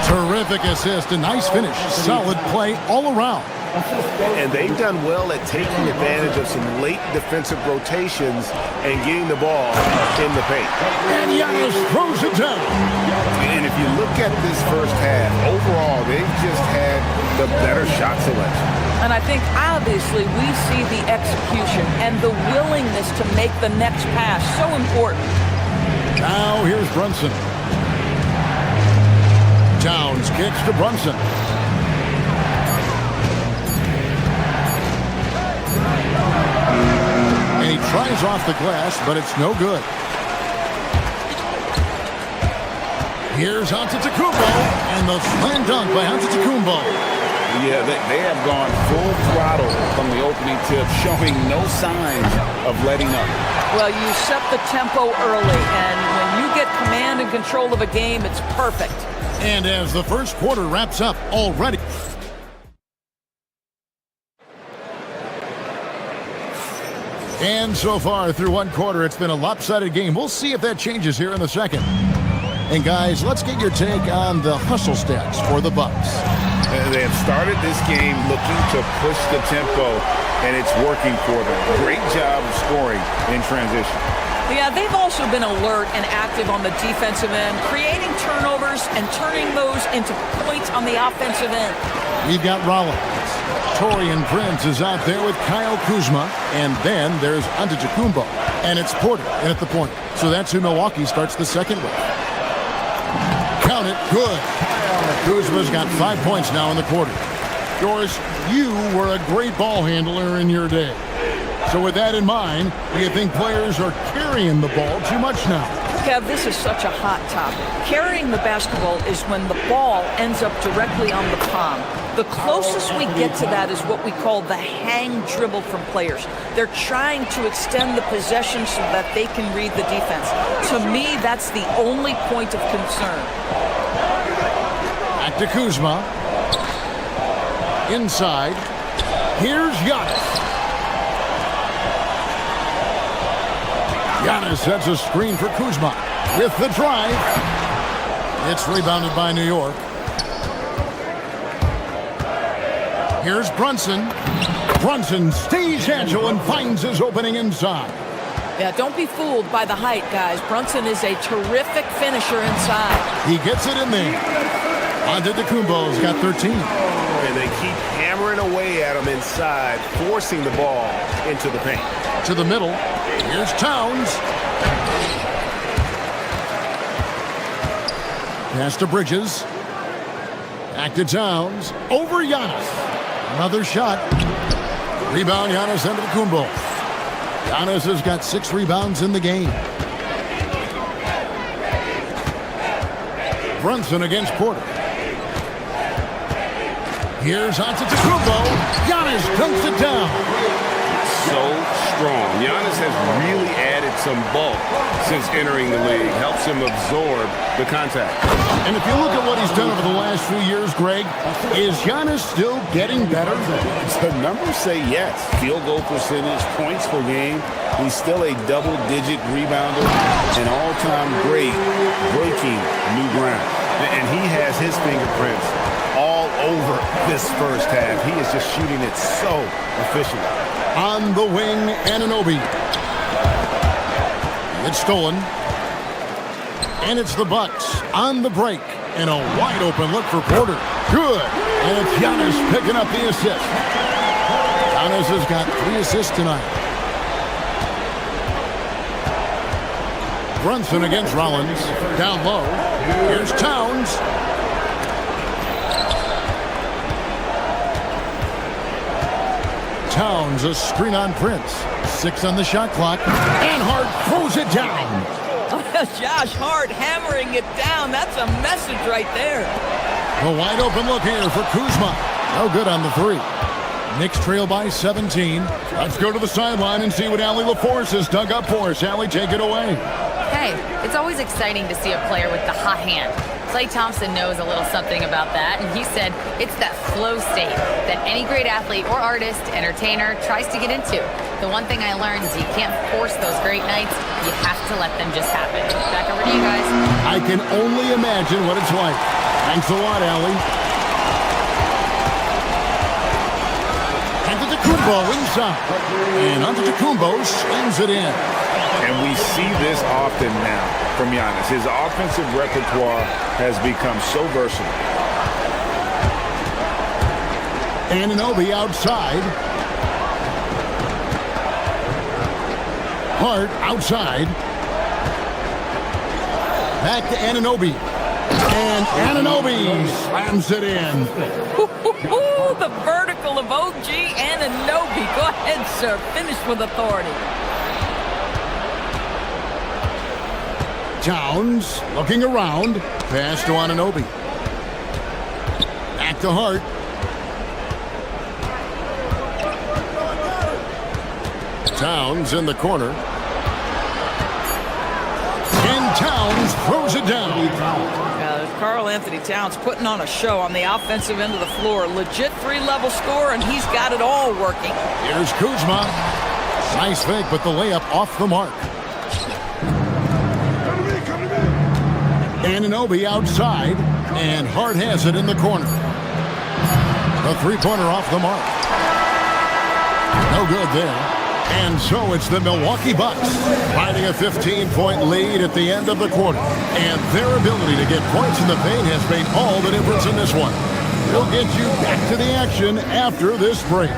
Terrific assist. A nice finish. Solid play all around. And they've done well at taking advantage of some late defensive rotations and getting the ball in the paint. And Giannis throws it down. And if you look at this first half, overall, they've just had the better shot selection. And I think, obviously, we see the execution and the willingness to make the next pass so important. Now here's Brunson. Towns kicks to Brunson. And he tries off the glass, but it's no good. Here's Antetokounmpo, and the slam dunk by Antetokounmpo. Yeah, they have gone full throttle from the opening tip, showing no signs of letting up. Well, you set the tempo early, and when you get command and control of a game, it's perfect. And as the first quarter wraps up already. And so far through one quarter, it's been a lopsided game. We'll see if that changes here in the second. And guys, let's get your take on the hustle stats for the Bucks. They have started this game looking to push the tempo, and it's working for them. Great job of scoring in transition. Yeah, they've also been alert and active on the defensive end, creating turnovers and turning those into points on the offensive end. We've got Rollins. Torian Prince is out there with Kyle Kuzma, and then there's Antetokounmpo, and it's Porter in at the point. So that's who Milwaukee starts the second with. Count it, good. Kuzma's got 5 points now in the quarter. Doris, you were a great ball handler in your day. So with that in mind, do you think players are carrying the ball too much now? Kev, this is such a hot topic. Carrying the basketball is when the ball ends up directly on the palm. The closest we get to that is what we call the hang dribble from players. They're trying to extend the possession so that they can read the defense. To me, that's the only point of concern. Back to Kuzma. Inside. Here's Giannis. Giannis sets a screen for Kuzma with the drive. It's rebounded by New York. Here's Brunson. Brunson stays agile and finds his opening inside. Yeah, don't be fooled by the height, guys. Brunson is a terrific finisher inside. He gets it in there. Antetokounmpo's got 13. And they keep hammering away at him inside, forcing the ball into the paint. To the middle. Here's Towns. Pass to Bridges. Back to Towns. Over Giannis. Another shot. Rebound, Giannis Antetokounmpo. Giannis has got 6 rebounds in the game. Brunson against Porter. Here's Antetokounmpo. Giannis dunks it down. So strong. Giannis has really added some bulk since entering the league. Helps him absorb the contact. And if you look at what he's done over the last few years, Greg, is Giannis still getting better? The numbers say yes. Field goal percentage, points per game. He's still a double-digit rebounder, an all-time great, breaking new ground. And he has his fingerprints all over this first half. He is just shooting it so efficiently. On the wing, Anunoby. It's stolen. And it's the Bucks on the break. And a wide open look for Porter. Good. And it's Giannis picking up the assist. Giannis has got 3 assists tonight. Brunson against Rollins. Down low. Here's Towns. Towns, a screen on Prince. 6 on the shot clock. And Hart throws it down. Josh Hart hammering it down. That's a message right there. A wide open look here for Kuzma. No good on the 3. Knicks trail by 17. Let's go to the sideline and see what Allie LaForce has dug up for us. Allie, take it away. Hey, it's always exciting to see a player with the hot hand. Klay Thompson knows a little something about that, and he said it's that flow state that any great athlete or artist, entertainer tries to get into. The one thing I learned is you can't force those great nights. You have to let them just happen. Back over to you guys. I can only imagine what it's like. Thanks a lot, Allie. Antetokounmpo inside. And Antetokounmpo slams it in. And we see this often now from Giannis. His offensive repertoire has become so versatile. Anunoby outside. Hart outside. Back to Anunoby. And Anunoby slams it in. The vertical of OG Anunoby. Go ahead, sir. Finish with authority. Towns looking around. Pass to Anunoby. Back to Hart. Towns in the corner. And Towns throws it down. Karl Anthony Towns putting on a show on the offensive end of the floor. Legit 3-level score, and he's got it all working. Here's Kuzma. Nice fake, but the layup off the mark. Anunoby outside, and Hart has it in the corner. The 3-pointer off the mark. No good there. And so it's the Milwaukee Bucks finding a 15-point lead at the end of the quarter. And their ability to get points in the paint has made all the difference in this one. We'll get you back to the action after this break.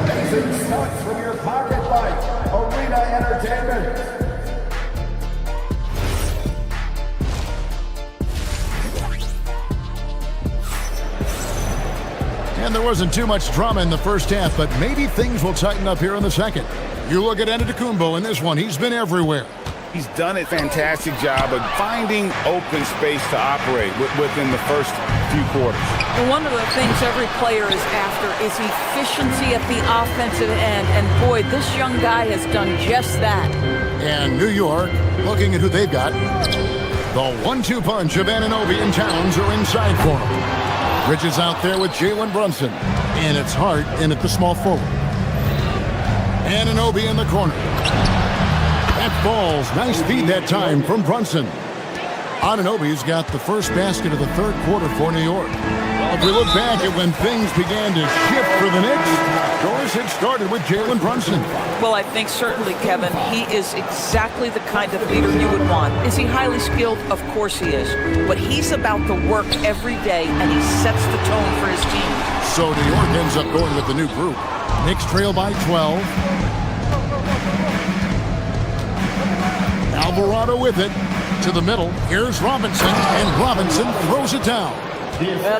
Amazing stunts from your pocket light, Arena Entertainment. And there wasn't too much drama in the first half, but maybe things will tighten up here in the second. You look at Antetokounmpo in this one. He's been everywhere. He's done a fantastic job of finding open space to operate within the first few quarters. And one of the things every player is after is efficiency at the offensive end. And boy, this young guy has done just that. And New York, looking at who they've got. The 1-2 punch of Anunoby and Towns are inside for him. Bridges out there with Jalen Brunson. And it's Hart in at the small forward. Anunoby in the corner. That falls. Nice feed that time from Brunson. Anunoby's got the first basket of the third quarter for New York. Well, if we look back at when things began to shift for the Knicks, of course it started with Jalen Brunson. Well, I think certainly, Kevin, he is exactly the kind of leader you would want. Is he highly skilled? Of course he is. But he's about the work every day, and he sets the tone for his team. So New York ends up going with the new group. Knicks trail by 12. Alvarado with it. to the middle. Here's Robinson, and Robinson throws it down.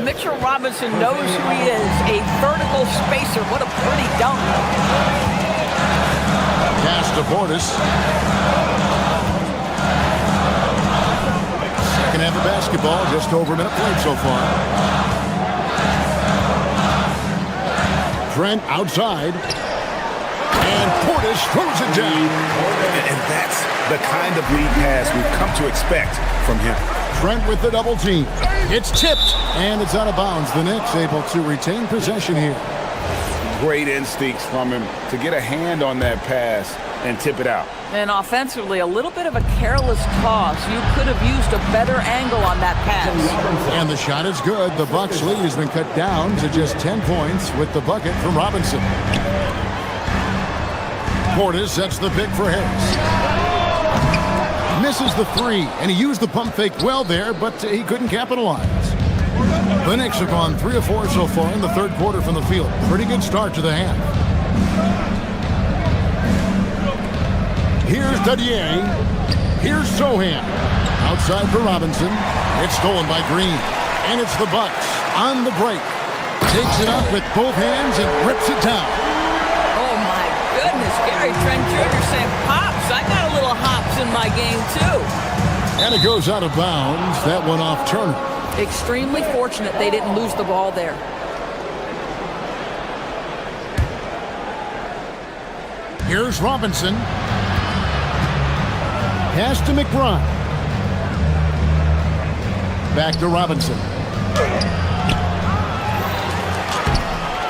Mitchell Robinson knows who he is, a vertical spacer. What a pretty dunk. Pass to Portis. Second half of basketball, just over a minute played so far. Trent outside. And Portis throws it down. And that's the kind of lead pass we've come to expect from him. Trent with the double team. It's tipped, and it's out of bounds. The Knicks able to retain possession here. Great instincts from him to get a hand on that pass and tip it out. And offensively, a little bit of a careless toss. You could have used a better angle on that pass. And the shot is good. The Bucks lead has been cut down to just 10 points with the bucket from Robinson. Portis sets the pick for Harris. Misses the three, and he used the pump fake well there, but he couldn't capitalize. The Knicks have gone 3 of 4 so far in the third quarter from the field. Pretty good start to the half. Here's Dadier. Here's Sohan. Outside for Robinson. It's stolen by Green. And it's the Bucks on the break. Takes it up with both hands and rips it down. Oh, my goodness. Gary Trent Jr. saying, Pops, I got a little hops in my game, too. And it goes out of bounds. That one off Turner. Extremely fortunate they didn't lose the ball there. Here's Robinson. Pass to McBride. Back to Robinson.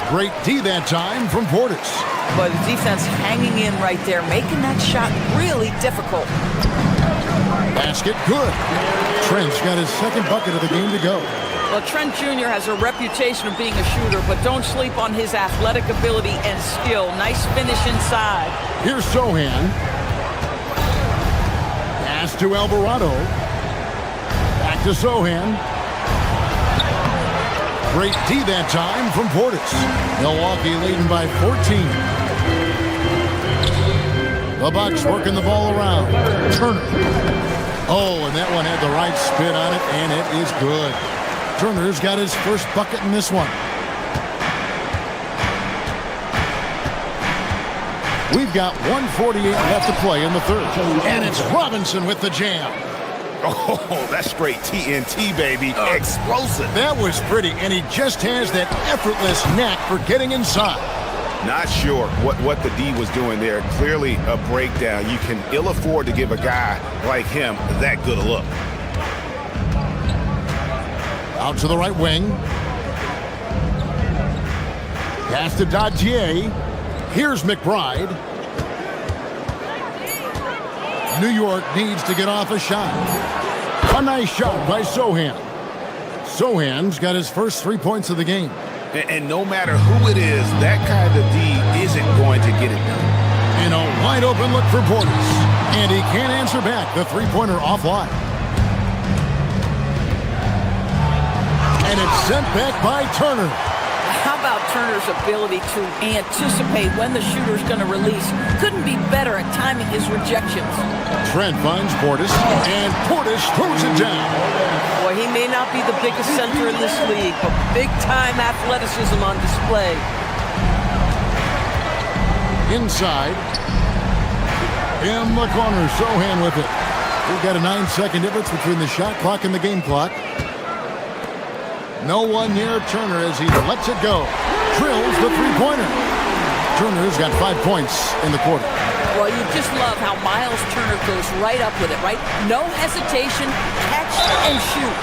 Great D that time from Portis. But the defense hanging in right there, making that shot really difficult. Basket good. Trent's got his second bucket of the game to go. Well, Trent Jr. has a reputation of being a shooter, but don't sleep on his athletic ability and skill. Nice finish inside. Here's Sohan. Pass to Alvarado. Back to Sohan. Great D that time from Portis. Milwaukee leading by 14. The Bucks working the ball around. Turner. Oh, and that one had the right spin on it, and it is good. Turner's got his first bucket in this one. We've got 1:48 left to play in the third. And it's Robinson with the jam. Oh, that's straight TNT, baby. Explosive. That was pretty, and he just has that effortless knack for getting inside. Not sure what the D was doing there. Clearly a breakdown. You can ill afford to give a guy like him that good a look. Out to the right wing. Pass to Dadier. Here's McBride. New York needs to get off a shot. A nice shot by Sohan. Sohan's got his first 3 points of the game. And no matter who it is, that kind of D isn't going to get it done. And a wide open look for Portis. And he can't answer back. The three-pointer offline. And it's sent back by Turner. How about Turner's ability to anticipate when the shooter's going to release? Couldn't be better at timing his rejections. Trent finds Portis, and Portis throws it down. Boy, he may not be the biggest center in this league, but big-time athleticism on display. Inside. In the corner, Sohan with it. We've got a 9-second difference between the shot clock and the game clock. No one near Turner as he lets it go. Drills the three-pointer. Turner's got 5 points in the quarter. Well, you just love how Miles Turner goes right up with it, right? No hesitation, catch and shoot.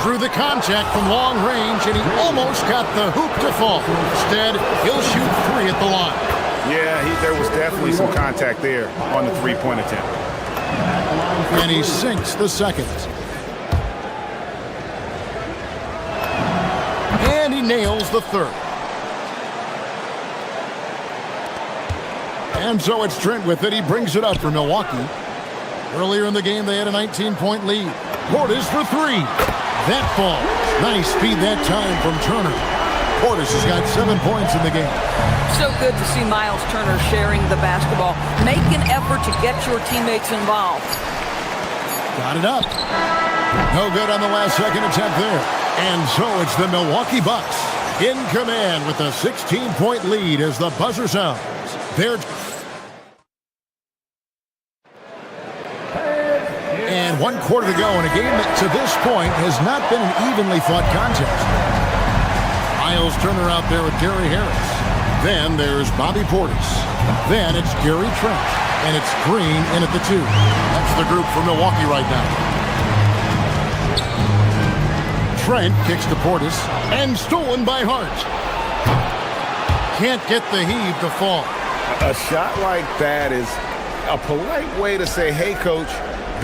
Through the contact from long range, and he almost got the hoop to fall. Instead, he'll shoot 3 at the line. Yeah, there was definitely some contact there on the three-point attempt. And he sinks the second. And he nails the third. And so it's Trent with it. He brings it up for Milwaukee. Earlier in the game, they had a 19-point lead. Portis for 3. That falls. Nice speed that time from Turner. Portis has got 7 points in the game. So good to see Miles Turner sharing the basketball. Make an effort to get your teammates involved. Got it up. No good on the last second attempt there. And so it's the Milwaukee Bucks in command with a 16-point lead as the buzzer sounds. And 1 quarter to go in a game that to this point has not been an evenly fought contest. Miles Turner out there with Gary Harris. Then there's Bobby Portis. Then it's Gary Trent. And it's Green in at the 2. That's the group for Milwaukee right now. Trent kicks to Portis. And stolen by Hart. Can't get the heave to fall. A shot like that is a polite way to say, hey, coach,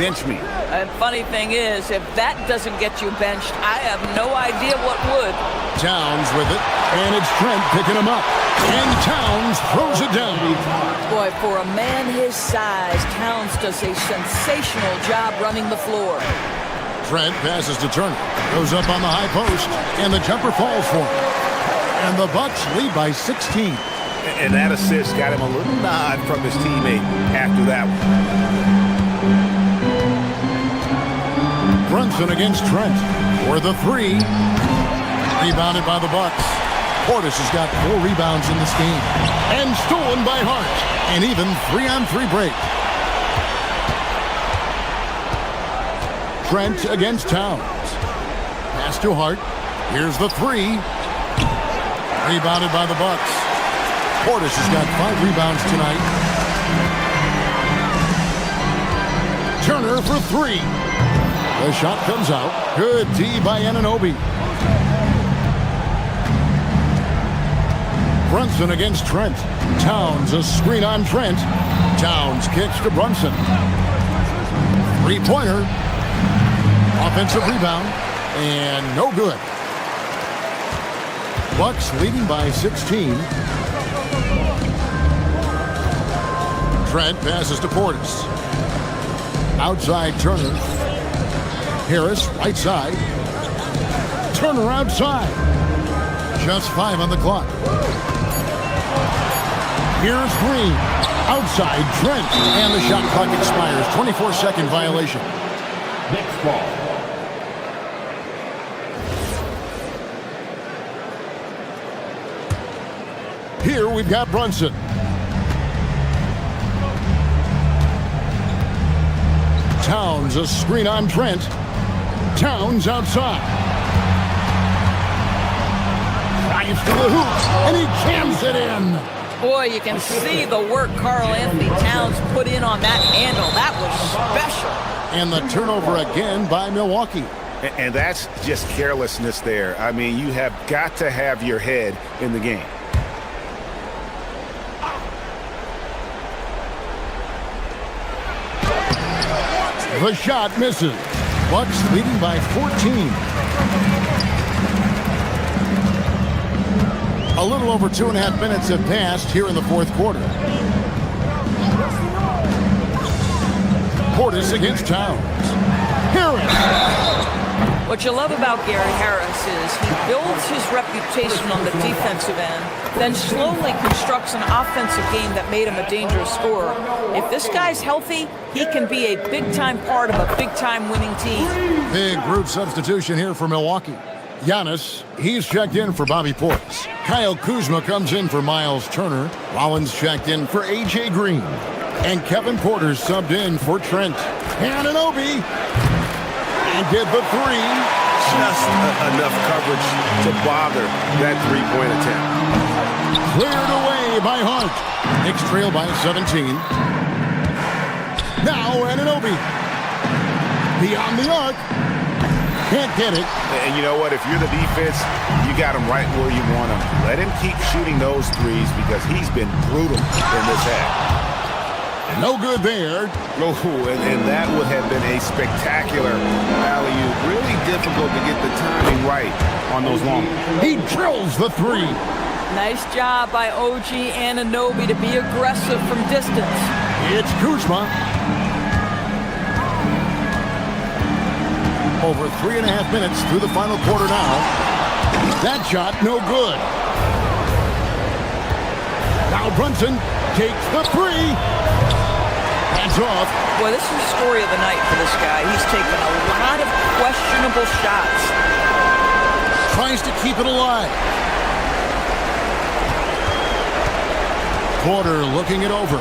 bench me. And funny thing is, if that doesn't get you benched, I have no idea what would. Towns with it, and it's Trent picking him up. And Towns throws it down. Boy, for a man his size, Towns does a sensational job running the floor. Trent passes to Turner. Goes up on the high post, and the jumper falls for him. And the Bucks lead by 16. And that assist got him a little nod from his teammate after that one. Brunson against Trent for the 3. Rebounded by the Bucks. Portis has got 4 rebounds in this game. And stolen by Hart. An even 3-on-3 break. Trent against Towns. Pass to Hart. Here's the 3. Rebounded by the Bucks. Portis has got 5 rebounds tonight. Turner for 3. The shot comes out. Good D by Anunoby. Brunson against Trent. Towns, a screen on Trent. Towns kicks to Brunson. 3-pointer. Offensive rebound. And no good. Bucks leading by 16. Trent passes to Portis. Outside Turner. Harris, right side. Turner outside. Just 5 on the clock. Here's Green. Outside Trent. And the shot clock expires. 24-second violation. Next ball. Here we've got Brunson. Towns, a screen on Trent. Towns outside. Drives to the hoop, and he jams it in. Boy, you can see the work Karl Anthony Towns put in on that handle. That was special. And the turnover again by Milwaukee. And that's just carelessness there. I mean, you have got to have your head in the game. The shot misses. Bucks leading by 14. A little over 2.5 minutes have passed here in the 4th quarter. Portis against Towns. Harris. What you love about Gary Harris is he builds his reputation on the defensive end, then slowly constructs an offensive game that made him a dangerous scorer. If this guy's healthy, he can be a big-time part of a big-time winning team. Big group substitution here for Milwaukee. Giannis, he's checked in for Bobby Portis. Kyle Kuzma comes in for Miles Turner. Rollins checked in for A.J. Green. And Kevin Porter subbed in for Trent. Anunoby. And did the 3. Just enough coverage to bother that 3-point attempt. Cleared away by Hart. Knicks trail by 17. Now Anunoby. Beyond the arc. Can't get it. And you know what? If you're the defense, you got him right where you want him. Let him keep shooting those threes because he's been brutal in this half. No good there. Oh, and that would have been a spectacular alley-oop. Really difficult to get the timing right on those long. He drills the 3. Nice job by OG Anunoby to be aggressive from distance. It's Kuzma. Over 3.5 minutes through the final quarter now. That shot no good. Now Brunson takes the 3. Hands off. Boy, this is the story of the night for this guy. He's taken a lot of questionable shots. Tries to keep it alive. Porter looking it over.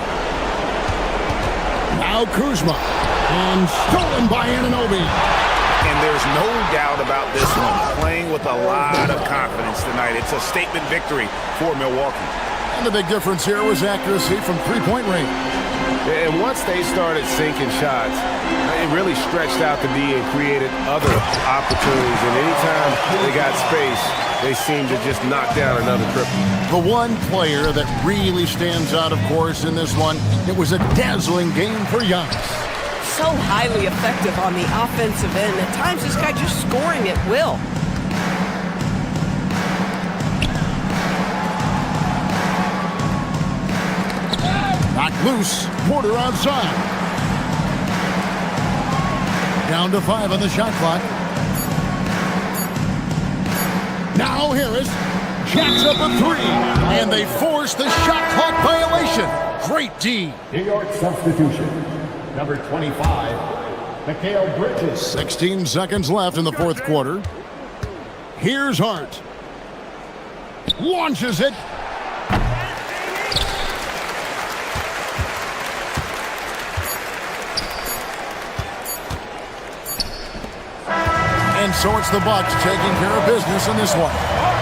Now Kuzma. And stolen by Anunoby. And there's no doubt about this one. Playing with a lot of confidence tonight. It's a statement victory for Milwaukee. And the big difference here was accuracy from three-point range. And once they started sinking shots, it really stretched out to be and created other opportunities. And anytime they got space, they seemed to just knock down another triple. The one player that really stands out, of course, in this one, it was a dazzling game for Giannis. So highly effective on the offensive end. At times, this guy just scoring at will. Knocked loose. Porter outside. Down to 5 on the shot clock. Now Harris jacks up a 3. And they force the shot clock violation. Great D. New York substitution. Number 25, Mikal Bridges. 16 seconds left in the fourth quarter. Here's Hart. Launches it. And so it's the Bucks taking care of business in this one,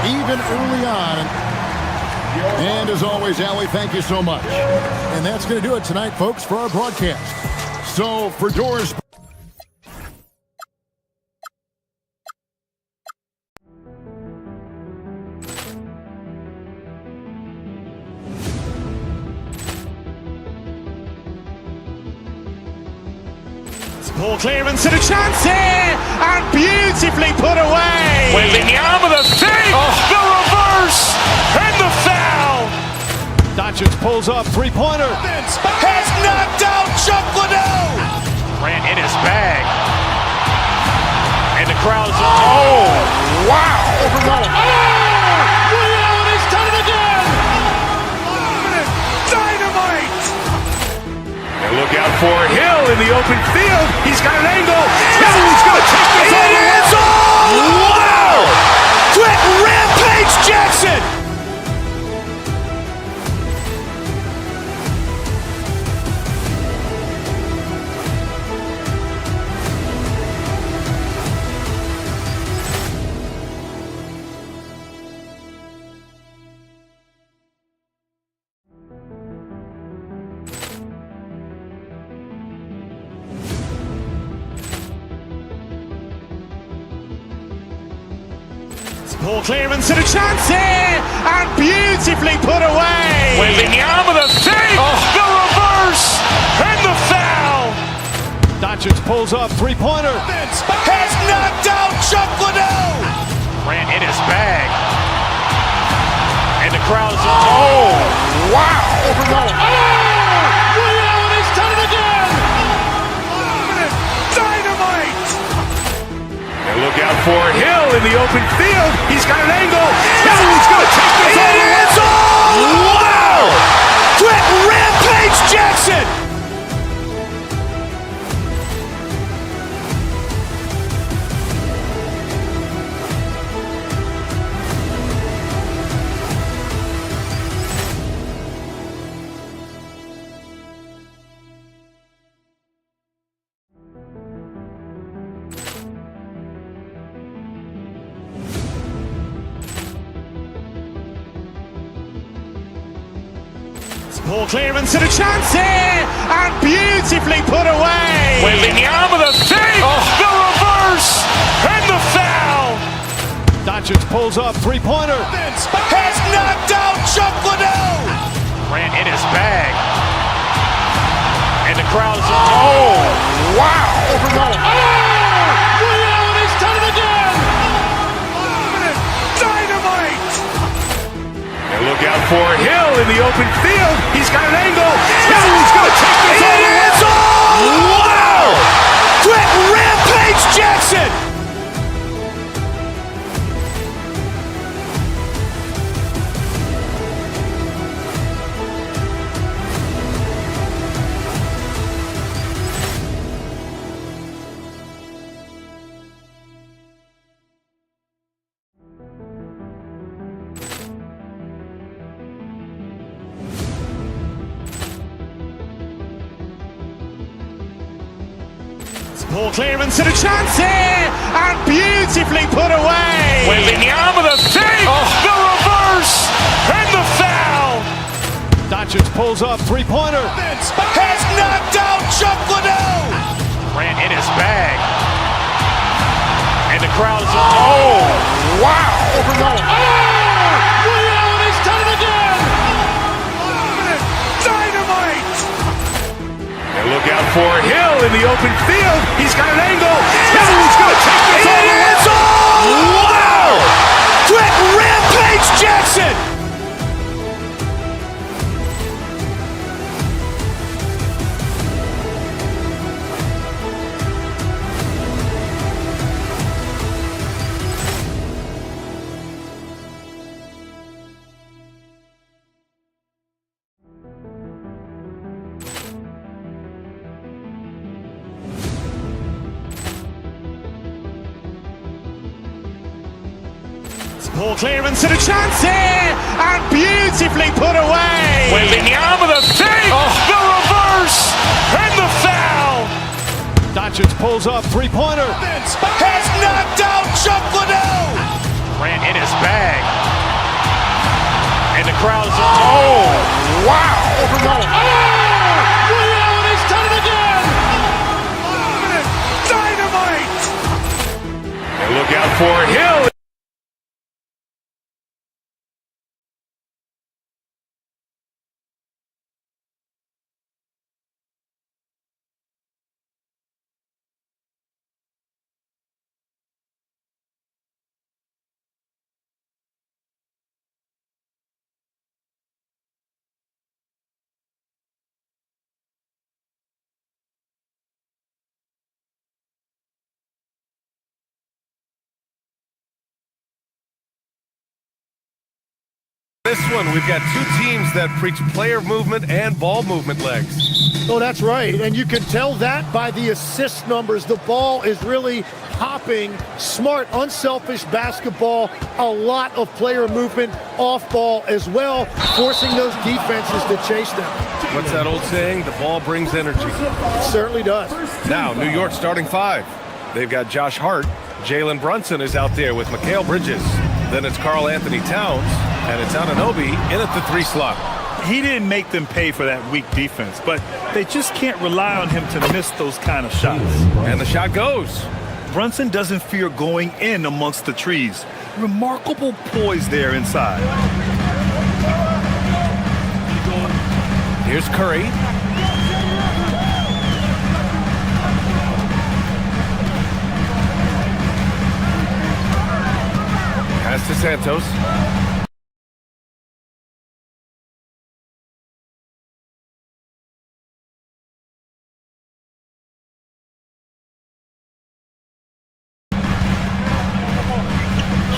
even early on. And as always, Allie, thank you so much. And that's going to do it tonight, folks, for our broadcast. So for Doors. Ball clearance and a chance here, and beautifully put away. Wembanyama the fake, the reverse, and the foul. Doncic pulls up, three-pointer. Has knocked out Chuck Liddell. Ran in his bag. And the crowd's Oh, wow. overrun. Liddell, and he's done it again. Dynamite. And look out for Hill in the open field. He's got an angle. He's going to take this all the way. Wow! Quick Rampage Jackson. Ball clearance and a chance here, and beautifully put away. Wembanyama the fake, the reverse, and the foul. Doncic pulls up, three-pointer. Has knocked out Chuck Liddell. Ran in his bag. And the crowd's wow. overrun. Liddell, and he's done it again. Dynamite. And look out for Hill in the open field. He's got an angle. He's going to take this all the way. Wow! Quick Rampage Jackson. Ball clearance and a chance here, and beautifully put away. Wembanyama the fake, the reverse, and the foul. Doncic pulls up, three-pointer. Has knocked out Chuck Liddell. Ran in his bag. And the crowd's wow. overrun. Liddell, and he's done it again. Dynamite. And look out for Hill in the open field. He's got an angle. He's going to take this all the way. Wow! Quick Rampage Jackson. Ball clearance and a chance here, and beautifully put away. Wembanyama the fake, the reverse, and the foul. Doncic pulls up, three-pointer. Has knocked out Chuck Liddell. Ran in his bag. And the crowd is, oh, wow. Allen has done it again. Dynamite. And look out for Hill in the open field. He's got an angle. He's going to take this all the way. It's all. Wow. Quick Rampage Jackson. Ball clearance and a chance here, and beautifully put away. Wembanyama the fake, the reverse, and the foul. Doncic pulls up, three-pointer. Has knocked out Chuck Liddell. Ran in his bag. And the crowd is, oh, wow. Allen has done it again. Dynamite. And look out for Hill. This one, we've got two teams that preach player movement and ball movement legs. Oh, that's right. And you can tell that by the assist numbers. The ball is really hopping. Smart, unselfish basketball. A lot of player movement off ball as well, forcing those defenses to chase them. What's that old saying? The ball brings energy. It certainly does. Now, New York starting five. They've got Josh Hart. Jalen Brunson is out there with Mikal Bridges. Then it's Karl Anthony Towns, and it's Anunoby in at the 3 slot. He didn't make them pay for that weak defense, but they just can't rely on him to miss those kind of shots. And the shot goes. Brunson doesn't fear going in amongst the trees. Remarkable poise there inside. Here's Curry. Pass to Santos.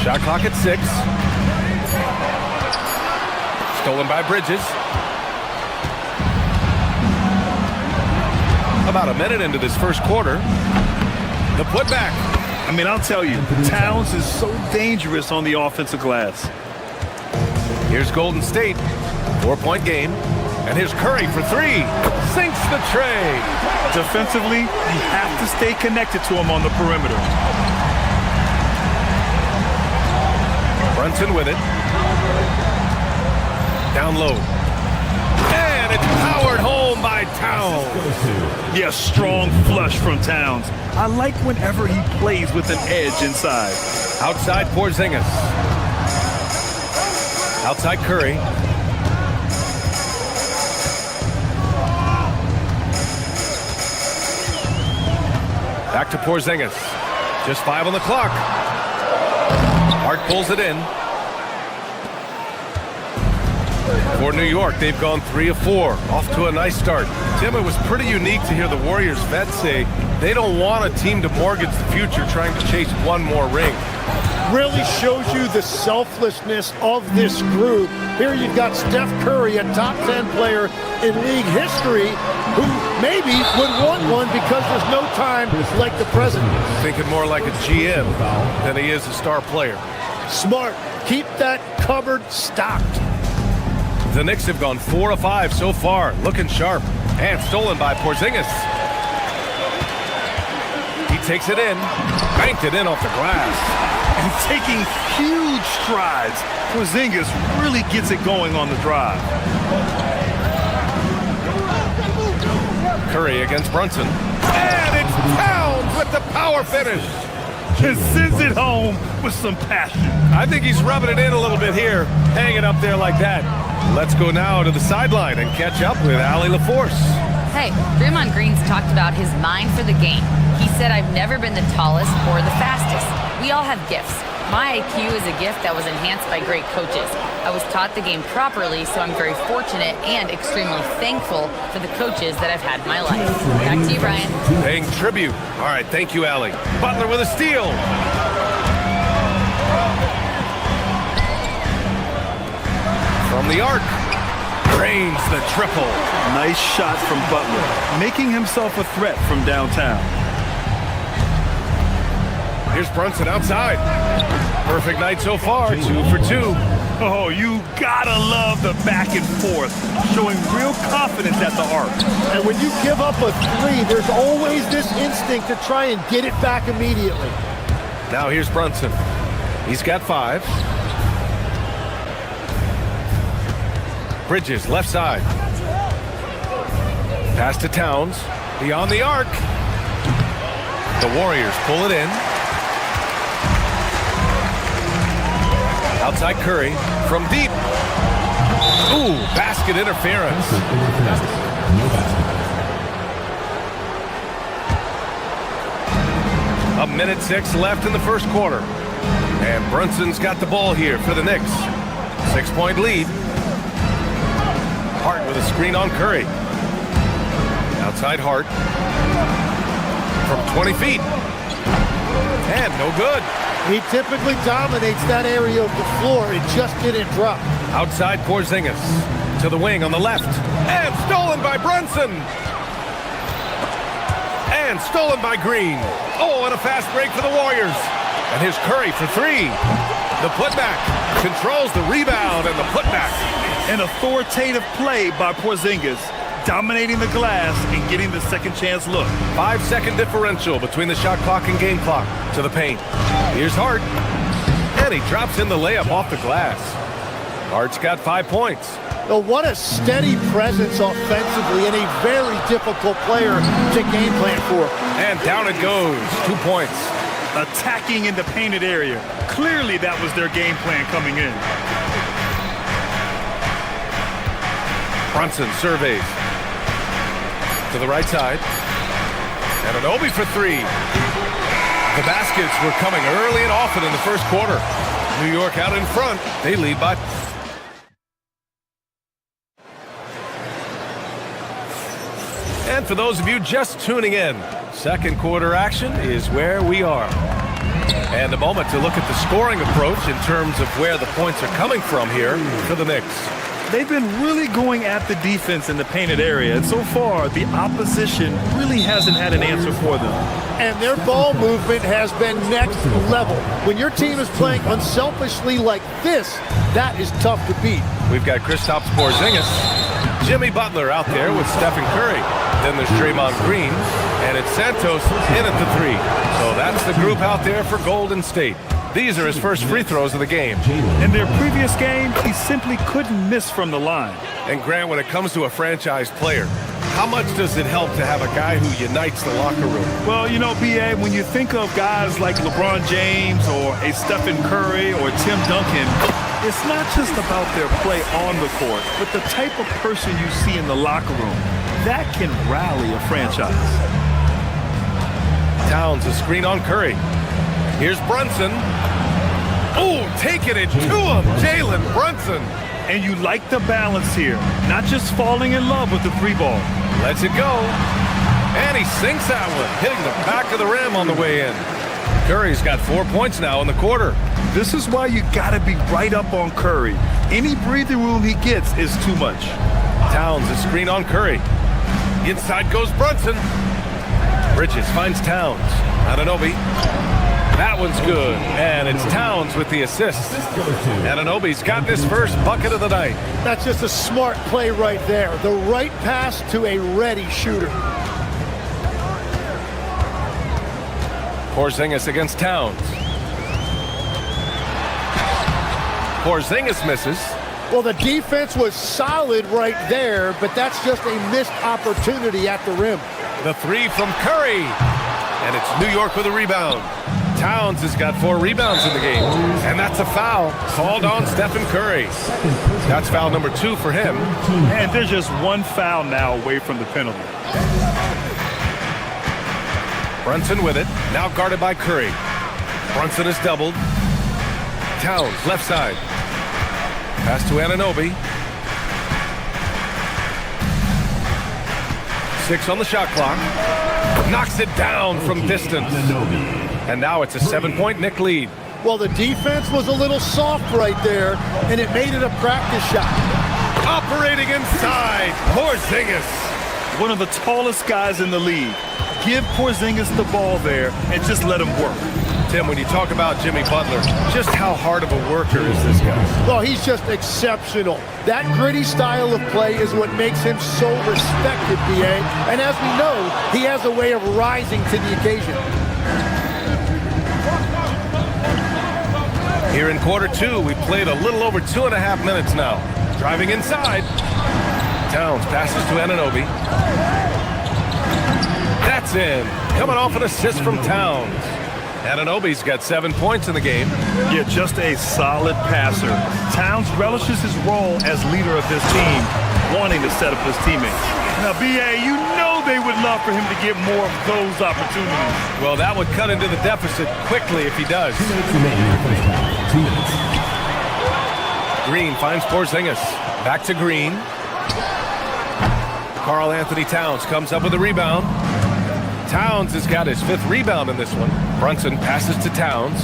Shot clock at 6. Stolen by Bridges. About a minute into this first quarter. The putback. I mean, I'll tell you, Towns is so dangerous on the offensive glass. Here's Golden State. 4-point game. And here's Curry for 3. Sinks the tray. Defensively, you have to stay connected to him on the perimeter. Brunson with it. Down low. And it's powered home by Towns. Yeah, strong flush from Towns. I like whenever he plays with an edge inside. Outside Porzingis. Outside Curry. Back to Porzingis. Just 5 on the clock. Hart pulls it in. For New York, they've gone 3 of 4. Off to a nice start. Tim, it was pretty unique to hear the Warriors vets say they don't want a team to mortgage the future trying to chase one more ring. Really shows you the selflessness of this group. Here you've got Steph Curry, a top 10 player in league history, who maybe would want one because there's no time like the present. Thinking more like a GM than he is a star player. Smart. Keep that cupboard stocked. The Knicks have gone 4 of 5 so far, looking sharp. And stolen by Porzingis. takes it in. Banked it in off the glass. And taking huge strides. Porzingis really gets it going on the drive. Curry against Brunson. And it's Towns with the power finish. And sends it home with some passion. I think he's rubbing it in a little bit here, hanging up there like that. Let's go now to the sideline and catch up with Allie LaForce. Hey, Draymond Green's talked about his mind for the game. He said, I've never been the tallest or the fastest. We all have gifts. My IQ is a gift that was enhanced by great coaches. I was taught the game properly, so I'm very fortunate and extremely thankful for the coaches that I've had in my life. Back to you, Brian. Paying tribute. All right, thank you, Allie. Butler with a steal. From the arc. Drains the triple. Nice shot from Butler, making himself a threat from downtown. Here's Brunson outside. Perfect night so far, 2 for 2. Oh, you gotta love the back and forth, showing real confidence at the arc. And when you give up a three, there's always this instinct to try and get it back immediately. Now here's Brunson. He's got 5. Bridges, left side. Pass to Towns. Beyond the arc. The Warriors pull it in. Outside Curry from deep. Ooh, basket interference. A minute 6 left in the first quarter. And Brunson's got the ball here for the Knicks. 6-point lead. Hart with a screen on Curry. Outside Hart. From 20 feet. And no good. He typically dominates that area of the floor. It just didn't drop. Outside Porzingis. To the wing on the left. And stolen by Brunson. And stolen by Green. Oh, and a fast break for the Warriors. And here's Curry for 3. The putback. Controls the rebound and the putback. An authoritative play by Porzingis, dominating the glass and getting the second chance look. 5-second differential between the shot clock and game clock. To the paint. Here's Hart. And he drops in the layup off the glass. Hart's got 5 points. Well, what a steady presence offensively and a very difficult player to game plan for. And down it goes. 2 points. Attacking in the painted area. Clearly that was their game plan coming in. Brunson surveys. To the right side. And an Obi for 3. The baskets were coming early and often in the first quarter. New York out in front. They lead by... And for those of you just tuning in, second quarter action is where we are. And a moment to look at the scoring approach in terms of where the points are coming from here for the Knicks. They've been really going at the defense in the painted area, and so far, the opposition really hasn't had an answer for them. And their ball movement has been next level. When your team is playing unselfishly like this, that is tough to beat. We've got Kristaps Porzingis, Jimmy Butler out there with Stephen Curry. Then there's Draymond Green, and it's Santos in at the 3. So that's the group out there for Golden State. These are his first free throws of the game. In their previous game, he simply couldn't miss from the line. And Grant, when it comes to a franchise player, how much does it help to have a guy who unites the locker room? Well, you know, B.A., when you think of guys like LeBron James or a Stephen Curry or Tim Duncan, it's not just about their play on the court, but the type of person you see in the locker room. That can rally a franchise. Towns, a screen on Curry. Here's Brunson. Oh, taking it to him, Jalen Brunson. And you like the balance here, not just falling in love with the 3 ball. Lets it go. And he sinks that one, hitting the back of the rim on the way in. Curry's got 4 points now in the quarter. This is why you gotta be right up on Curry. Any breathing room he gets is too much. Towns, a screen on Curry. Inside goes Brunson. Bridges finds Towns. Anunoby. That one's good. And it's Towns with the assist. Anunoby's got this first bucket of the night. That's just a smart play right there. The right pass to a ready shooter. Porzingis against Towns. Porzingis misses. Well, the defense was solid right there, but that's just a missed opportunity at the rim. The three from Curry. And it's New York with a rebound. Towns has got 4 rebounds in the game. And that's a foul called on Stephen Curry. That's foul number 2 for him. And they're just one foul now away from the penalty. Brunson with it. Now guarded by Curry. Brunson is doubled. Towns, left side. Pass to Anunoby. 6 on the shot clock. Knocks it down from distance. And now it's a 7-point Knick lead. Well, the defense was a little soft right there, and it made it a practice shot. Operating inside, Porzingis. One of the tallest guys in the league. Give Porzingis the ball there and just let him work. Tim, when you talk about Jimmy Butler, just how hard of a worker is this guy? Well, he's just exceptional. That gritty style of play is what makes him so respected, B.A. And as we know, he has a way of rising to the occasion. Here in quarter 2, we played a little over 2.5 minutes now. Driving inside. Towns passes to Anunoby. That's in. Coming off an assist from Towns. Anunoby's got 7 points in the game. Yeah, just a solid passer. Towns relishes his role as leader of this team, wanting to set up his teammates. Now, B.A., you know they would love for him to get more of those opportunities. Well, that would cut into the deficit quickly if he does. Green finds Porzingis. Back to Green. Karl Anthony Towns comes up with a rebound. Towns has got his 5th rebound in this one. Brunson passes to Towns.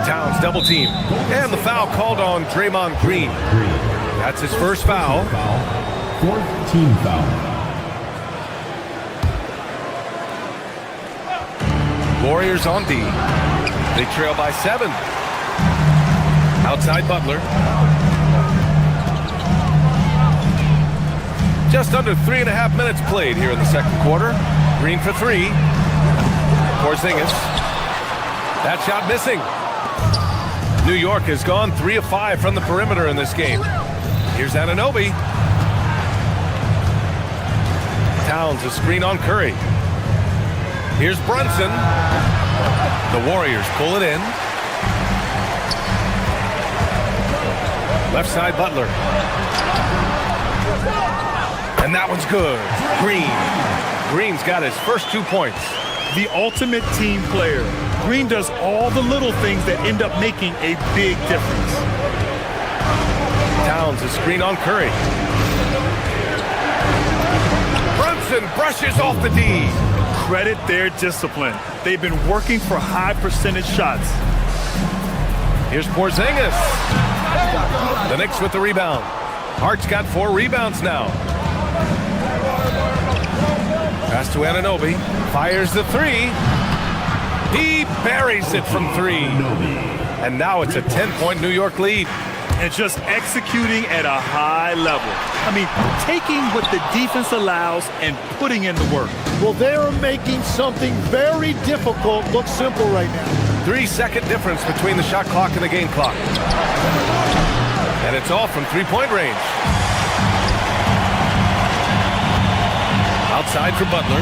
Towns double team. And the foul called on Draymond Green. That's his first foul. 4th team foul. Warriors on D. They trail by 7. Outside Butler. Just under 3.5 minutes played here in the second quarter. Green for 3. Porzingis. That shot missing. New York has gone 3 of 5 from the perimeter in this game. Here's Anunoby. Towns a screen on Curry. Here's Brunson. The Warriors pull it in. Left side Butler. And that one's good. Green's got his first 2 points. The ultimate team player. Green does all the little things that end up making a big difference. Towns a screen on Curry. Brunson brushes off the D. Credit their discipline. They've been working for high percentage shots. Here's Porzingis. The Knicks with the rebound. Hart's got 4 rebounds now. Pass to Anunoby. Fires the 3. He buries it from 3. And now it's a 10-point New York lead. And just executing at a high level. I mean, taking what the defense allows and putting in the work. Well, they're making something very difficult look simple right now. 3-second difference between the shot clock and the game clock. And it's off from 3-point range. Outside for Butler.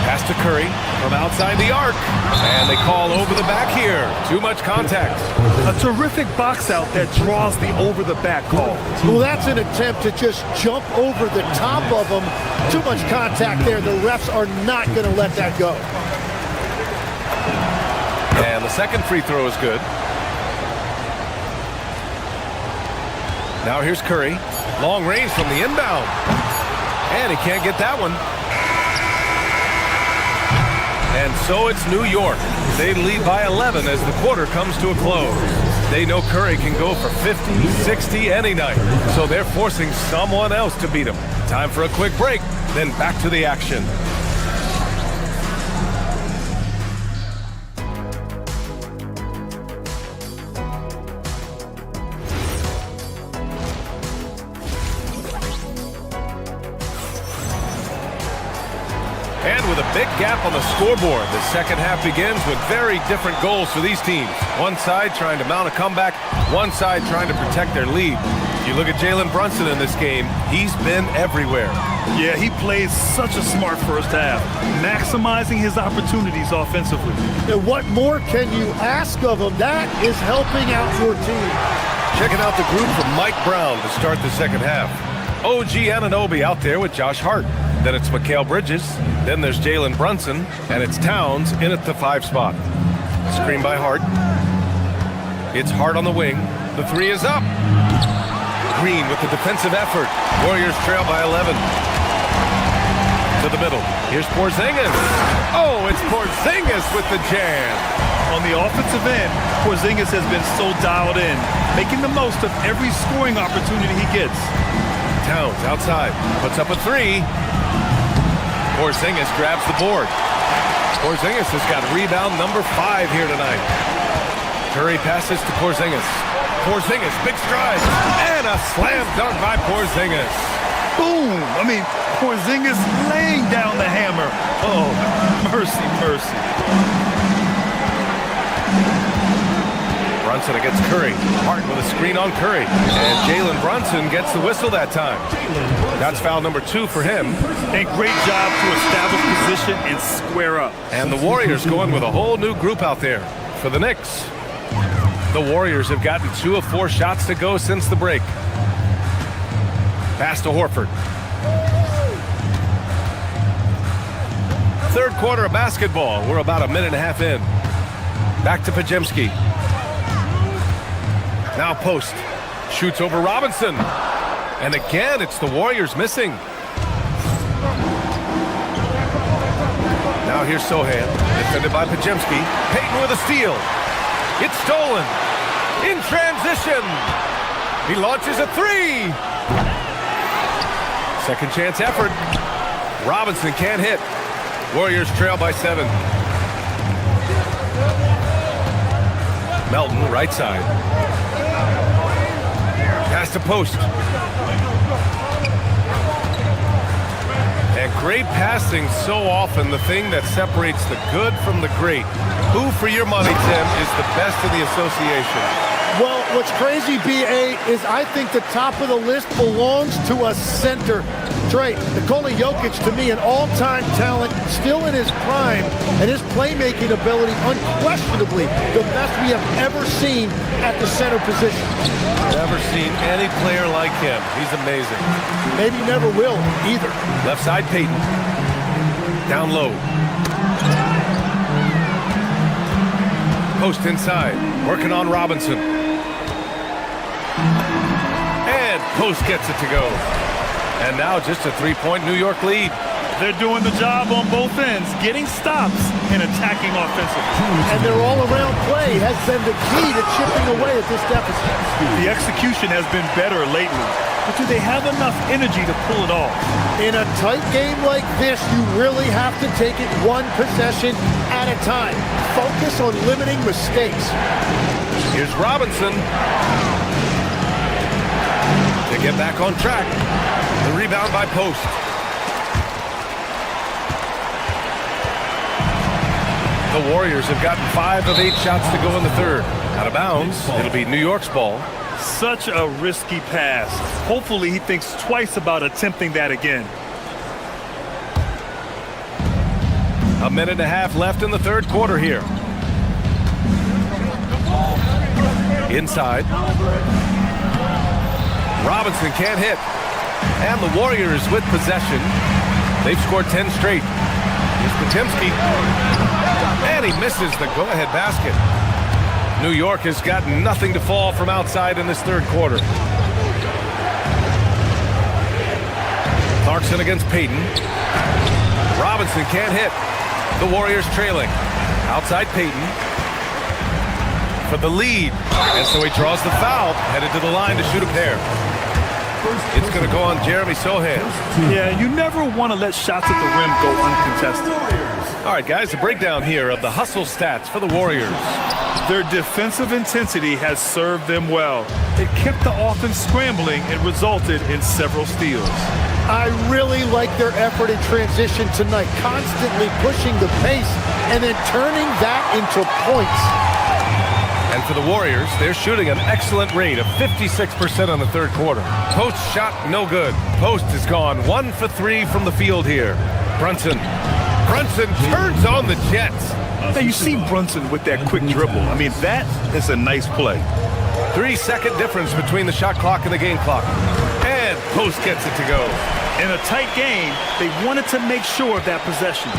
Pass to Curry from outside the arc. And they call over the back here. Too much contact. A terrific box out that draws the over the back call. Well, that's an attempt to just jump over the top of them. Too much contact there. The refs are not going to let that go. And the second free throw is good. Now here's Curry. Long range from the inbound. And he can't get that one. And so it's New York. They lead by 11 as the quarter comes to a close. They know Curry can go for 50, 60 any night. So they're forcing someone else to beat him. Time for a quick break, then back to the action. big gap on the scoreboard. The second half begins with very different goals for these teams. One side trying to mount a comeback, one side trying to protect their lead. You look at Jalen Brunson in this game, he's been everywhere. Yeah, he plays such a smart first half, maximizing his opportunities offensively. And what more can you ask of him? That is helping out your team. Checking out the group from Mike Brown to start the second half. OG Anunoby out there with Josh Hart. Then it's Mikal Bridges. Then there's Jalen Brunson. And it's Towns in at the 5 spot. Screen by Hart. It's Hart on the wing. The 3 is up. Green with the defensive effort. Warriors trail by 11. To the middle. Here's Porzingis. Oh, it's Porzingis with the jam. On the offensive end, Porzingis has been so dialed in, making the most of every scoring opportunity he gets. Towns outside, puts up a 3. Porzingis grabs the board. Porzingis has got rebound number 5 here tonight. Curry passes to Porzingis. Porzingis, big stride, and a slam dunk by Porzingis. Boom! I mean, Porzingis laying down the hammer. Oh, mercy, mercy. Brunson against Curry. Hart with a screen on Curry. And Jalen Brunson gets the whistle that time. That's foul number 2 for him. And great job to establish position and square up. And the Warriors going with a whole new group out there for the Knicks. The Warriors have gotten 2 of 4 shots to go since the break. Pass to Horford. Third quarter of basketball. We're about a minute and a half in. Back to Podziemski. Now post. Shoots over Robinson. And again, it's the Warriors missing. Now here's Sohan. Defended by Podziemski. Payton with a steal. It's stolen. In transition. He launches a 3. Second chance effort. Robinson can't hit. Warriors trail by 7. Melton, right side. Pass to post. And great passing, so often the thing that separates the good from the great. Who, for your money, Tim, is the best in the association? Well, what's crazy, B.A., is I think the top of the list belongs to a center. Trey, Nikola Jokic, to me, an all-time talent, still in his prime, and his playmaking ability, unquestionably the best we have ever seen at the center position. Never seen any player like him. He's amazing. Maybe never will, either. Left side, Payton. Down low. Post inside. Working on Robinson. And post gets it to go. And now just a 3-point New York lead. They're doing the job on both ends, getting stops and attacking offensively. And their all-around play has been the key to chipping away at this deficit. The execution has been better lately, but do they have enough energy to pull it off? In a tight game like this, you really have to take it one possession at a time. Focus on limiting mistakes. Here's Robinson. To get back on track. The rebound by Post. The Warriors have gotten 5 of 8 shots to go in the third. Out of bounds. It'll be New York's ball. Such a risky pass. Hopefully he thinks twice about attempting that again. A minute and a half left in the third quarter here. Inside. Robinson can't hit. And the Warriors with possession. They've scored 10 straight. Here's Podziemski. And he misses the go-ahead basket. New York has got nothing to fall from outside in this third quarter. Clarkson against Payton. Robinson can't hit. The Warriors trailing. Outside Payton. For the lead. And so he draws the foul. Headed to the line to shoot a pair. It's going to go on Jeremy Sohan. Yeah, you never want to let shots at the rim go uncontested. All right, guys, a breakdown here of the hustle stats for the Warriors. Their defensive intensity has served them well. It kept the offense scrambling and resulted in several steals. I really like their effort in transition tonight, constantly pushing the pace and then turning that into points. And for the Warriors, they're shooting an excellent rate of 56% on the third quarter. Post shot, no good. Post is gone 1 for 3 from the field here. Brunson turns on the Jets. Now you see Brunson with that quick dribble. I mean, that is a nice play. 3-second difference between the shot clock and the game clock. And Post gets it to go. In a tight game, they wanted to make sure of that possession.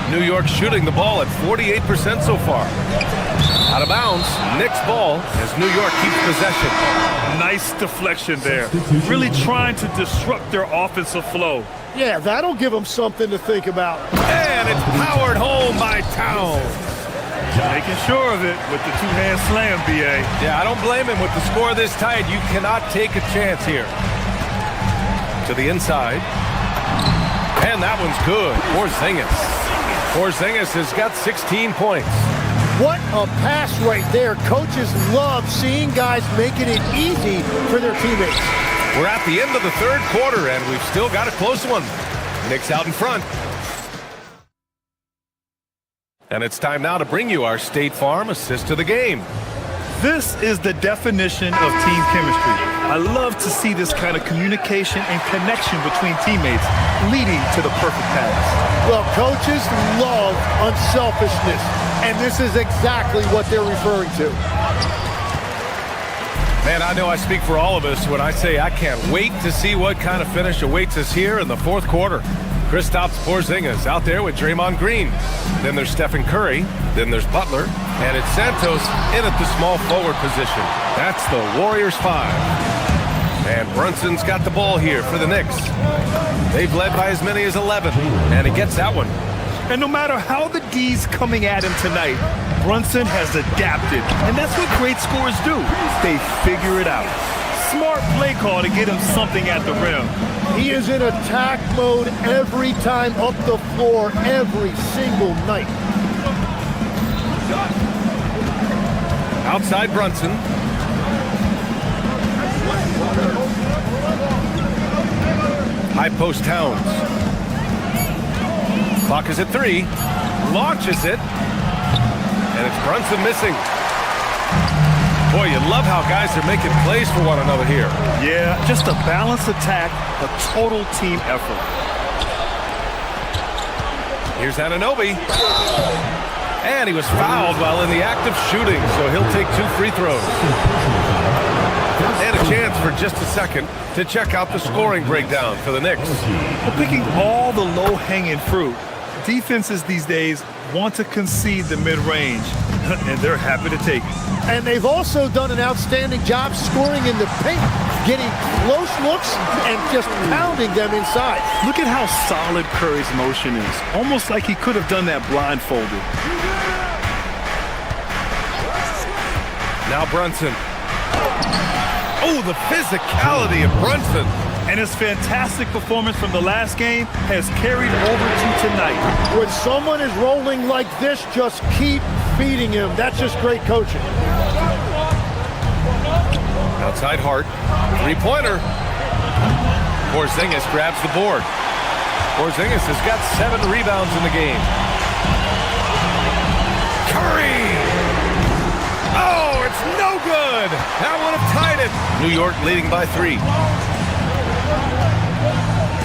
New York shooting the ball at 48% so far. Out of bounds, Knicks ball as New York keeps possession. Nice deflection there. Really trying to disrupt their offensive flow. Yeah, that'll give them something to think about. And it's powered home by Towns. Making sure of it with the two-hand slam, B.A. Yeah, I don't blame him. With the score this tight, you cannot take a chance here. To the inside. And that one's good. Porzingis has got 16 points. What a pass right there. Coaches love seeing guys making it easy for their teammates. We're at the end of the third quarter, and we've still got a close one. Knicks out in front. And it's time now to bring you our State Farm assist of the game. This is the definition of team chemistry. I love to see this kind of communication and connection between teammates leading to the perfect pass. Well, coaches love unselfishness, and this is exactly what they're referring to. Man, I know I speak for all of us when I say I can't wait to see what kind of finish awaits us here in the fourth quarter. Kristaps Porzingis out there with Draymond Green. Then there's Stephen Curry. Then there's Butler. And it's Santos in at the small forward position. That's the Warriors 5. And Brunson's got the ball here for the Knicks. They've led by as many as 11. And he gets that one. And no matter how the D's coming at him tonight, Brunson has adapted. And that's what great scorers do. They figure it out. Smart play call to get him something at the rim. He is in attack mode every time up the floor, every single night. Outside Brunson. High post Towns. Clock is at 3. Launches it. And it's Brunson missing. Boy, you love how guys are making plays for one another here. Yeah, just a balanced attack, a total team effort. Here's Anunoby. And he was fouled while in the act of shooting, so he'll take 2 free throws. And a chance for just a second to check out the scoring breakdown for the Knicks. Well, picking all the low-hanging fruit, defenses these days want to concede the mid-range, and they're happy to take it. And they've also done an outstanding job scoring in the paint, getting close looks and just pounding them inside. Look at how solid Curry's motion is. Almost like he could have done that blindfolded. Now Brunson. Oh, the physicality of Brunson. And his fantastic performance from the last game has carried over to tonight. When someone is rolling like this, just keep feeding him. That's just great coaching. Outside Hart. Three-pointer. Porzingis grabs the board. Porzingis has got 7 rebounds in the game. Curry! Oh, it's no good! That would have tied it. New York leading by 3.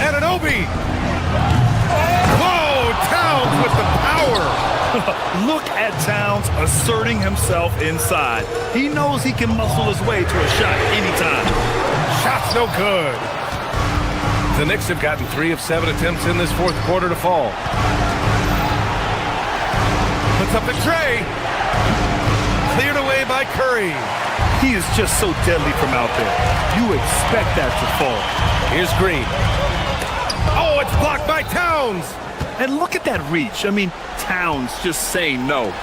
Anunoby! Whoa, Towns with the power! Look at Towns asserting himself inside. He knows he can muscle his way to a shot anytime. Shot's no good. The Knicks have gotten 3 of 7 attempts in this fourth quarter to fall. Puts up the tray. Cleared away by Curry. He is just so deadly from out there. You expect that to fall. Here's Green. Oh, it's blocked by Towns. And look at that reach. I mean, Towns just saying no.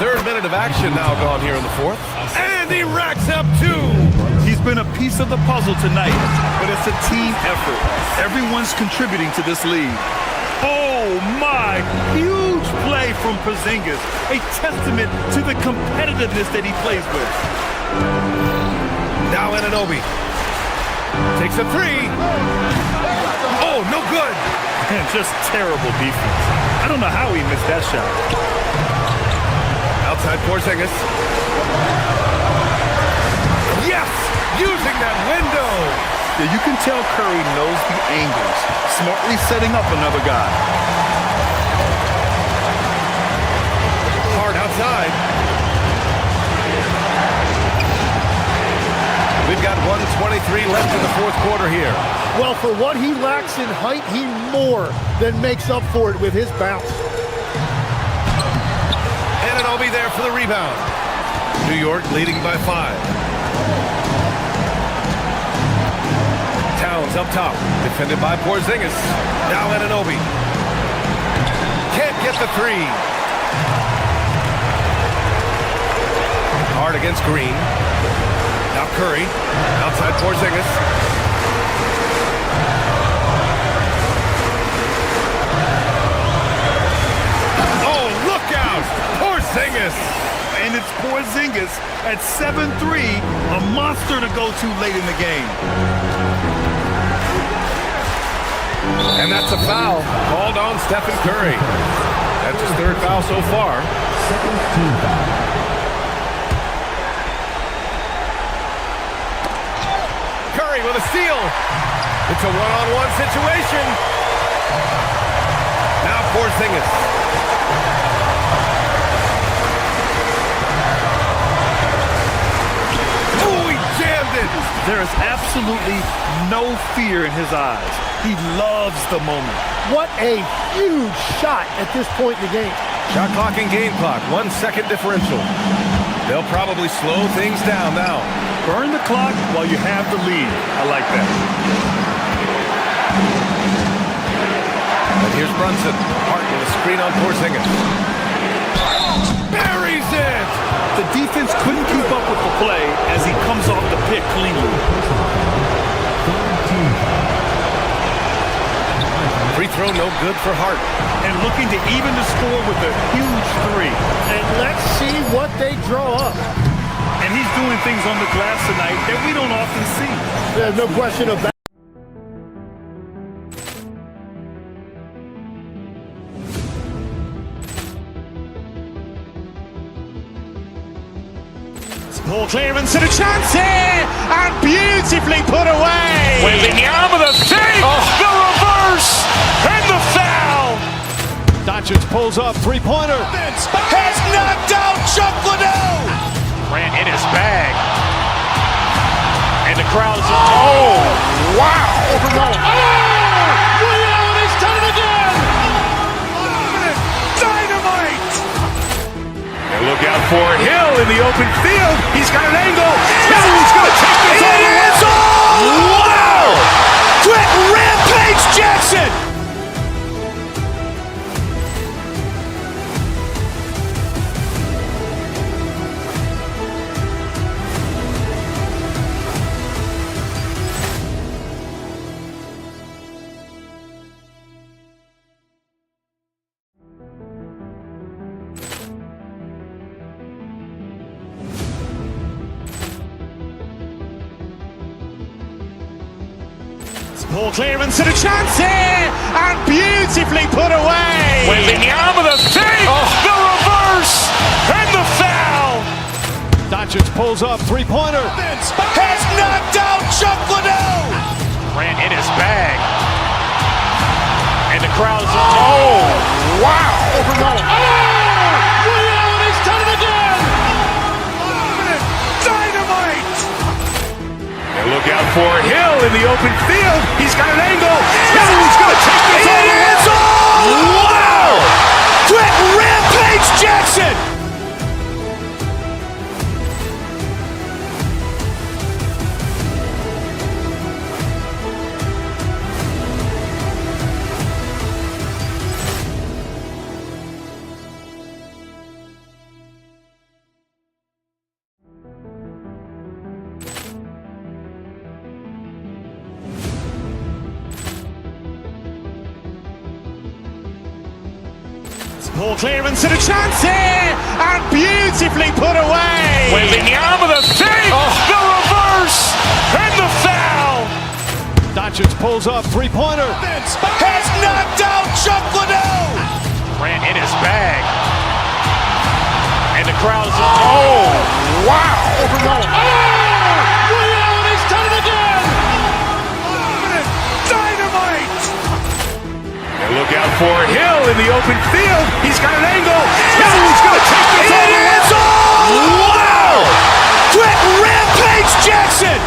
Third minute of action now gone here in the fourth. And he racks up 2. He's been a piece of the puzzle tonight, but it's a team effort. Everyone's contributing to this lead. Oh, Oh my, huge play from Porzingis. A testament to the competitiveness that he plays with. Now Anunoby takes a three. Oh, no good. And just terrible defense. I don't know how he missed that shot. Outside Porzingis. Yes! Using that window! Yeah, you can tell Curry knows the angles. Smartly setting up another guy. Hard outside. We've got 1:23 left in the fourth quarter here. Well, for what he lacks in height, he more than makes up for it with his bounce. Anunoby there for the rebound. New York leading by 5. Towns up top, defended by Porzingis. Now Anunoby. Can't get the three. Hard against Green. Now Curry, outside Porzingis. Oh, look out! Porzingis! And it's Porzingis at 7'3", a monster to go to late in the game. And that's a foul called on Stephen Curry. That's his third foul so far. Second team foul. Curry with a steal. It's a one-on-one situation. Now Porzingis. Oh, he jammed it. There is absolutely no fear in his eyes. He loves the moment. What a huge shot at this point in the game. Shot clock and game clock, 1 second differential. They'll probably slow things down now. Burn the clock while you have the lead. I like that. And here's Brunson. Hart with a screen on Porzingis. Buries it! The defense couldn't keep up with the play as he comes off the pick cleanly. Free throw no good for Hart. And looking to even the score with a huge three. And let's see what they draw up. And he's doing things on the glass tonight that we don't often see. There's no question of that. Ball clearance and a chance here, and beautifully put away. Wembanyama the save, the reverse, and the foul. Doncic pulls up, three-pointer. Has knocked out Chuck Liddell. Ran in his bag. And the crowd is... Oh, wow. Liddell, and he's done it again. Dynamite. And look out for Hill in the open field. He's got an angle. He's going to take this all the way. Wow. Quick rampage Jackson. Ball clearance and a chance here, and beautifully put away. Wembanyama the save, the reverse, and the foul. Doncic pulls up, three-pointer. Has knocked out Chuck Liddell. Ran in his bag. And the crowd is... Oh, wow. Liddell, and he's done it again. Dynamite. And look out for Hill in the open field. He's got an angle. He's going to take this all the way. Wow. Quick rampage Jackson. Ball clearance and a chance here, and beautifully put away. Wembanyama the save, the reverse, and the foul. Doncic pulls up, three-pointer. Has knocked out Chuck Liddell. Ran in his bag. And the crowd's, oh, wow. He's done it again. Dynamite. And look out for Hill in the open field. He's got an angle. Hill's going to take this all the way. Wow. Quit Rampage Jackson.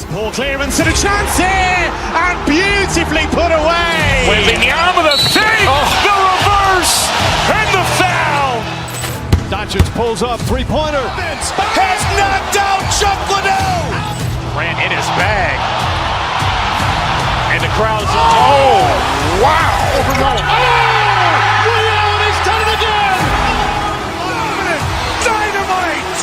Ball clearance and a chance here, and beautifully put away. Wembanyama the save, the reverse, and the foul. Doncic pulls up, three-pointer. Has knocked out Chuck Liddell. Ran in his bag. And the crowd's, oh, wow. He's done it again. Dynamite.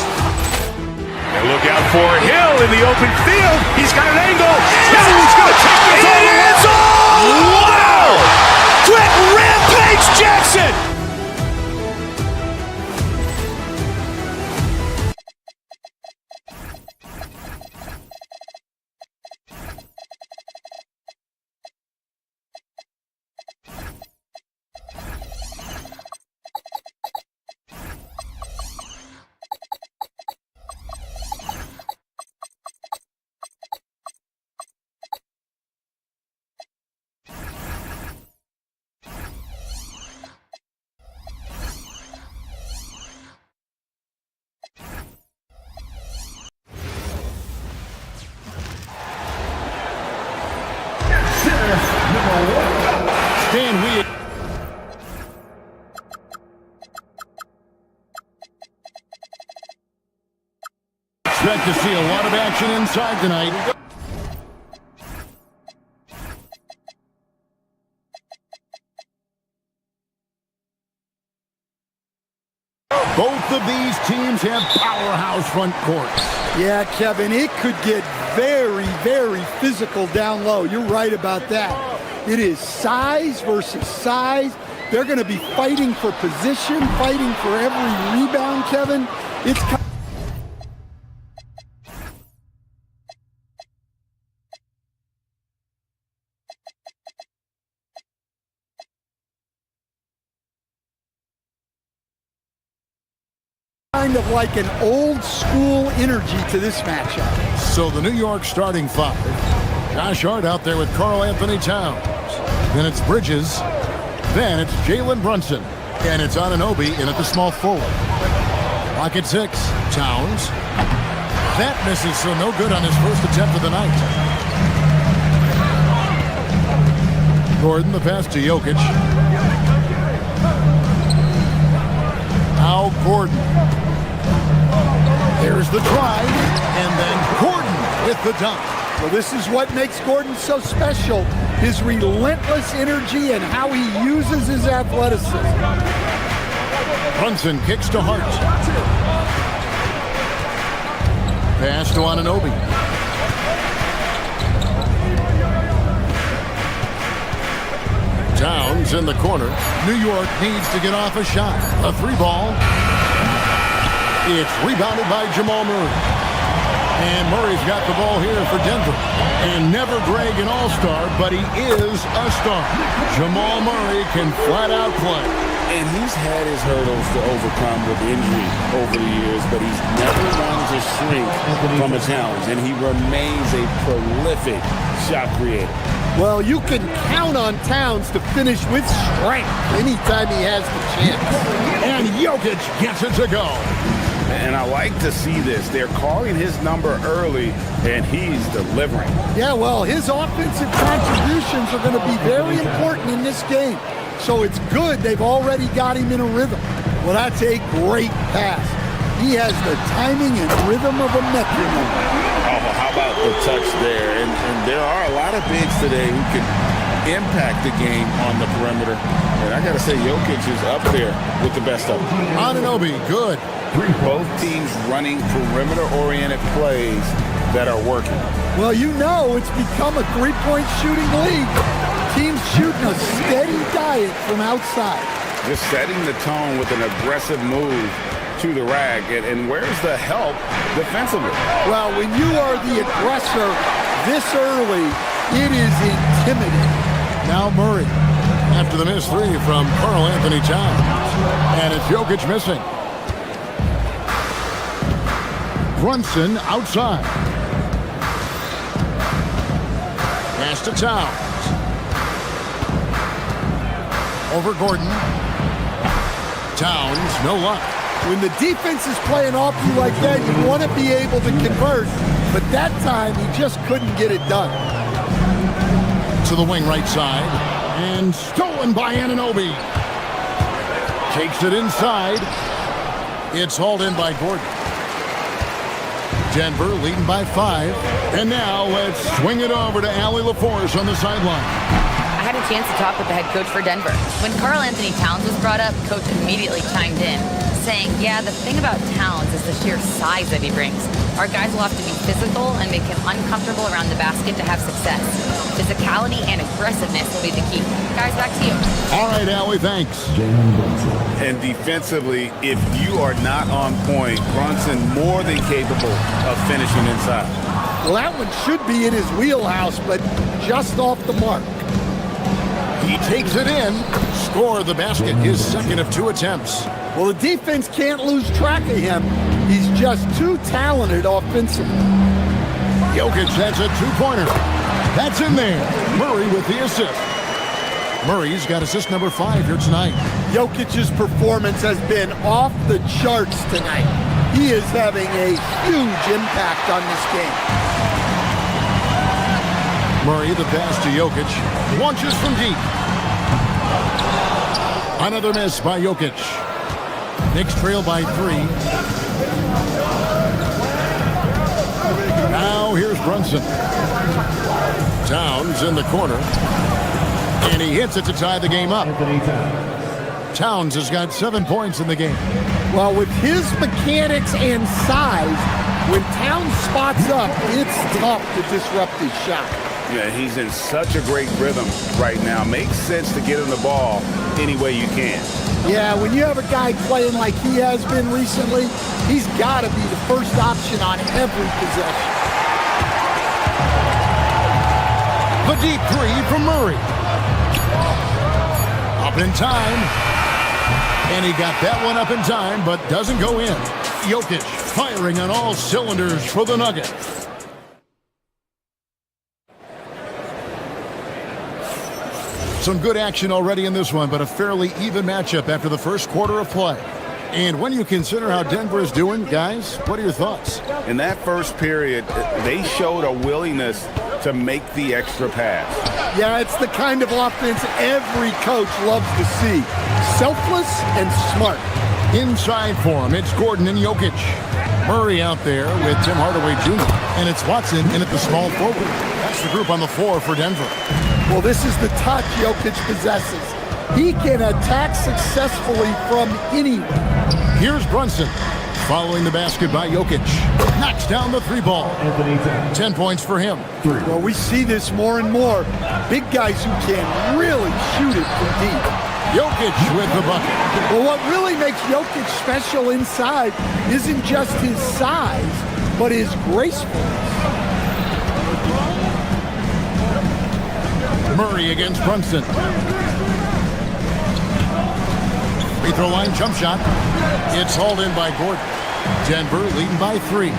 And look out for Hill in the open field. He's got an angle. Hill's going to take this all the way. Wow. Quit Rampage Jackson. Expect to see a lot of action inside tonight. Both of these teams have powerhouse front courts. Yeah, Kevin, it could get very, very physical down low. You're right about that. It is size versus size. They're going to be fighting for position, fighting for every rebound, Kevin. It's kind of like an old school energy to this matchup. So the New York starting five. Josh Hart out there with Karl Anthony Towns. Then it's Bridges. Then it's Jalen Brunson. And it's Anunoby in at the small forward. Pocket six. Towns. That misses, so no good on his first attempt of the night. Gordon, the pass to Jokic. Now Gordon. There's the try, and then Gordon with the dunk. Well, this is what makes Gordon so special, his relentless energy and how he uses his athleticism. Brunson kicks to Hart. Pass to Anunoby. Towns in the corner. New York needs to get off a shot. A three ball. It's rebounded by Jamal Murray. And Murray's got the ball here for Denver. And never Greg an all-star, but he is a star. Jamal Murray can flat out play. And he's had his hurdles to overcome with injury over the years, but he's never wanted to shrink from a challenge. And he remains a prolific shot creator. Well, you can count on Towns to finish with strength anytime he has the chance. And Jokic gets it to go. And I like to see this. They're calling his number early, and he's delivering. Yeah, well, his offensive contributions are going to be very important in this game. So it's good they've already got him in a rhythm. Well, that's a great pass. He has the timing and rhythm of a metronome. Oh, how about the touch there? And there are a lot of bigs today who can impact the game on the perimeter. And I got to say, Jokic is up there with the best of them. Anunoby, good. Both teams running perimeter-oriented plays that are working. Well, you know it's become a three-point shooting league. Teams shooting a steady diet from outside. Just setting the tone with an aggressive move to the rack. And where's the help defensively? Well, when you are the aggressor this early, it is intimidating. Now Murray after the missed three from Karl Anthony Towns. And it's Jokic missing. Brunson outside. Pass to Towns. Over Gordon. Towns, no luck. When the defense is playing off you like that, you want to be able to convert. But that time, he just couldn't get it done. To the wing right side. And stolen by Anunoby. Takes it inside. It's hauled in by Gordon. Denver leading by 5. And now let's swing it over to Allie LaForce on the sideline. I had a chance to talk with the head coach for Denver. When Karl Anthony Towns was brought up, coach immediately chimed in, saying, yeah, the thing about Towns is the sheer size that he brings. Our guys will have to be physical and make him uncomfortable around the basket to have success. Physicality and aggressiveness will be the key. Guys, back to you. All right, Allie, thanks. And defensively, if you are not on point, Brunson more than capable of finishing inside. Well, that one should be in his wheelhouse, but just off the mark. He takes it in. Score the basket, his second of 2 attempts. Well, the defense can't lose track of him. He's just too talented offensively. Jokic has a 2-pointer. That's in there. Murray with the assist. Murray's got assist number 5 here tonight. Jokic's performance has been off the charts tonight. He is having a huge impact on this game. Murray, the pass to Jokic. Launches from deep. Another miss by Jokic. Knicks trail by 3. Now here's Brunson. Towns in the corner. And he hits it to tie the game up. Towns has got 7 points in the game. Well, with his mechanics and size, when Towns spots up, it's tough to disrupt his shot. Yeah, he's in such a great rhythm right now. Makes sense to get him the ball any way you can. Yeah, when you have a guy playing like he has been recently, he's got to be the first option on every possession. The deep 3 from Murray. Up in time. And he got that one up in time, but doesn't go in. Jokic firing on all cylinders for the Nuggets. Some good action already in this one, but a fairly even matchup after the first quarter of play. And when you consider how Denver is doing, guys, what are your thoughts? In that first period, they showed a willingness to make the extra pass. Yeah, it's the kind of offense every coach loves to see. Selfless and smart. Inside for him, it's Gordon and Jokic. Murray out there with Tim Hardaway Jr. And it's Watson in at the small forward. That's the group on the floor for Denver. Well, this is the touch Jokic possesses. He can attack successfully from anywhere. Here's Brunson. Following the basket by Jokic. Knocks down the 3-ball. 10 points for him. Well, we see this more and more. Big guys who can really shoot it from deep. Jokic with the bucket. Well, what really makes Jokic special inside isn't just his size, but his gracefulness. Murray against Brunson. Free throw line jump shot. It's hauled in by Gordon. Denver leading by 3.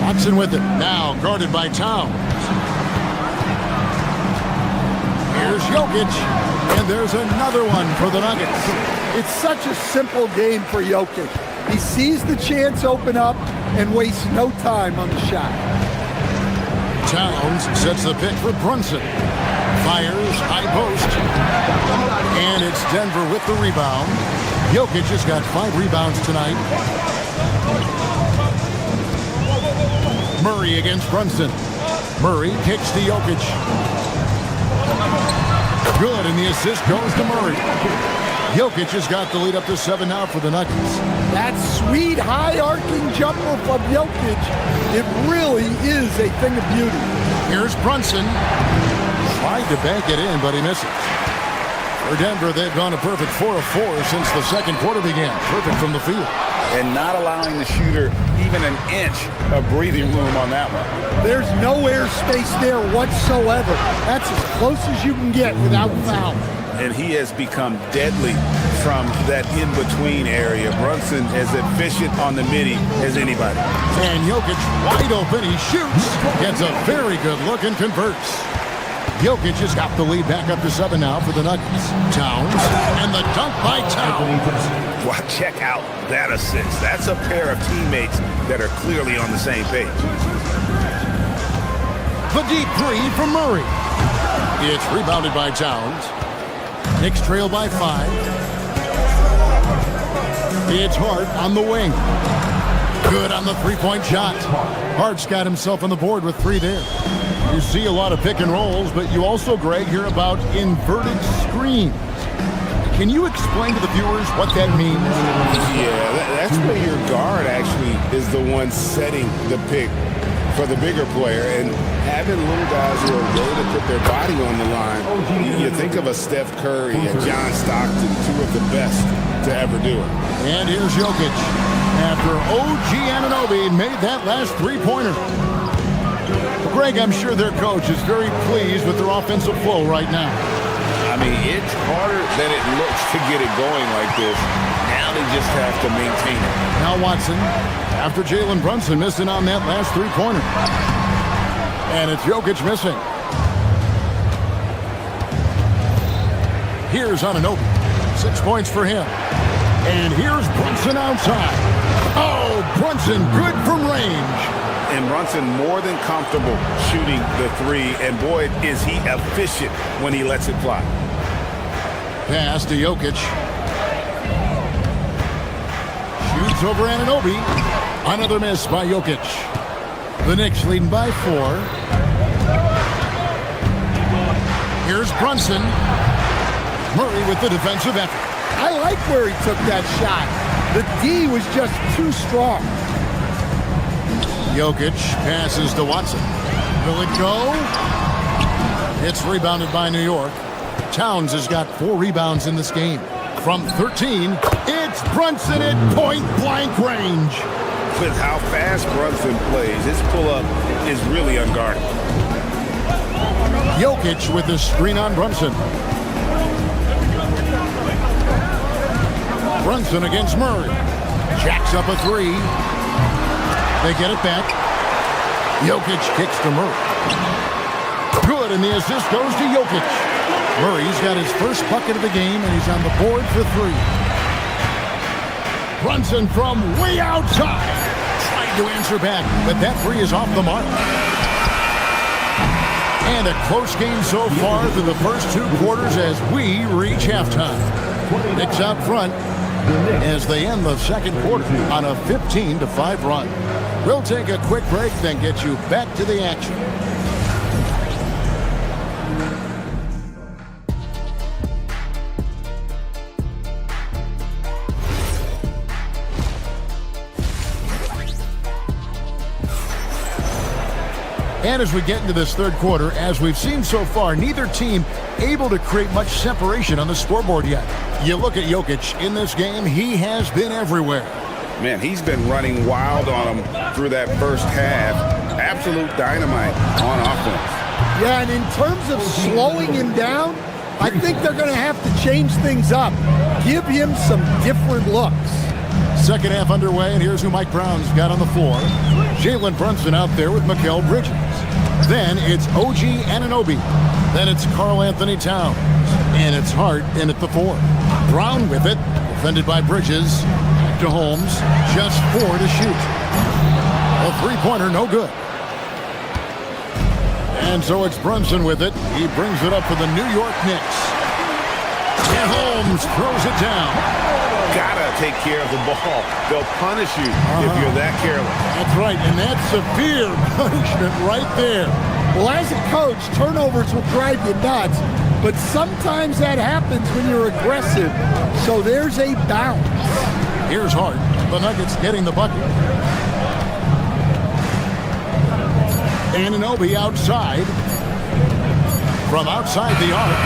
Watson with it. Now guarded by Towns. Here's Jokic. And there's another one for the Nuggets. It's such a simple game for Jokic. He sees the chance open up and wastes no time on the shot. Towns sets the pick for Brunson. Fires, high post. And it's Denver with the rebound. Jokic has got 5 rebounds tonight. Murray against Brunson. Murray kicks to Jokic. Good, and the assist goes to Murray. Jokic has got the lead up to 7 now for the Nuggets. That sweet high-arcing jumper from Jokic, it really is a thing of beauty. Here's Brunson. Tried to bank it in, but he misses. For Denver, they've gone a perfect 4 of 4 since the second quarter began. Perfect from the field. And not allowing the shooter even an inch of breathing room on that one. There's no airspace there whatsoever. That's as close as you can get without foul. And he has become deadly from that in-between area. Brunson as efficient on the midi as anybody. And Jokic wide open. He shoots. Gets a very good look and converts. Jokic has got the lead back up to 7 now for the Nuggets. Towns, and the dunk by Towns. Well, check out that assist. That's a pair of teammates that are clearly on the same page. The deep 3 from Murray. It's rebounded by Towns. Knicks trail by 5. It's Hart on the wing. Good on the three-point shot. Hart's got himself on the board with 3 there. You see a lot of pick and rolls, but you also, Greg, hear about inverted screens. Can you explain to the viewers what that means? Yeah, that's where your guard actually is the one setting the pick for the bigger player, and having little guys who are ready to put their body on the line. You think of a Steph Curry, a John Stockton, 2 of the best to ever do it. And here's Jokic after OG Anunoby made that last three-pointer. Greg, I'm sure their coach is very pleased with their offensive flow right now. I mean, it's harder than it looks to get it going like this. Now they just have to maintain it. Now Watson, after Jalen Brunson missing on that last three-pointer. And it's Jokic missing. Here's Anunoby. 6 points for him. And here's Brunson outside. Oh, Brunson good from range. And Brunson more than comfortable shooting the 3. And boy, is he efficient when he lets it fly. Pass to Jokic. Shoots over Anunoby. Another miss by Jokic. The Knicks leading by 4. Here's Brunson. Murray with the defensive effort. I like where he took that shot. The D was just too strong. Jokic passes to Watson. Will it go? It's rebounded by New York. Towns has got 4 rebounds in this game. From 13, it's Brunson at point-blank range. With how fast Brunson plays, his pull-up is really unguarded. Jokic with the screen on Brunson. Brunson against Murray. Jacks up a 3. They get it back. Jokic kicks to Murray. Good, and the assist goes to Jokic. Murray's got his first bucket of the game, and he's on the board for 3. Brunson from way outside. Tried to answer back, but that 3 is off the mark. And a close game so far through the first 2 quarters as we reach halftime. Knicks out front as they end the second quarter on a 15-5 run. We'll take a quick break, then get you back to the action. And as we get into this third quarter, as we've seen so far, neither team able to create much separation on the scoreboard yet. You look at Jokic in this game, he has been everywhere. Man, he's been running wild on him through that first half. Absolute dynamite on offense. Yeah, and in terms of slowing him down, I think they're going to have to change things up. Give him some different looks. Second half underway, and here's who Mike Brown's got on the floor. Jalen Brunson out there with Mikal Bridges. Then it's OG Anunoby. Then it's Karl Anthony Towns. And it's Hart in at the 4. Brown with it, defended by Bridges. To Holmes, just 4 to shoot. A three-pointer, no good. And so it's Brunson with it. He brings it up for the New York Knicks. And Holmes throws it down. gotta take care of the ball. They'll punish you if you're that careless. That's right, and that's severe punishment right there. Well, as a coach, turnovers will drive you nuts, but sometimes that happens when you're aggressive. So there's a bounce. Here's Hart. The Nuggets getting the bucket. Anunoby outside. From outside the arc.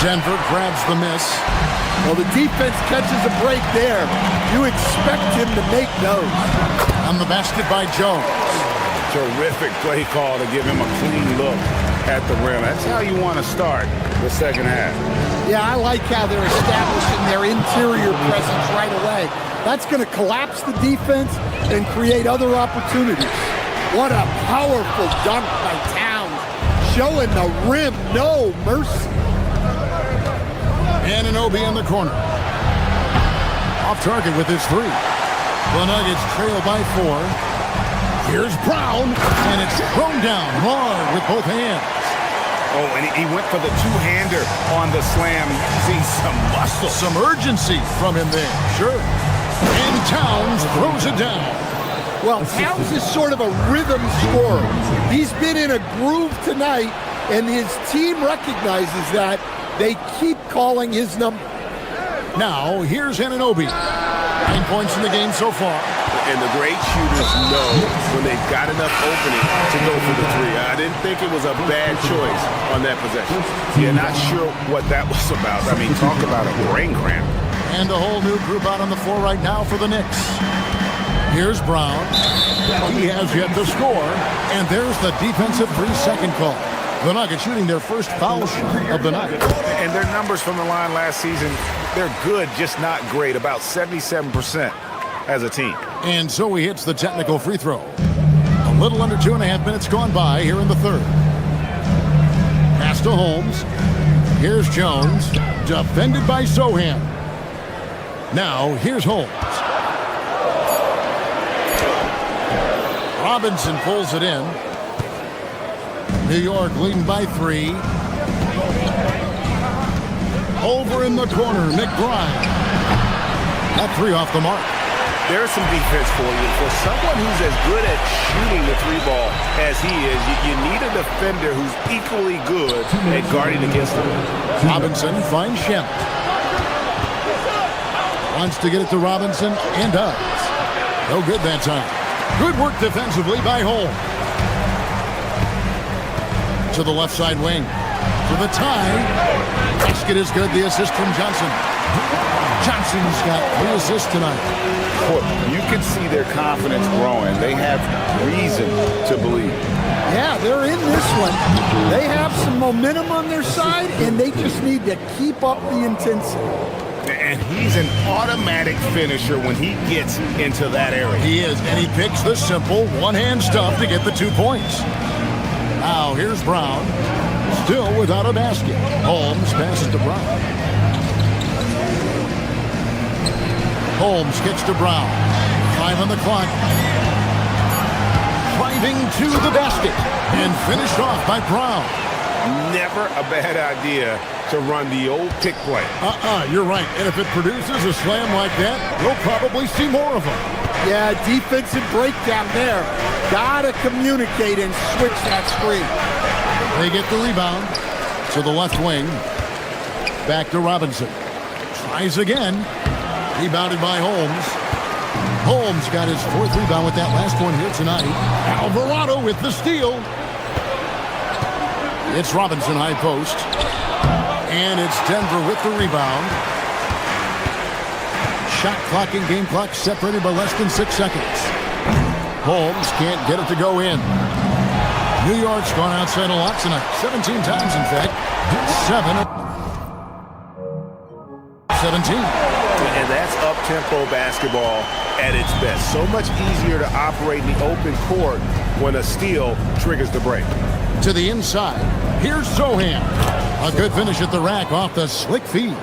Denver grabs the miss. Well, the defense catches a break there. You expect him to make those. On the basket by Jones. Terrific play call to give him a clean look at the rim. That's how you want to start the second half. Yeah, I like how they're establishing their interior presence right away. That's going to collapse the defense and create other opportunities. What a powerful dunk by Towns. Showing the rim no mercy. Anunoby in the corner. Off target with his three. The Nuggets trail by 4. Here's Brown, and it's thrown down hard with both hands. Oh, and he went for the two-hander on the slam. See some muscle. Some urgency from him there. Sure. And Towns throws it down. Well, Towns is sort of a rhythm scorer. He's been in a groove tonight, and his team recognizes that. They keep calling his number. Now, here's Anunoby. 9 points in the game so far. And the great shooters know when they've got enough opening to go for the three. I didn't think it was a bad choice on that possession. Yeah, not sure what that was about. I mean, talk about a brain cramp. And a whole new group out on the floor right now for the Knicks. Here's Brown. He has yet to score. And there's the defensive 3-second call. The Nuggets shooting their first foul shot of the night. And their numbers from the line last season, they're good, just not great. About 77% as a team. And so he hits the technical free throw. A little under 2.5 minutes gone by here in the third. Pass to Holmes. Here's Jones. Defended by Sohan. Now here's Holmes. Robinson pulls it in. New York leading by 3. Over in the corner, McBride. That 3 off the mark. There's some defense for you. For someone who's as good at shooting the 3-ball as he is, you need a defender who's equally good at guarding against him. Robinson finds Shem. Wants to get it to Robinson and does. No good that time. Good work defensively by Holmes. To the left side wing. To the tie. Basket is good. The assist from Johnson. Johnson's got 3 assists tonight. You can see their confidence growing. They have reason to believe. Yeah, they're in this one. They have some momentum on their side, and they just need to keep up the intensity. And he's an automatic finisher when he gets into that area. He is, and he picks the simple one-hand stuff to get the 2 points. Now, here's Brown. Still without a basket. Holmes passes to Brown. Holmes gets to Brown. 5 on the clock. Driving to the basket. And finished off by Brown. Never a bad idea to run the old pick play. You're right. And if it produces a slam like that, we'll probably see more of them. Yeah, defensive breakdown there. Gotta communicate and switch that screen. They get the rebound to the left wing. Back to Robinson. Tries again. Rebounded by Holmes. Holmes got his 4th rebound with that last one here tonight. Alvarado with the steal. It's Robinson high post. And it's Denver with the rebound. Shot clock and game clock separated by less than 6 seconds. Holmes can't get it to go in. New York's gone outside a lot tonight. 17 times, in fact. 17. And that's up-tempo basketball at its best. So much easier to operate in the open court when a steal triggers the break. To the inside. Here's Sohan. A good finish at the rack off the slick feed.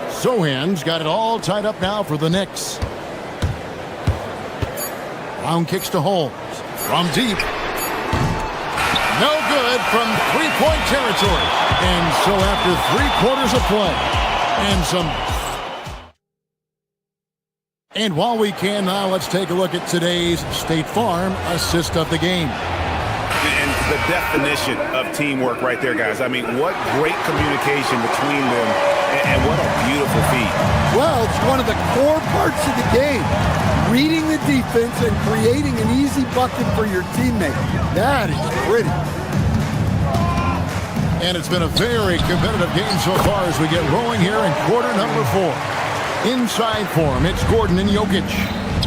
Sohan's got it all tied up now for the Knicks. Brown kicks to Holmes. From deep. No good from 3-point territory. And so after 3 quarters of play and some And while we can now, let's take a look at today's State Farm assist of the game. And the definition of teamwork right there, guys. I mean, what great communication between them, and what a beautiful feat. Well, it's one of the core parts of the game. Reading the defense and creating an easy bucket for your teammate. That is pretty. And it's been a very competitive game so far as we get rolling here in quarter number 4. Inside form, it's Gordon and Jokic.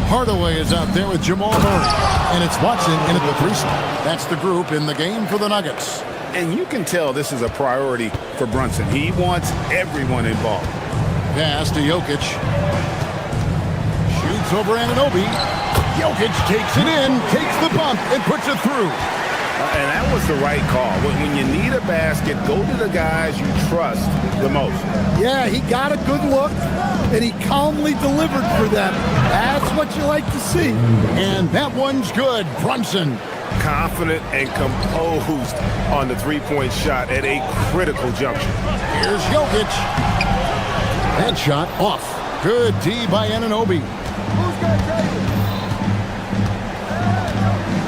Hardaway is out there with Jamal Murray. And it's Watson in at the 3 spot. That's the group in the game for the Nuggets. And you can tell this is a priority for Brunson. He wants everyone involved. Pass to Jokic. Shoots over Anunoby. Jokic takes it in, takes the bump, and puts it through. And that was the right call. When you need a basket, go to the guys you trust the most. Yeah, he got a good look, and he calmly delivered for them. That's what you like to see. And that one's good. Brunson. Confident and composed on the three-point shot at a critical juncture. Here's Jokic. That shot off. Good D by Anunoby.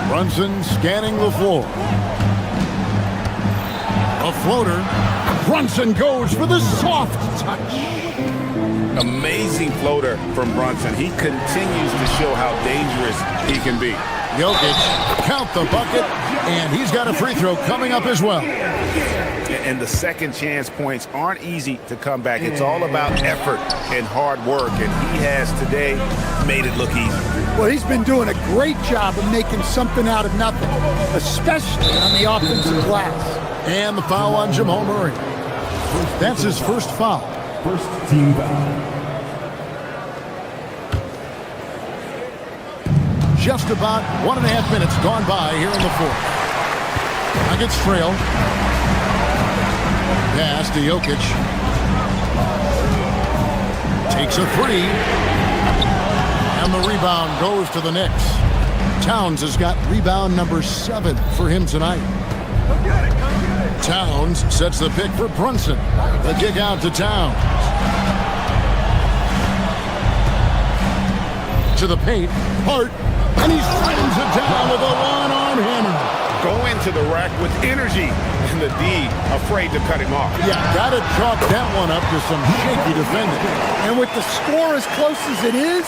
Brunson scanning the floor. A floater. Brunson goes for the soft touch. Amazing floater from Brunson. He continues to show how dangerous he can be. Jokic, count the bucket, and he's got a free throw coming up as well. And the second chance points aren't easy to come back. It's all about effort and hard work, and he has today made it look easy. Well, he's been doing a great job of making something out of nothing, especially on the offensive glass. And the foul on Jamal Murray. That's his first foul. First team foul. Just about 1.5 minutes gone by here in the 4th. Nuggets trail. Pass to Jokic. Takes a 3. And the rebound goes to the Knicks. Towns has got rebound number 7 for him tonight. Towns sets the pick for Brunson. The kick out to Towns. To the paint. Hart. And he slams it down with a one-arm hammer. Go into the rack with energy. And the D afraid to cut him off. Yeah, got to chalk that one up to some shaky defending. And with the score as close as it is,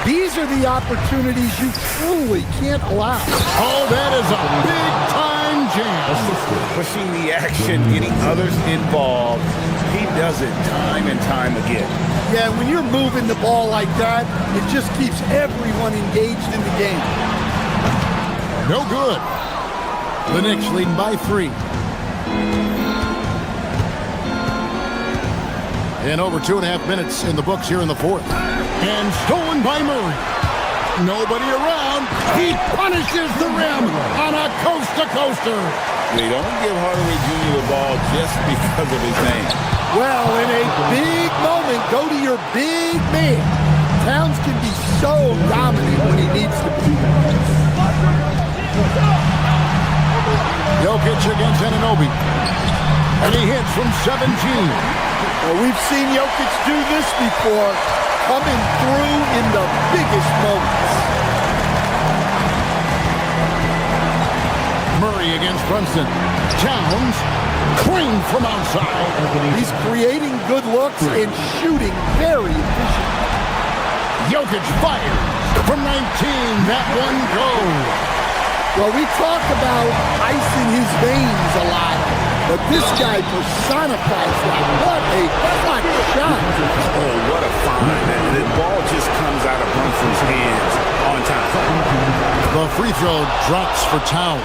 these are the opportunities you truly can't allow. Oh, that is a big-time jam. Pushing the action, getting others involved. He does it time and time again. Yeah, when you're moving the ball like that, it just keeps everyone engaged in the game. No good. The Knicks leading by 3. And over 2.5 minutes in the books here in the 4th. And stolen by Murray. Nobody around. He punishes the rim on a coast-to-coaster. They don't give Hardaway Jr. the ball just because of his name. Well, in a big moment, go to your big man. Towns can be so dominant when he needs to be. Jokic against Anunoby. And he hits from 17. Well, we've seen Jokic do this before, coming through in the biggest moments. Murray against Brunson. Towns, clean from outside. He's creating good looks and shooting very efficient. Jokic fires from 19. That one goes. Well, we talk about ice in his veins a lot, but this guy personifies that. What a clutch shot. Oh, what a find. And the ball just comes out of Brunson's hands on time. The free throw drops for Towns.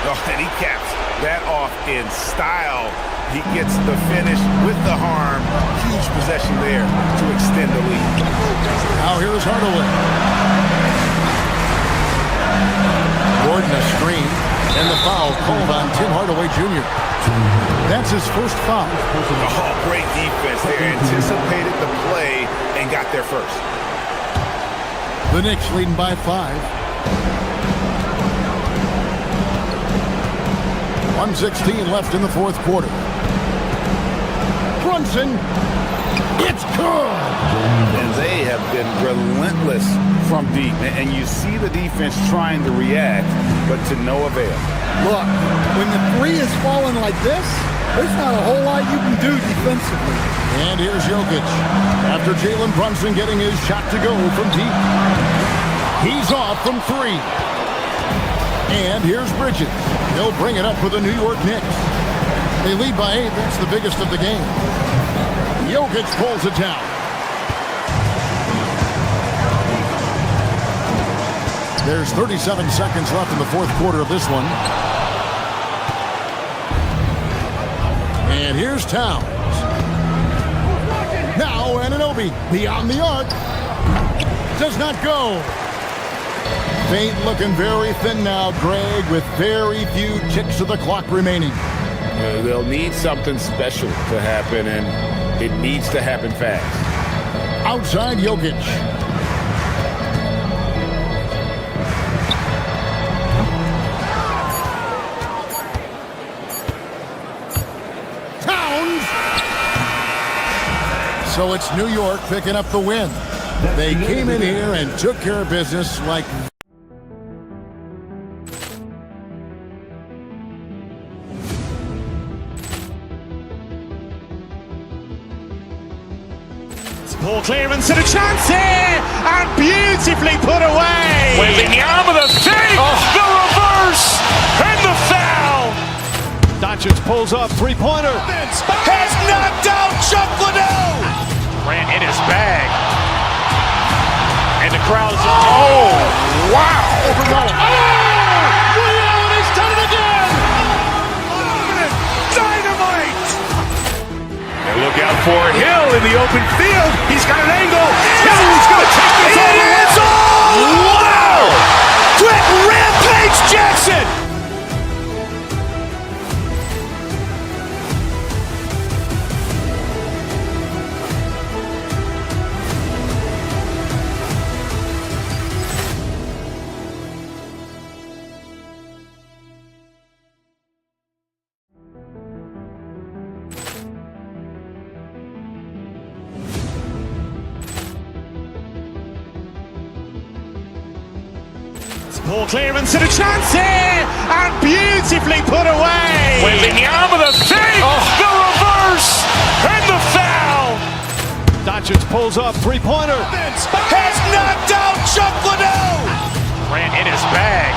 Oh, and he caps that off in style. He gets the finish with the harm. Huge possession there to extend the lead. Now here's Hardaway. Gordon a screen, and the foul called on Tim Hardaway Jr. That's his first foul. Oh, great defense there. Anticipated the play and got there first. The Knicks leading by 5. 1:16 left in the 4th quarter. Brunson It's good. And they have been relentless from deep. And you see the defense trying to react, but to no avail. Look, when the three is falling like this, there's not a whole lot you can do defensively. And here's Jokic. After Jalen Brunson getting his shot to go from deep. He's off from three. And here's Bridges. He'll bring it up for the New York Knicks. They lead by 8. That's the biggest of the game. Jokic pulls it down. There's 37 seconds left in the fourth quarter of this one. And here's Towns. Now Anunoby beyond the arc. Does not go. Paint looking very thin now, Greg, with very few ticks of the clock remaining. They'll need something special to happen, and it needs to happen fast. Outside Jokic. Towns! So it's New York picking up the win. They came in here and took care of business like... Ball clearance and a chance here, and beautifully put away. Wembanyama the fake, the reverse, and the foul. Doncic pulls up, three-pointer. Has knocked out Chuck Liddell. Ran in his bag. And the crowd's, oh, wow. He's done it again. Dynamite. And look out for Hill in the open field. He's got an angle. Hill's going to take this all the way. Wow. Quentin Rampage Jackson. Ball clearance and a chance here, and beautifully put away. Wembanyama the fake, the reverse, and the foul. Doncic pulls up, three-pointer. Has knocked out Chuck Liddell. Ran in his bag.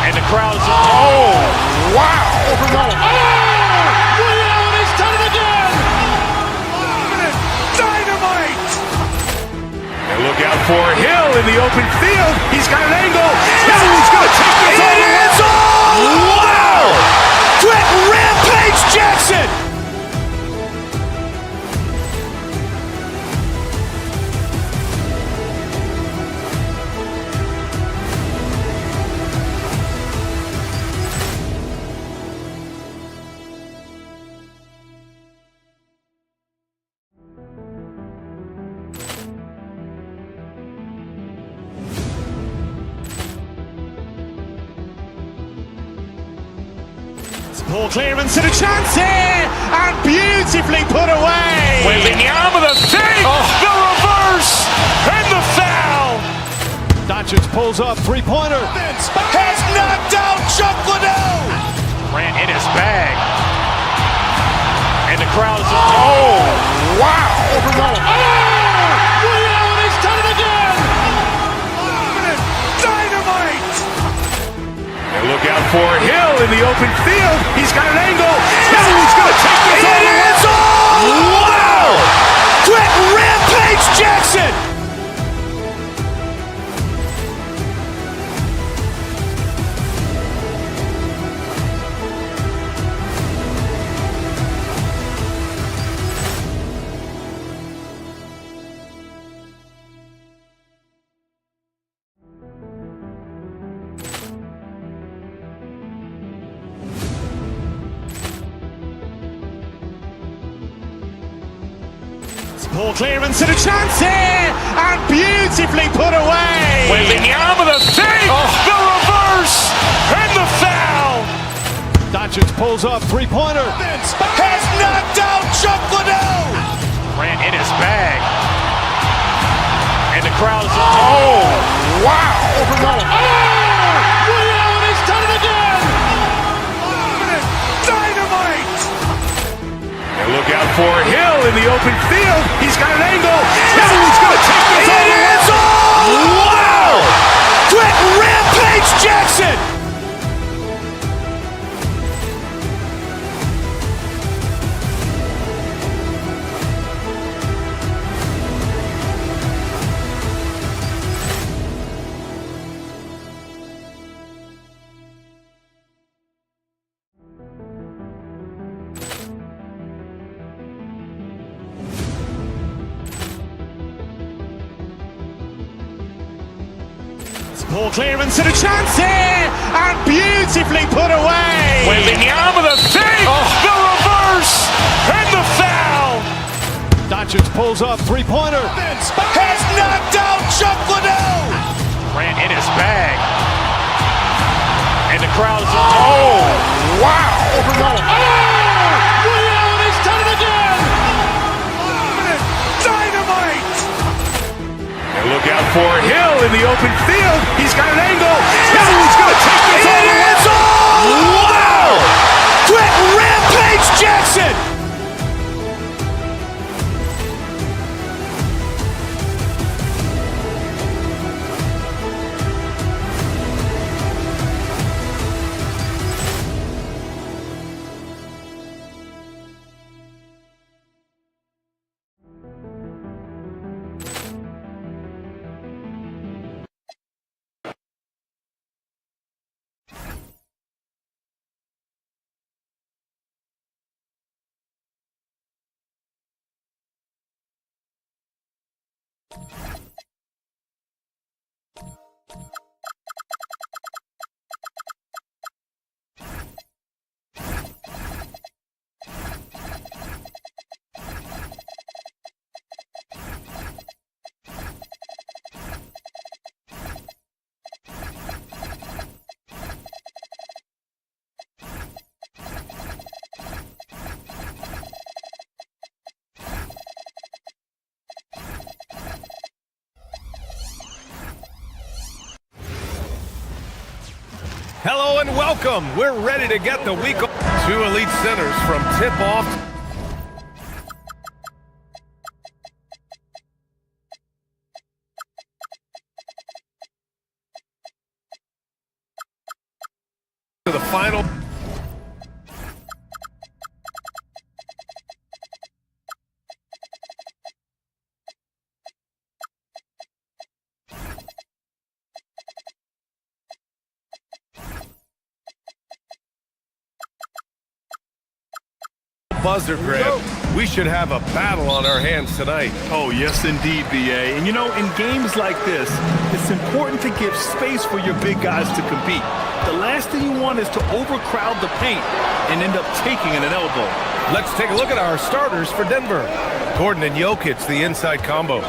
And the crowd's, oh, wow. He's done it again. Dynamite. And look out for Hill in the open field. He's got an angle. Hill's going to take this all the way. Wow. Quentin Rampage Jackson. Ball clearance and a chance here, and beautifully put away. Wembanyama the fake, the reverse, and the foul. Doncic pulls up, three-pointer. Has knocked out Chuck Liddell. Ran in his bag. And the crowd's, oh, wow. He's done it again. Dynamite. And look out for Hill in the open field. He's got an angle. Hill's going to take this all the way. Wow. Quentin Rampage Jackson. Ball clearance and a chance here, and beautifully put away. Wembanyama the fake, the reverse, and the foul. Doncic Doncic pulls up, three-pointer. Has knocked out Chuck Liddell. Ran in his bag. And the crowd is... Oh, wow. Liddell, he's done it again. Dynamite. And look out for Hill in the open field. He's got an angle. He's going to take this all the way. Wow. Quick Rampage Jackson. Ball clearance and a chance here, and beautifully put away. Wembanyama the fake, the reverse, and the foul. Doncic pulls up, three-pointer. Has knocked out Chuck Liddell. Ran in his bag. And the crowd is... Oh, wow. Liddell, he's done it again. Dynamite. And look out for Hill in the open field. He's got an angle. He's going to take this all the way. Wow. Quick Rampage Jackson. Hello and welcome. We're ready to get the week. Two elite centers from tip-off. To the final. Buzzer grab. We should have a battle on our hands tonight. Oh, yes, indeed, BA. And, you know, in games like this, it's important to give space for your big guys to compete. The last thing you want is to overcrowd the paint and end up taking an elbow. Let's take a look at our starters for Denver. Gordon and Jokic, the inside combo.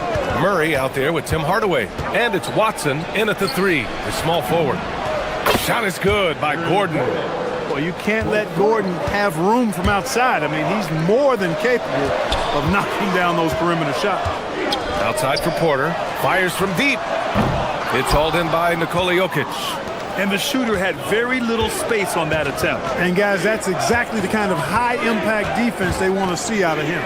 Murray out there with Tim Hardaway. And it's Watson in at the three, the small forward. Shot is good by Gordon. Well, you can't let Gordon have room from outside. I mean, he's more than capable of knocking down those perimeter shots. Outside for Porter. Fires from deep. It's hauled in by Nikola Jokic. And the shooter had very little space on that attempt. And, guys, that's exactly the kind of high-impact defense they want to see out of him.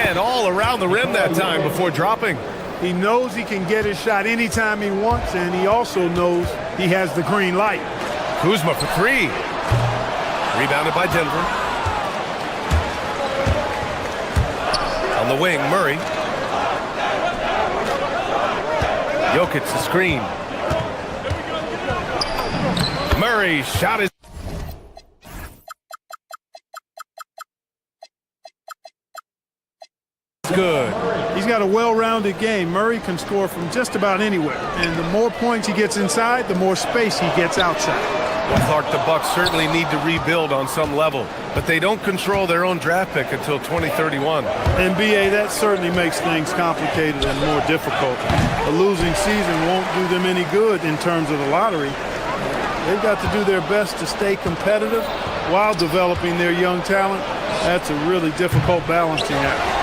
And all around the rim that time before dropping. He knows he can get his shot anytime he wants, and he also knows he has the green light. Kuzma for three. Rebounded by Denver. On the wing, Murray. Jokic the screen. Murray shot is good. He's got a well-rounded game. Murray can score from just about anywhere. And the more points he gets inside, the more space he gets outside. Well, Clark, the Bucks certainly need to rebuild on some level, but they don't control their own draft pick until 2031. And, BA, that certainly makes things complicated and more difficult. A losing season won't do them any good in terms of the lottery. They've got to do their best to stay competitive while developing their young talent. That's a really difficult balancing act.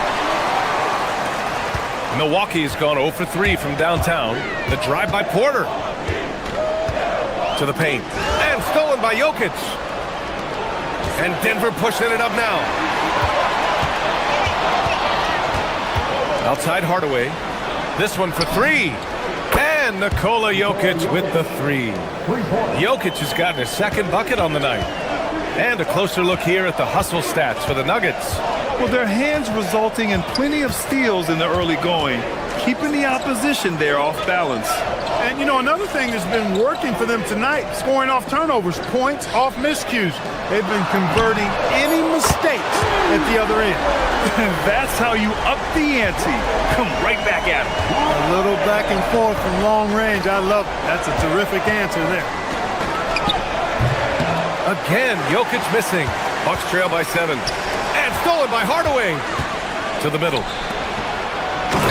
Milwaukee's gone 0 for 3 from downtown. The drive by Porter. To the paint. And stolen by Jokic. And Denver pushing it up now. Outside Hardaway. This one for 3. And Nikola Jokic with the 3. Jokic has gotten his second bucket on the night. And a closer look here at the hustle stats for the Nuggets. Well, their hands resulting in plenty of steals in the early going, keeping the opposition there off balance. And, you know, another thing that's been working for them tonight, scoring off turnovers, points off miscues. They've been converting any mistakes at the other end. That's how you up the ante. Come right back at it. A little back and forth from long range. I love it. That's a terrific answer there. Again, Jokic missing. Bucks trail by 7. And stolen by Hardaway. To the middle.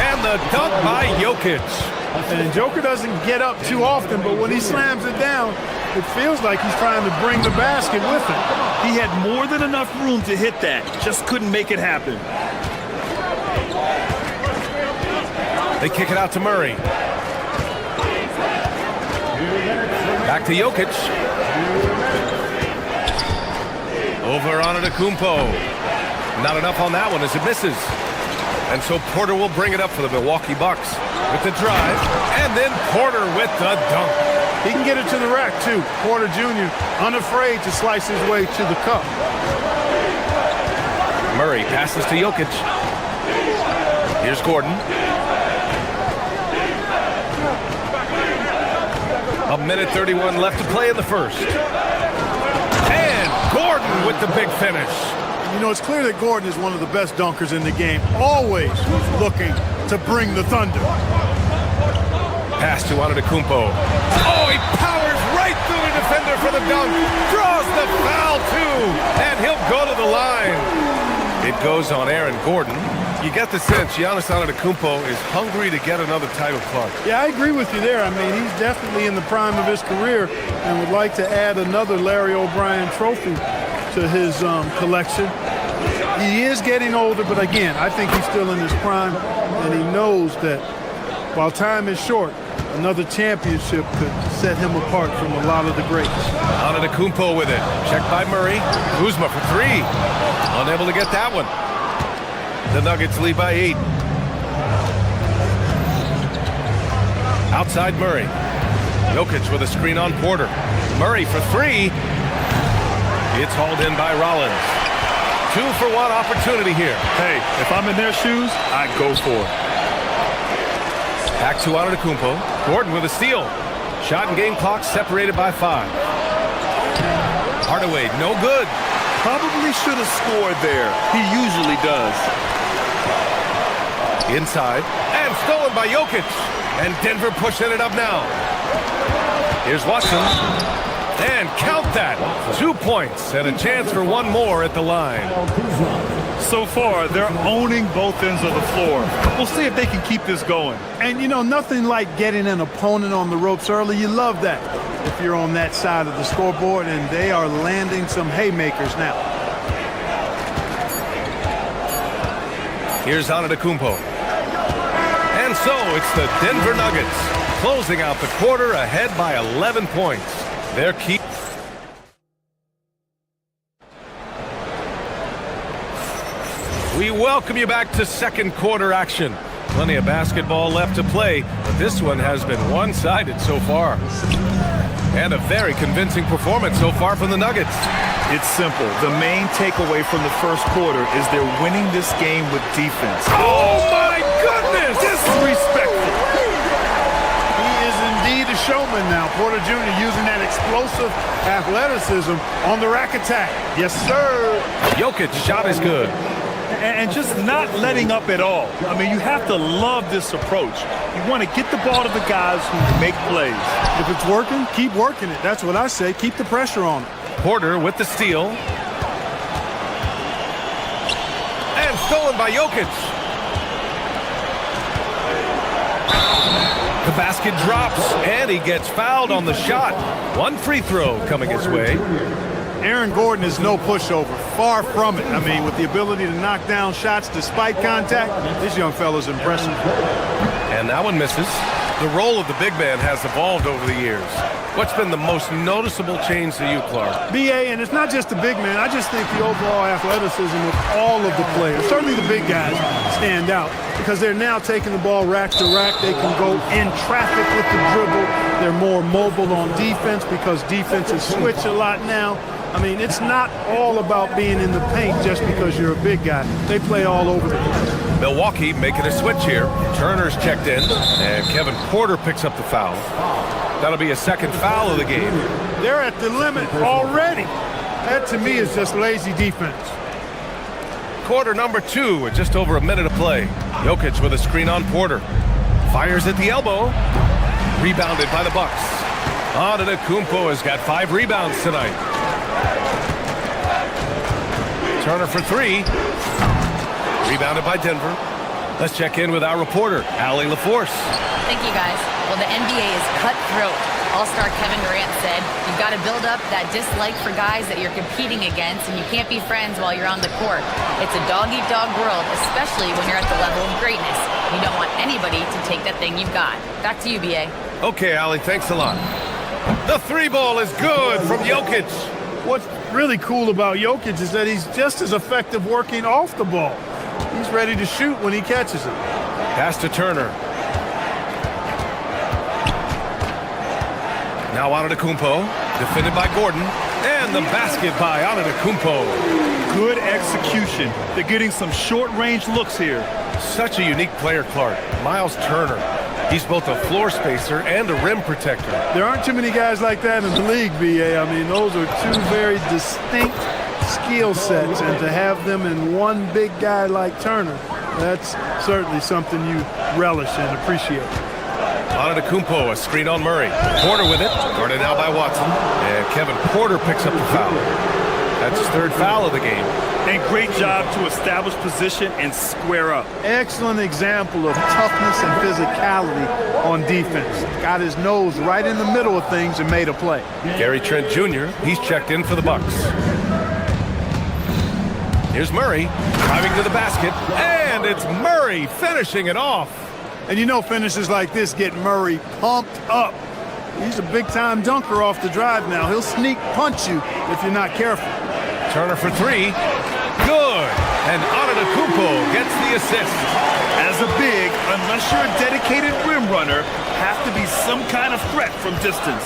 And the dunk by Jokic. And Joker doesn't get up too often, but when he slams it down, it feels like he's trying to bring the basket with him. He had more than enough room to hit that. Just couldn't make it happen. They kick it out to Murray. Back to Jokic. Over on Antetokounmpo. Not enough on that one as it misses. And so Porter will bring it up for the Milwaukee Bucks with the drive. And then Porter with the dunk. He can get it to the rack, too. Porter Jr. unafraid to slice his way to the cup. Murray passes to Jokic. Here's Gordon. A minute 31 left to play in the first. And Gordon with the big finish. You know, it's clear that Gordon is one of the best dunkers in the game. Always looking to bring the thunder. Pass to Antetokounmpo. Oh, he powers right through the defender for the dunk. Draws the foul, too. And he'll go to the line. It goes on Aaron Gordon. You get the sense Giannis Antetokounmpo is hungry to get another title clutch. Yeah, I agree with you there. I mean, he's definitely in the prime of his career and would like to add another Larry O'Brien trophy to his collection. He is getting older, but again, I think he's still in his prime, and he knows that while time is short, another championship could set him apart from a lot of the greats. Antetokounmpo with it. Checked by Murray. Kuzma for 3. Unable to get that one. The Nuggets lead by 8. Outside Murray. Jokic with a screen on Porter. Murray for 3. It's hauled in by Rollins. 2-for-1 opportunity here. Hey, if I'm in their shoes, I'd go for it. Back to Antetokounmpo. Gordon with a steal. Shot and game clock separated by 5. Hardaway, no good. Probably should have scored there. He usually does. Inside. And stolen by Jokic. And Denver pushing it up now. Here's Watson. And count that. 2 points and a chance for one more at the line. So far, they're owning both ends of the floor. We'll see if they can keep this going. And, you know, nothing like getting an opponent on the ropes early. You love that if you're on that side of the scoreboard, and they are landing some haymakers now. Here's Antetokounmpo. And so it's the Denver Nuggets closing out the quarter ahead by 11 points. Their key. We welcome you back to second quarter action. Plenty of basketball left to play, but this one has been one-sided so far. And a very convincing performance so far from the Nuggets. It's simple. The main takeaway from the first quarter is they're winning this game with defense. Oh my goodness! Disrespectful. He is indeed a showman now. Porter Jr. using that explosive athleticism on the rack attack. Yes, sir. Jokic shot is good. And just not letting up at all. I mean, you have to love this approach. You want to get the ball to the guys who make plays. If it's working, keep working it. That's what I say. Keep the pressure on it. Porter with the steal. And stolen by Jokic. The basket drops, and he gets fouled on the shot. One free throw coming his way. Aaron Gordon is no pushover. Far from it. I mean, with the ability to knock down shots despite contact, this young fellow's impressive. And that one misses. The role of the big man has evolved over the years. What's been the most noticeable change to you, Clark? BA, and it's not just the big man. I just think the overall athleticism of all of the players, certainly the big guys, stand out because they're now taking the ball rack to rack. They can go in traffic with the dribble. They're more mobile on defense because defenses switch a lot now. I mean, it's not all about being in the paint just because you're a big guy. They play all over the place. Milwaukee making a switch here. Turner's checked in, and Kevin Porter picks up the foul. That'll be a second foul of the game. They're at the limit already. That, to me, is just lazy defense. Quarter number 2 with just over a minute of play. Jokic with a screen on Porter. Fires at the elbow. Rebounded by the Bucks. Antetokounmpo has got 5 rebounds tonight. Turner for 3. Rebounded by Denver. Let's check in with our reporter, Allie LaForce. Thank you, guys. Well, the NBA is cutthroat. All-star Kevin Durant said, you've got to build up that dislike for guys that you're competing against, and you can't be friends while you're on the court. It's a dog-eat-dog world, especially when you're at the level of greatness. You don't want anybody to take that thing you've got. Back to you, BA. Okay, Allie, thanks a lot. The 3-ball is good from Jokic. What's really cool about Jokic is that he's just as effective working off the ball. He's ready to shoot when he catches it. Pass to Turner. Now Antetokounmpo, defended by Gordon, and the basket by Antetokounmpo. Good execution. They're getting some short-range looks here. Such a unique player, Clark. Miles Turner. He's both a floor spacer and a rim protector. There aren't too many guys like that in the league, BA. I mean, those are two very distinct skill sets, and to have them in one big guy like Turner, that's certainly something you relish and appreciate. Antetokounmpo, a screen on Murray. Porter with it, guarded now by Watson. And Kevin Porter picks up the foul. That's his 3rd foul of the game. And great job to establish position and square up. Excellent example of toughness and physicality on defense. Got his nose right in the middle of things and made a play. Gary Trent Jr., he's checked in for the Bucks. Here's Murray, driving to the basket, and it's Murray finishing it off. And you know finishes like this get Murray pumped up. He's a big-time dunker off the drive now. He'll sneak punch you if you're not careful. Turner for 3. Good. And Antetokounmpo gets the assist. As a big, unless you're a dedicated rim runner, have to be some kind of threat from distance.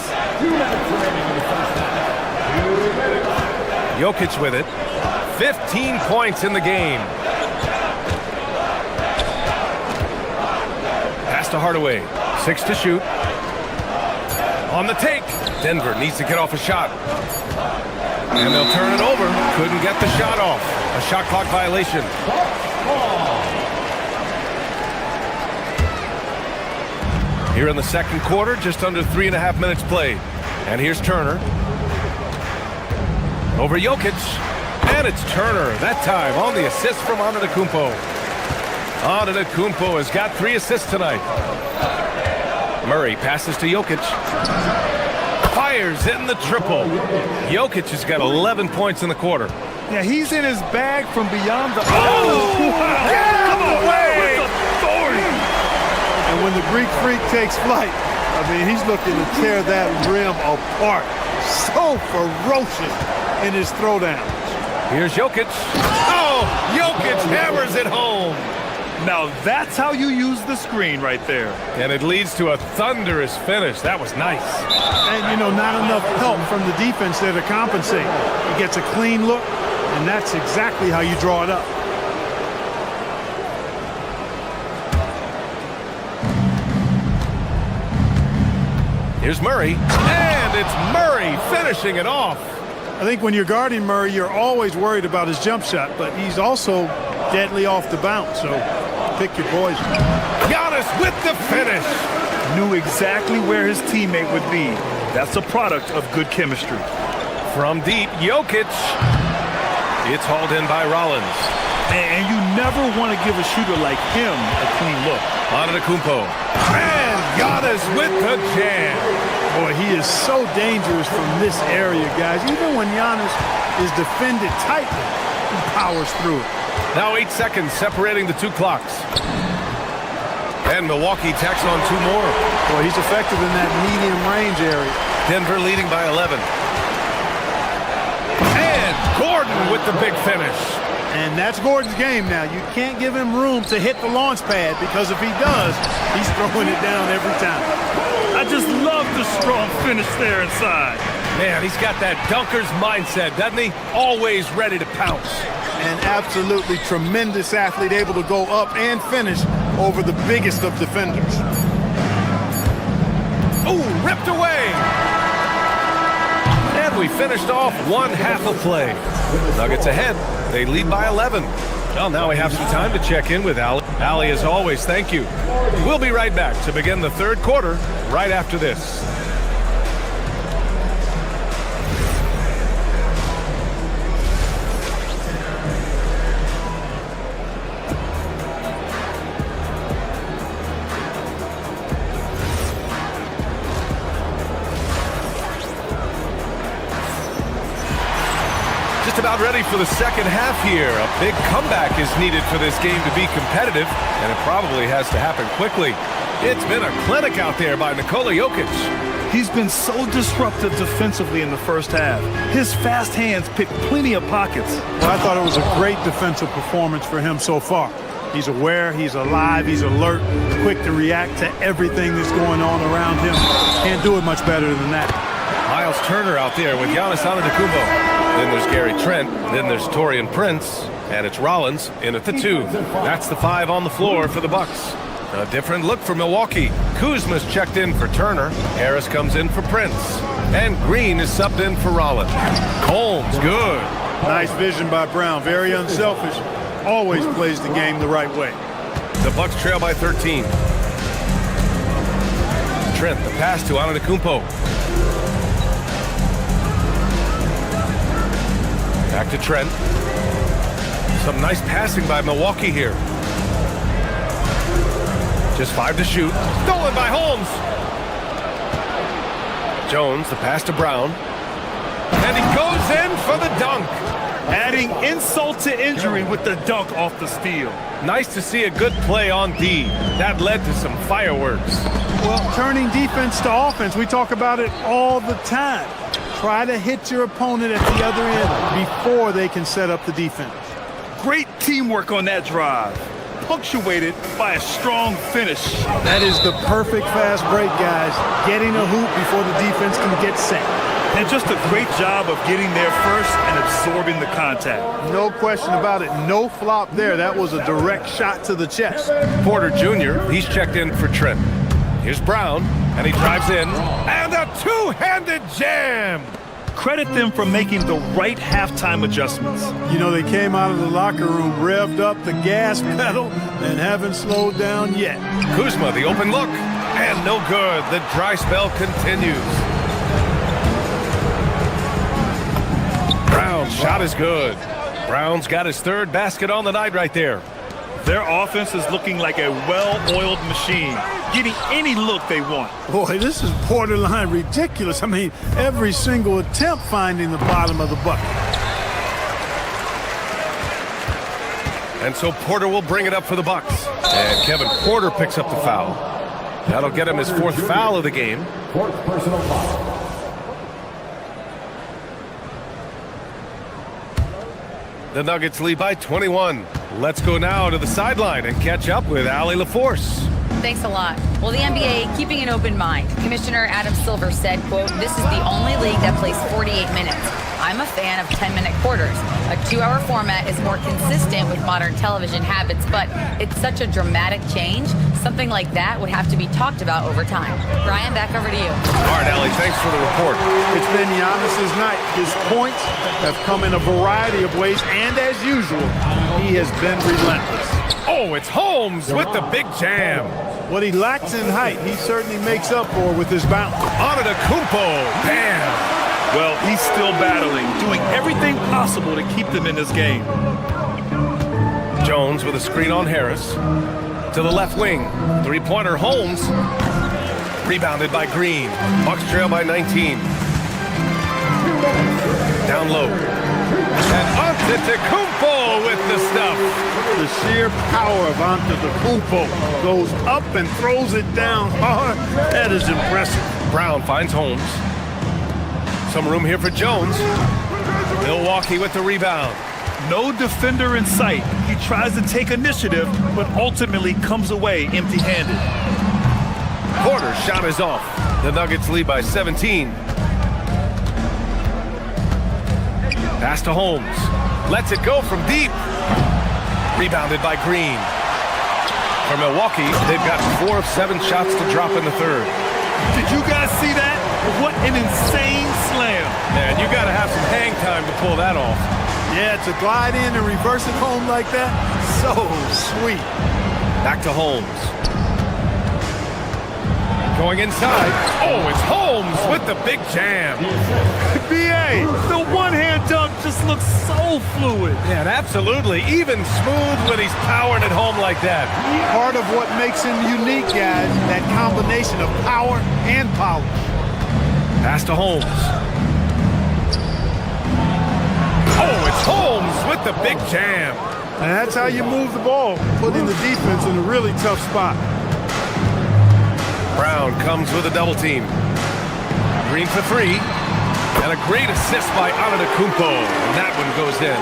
Jokic with it. 15 points in the game. Pass to Hardaway. 6 to shoot. On the take. Denver needs to get off a shot. And they'll turn it over. Couldn't get the shot off. A shot clock violation. Here in the second quarter, just under 3.5 minutes played. And here's Turner. Over Jokic. And it's Turner, that time on the assist from Antetokounmpo. Antetokounmpo has got 3 assists tonight. Murray passes to Jokic. Fires in the triple. Jokic has got 11 points in the quarter. Yeah, he's in his bag from beyond the... Oh! Wow. Get Come away! With authority! And when the Greek Freak takes flight, I mean, he's looking to tear that rim apart. So ferocious in his throwdown. Here's Jokic. Oh, Jokic hammers it home. Now that's how you use the screen right there. And it leads to a thunderous finish. That was nice. And, you know, not enough help from the defense there to compensate. He gets a clean look, and that's exactly how you draw it up. Here's Murray. And it's Murray finishing it off. I think when you're guarding Murray, you're always worried about his jump shot, but he's also deadly off the bounce, so pick your poison. Giannis with the finish. Knew exactly where his teammate would be. That's a product of good chemistry. From deep, Jokic. It's hauled in by Rollins. And you never want to give a shooter like him a clean look. Antetokounmpo. And Giannis with the jam. Boy, he is so dangerous from this area, guys. Even when Giannis is defended tightly, he powers through it. Now 8 seconds separating the two clocks. And Milwaukee tacks on 2 more. Boy, he's effective in that medium range area. Denver leading by 11. And Gordon with the big finish. And that's Gordon's game now. You can't give him room to hit the launch pad, because if he does, he's throwing it down every time. I just love the strong finish there inside. Man, he's got that dunker's mindset, doesn't he? Always ready to pounce. An absolutely tremendous athlete, able to go up and finish over the biggest of defenders. Ooh, ripped away. And we finished off one half of play. Nuggets ahead. They lead by 11. Well, now we have some time to check in with Allie. Allie, as always, thank you. We'll be right back to begin the third quarter right after this. Just about ready for the second half here. A big comeback is needed for this game to be competitive, and it probably has to happen quickly. It's been a clinic out there by Nikola Jokic. He's been so disruptive defensively in the first half. His fast hands pick plenty of pockets. Well, I thought it was a great defensive performance for him so far. He's aware, he's alive, he's alert, quick to react to everything that's going on around him. Can't do it much better than that. Miles Turner out there with Giannis Antetokounmpo. Then there's Gary Trent. Then there's Taurean Prince. And it's Rollins in at the 2. That's the 5 on the floor for the Bucks. A different look for Milwaukee. Kuzma's checked in for Turner. Harris comes in for Prince. And Green is subbed in for Rollins. Combs, good. Nice vision by Brown. Very unselfish. Always plays the game the right way. The Bucks trail by 13. Trent, the pass to Antetokounmpo. Back to Trent. Some nice passing by Milwaukee here. Just 5 to shoot. Stolen by Holmes. Jones, the pass to Brown. And he goes in for the dunk. Adding insult to injury with the dunk off the steal. Nice to see a good play on D. That led to some fireworks. Well, turning defense to offense, we talk about it all the time. Try to hit your opponent at the other end before they can set up the defense. Great teamwork on that drive, punctuated by a strong finish. That is the perfect fast break, guys. Getting a hoop before the defense can get set. And just a great job of getting there first and absorbing the contact. No question about it. No flop there. That was a direct shot to the chest. Porter Jr., he's checked in for Trent. Here's Brown, and he drives in. And a two-handed jam! Credit them for making the right halftime adjustments. You know, they came out of the locker room, revved up the gas pedal, and haven't slowed down yet. Kuzma, the open look, and no good. The dry spell continues. Brown's shot is good. Brown's got his 3rd basket on the night right there. Their offense is looking like a well-oiled machine, getting any look they want. Boy, this is borderline ridiculous. I mean, every single attempt finding the bottom of the bucket. And so Porter will bring it up for the Bucks. And Kevin Porter picks up the foul. That'll get him his 4th foul of the game. 4th personal foul. The Nuggets lead by 21. Let's go now to the sideline and catch up with Allie LaForce. Thanks a lot. Well, the NBA keeping an open mind. Commissioner Adam Silver said, quote, "This is the only league that plays 48 minutes. I'm a fan of 10-minute quarters. A 2-hour format is more consistent with modern television habits, but it's such a dramatic change. Something like that would have to be talked about over time." Brian, back over to you. All right, Allie, thanks for the report. It's been Giannis's night. His points have come in a variety of ways, and as usual, he has been relentless. Oh, it's Holmes with the big jam. What he lacks in height, he certainly makes up for with his bounce. Antetokounmpo, bam! Well, he's still battling, doing everything possible to keep them in this game. Jones with a screen on Harris. To the left wing. 3-pointer Holmes. Rebounded by Green. Bucks trail by 19. Down low. And Antetokounmpo with the stuff. The sheer power of Antetokounmpo goes up and throws it down hard. That is impressive. Brown finds Holmes. Some room here for Jones. Milwaukee with the rebound. No defender in sight. He tries to take initiative, but ultimately comes away empty-handed. Porter's shot is off. The Nuggets lead by 17. Pass to Holmes. Lets it go from deep. Rebounded by Green. For Milwaukee, they've got 4 of 7 shots to drop in the third. Did you guys see that? What an insane slam. Man, you got to have some hang time to pull that off. Yeah, to glide in and reverse it home like that, so sweet. Back to Holmes. Going inside. Oh, it's Holmes with the big jam. B.A., the one-hand dunk just looks so fluid. Yeah, absolutely. Even smooth when he's powering it home like that. Part of what makes him unique, guys, that combination of power and polish. Pass to Holmes. Oh, it's Holmes with the big jam. And that's how you move the ball, putting the defense in a really tough spot. Brown comes with a double team. Green for 3. And a great assist by Antetokounmpo. And that one goes in.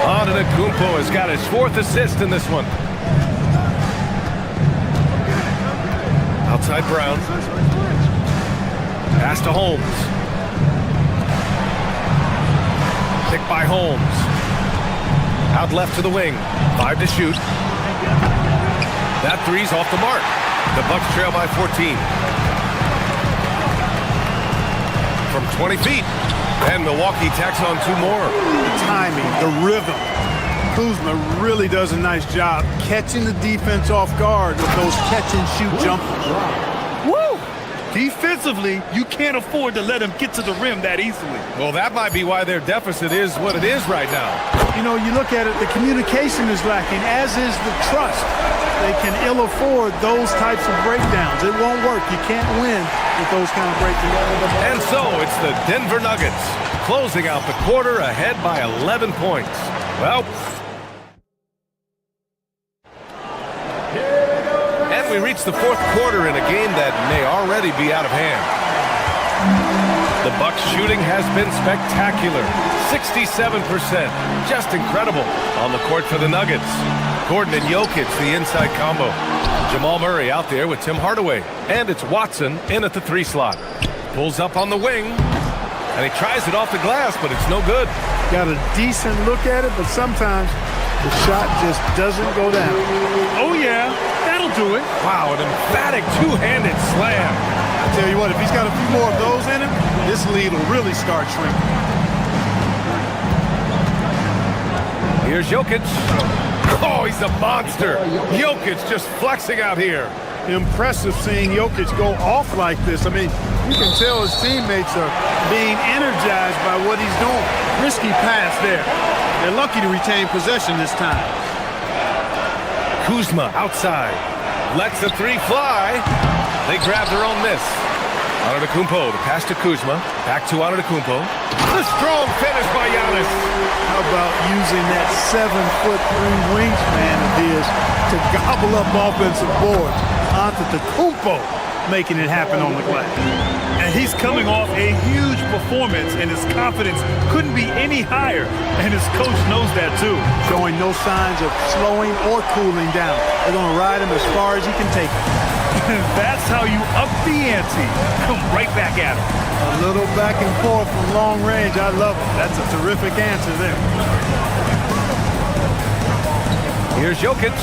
Antetokounmpo has got his 4th assist in this one. Outside Brown. Pass to Holmes. Picked by Holmes. Out left to the wing. 5 to shoot. That 3's off the mark. The Bucks trail by 14. From 20 feet. And Milwaukee tacks on 2 more. The timing, the rhythm. Kuzma really does a nice job catching the defense off guard with those catch-and-shoot jumpers. Woo! Defensively, you can't afford to let him get to the rim that easily. Well, that might be why their deficit is what it is right now. You know, you look at it, the communication is lacking, as is the trust. They can ill afford those types of breakdowns. It won't work. You can't win with those kind of breakdowns. And so it's the Denver Nuggets closing out the quarter ahead by 11 points. Well, and we reach the 4th quarter in a game that may already be out of hand. The Bucks shooting has been spectacular. 67%. Just incredible on the court for the Nuggets. Gordon and Jokic, the inside combo. Jamal Murray out there with Tim Hardaway. And it's Watson in at the 3 slot. Pulls up on the wing. And he tries it off the glass, but it's no good. Got a decent look at it, but sometimes the shot just doesn't go down. Oh, yeah. That'll do it. Wow, an emphatic 2-handed slam. I tell you what, if he's got a few more of those in him, this lead will really start shrinking. Here's Jokic. Oh, he's a monster. Jokic just flexing out here. Impressive seeing Jokic go off like this. I mean, you can tell his teammates are being energized by what he's doing. Risky pass there. They're lucky to retain possession this time. Kuzma outside. Lets the 3 fly. They grab their own miss. Antetokounmpo, the pass to Kuzma. Back to Antetokounmpo. The strong finish by Giannis. How about using that 7'3" wingspan of his to gobble up offensive boards? Antetokounmpo making it happen on the glass. And he's coming off a huge performance, and his confidence couldn't be any higher. And his coach knows that too. Showing no signs of slowing or cooling down. They're going to ride him as far as he can take him. That's how you up the ante. Come right back at him. A little back and forth from long range. I love it. That's a terrific answer there. Here's Jokic.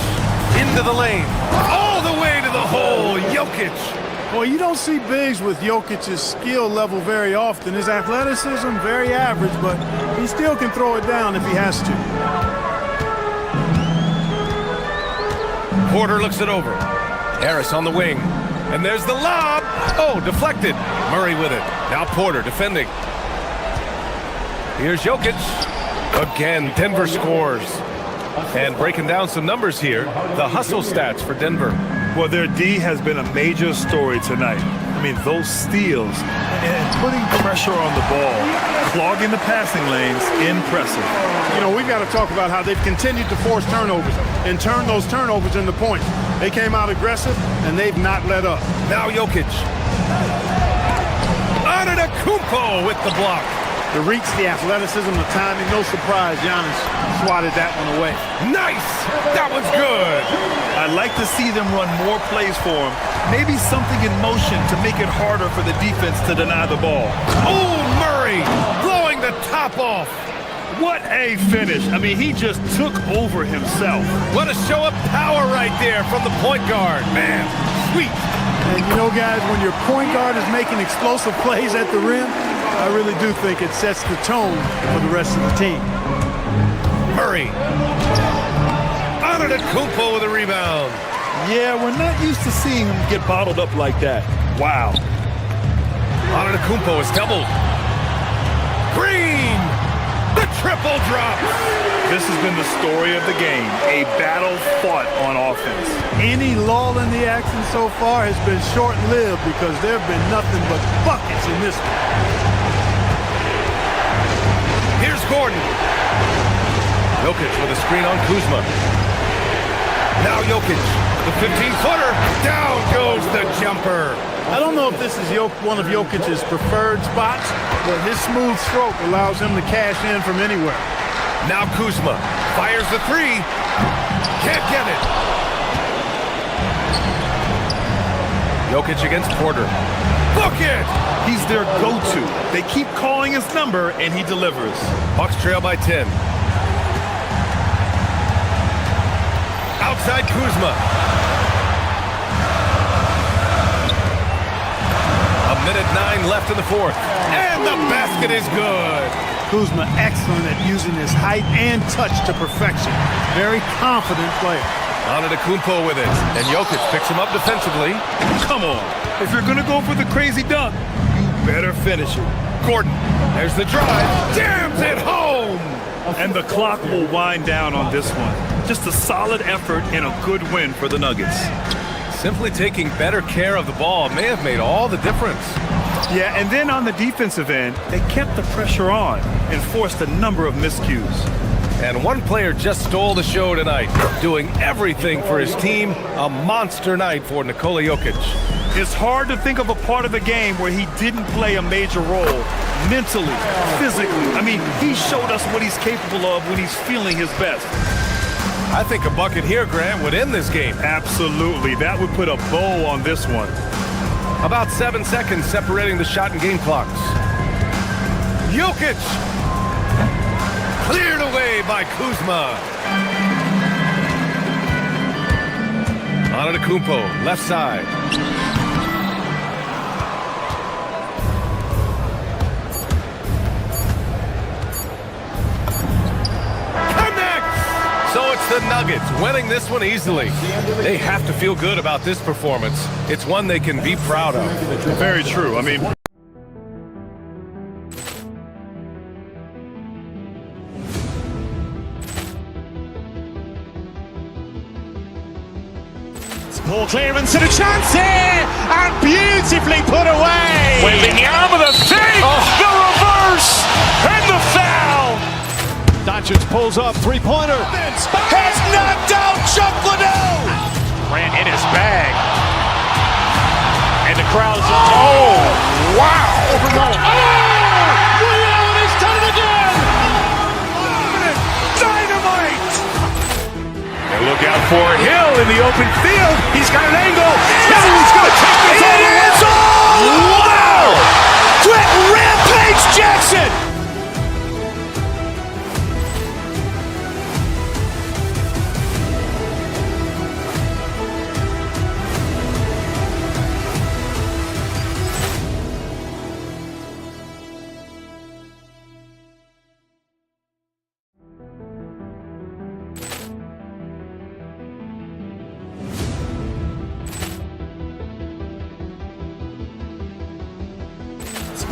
Into the lane. All the way to the hole. Jokic. Well, you don't see bigs with Jokic's skill level very often. His athleticism, very average, but he still can throw it down if he has to. Porter looks it over. Harris on the wing. And there's the lob. Oh, deflected. Murray with it. Now Porter defending. Here's Jokic. Again, Denver scores. And breaking down some numbers here, the hustle stats for Denver. Well, their D has been a major story tonight. I mean, those steals and putting pressure on the ball, clogging the passing lanes, impressive. You know, we've got to talk about how they've continued to force turnovers and turn those turnovers into points. They came out aggressive, and they've not let up. Now Jokic. Antetokounmpo with the block. The reach, the athleticism, the timing, no surprise, Giannis swatted that one away. Nice! That one's good! I'd like to see them run more plays for him. Maybe something in motion to make it harder for the defense to deny the ball. Oh, Murray blowing the top off. What a finish. I mean, he just took over himself. What a show of power right there from the point guard. Man, sweet. And you know, guys, when your point guard is making explosive plays at the rim, I really do think it sets the tone for the rest of the team. Murray. Antetokounmpo with a rebound. Yeah, we're not used to seeing him get bottled up like that. Wow. Antetokounmpo is doubled. Green! The triple drop! This has been the story of the game, a battle fought on offense. Any lull in the action so far has been short-lived because there have been nothing but buckets in this one. Here's Gordon. Jokic with a screen on Kuzma. Now Jokic, the 15-footer. Down goes the jumper. I don't know if this is one of Jokic's preferred spots, but his smooth stroke allows him to cash in from anywhere. Now Kuzma fires the three. Can't get it. Jokic against Porter. Book it! He's their go-to. They keep calling his number, and he delivers. Bucks trail by 10. Outside Kuzma. A minute 9 left in the fourth. And the basket is good. Kuzma excellent at using his height and touch to perfection. Very confident player. Antetokounmpo with it. And Jokic picks him up defensively. Come on. If you're going to go for the crazy dunk, you better finish it. Gordon, there's the drive. Jams it home. And the clock will wind down on this one. Just a solid effort and a good win for the Nuggets. Simply taking better care of the ball may have made all the difference. Yeah, and then on the defensive end, they kept the pressure on and forced a number of miscues. And one player just stole the show tonight, doing everything for his team. A monster night for Nikola Jokic. It's hard to think of a part of the game where he didn't play a major role. Mentally, physically. I mean, he showed us what he's capable of when he's feeling his best. I think a bucket here, Grant, would end this game. Absolutely. That would put a bow on this one. About 7 seconds separating the shot and game clocks. Jokic! Cleared away by Kuzma. Antetokounmpo, left side. So it's the Nuggets winning this one easily. They have to feel good about this performance. It's one they can be proud of. Very true. I mean, Ball clearance and a chance here, and beautifully put away. Wembanyama the fake, the reverse, and the foul. Doncic pulls up, three-pointer. Has knocked out Chuck Liddell. Ran in his bag. And the crowd is... Oh, wow. Allen has done it again. Dynamite. And look out for Hill in the open field. He's got an angle. Now he's going to take this all the way. Wow. Quit Rampage Jackson.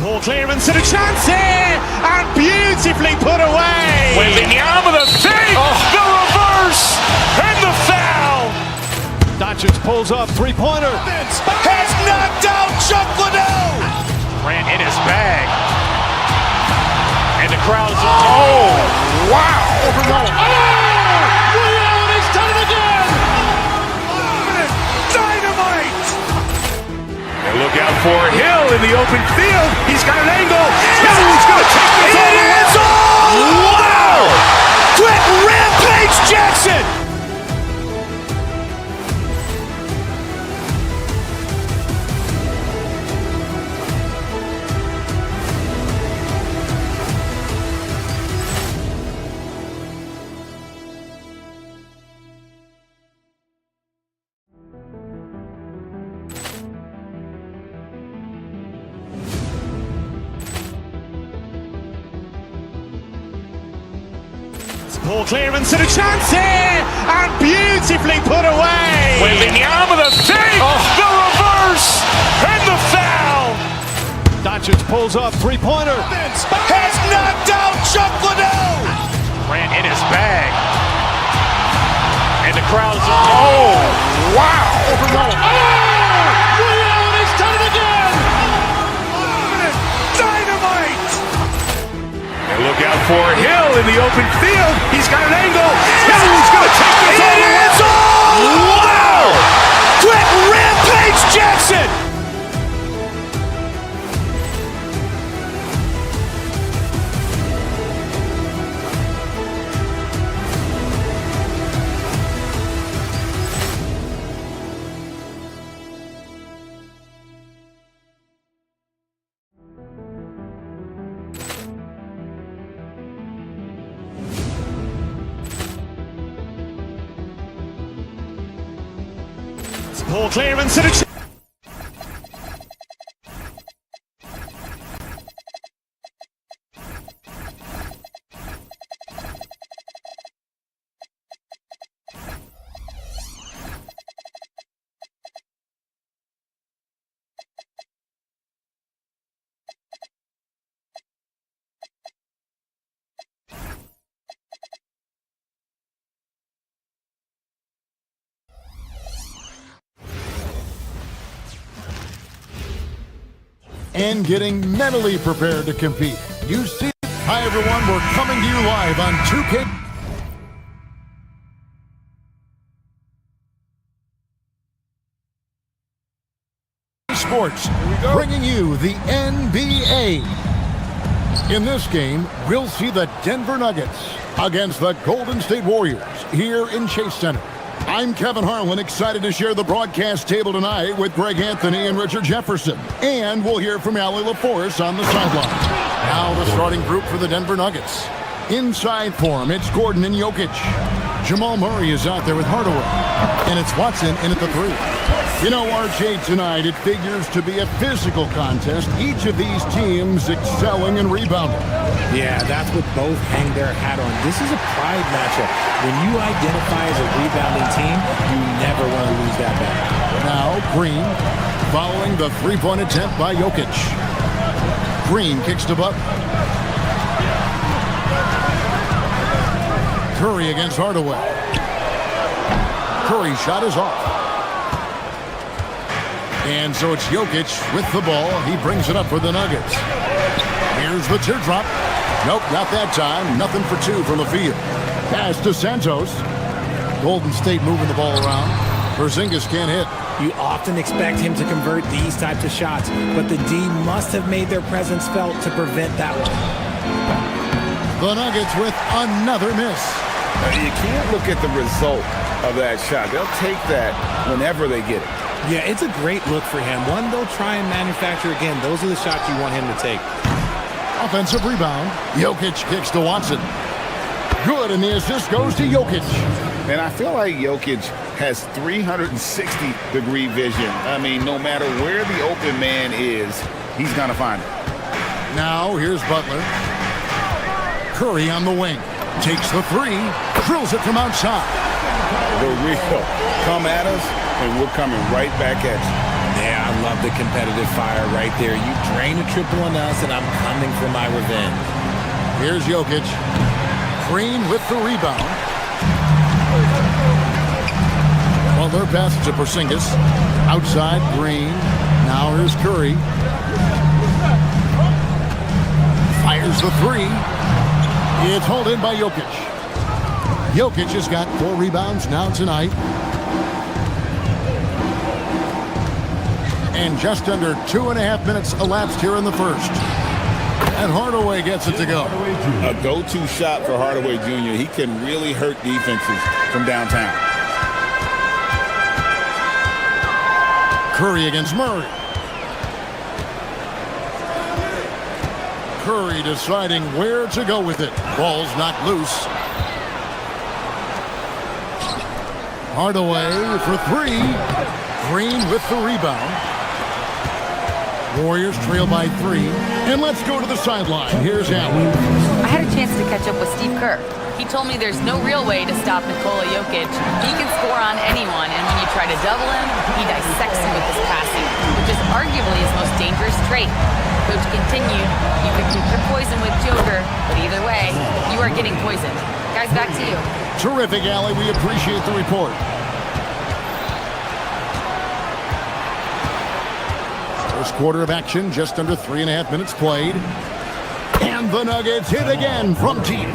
Ball clearance and a chance here, and beautifully put away. Wembanyama the fake, the reverse, and the foul. Doncic pulls up, three-pointer. Has knocked out Chuck Liddell. Grant in his bag. And the crowd's... Oh, wow. He's done it again. Dynamite. And look out for Hill in the open field. He's got an angle. Hill's going to take this all the way. Wow. Quit Rampage Jackson. Ball clearance and a chance here, and beautifully put away. Wembanyama the fake, the reverse, and the foul. Doncic pulls up, three-pointer. Has knocked out Chuck Liddell. Grant in his bag. And the crowd's... Oh, wow. He's done it again. Dynamite. And look out for Hill in the open field. He's got an angle. Hill's going to take this all the way. Wow. Quit Rampage Jackson. Ball clearance and a chance. And getting mentally prepared to compete. You see it. Hi, everyone. We're coming to you live on 2K Sports, bringing you the NBA. In this game, we'll see the Denver Nuggets against the Golden State Warriors here in Chase Center. I'm Kevin Harlan, excited to share the broadcast table tonight with Greg Anthony and Richard Jefferson. And we'll hear from Allie LaForce on the sideline. Now the starting group for the Denver Nuggets. Inside for him, it's Gordon and Jokic. Jamal Murray is out there with Hardaway. And it's Watson in at the three. You know, RJ, tonight it figures to be a physical contest. Each of these teams excelling and rebounding. Yeah, that's what both hang their hat on. This is a pride matchup. When you identify as a rebounding team, you never want to lose that battle. Now, Green, following the three-point attempt by Jokic. Green kicks to Butler. Curry against Hardaway. Curry's shot is off. And so it's Jokic with the ball. He brings it up for the Nuggets. Here's the teardrop. Nope, not that time. Nothing for two from the field. Pass to Santos. Golden State moving the ball around. Porzingis can't hit. You often expect him to convert these types of shots, but the D must have made their presence felt to prevent that one. The Nuggets with another miss. You can't look at the result of that shot. They'll take that whenever they get it. Yeah, it's a great look for him. One they'll try and manufacture again. Those are the shots you want him to take. Offensive rebound. Jokic kicks to Watson. Good, and the assist goes to Jokic. And I feel like Jokic has 360-degree vision. I mean, no matter where the open man is, he's going to find it. Now, here's Butler. Curry on the wing. Takes the three. Drills it from outside. The real. Come at us, and we're coming right back at you. Yeah, I love the competitive fire right there. You drain a triple on us, and I'm coming for my revenge. Here's Jokic. Green with the rebound. Butler passes to Porzingis. Outside, Green. Now here's Curry. Fires the three. It's hauled in by Jokic. Jokic has got 4 rebounds now tonight. And just under 2.5 minutes elapsed here in the first. And Hardaway gets it to go. A go-to shot for Hardaway Jr. He can really hurt defenses from downtown. Curry against Murray. Curry deciding where to go with it. Ball's knocked loose. Hardaway for 3. Green with the rebound. Warriors trail by 3. And let's go to the sideline. Here's Allen. I had a chance to catch up with Steve Kerr. He told me there's no real way to stop Nikola Jokic. He can score on anyone, and when you try to double him, he dissects him with his passing, which is arguably his most dangerous trait. Coach continued, you could pick your poison with Joker, but either way, you are getting poisoned. Guys, back to you. Terrific, Allie. We appreciate the report. First quarter of action, just under 3.5 minutes played. And the Nuggets hit again from deep.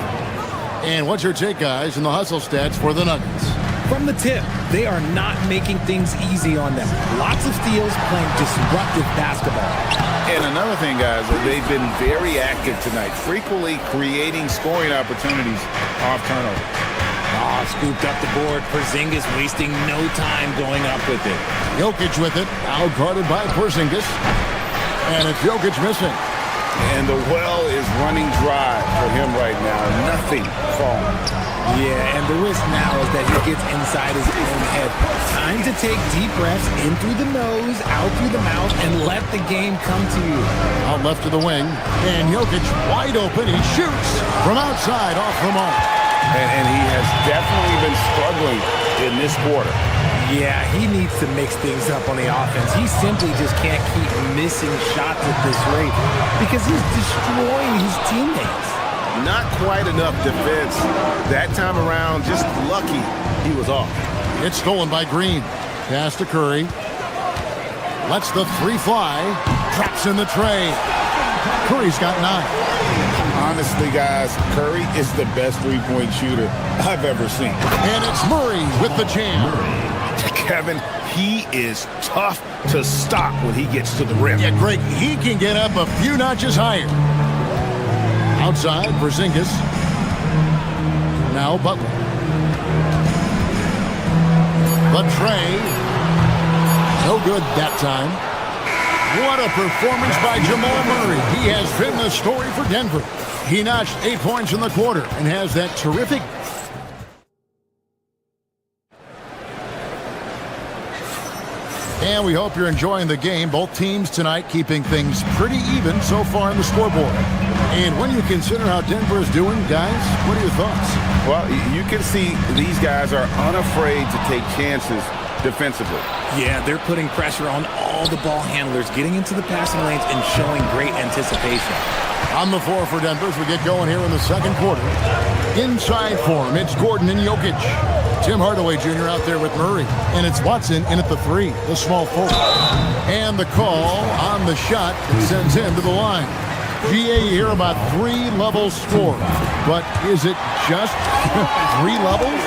And what's your take, guys, in the hustle stats for the Nuggets? From the tip, they are not making things easy on them. Lots of steals, playing disruptive basketball. And another thing, guys, they've been very active tonight, frequently creating scoring opportunities off turnover. Scooped up the board. Porzingis wasting no time going up with it. Jokic with it, out guarded by Porzingis. And it's Jokic missing. And the well is running dry for him right now. Nothing falling. Yeah, and the risk now is that he gets inside his own head. Time to take deep breaths in through the nose, out through the mouth, and let the game come to you. Out left to the wing. And Jokic wide open. He shoots from outside off the mark. And he has definitely been struggling in this quarter. Yeah, he needs to mix things up on the offense. He simply just can't keep missing shots at this rate because he's destroying his teammates. Not quite enough defense that time around. Just lucky he was off. It's stolen by Green. Pass to Curry. Lets the 3 fly. Traps in the tray. Curry's got 9. Honestly, guys, Curry is the best three-point shooter I've ever seen. And it's Murray with the jam. Kevin, he is tough to stop when he gets to the rim. Yeah, Greg, he can get up a few notches higher. Outside, Porzingis. Now Butler. The tray. No good that time. What a performance by Jamal Murray. He has been the story for Denver. He notched 8 points in the quarter and has that terrific. And we hope you're enjoying the game. Both teams tonight keeping things pretty even so far in the scoreboard. And when you consider how Denver is doing, guys, what are your thoughts? Well, you can see these guys are unafraid to take chances defensively. Yeah, they're putting pressure on all the ball handlers, getting into the passing lanes and showing great anticipation. On the floor for Denver as we get going here in the second quarter. Inside for him, it's Gordon and Jokic. Tim Hardaway Jr. out there with Murray. And it's Watson in at the 3, the small forward. And the call on the shot sends him to the line. GA here about 3-level score. But is it just 3 levels?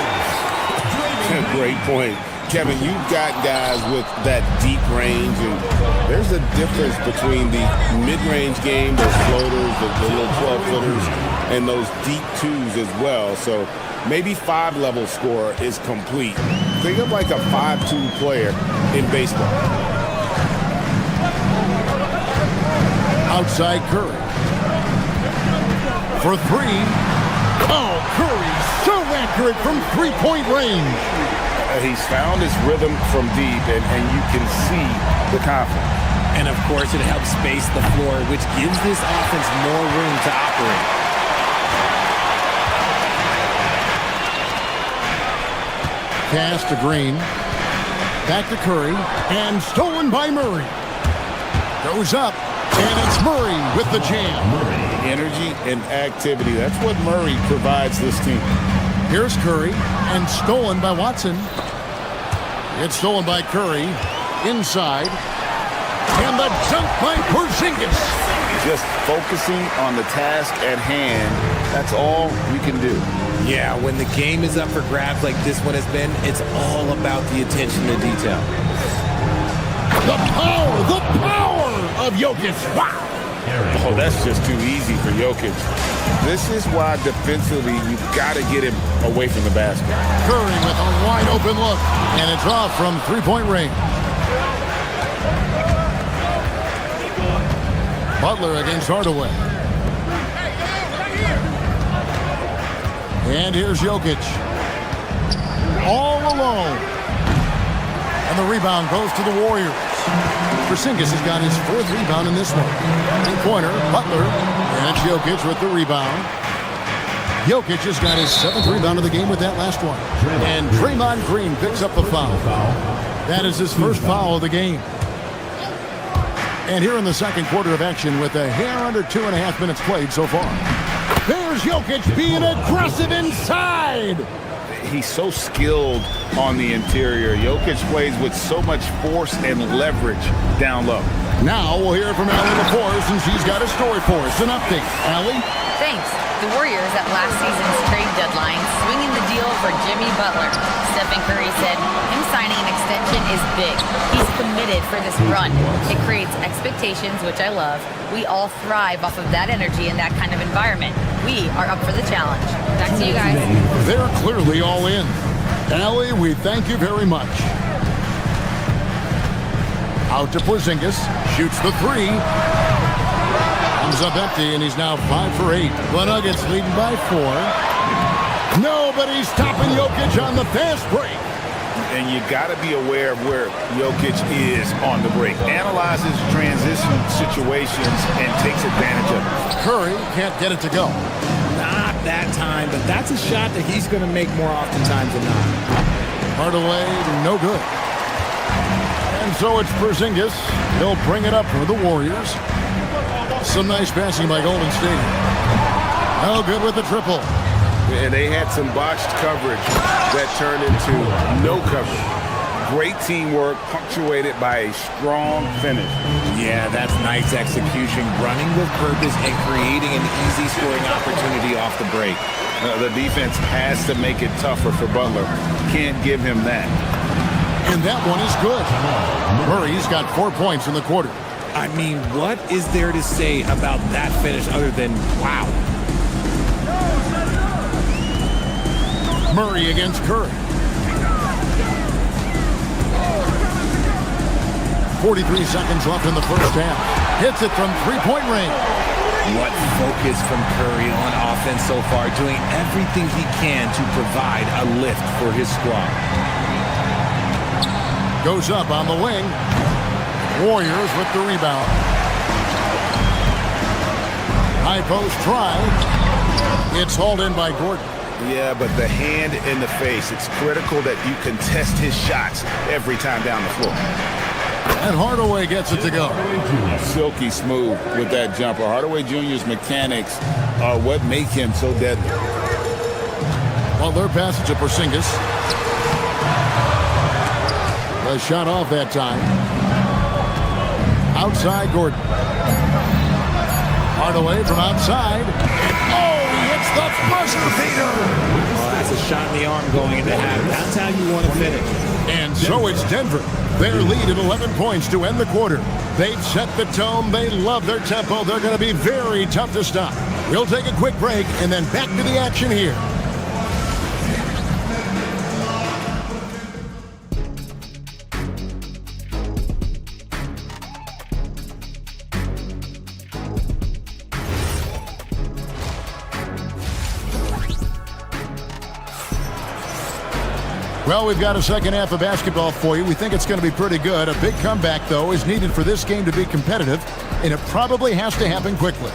Great point. Kevin, you've got guys with that deep range, and there's a difference between the mid-range game, those floaters, the little 12-footers, and those deep 2s as well. So maybe 5-level score is complete. Think of like a 5-2 player in baseball. Outside Curry. For 3. Oh, Curry so accurate from 3-point range. He's found his rhythm from deep, and you can see the confidence. And, of course, it helps space the floor, which gives this offense more room to operate. Pass to Green. Back to Curry. And stolen by Murray. Goes up. And it's Murray with the jam. Energy and activity. That's what Murray provides this team. Here's Curry. And stolen by Watson. It's stolen by Curry. Inside. And the dunk by Porzingis. Just focusing on the task at hand. That's all we can do. Yeah, when the game is up for grabs like this one has been, it's all about the attention to detail. The power of Jokic. Wow. Oh, that's just too easy for Jokic. This is why defensively you've got to get him away from the basket. Curry with a wide open look. And it's off from three-point range. Butler against Hardaway. And here's Jokic. All alone. And the rebound goes to the Warriors. Porzingis has got his fourth rebound in this one. Three-pointer, Butler. And it's Jokic with the rebound. Jokic has got his seventh rebound of the game with that last one. And Draymond Green picks up the foul. That is his first foul of the game. And here in the second quarter of action with a hair under 2.5 minutes played so far. There's Jokic being aggressive inside. He's so skilled on the interior. Jokic plays with so much force and leverage down low. Now we'll hear from Allie LaForce, and she's got a story for us. An update. Allie? Thanks. The Warriors at last season's trade deadline swinging the deal for Jimmy Butler. Stephen Curry said him signing an extension is big. He's committed for this run. It creates expectations, which I love. We all thrive off of that energy and that kind of environment. We are up for the challenge. Back to you guys. They're clearly all in. Allie, we thank you very much. Out to Porzingis. Shoots the three. Comes up empty, and he's now 5 for 8. The Nuggets leading by 4. Nobody's stopping Jokic on the fast break. And you got to be aware of where Jokic is on the break. Analyzes transition situations and takes advantage of it. Curry can't get it to go. Not that time, but that's a shot that he's going to make more oftentimes than not. Hardaway, no good. And so it's Porzingis. He'll bring it up for the Warriors. Some nice passing by Golden State. No good with the triple. And they had some botched coverage that turned into no coverage. Great teamwork punctuated by a strong finish. Yeah, that's nice execution. Running with purpose and creating an easy scoring opportunity off the break. The defense has to make it tougher for Butler. Can't give him that. And that one is good. Murray's got 4 points in the quarter. I mean, what is there to say about that finish other than, wow? Murray against Curry. 43 seconds left in the first half. Hits it from three-point range. What focus from Curry on offense so far, doing everything he can to provide a lift for his squad. Goes up on the wing. Warriors with the rebound. High post try. It's hauled in by Gordon. Yeah, but the hand in the face, it's critical that you contest his shots every time down the floor. And Hardaway gets it to go. Silky smooth with that jumper. Hardaway Jr.'s mechanics are what make him so deadly. Well, their passage to Porzingis. The shot off that time. Outside Gordon. Hardaway from outside. Oh, he hits the buzzer beater. Oh, that's a shot in the arm going into half. That's how you want to finish. And so it's Denver. Their lead at 11 points to end the quarter. They've set the tone. They love their tempo. They're going to be very tough to stop. We'll take a quick break and then back to the action here. Well, we've got a second half of basketball for you. We think it's going to be pretty good. A big comeback, though, is needed for this game to be competitive, and it probably has to happen quickly.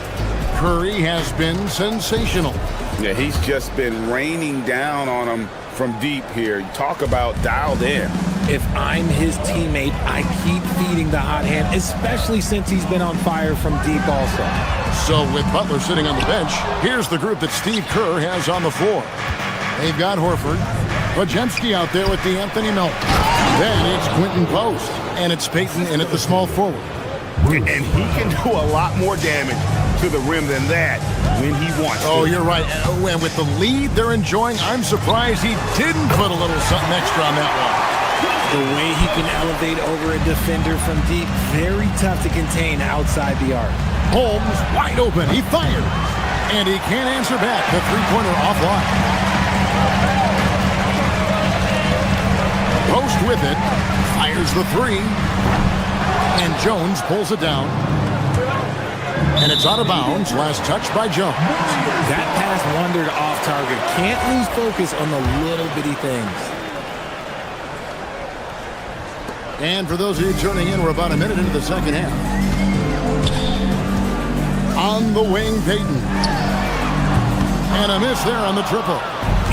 Curry has been sensational. Yeah, he's just been raining down on him from deep here. Talk about dialed in. If I'm his teammate, I keep feeding the hot hand, especially since he's been on fire from deep also. So with Butler sitting on the bench, here's the group that Steve Kerr has on the floor. They've got Horford. Wojemski out there with the Anthony Melton. Then it's Quentin Post, and it's Payton in at the small forward. And he can do a lot more damage to the rim than that when he wants to. Oh, you're right. And with the lead they're enjoying, I'm surprised he didn't put a little something extra on that one. The way he can elevate over a defender from deep, very tough to contain outside the arc. Holmes wide open. He fired. And he can't answer back. The three-pointer offline. Post with it. Fires the three. And Jones pulls it down. And it's out of bounds. Last touch by Jones. That pass wandered off target. Can't lose focus on the little bitty things. And for those of you tuning in, we're about a minute into the second half. On the wing, Payton. And a miss there on the triple.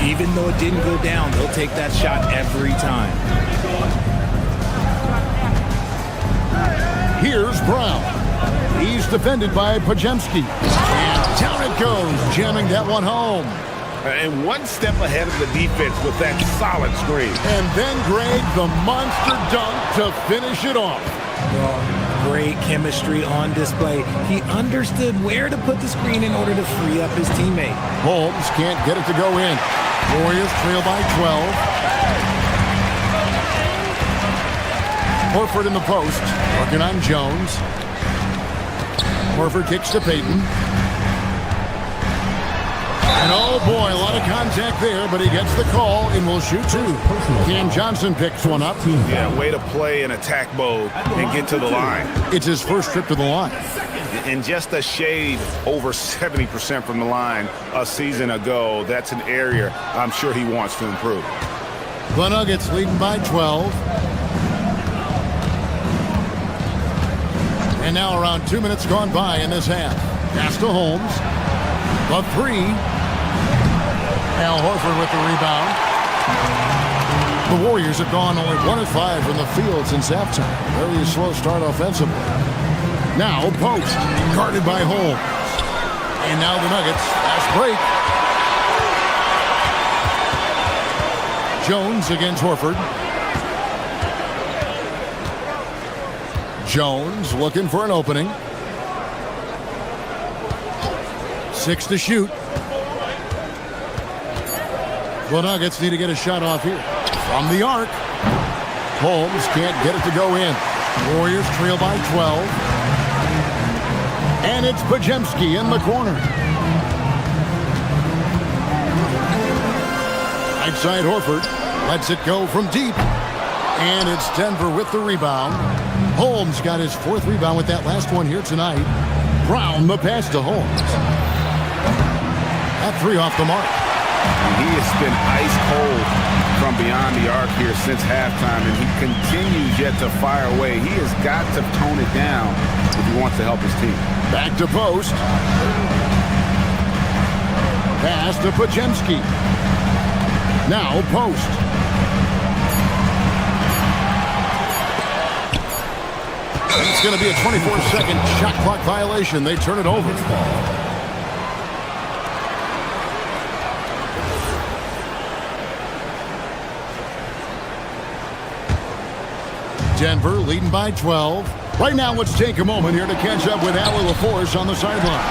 Even though it didn't go down, they'll take that shot every time. Here's Brown. He's defended by Pajemski. And down it goes, jamming that one home. And one step ahead of the defense with that solid screen. And then Greg, the monster dunk to finish it off. Great chemistry on display. He understood where to put the screen in order to free up his teammate. Holmes can't get it to go in. Warriors trail by 12. Horford in the post, working on Jones. Horford kicks to Payton. And oh boy, a lot of contact there, but he gets the call and will shoot two. Cam Johnson picks one up. Yeah, way to play in attack mode and get to the line. It's his first trip to the line. And just a shade over 70% from the line a season ago. That's an area I'm sure he wants to improve. The Nuggets leading by 12. And now around 2 minutes gone by in this half. Pass to Holmes. The three. Al Horford with the rebound. The Warriors have gone only 1 of 5 from the field since halftime. Very slow start offensively. Now Post, guarded by Holmes. And now the Nuggets, fast break. Jones against Horford. Jones looking for an opening. 6 to shoot. The Nuggets need to get a shot off here. From the arc. Holmes can't get it to go in. Warriors trail by 12. And it's Pajemski in the corner. Right side Horford lets it go from deep. And it's Denver with the rebound. Holmes got his 4th rebound with that last one here tonight. Brown the pass to Holmes. That 3 off the mark. He has been ice cold from beyond the arc here since halftime, and he continues yet to fire away. He has got to tone it down if he wants to help his team. Back to Post. Pass to Pajemski. Now Post. It's going to be a 24-second shot clock violation. They turn it over. Denver leading by 12. Right now, let's take a moment here to catch up with Allie LaForce on the sideline.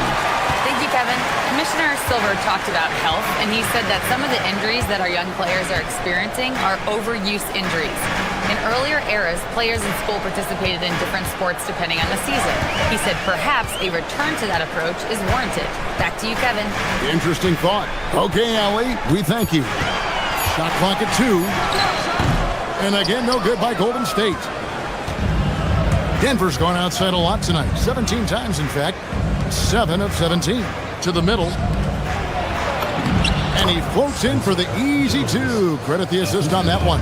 Thank you, Kevin. Commissioner Silver talked about health, and he said that some of the injuries that our young players are experiencing are overuse injuries. In earlier eras, players in school participated in different sports depending on the season. He said perhaps a return to that approach is warranted. Back to you, Kevin. Interesting thought. Okay, Allie, we thank you. Shot clock at 2. And again, no good by Golden State. Denver's gone outside a lot tonight. 17 times, in fact. 7 of 17. To the middle. And he floats in for the easy 2. Credit the assist on that one.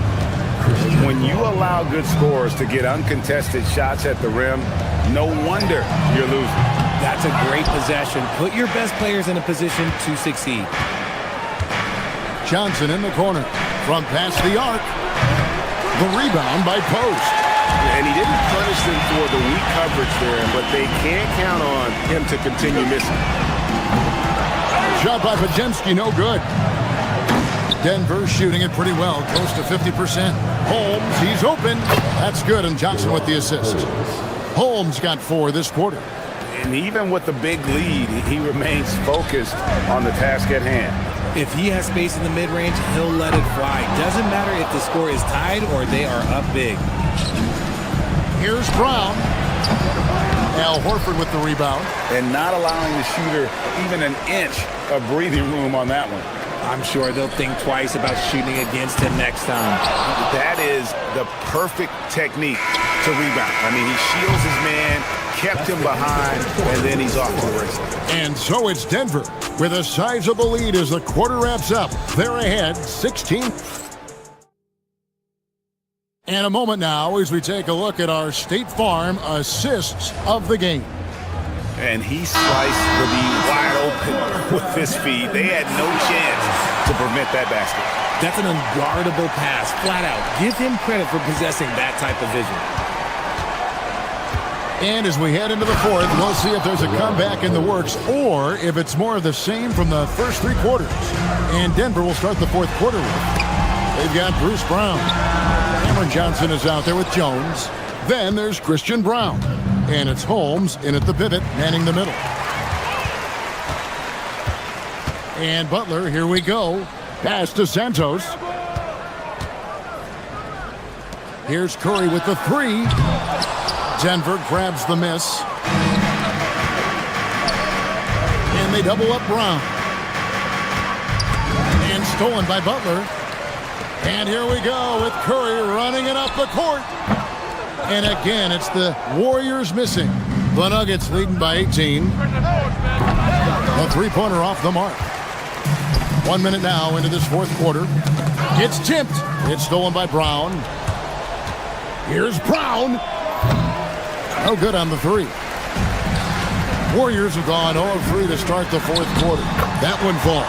When you allow good scorers to get uncontested shots at the rim, no wonder you're losing. That's a great possession. Put your best players in a position to succeed. Johnson in the corner. From past the arc. The rebound by Post. And he didn't punish them for the weak coverage there, but they can't count on him to continue missing. Shot by Pajemski, no good. Denver shooting it pretty well, close to 50%. Holmes, he's open. That's good, and Johnson with the assist. Holmes got 4 this quarter. And even with the big lead, he remains focused on the task at hand. If he has space in the mid-range, he'll let it fly. Doesn't matter if the score is tied or they are up big. Here's Brown. Al Horford with the rebound. And not allowing the shooter even an inch of breathing room on that one. I'm sure they'll think twice about shooting against him next time. That is the perfect technique to rebound. I mean, he shields his man, kept him behind, and then he's off to the races. And so it's Denver with a sizable lead as the quarter wraps up. They're ahead, 16. And a moment now as we take a look at our State Farm assists of the game. And he sliced the B wide open with his feet. They had no chance to prevent that basket. That's an unguardable pass, flat out. Give him credit for possessing that type of vision. And as we head into the fourth, we'll see if there's a comeback in the works or if it's more of the same from the first 3 quarters. And Denver will start the fourth quarter with. They've got Bruce Brown. Cameron Johnson is out there with Jones. Then there's Christian Brown. And it's Holmes in at the pivot, manning the middle. And Butler, here we go. Pass to Santos. Here's Curry with the 3. Denver grabs the miss. And they double up Brown. And stolen by Butler. And here we go with Curry running it up the court. And again, it's the Warriors missing. The Nuggets leading by 18. A 3-pointer off the mark. 1 minute now into this fourth quarter. Gets tipped. It's stolen by Brown. Here's Brown. No good on the 3. Warriors have gone 0-3 to start the fourth quarter. That one falls.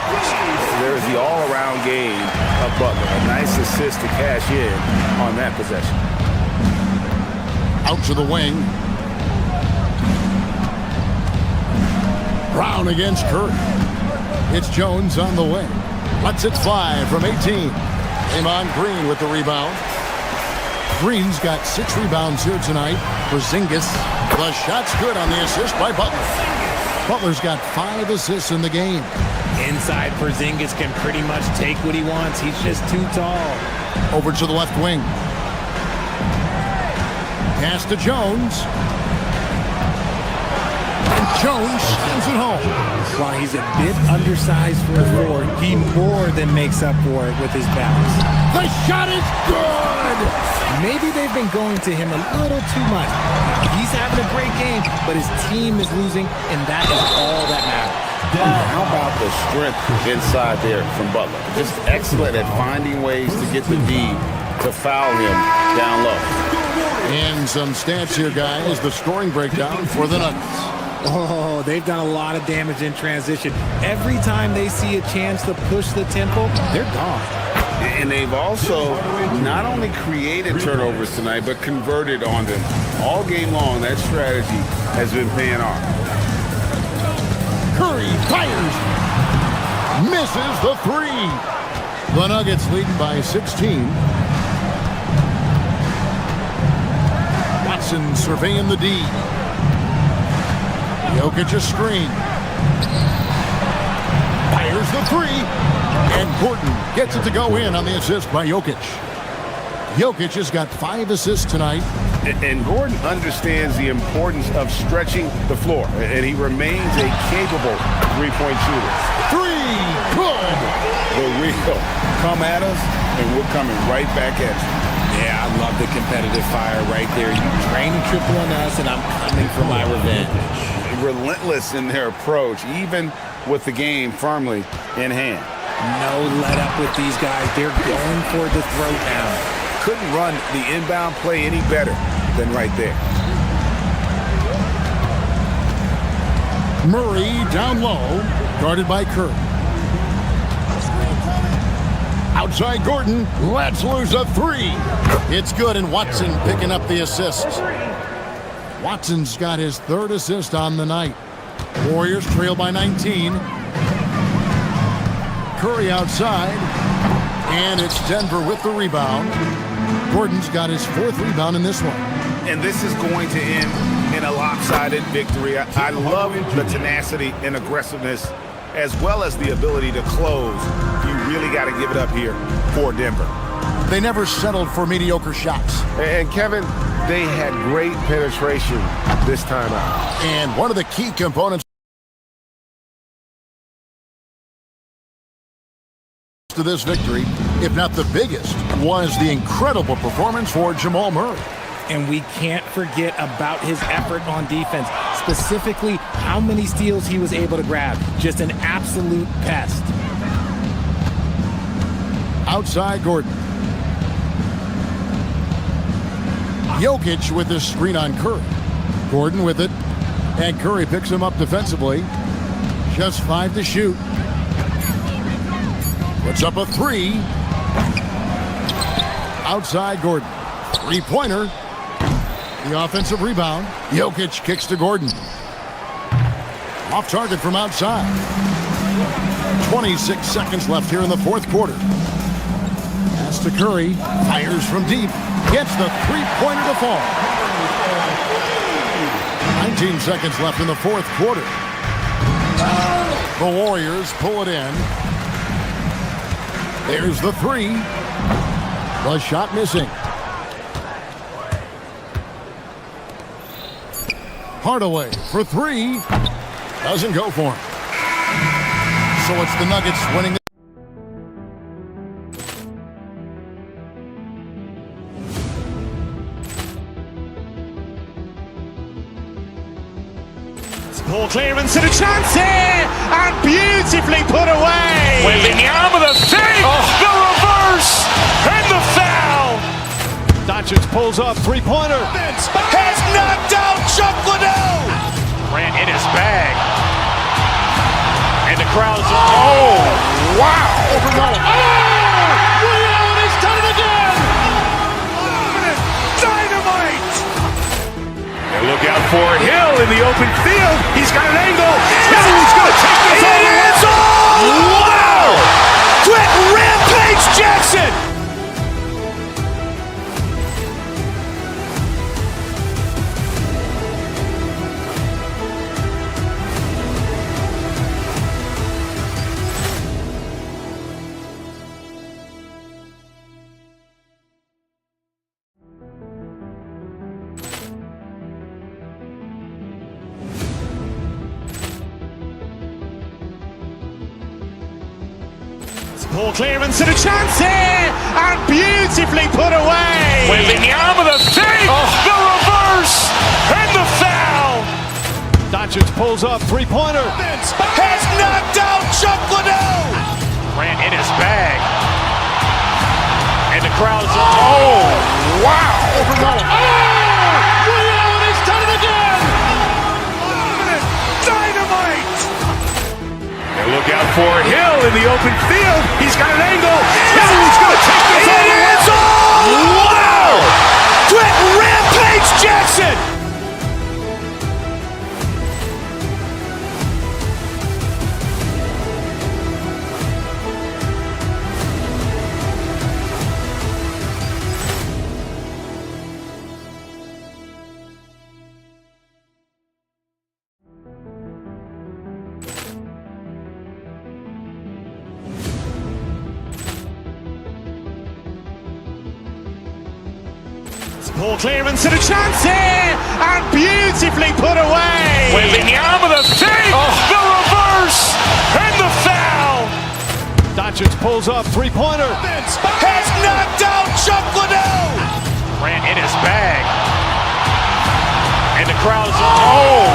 There's the all-around game of Butler. A nice assist to cash in on that possession. Out to the wing. Brown against Curry. It's Jones on the wing. Lets it fly from 18. Draymond Green with the rebound. Green's got 6 rebounds here tonight. Porzingis. The shot's good on the assist by Butler. Butler's got 5 assists in the game. Inside, Porzingis can pretty much take what he wants. He's just too tall. Over to the left wing. Pass to Jones. And Jones sends it home. While he's a bit undersized for a forward, he more than makes up for it with his balance. The shot is good! Maybe they've been going to him a little too much. He's having a great game, but his team is losing, and that is all that matters. How about the strength inside there from Butler? Just excellent at finding ways to get the D to foul him down low. And some stats here, guys. The scoring breakdown for the Nuggets. Oh, they've done a lot of damage in transition. Every time they see a chance to push the tempo, they're gone. And they've also not only created turnovers tonight, but converted on them. All game long, that strategy has been paying off. Curry fires. Misses the 3. The Nuggets leading by 16. Watson surveying the D. Jokic a screen. Fires the 3. And Gordon gets it to go in on the assist by Jokic. Jokic has got 5 assists tonight. And Gordon understands the importance of stretching the floor. And he remains a capable three-point shooter. 3. Good. The real come at us, and we're coming right back at you. Yeah, I love the competitive fire right there. You drain a triple on us, and I'm coming for my revenge. Relentless in their approach, even with the game firmly in hand. No let up with these guys. They're going for the throat now. Couldn't run the inbound play any better than right there. Murray down low, guarded by Curry. Outside Gordon, let's lose a 3. It's good, and Watson picking up the assist. Watson's got his 3rd assist on the night. Warriors trail by 19. Curry outside. And it's Denver with the rebound. Gordon's got his 4th rebound in this one. And this is going to end in a lopsided victory. I love the tenacity and aggressiveness as well as the ability to close. You really got to give it up here for Denver. They never settled for mediocre shots. And Kevin, they had great penetration this time out. And one of the key components to this victory, if not the biggest, was the incredible performance for Jamal Murray. And we can't forget about his effort on defense, specifically how many steals he was able to grab. Just an absolute pest. Outside Gordon. Jokic with this screen on Curry. Gordon with it, and Curry picks him up defensively. Just 5 to shoot. Puts up a 3. Outside Gordon. 3-pointer. The offensive rebound. Jokic kicks to Gordon. Off target from outside. 26 seconds left here in the 4th quarter. Pass to Curry. Fires from deep. Gets the 3-pointer to fall. 19 seconds left in the 4th quarter. The Warriors pull it in. There's the 3. The shot missing. Hardaway for 3. Doesn't go for him. So it's the Nuggets winning. Ball clearance and a chance here, and beautifully put away. Wembanyama the fake, the reverse, and the foul. Doncic pulls up, 3-pointer. Has knocked out Chuck Liddell. Ran in his bag. And the crowd is, oh, wow. Overrun. Ray Allen has done it again. Dynamite. And look out for Hill in the open field. He's got an angle. He's going to take this all the way. Wow. Quick Rampage Jackson. Ball clearance and a chance here, and beautifully put away. Wembanyama the fake, the reverse, and the foul. Doncic pulls up, 3-pointer. Has knocked out Chuck Liddell. Ran in his bag. And the crowd is, oh, wow. Overrun. Ray Allen has done it again. Dynamite. And look out for Hill in the open field. He's got an angle. He's going to take this all the way. Wow. Quick Rampage Jackson. Ball clearance and a chance here, and beautifully put away. Wembanyama the fake, the reverse, and the foul. Doncic pulls up, 3-pointer. Has knocked out Chuck Liddell. Ran in his bag. And the crowd is, oh,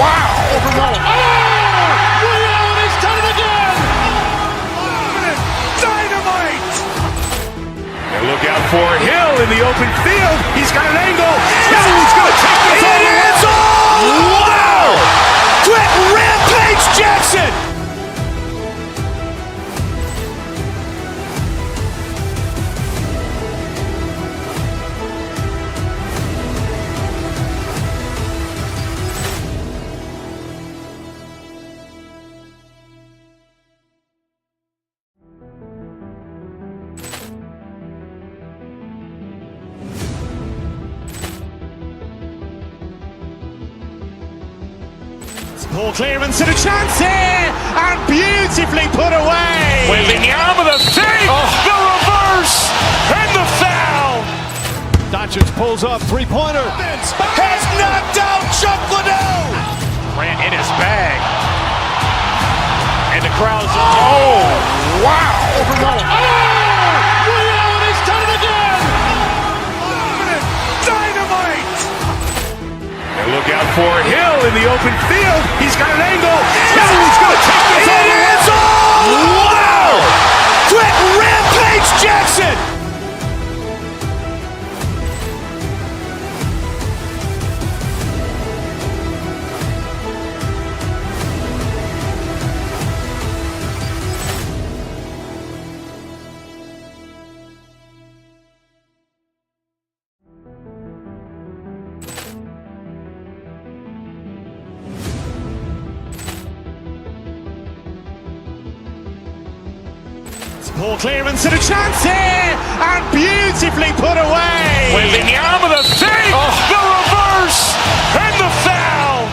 wow. Overrun. Ray Allen has done it again. Dynamite. And look out for Hill in the open field. He's got an angle. He's going to take this all the way. Wow. Quick Rampage Jackson. Ball clearance and a chance here, and beautifully put away. Wembanyama the save, the reverse, and the foul. Doncic pulls up, three-pointer. Has knocked out Chuck Liddell. Grant in his bag. And the crowd's wow! He's done it again! Dynamite! And look out for Hill in the open field. He's got an angle. He's going to take this all the way. Wow! Quick Rampage Jackson! Ball clearance and a chance here, and beautifully put away. Wembanyama the save, the reverse, and the foul.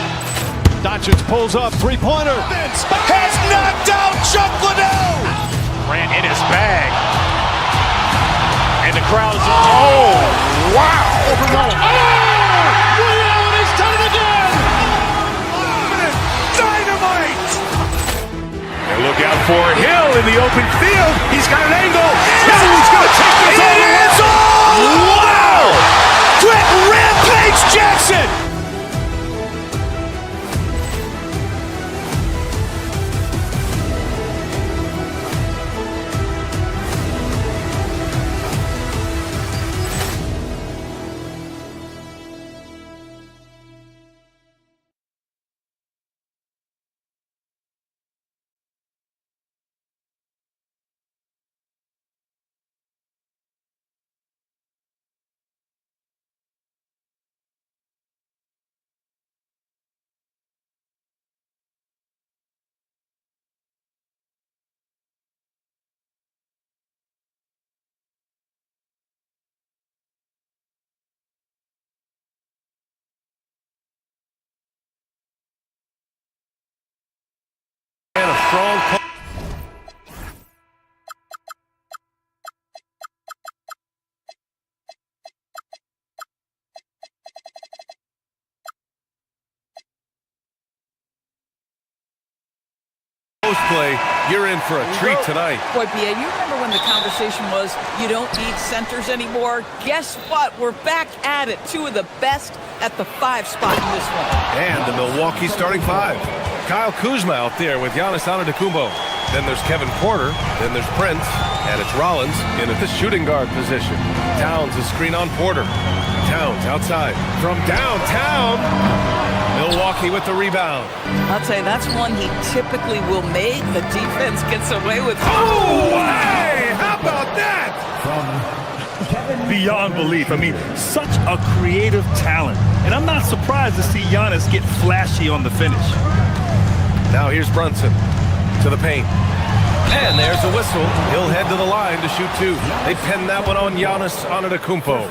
Doncic pulls up, three-pointer. Has knocked out Chuck Liddell. Grant in his bag. And the crowd's wow! He's done it again. Dynamite! And look out for Hill in the open field. He's got an angle. He's going to take this all the way. Wow! Quick Rampage Jackson! And a strong post play. You're in for a treat tonight. Boy, B.A., you remember when the conversation was, you don't need centers anymore? Guess what? We're back at it. Two of the best at the 5 spot in this one. And the Milwaukee starting 5. Kyle Kuzma out there with Giannis Antetokounmpo. Then there's Kevin Porter. Then there's Prince. And it's Rollins in at the shooting guard position. Towns a screen on Porter. Towns outside. From downtown. Milwaukee with the rebound. I'll tell you, that's one he typically will make. The defense gets away with. Oh, hey! How about that? Beyond belief. I mean, such a creative talent. And I'm not surprised to see Giannis get flashy on the finish. Now here's Brunson to the paint. And there's a whistle. He'll head to the line to shoot 2. They pinned that one on Giannis Antetokounmpo.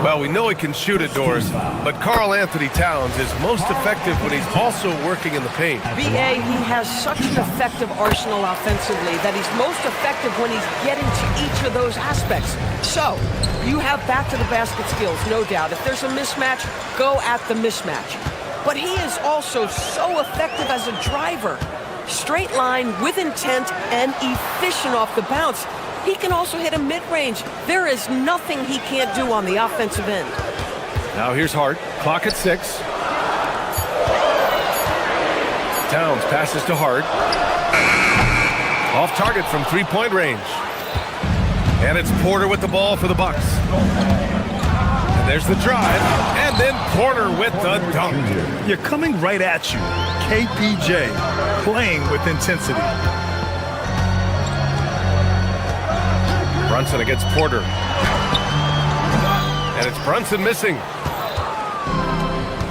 Well, we know he can shoot it, Doris, but Karl Anthony Towns is most effective when he's also working in the paint. B.A., he has such an effective arsenal offensively that he's most effective when he's getting to each of those aspects. So, you have back-to-the-basket skills, no doubt. If there's a mismatch, go at the mismatch. But he is also so effective as a driver. Straight line, with intent, and efficient off the bounce. He can also hit a mid-range. There is nothing he can't do on the offensive end. Now here's Hart. Clock at 6. Towns passes to Hart. Off target from three-point range. And it's Porter with the ball for the Bucks. And there's the drive. And then Porter with the dunk. You're coming right at you. KPJ playing with intensity. Brunson against Porter. And it's Brunson missing.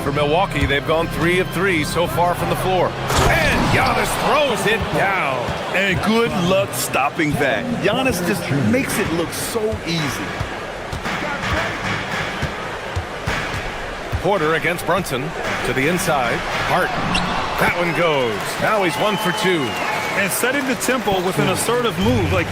For Milwaukee, they've gone 3 of 3 so far from the floor. And Giannis throws it down. And good luck stopping that. Giannis just makes it look so easy. Porter against Brunson to the inside. Hart That one goes. Now he's 1 for 2. And setting the tempo with an assertive move. Like,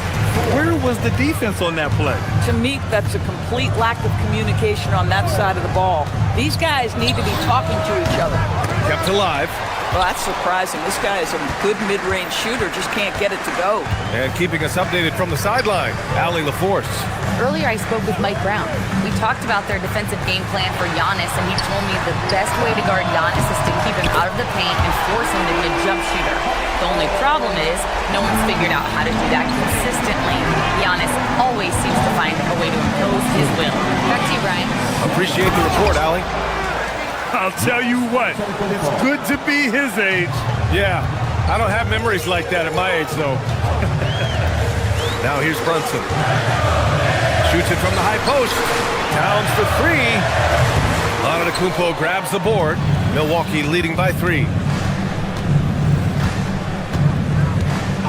where was the defense on that play? To me, that's a complete lack of communication on that side of the ball. These guys need to be talking to each other. Kept alive. Well, that's surprising. This guy is a good mid-range shooter, just can't get it to go. And keeping us updated from the sideline, Allie LaForce. Earlier, I spoke with Mike Brown. We talked about their defensive game plan for Giannis, and he told me the best way to guard Giannis is to keep him out of the paint and force him to be a jump shooter. The only problem is no one's figured out how to do that consistently. Giannis always seems to find a way to impose his will. Back to you, Brian. Appreciate the report, Allie. I'll tell you what, it's good to be his age. Yeah, I don't have memories like that at my age, though. Now here's Brunson. Shoots it from the high post. Towns for 3. Antetokounmpo grabs the board. Milwaukee leading by 3.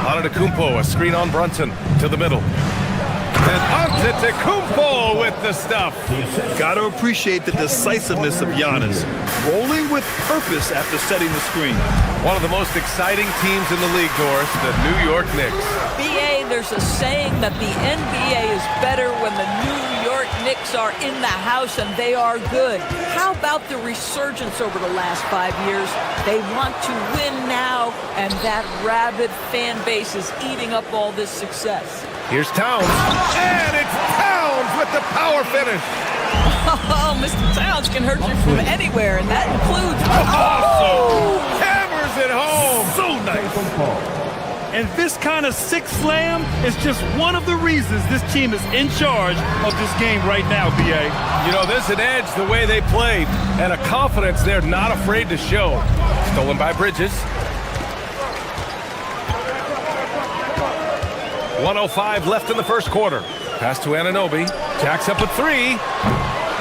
Antetokounmpo, a screen on Brunson to the middle. And Antetokounmpo with the stuff. Got to appreciate the decisiveness of Giannis. Rolling with purpose after setting the screen. One of the most exciting teams in the league, Doris, the New York Knicks. BA, there's a saying that the NBA is better when the New York Knicks are in the house and they are good. How about the resurgence over the last 5 years? They want to win now, and that rabid fan base is eating up all this success. Here's Towns, and it's Towns with the power finish. Oh, Mr. Towns can hurt you from anywhere, and that includes... Oh! Hammers it home. So nice. And this kind of sick slam is just one of the reasons this team is in charge of this game right now, BA. You know, there's an edge the way they played, and a confidence they're not afraid to show. Stolen by Bridges. 1:05 left in the first quarter. Pass to Anunoby. Jacks up a 3.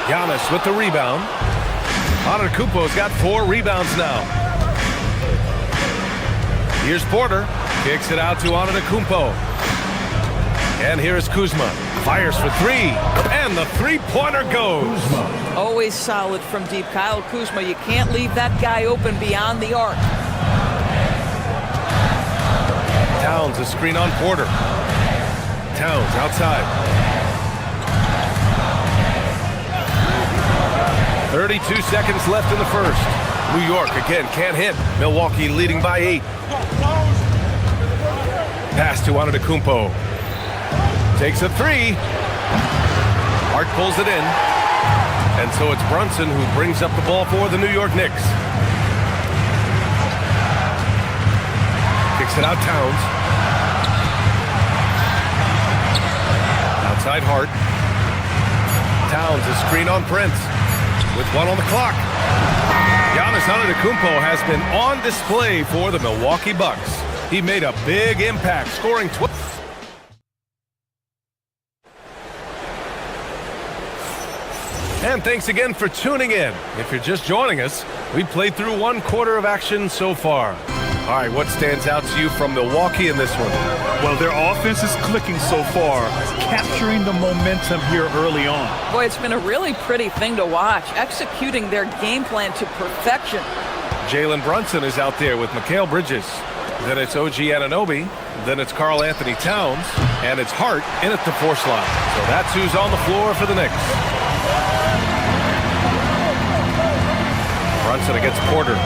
Giannis with the rebound. Antetokounmpo's got 4 rebounds now. Here's Porter. Kicks it out to Antetokounmpo. And here's Kuzma. Fires for 3. And the three-pointer goes. Always solid from deep. Kyle Kuzma, you can't leave that guy open beyond the arc. Towns, a screen on Porter. Towns outside. 32 seconds left in the first. New York again can't hit. Milwaukee leading by 8. Pass to Antetokounmpo. Takes a 3. Hart pulls it in. And so it's Brunson who brings up the ball for the New York Knicks. Kicks it out Towns. Outside Hart. Towns, a screen on Prince. With 1 on the clock. Giannis Antetokounmpo has been on display for the Milwaukee Bucks. He made a big impact, scoring 12. And thanks again for tuning in. If you're just joining us, we've played through 1 quarter of action so far. All right, what stands out to you from Milwaukee in this one? Well, their offense is clicking so far, capturing the momentum here early on. Boy, it's been a really pretty thing to watch, executing their game plan to perfection. Jalen Brunson is out there with Mikal Bridges. Then it's OG Anunoby. Then it's Karl Anthony Towns. And it's Hart in at the force line. So that's who's on the floor for the Knicks. Brunson against Porter.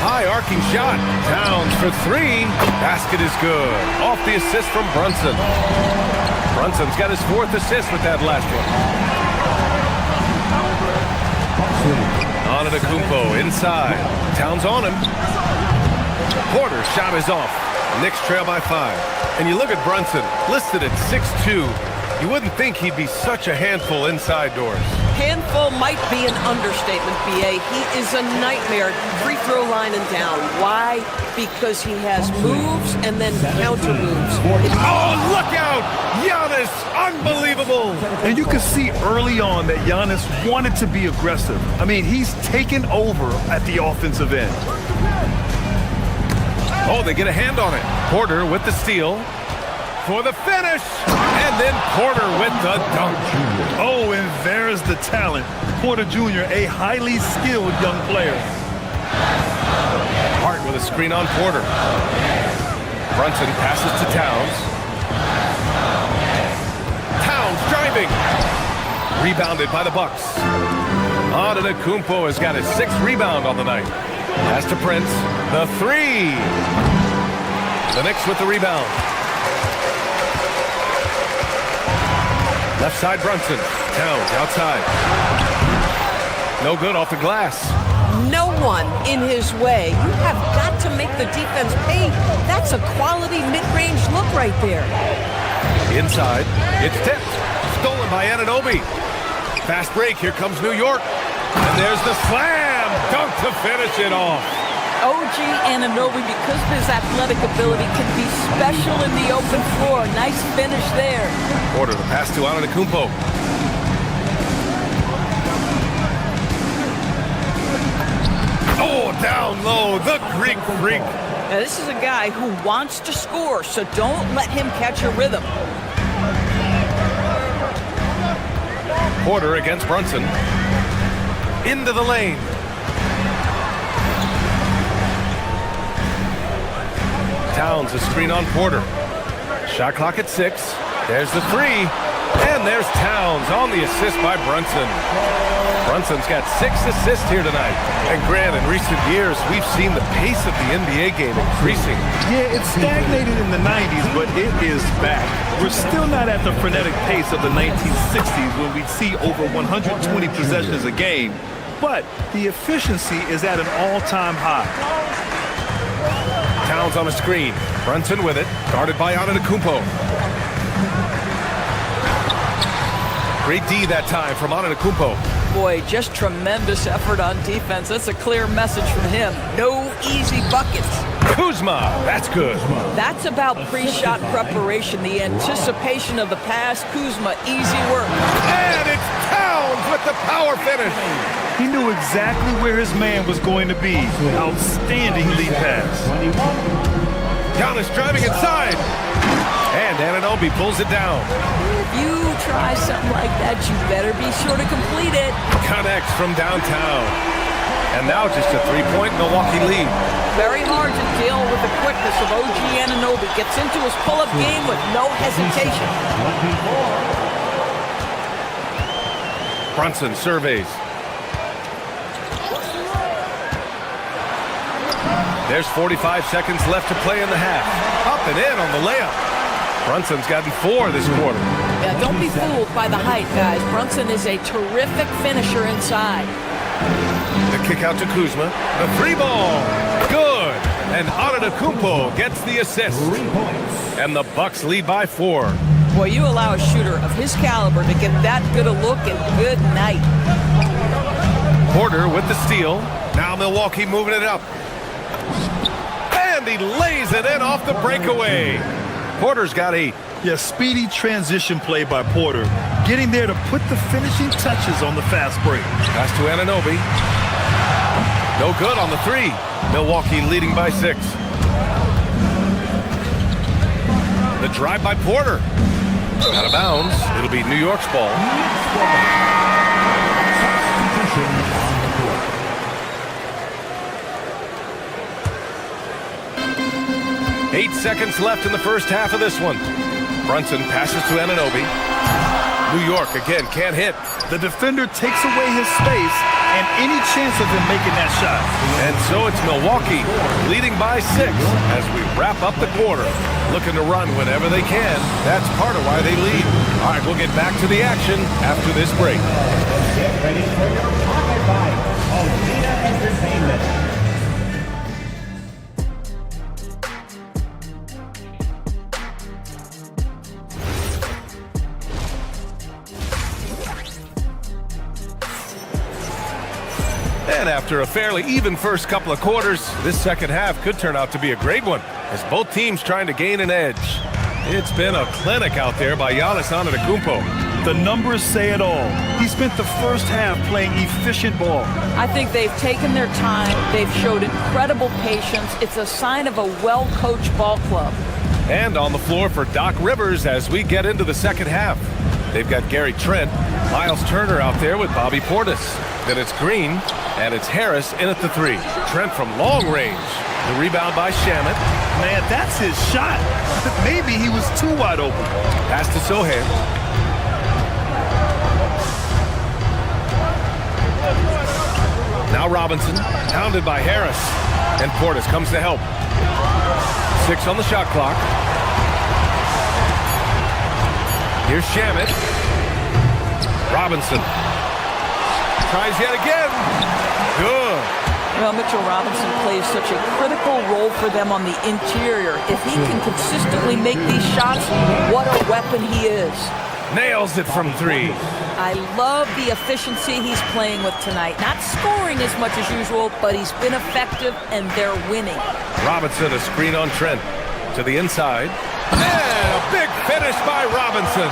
High arcing shot. Towns for 3. Basket is good. Off the assist from Brunson. Brunson's got his 4th assist with that last one. Antetokounmpo inside. Towns on him. Porter's shot is off. Knicks trail by 5. And you look at Brunson, listed at 6'2". You wouldn't think he'd be such a handful inside doors. Handful might be an understatement, BA. He is a nightmare, free throw line and down. Why? Because he has moves and then counter moves. Oh, look out! Giannis, unbelievable! And you can see early on that Giannis wanted to be aggressive. I mean, he's taken over at the offensive end. Oh, they get a hand on it. Porter with the steal. For the finish, and then Porter with the dunk. Oh, and there's the talent. Porter Jr., a highly skilled young player. screen on Porter. Brunson passes to Towns. Towns driving. Rebounded by the Bucks. Antetokounmpo has got his 6th rebound on the night. Pass to Prince. The 3. The Knicks with the rebound. Left side Brunson. Towns outside. No good off the glass. No one in his way. You have got to make the defense pay. That's a quality mid-range look right there. Inside. It's tipped. Stolen by Anunoby. Fast break. Here comes New York. And there's the slam. Dunk to finish it off. OG Anunoby, because of his athletic ability, can be special in the open floor. Nice finish there. Porter, the pass to Antetokounmpo. Oh, down low, the Greek freak. Now, this is a guy who wants to score, so don't let him catch a rhythm. Porter against Brunson. Into the lane. Towns a screen on Porter. Shot clock at 6. There's the 3. And there's Towns on the assist by Brunson. Brunson's got 6 assists here tonight. And Grant, in recent years, we've seen the pace of the NBA game increasing. Yeah, it stagnated in the 90s, but it is back. We're still not at the frenetic pace of the 1960s when we'd see over 120 possessions a game. But the efficiency is at an all-time high. Towns on a screen. Brunson with it. Guarded by Antetokounmpo. Great D that time from Antetokounmpo. Boy, just tremendous effort on defense. That's a clear message from him. No easy buckets. Kuzma, that's good. That's about pre-shot preparation, the anticipation of the pass. Kuzma, easy work. And it's Towns with the power finish. He knew exactly where his man was going to be. Outstanding lead pass. Kaunas driving inside. And Anunoby pulls it down. If you try something like that, you better be sure to complete it. Connects from downtown. And now just a 3-point Milwaukee lead. Very hard to deal with the quickness of OG Anunoby. Gets into his pull-up game with no hesitation. Brunson surveys. There's 45 seconds left to play in the half. Up and in on the layup. Brunson's gotten 4 this quarter. Yeah, don't be fooled by the height, guys. Brunson is a terrific finisher inside. The kick out to Kuzma. The 3-ball. Good. And Antetokounmpo gets the assist. And the Bucks lead by 4. Boy, you allow a shooter of his caliber to get that good a look, and good night. Porter with the steal. Now Milwaukee moving it up. And he lays it in off the breakaway. Porter's got 8. Yeah, speedy transition play by Porter. Getting there to put the finishing touches on the fast break. Pass to Anunoby. No good on the 3. Milwaukee leading by 6. The drive by Porter. Out of bounds. It'll be New York's ball. 8 seconds left in the first half of this one. Brunson passes to Anunoby. New York again can't hit. The defender takes away his space and any chance of him making that shot. And so it's Milwaukee leading by 6 as we wrap up the quarter. Looking to run whenever they can. That's part of why they lead. All right, we'll get back to the action after this break. Get ready for your pocket fight. Arena Entertainment. And after a fairly even first couple of quarters, this second half could turn out to be a great one as both teams trying to gain an edge. It's been a clinic out there by Giannis Antetokounmpo. The numbers say it all. He spent the first half playing efficient ball. I think they've taken their time. They've showed incredible patience. It's a sign of a well-coached ball club. And on the floor for Doc Rivers as we get into the second half. They've got Gary Trent, Miles Turner out there with Bobby Portis. Then it's Green, and it's Harris in at the 3. Trent from long range. The rebound by Shamet. Man, that's his shot. Maybe he was too wide open. Pass to Sohan. Now Robinson, pounded by Harris. And Portis comes to help. 6 on the shot clock. Here's Shamet. Robinson. Tries yet again. Good. Well, Mitchell Robinson plays such a critical role for them on the interior. If he can consistently make these shots, what a weapon he is. Nails it from 3. I love the efficiency he's playing with tonight. Not scoring as much as usual, but he's been effective, and they're winning. Robinson, a screen on Trent. To the inside. And a big finish by Robinson.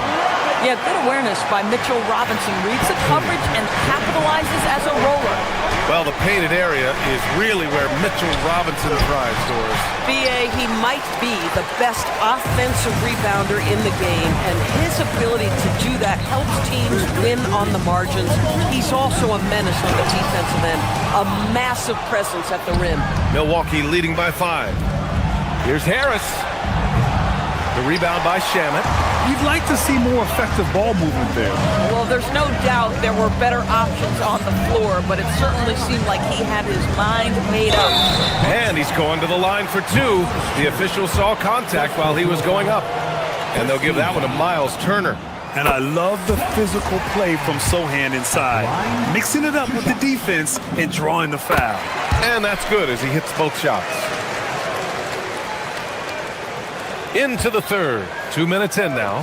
Yeah, good awareness by Mitchell Robinson. Reads the coverage and capitalizes as a roller. Well, the painted area is really where Mitchell Robinson thrives, Doris. B.A., he might be the best offensive rebounder in the game, and his ability to do that helps teams win on the margins. He's also a menace on the defensive end, a massive presence at the rim. Milwaukee leading by 5. Here's Harris. The rebound by Shamet. You'd like to see more effective ball movement there. Well, there's no doubt there were better options on the floor, but it certainly seemed like he had his mind made up. And he's going to the line for 2. The official saw contact while he was going up. And they'll give that one to Miles Turner. And I love the physical play from Sohan inside, mixing it up with the defense and drawing the foul. And that's good as he hits both shots. Into the third. 2 minutes in now.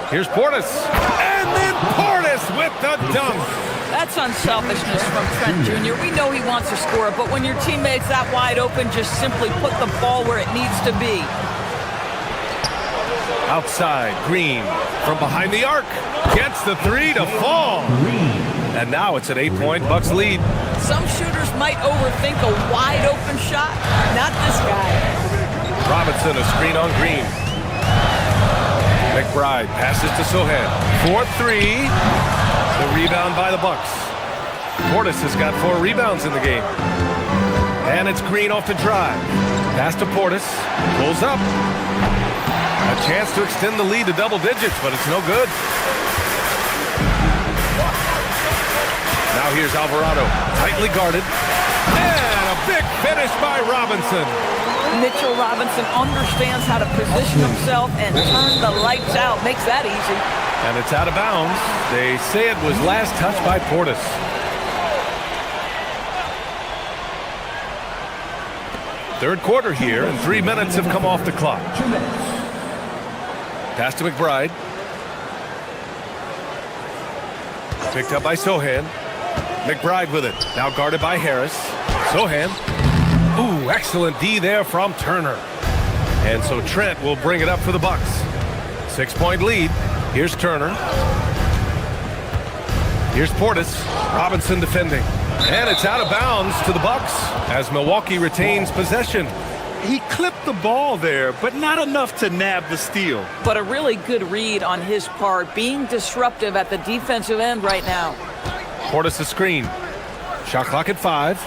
Here's Portis. And then Portis with the dunk. That's unselfishness from Trent Jr. We know he wants to score, but when your teammate's that wide open, just simply put the ball where it needs to be. Outside, Green from behind the arc. Gets the 3 to fall. And now it's an 8-point Bucks lead. Some shooters might overthink a wide open shot. Not this guy. Robinson, a screen on Green. McBride passes to Sohan. 4-3. The rebound by the Bucks. Portis has got 4 rebounds in the game. And it's Green off the drive. Pass to Portis. Pulls up. A chance to extend the lead to double digits, but it's no good. Now here's Alvarado. Tightly guarded. And a big finish by Robinson. Mitchell Robinson understands how to position himself and turn the lights out. Makes that easy. And it's out of bounds. They say it was last touched by Portis. Third quarter here, and 3 minutes have come off the clock. Pass to McBride. Picked up by Sohan. McBride with it. Now guarded by Harris. Sohan. Ooh, excellent D there from Turner. And so Trent will bring it up for the Bucks. 6-point lead. Here's Turner. Here's Portis. Robinson defending. And it's out of bounds to the Bucks as Milwaukee retains possession. He clipped the ball there, but not enough to nab the steal. But a really good read on his part, being disruptive at the defensive end right now. Portis a screen. Shot clock at 5.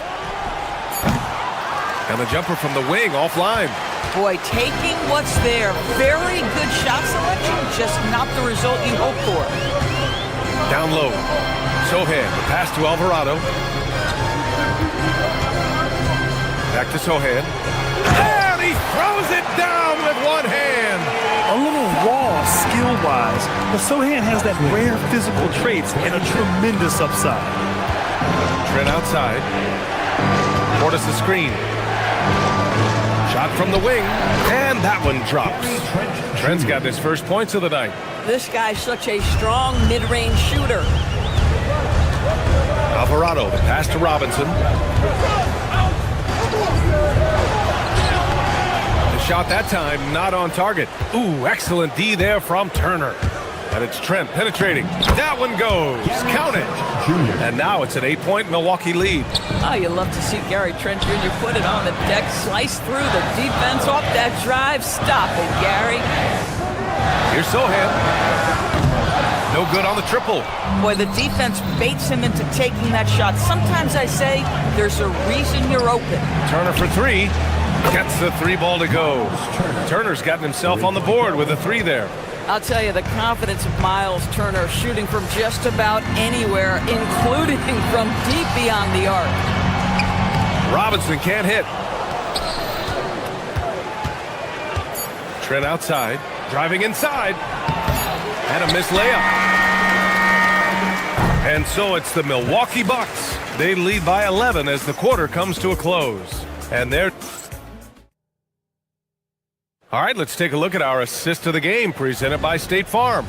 And the jumper from the wing offline. Boy, taking what's there. Very good shot selection, just not the result you hope for. Down low. Sohan, the pass to Alvarado. Back to Sohan. And he throws it down with one hand. A little raw skill-wise, but Sohan has that rare physical traits and a tremendous upside. Trent outside. Portis the screen. Shot from the wing, and that one drops. Trent's got his first points of the night. This guy's such a strong mid-range shooter. Alvarado, the pass to Robinson. The shot that time not on target. Ooh, excellent D there from Turner. And it's Trent penetrating. That one goes. Count it. And now it's an 8-point Milwaukee lead. Oh, you love to see Gary Trent Jr. put it on the deck, slice through the defense off that drive. Stop it, Gary. Here's Sohan. No good on the triple. Boy, the defense baits him into taking that shot. Sometimes I say there's a reason you're open. Turner for three. Gets the three ball to go. Turner's gotten himself on the board with a three there. I'll tell you, the confidence of Miles Turner shooting from just about anywhere, including from deep beyond the arc. Robinson can't hit. Trent outside, driving inside, and a missed layup. And so it's the Milwaukee Bucks. They lead by 11 as the quarter comes to a close. And they're... All right, let's take a look at our assist of the game presented by State Farm.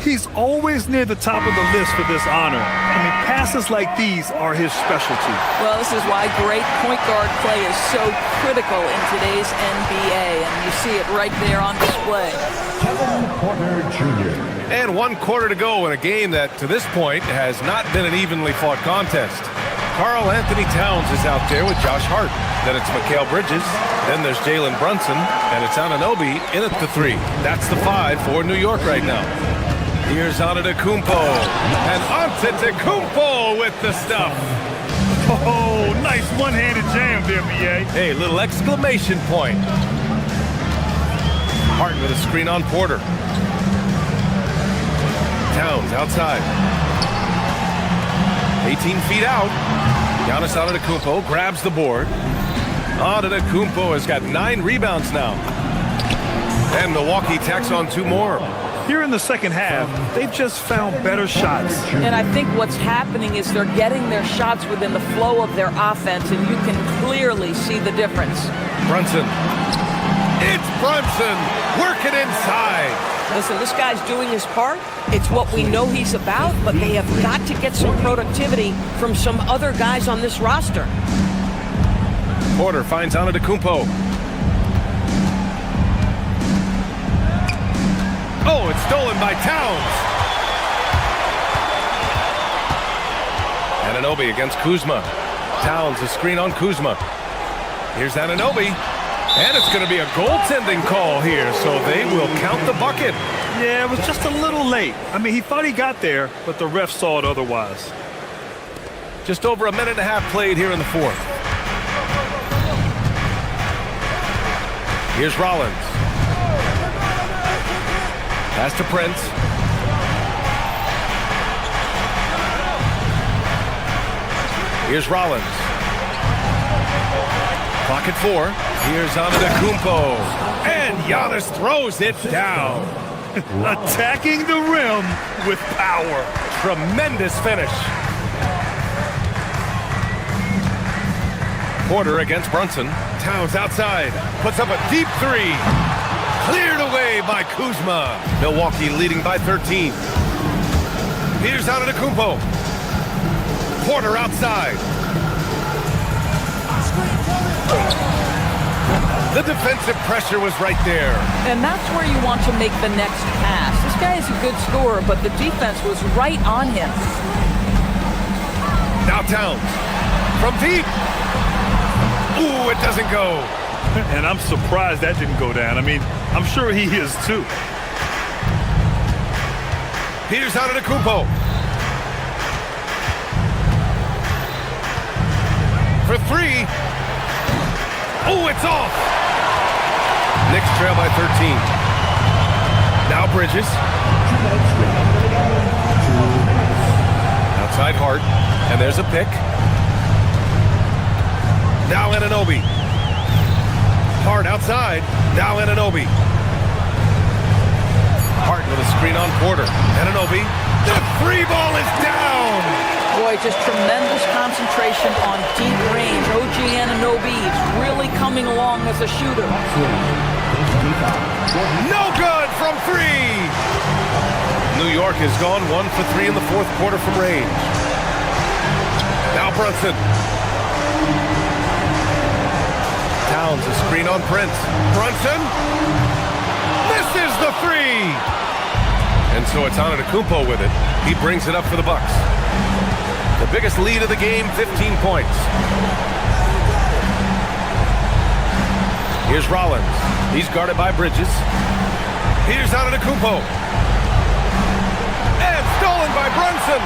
He's always near the top of the list for this honor. I mean, passes like these are his specialty. Well, this is why great point guard play is so critical in today's NBA, and you see it right there on display. Kevin Porter Jr. And 1 quarter to go in a game that, to this point, has not been an evenly fought contest. Karl Anthony Towns is out there with Josh Hart. Then it's Mikal Bridges. Then there's Jalen Brunson. And it's Anunoby in at the 3. That's the 5 for New York right now. Here's Antetokounmpo. And Antetokounmpo with the stuff. Oh, nice one-handed jam there, B.A. Hey, little exclamation point. Hart with a screen on Porter. Towns outside. 18 feet out. Giannis Antetokounmpo grabs the board. Antetokounmpo has got 9 rebounds now. And Milwaukee tacks on 2 more. Here in the second half, they've just found better shots. And I think what's happening is they're getting their shots within the flow of their offense, and you can clearly see the difference. Brunson. It's Brunson working inside. Listen, this guy's doing his part. It's what we know he's about, but they have got to get some productivity from some other guys on this roster. Porter finds Antetokounmpo. Oh, it's stolen by Towns. Anunoby against Kuzma. Towns, a screen on Kuzma. Here's Anunoby. And it's going to be a goaltending call here, so they will count the bucket. Yeah, it was just a little late. I mean, he thought he got there, but the ref saw it otherwise. Just over a minute and a half played here in the 4th. Here's Rollins. Pass to Prince. Here's Rollins. Clock at 4. Here's Antetokounmpo. And Giannis throws it down. Attacking the rim with power. Tremendous finish. Porter against Brunson. Towns outside. Puts up a deep 3. Cleared away by Kuzma. Milwaukee leading by 13. Here's Antetokounmpo. Porter outside. The defensive pressure was right there. And that's where you want to make the next pass. This guy is a good scorer, but the defense was right on him. Now Towns. From deep. Ooh, it doesn't go. And I'm surprised that didn't go down. I mean, I'm sure he is too. Here's Antetokounmpo. For 3. Oh, it's off. Knicks trail by 13. Now Bridges. Outside Hart. And there's a pick. Now Anunoby. Hart outside. Now Anunoby. Hart with a screen on Porter. Anunoby. The 3 ball is down. Boy, just tremendous concentration on deep range. OG Anunoby is really coming along as a shooter. No good from 3. New York has gone 1 for 3 in the 4th quarter from range. Now Brunson. Towns, a screen on Prince. Brunson misses the 3. And so it's Antetokounmpo with it. He brings it up for the Bucks. The biggest lead of the game, 15 points. Here's Rollins. He's guarded by Bridges. Here's Antetokounmpo. Stolen by Brunson.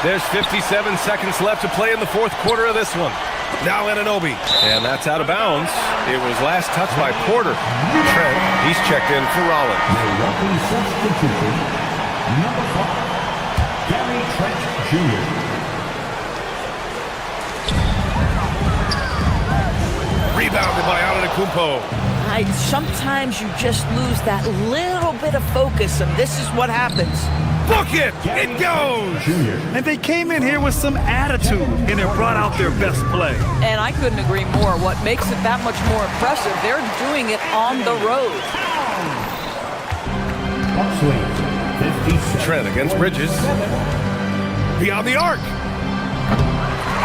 There's 57 seconds left to play in the fourth quarter of this one. Now Anunoby. And that's out of bounds. It was last touched by Porter. Trent, he's checked in for Rollins. Milwaukee substitution, number 5, Gary Trent Jr. Rebounded by Antetokounmpo. Sometimes you just lose that little bit of focus, and this is what happens. Book it! It goes! And they came in here with some attitude, and it brought out their best play. And I couldn't agree more. What makes it that much more impressive, they're doing it on the road. Trent against Bridges. Beyond the arc.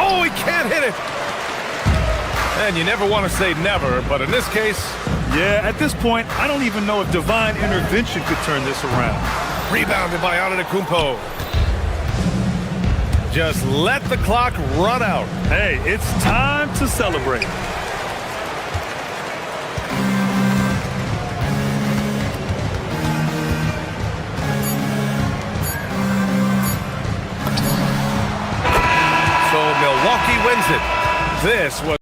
Oh, he can't hit it! And you never want to say never, but in this case... Yeah, at this point, I don't even know if divine intervention could turn this around. Rebounded by Antetokounmpo. Just let the clock run out. Hey, it's time to celebrate. So Milwaukee wins it. This was...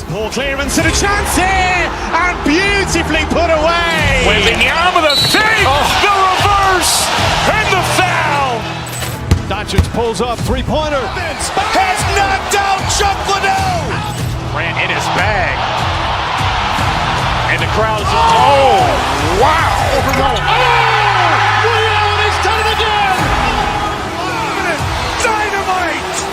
Poor clearance and a chance here, and beautifully put away. Wembanyama the save, the reverse, and the foul. Doncic pulls up, three-pointer. Has knocked out Chuck Liddell. Ran in his bag. And the crowd is, oh, wow. He's done it again. Dynamite.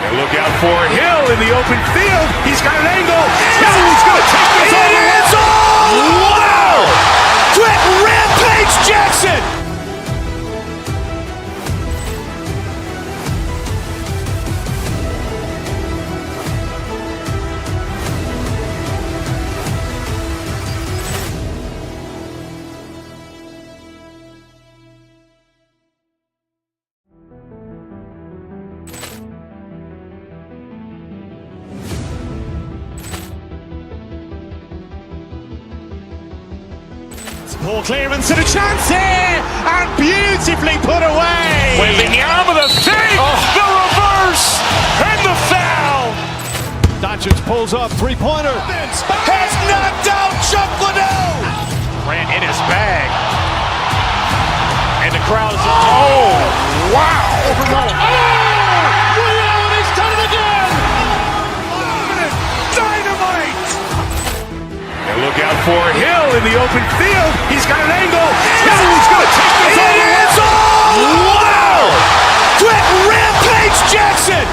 And look out for Hill in the open field. He's got an angle. He's going to take this all the way. Wow. Quick Rampage Jackson. Poor clearance and a chance here, and beautifully put away. Wembanyama the save, the reverse, and the foul. Doncic pulls up, three-pointer. Has knocked out Chuck Liddell. Ran in his bag. And the crowd is, oh, wow. He's done it again. Dynamite. And look out for Hill in the open field. He's got an angle. He's going to take this all the way. Wow. Quick Rampage Jackson.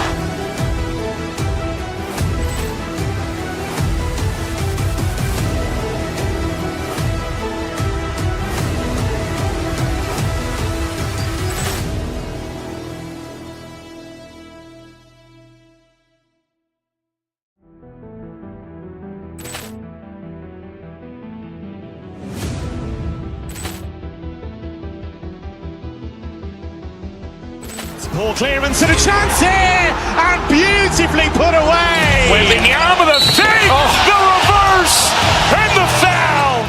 Poor clearance and a chance here, and beautifully put away. Wembanyama the save, the reverse, and the foul.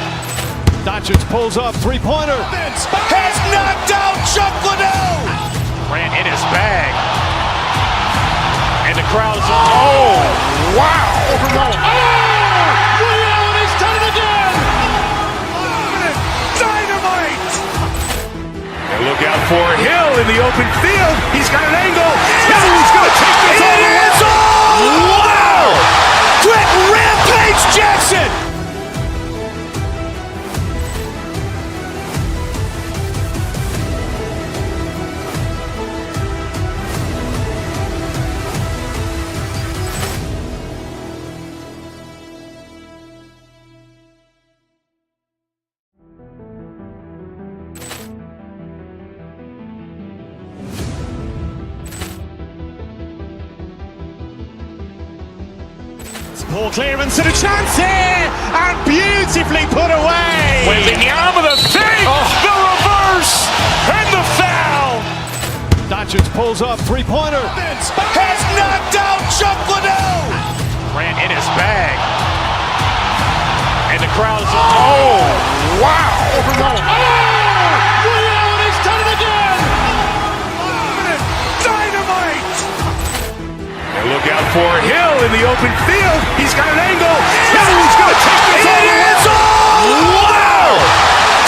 Doncic pulls up, three-pointer. Has knocked out Chuck Liddell. Ran in his bag. And the crowd is, oh, wow. He's done it again. Dynamite. And look out for Hill in the open field. He's got an angle. He's going to take this all the way. Wow. Quick Rampage Jackson. Poor clearance and a chance here, and beautifully put away. Wembanyama the save, the reverse, and the foul. Doncic pulls up, three-pointer. Has knocked out Chuck Liddell. Grant in his bag. And the crowd is, oh, wow. He's done it again. Dynamite. And look out for Hill in the open field. He's got an angle. Hill's going to take this all the way. Wow.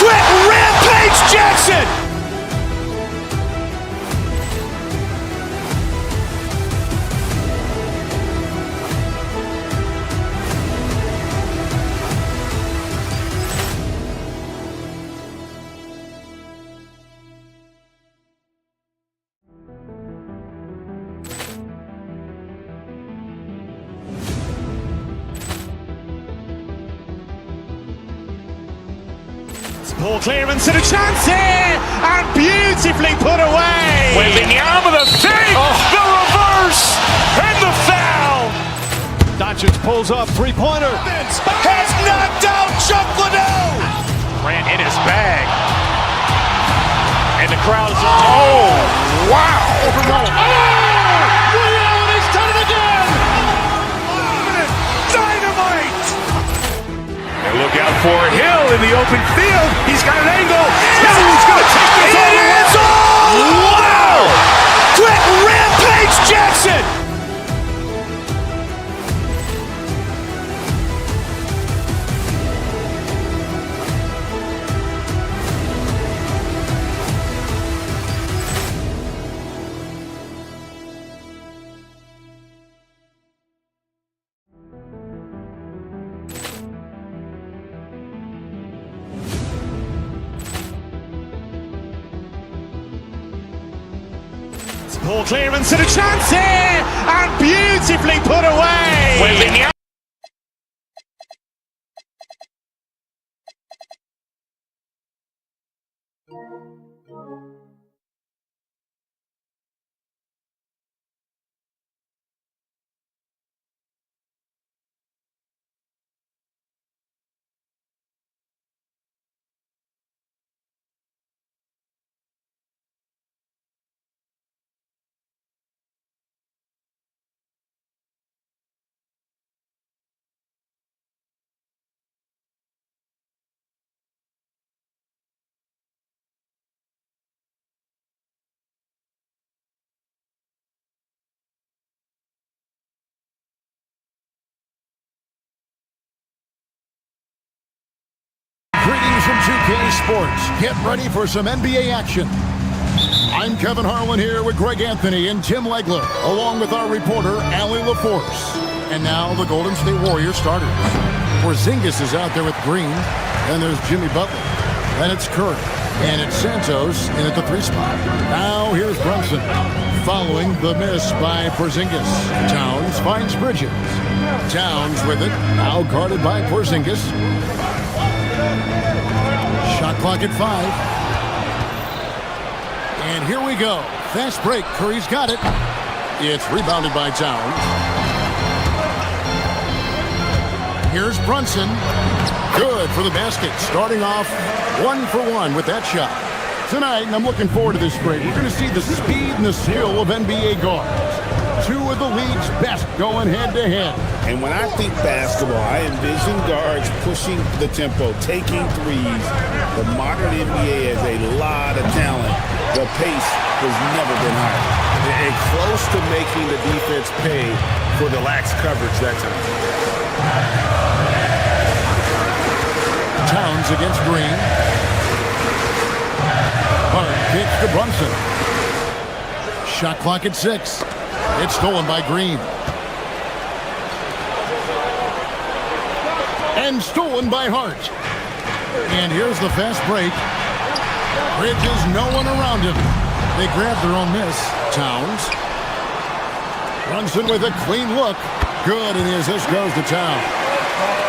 Quick Rampage Jackson. Ball clearance and a chance here, and beautifully put away. Wembanyama the fake, the reverse, and the foul. Doncic pulls up, three-pointer. Has knocked out Chuck Liddell. Grant in his bag. And the crowd is, oh, wow. He's done it again. Dynamite. And look out for Hill in the open field. He's got an angle. Hill's going to take this all the way. Wow. Quick Rampage Jackson. Ball clearance and a chance here, and beautifully put away. Wembanyama. Greetings from 2K Sports. Get ready for some NBA action. I'm Kevin Harlan here with Greg Anthony and Tim Legler, along with our reporter, Allie LaForce. And now the Golden State Warriors starters. Porzingis is out there with Green. Then there's Jimmy Butler. Then it's Curry. And it's Santos in at the 3 spot. Now here's Brunson. Following the miss by Porzingis. Towns finds Bridges. Towns with it. Now guarded by Porzingis. Shot clock at 5. And here we go. Fast break. Curry's got it. It's rebounded by Towns. Here's Brunson. Good for the basket. Starting off 1 for 1 with that shot. Tonight, and I'm looking forward to this break, we're going to see the speed and the skill of NBA guards. 2 of the league's best going head-to-head. And when I think basketball, I envision guards pushing the tempo, taking threes. The modern NBA has a lot of talent. The pace has never been higher. And close to making the defense pay for the lax coverage that time. Towns against Green. Hart kicks to Brunson. Shot clock at 6. It's stolen by Green. And stolen by Hart. And here's the fast break. Bridges, no one around him. They grab their own miss. Towns. Brunson with a clean look. Good, and the assist goes to Towns.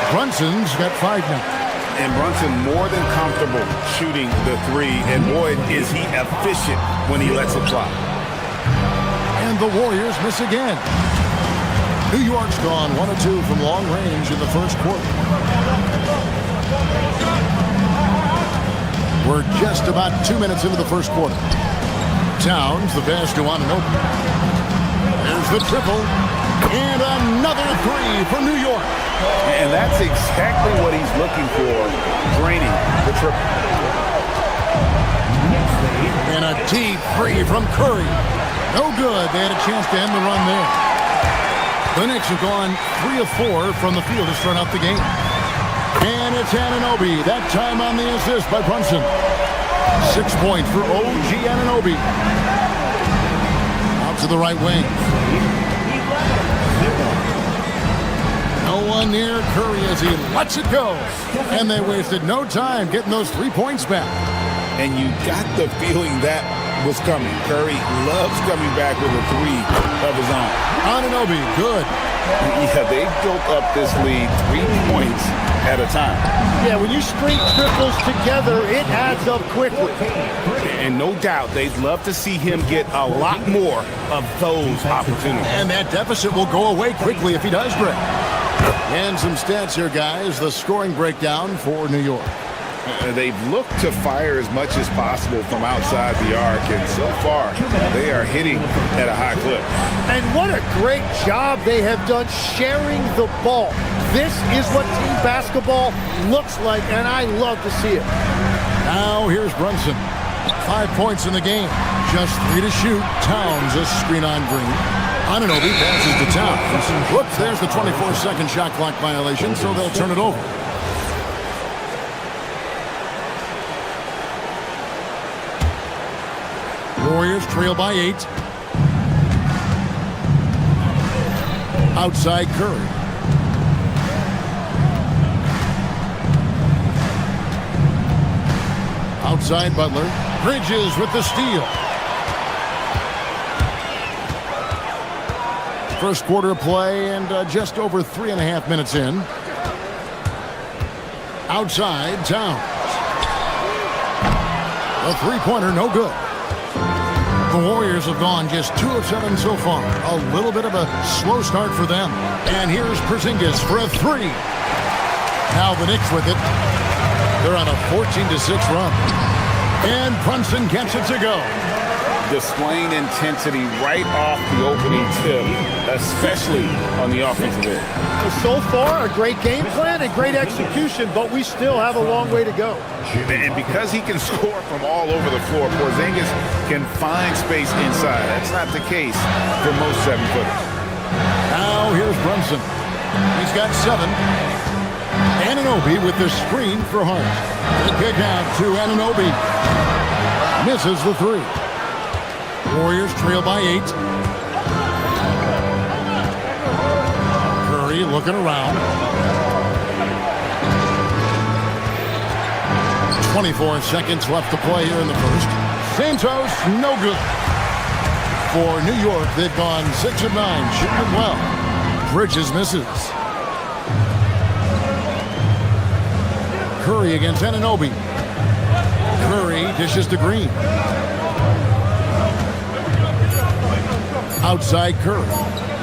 Brunson's got 5 now. And Brunson more than comfortable shooting the 3. And boy, is he efficient when he lets it fly. And the Warriors miss again. New York's gone 1 of 2 from long range in the first quarter. We're just about 2 minutes into the first quarter. Towns, the pass to Untitled. There's the triple. And another three for New York. And that's exactly what he's looking for, draining the triple. And a deep three from Curry. No good. They had a chance to end the run there. The Knicks have gone 3 of 4 from the field to start out the game. And it's Anunoby, that time on the assist by Brunson. 6 points for OG Anunoby. Out to the right wing. No one near Curry as he lets it go. And they wasted no time getting those 3 points back. And you got the feeling that was coming. Curry loves coming back with a three of his own. Anunoby, good. Yeah, they built up this lead 3 points at a time. Yeah, when you string triples together, it adds up quickly. And no doubt, they'd love to see him get a lot more of those opportunities. And that deficit will go away quickly if he does break. And some stats here, guys. The scoring breakdown for New York. They've looked to fire as much as possible from outside the arc, and so far, they are hitting at a high clip. And what a great job they have done sharing the ball. This is what team basketball looks like, and I love to see it. Now here's Brunson. 5 points in the game. Just 3 to shoot. Towns a screen on Green. Anunoby passes to Towns. Whoops, there's the 24-second shot clock violation, so they'll turn it over. Warriors trail by 8. Outside Curry. Outside Butler. Bridges with the steal. First quarter of play and just over 3.5 minutes in. Outside Towns. A three-pointer, no good. The Warriors have gone just 2 of 7 so far. A little bit of a slow start for them. And here's Porzingis for a 3. Now the Knicks with it. They're on a 14-6 run. And Brunson gets it to go. Displaying intensity right off the opening tip, especially on the offensive end. So far, a great game plan and great execution, but we still have a long way to go. And because he can score from all over the floor, Porzingis can find space inside. That's not the case for most 7-footers. Now here's Brunson. He's got 7. Anunoby with the screen for Hart. The kick out to Anunoby. Misses the 3. Warriors trail by 8. Curry looking around. 24 seconds left to play here in the first. Santos, no good. For New York, they've gone 6 of 9, shooting it well. Bridges misses. Curry against Anunoby. Curry dishes to Green. Outside Curry.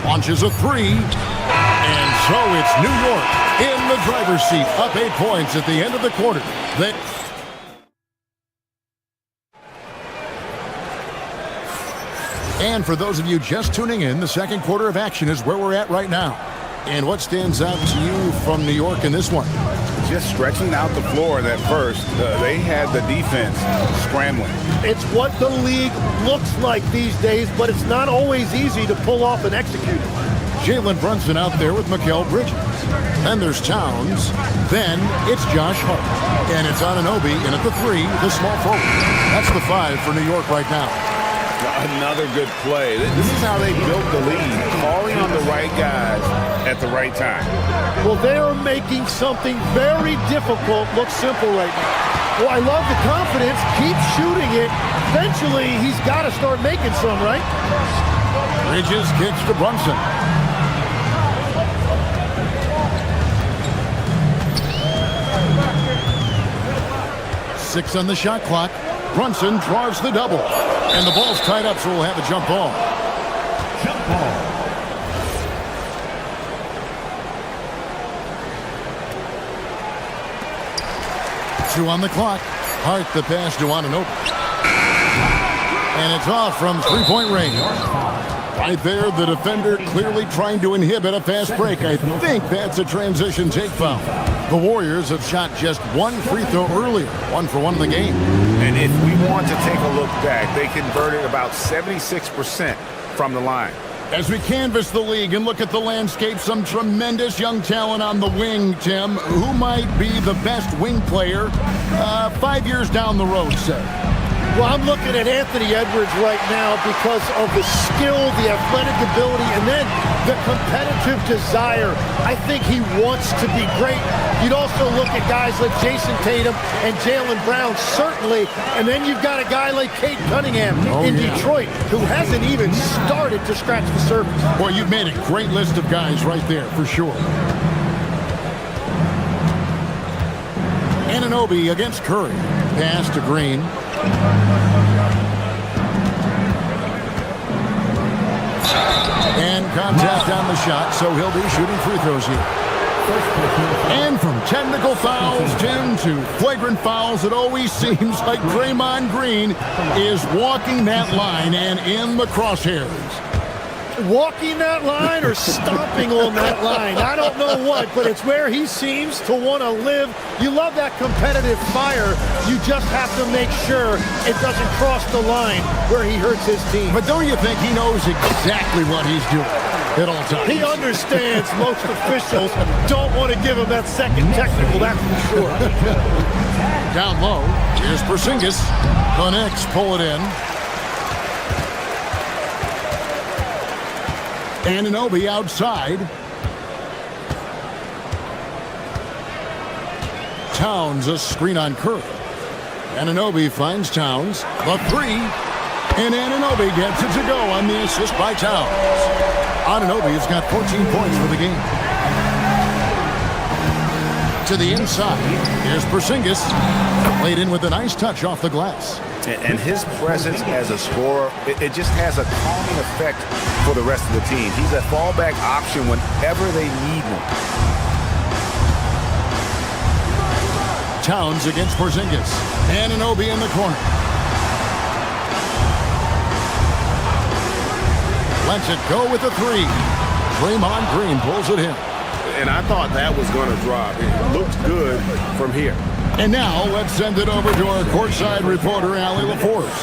Launches a 3. And so it's New York in the driver's seat. Up 8 points at the end of the quarter. And for those of you just tuning in, the second quarter of action is where we're at right now. And what stands out to you from New York in this one? Just stretching out the floor at first. They had the defense scrambling. It's what the league looks like these days, but it's not always easy to pull off and execute. Jalen Brunson out there with Mikal Bridges. Then there's Towns. Then it's Josh Hart. And it's Anunoby in at the 3, the small forward. That's the 5 for New York right now. Another good play. This is how they built the lead, calling on the right guys at the right time. Well, they are making something very difficult look simple right now. Well, I love the confidence. Keep shooting it. Eventually, he's got to start making some, right? Bridges kicks to Brunson. Six on the shot clock. Brunson draws the double. And the ball's tied up, so we'll have a jump ball. Jump ball. 2 on the clock. Hart the pass to Anunoby. And it's off from three-point range. Right there, the defender clearly trying to inhibit a fast break. I think that's a transition take foul. The Warriors have shot just one free throw earlier, 1 for 1 in the game. And if we want to take a look back, they converted about 76% from the line. As we canvass the league and look at the landscape, some tremendous young talent on the wing, Tim. Who might be the best wing player 5 years down the road, say? Well, I'm looking at Anthony Edwards right now because of the skill, the athletic ability, and then the competitive desire. I think he wants to be great. You'd also look at guys like Jason Tatum and Jaylen Brown, certainly. And then you've got a guy like Cade Cunningham in Detroit, who hasn't even started to scratch the surface. Boy, you've made a great list of guys right there, for sure. Anunoby against Curry. Pass to Green. And contact on the shot, so he'll be shooting free throws here. And from technical fouls, Tim, to flagrant fouls, it always seems like Draymond Green is walking that line and in the crosshairs. Walking that line or stomping on that line. I don't know what, but it's where he seems to want to live. You love that competitive fire. You just have to make sure it doesn't cross the line where he hurts his team. But don't you think he knows exactly what he's doing at all times? He understands most officials don't want to give him that second technical, that's for sure. Down low, here's Porzingis. The Knicks pull it in. Anunoby outside. Towns a screen on Curry. Anunoby finds Towns. The three. And Anunoby gets it to go on the assist by Towns. Anunoby has got 14 points for the game. To the inside. Here's Porzingis. Played in with a nice touch off the glass. And his presence as a scorer, it just has a calming effect for the rest of the team. He's a fallback option whenever they need one. Towns against Porzingis. Anunoby in the corner. Lets it go with the three. Draymond Green pulls it in. And I thought that was going to drop. It looked good from here. And now let's send it over to our courtside reporter, Allie LaForce.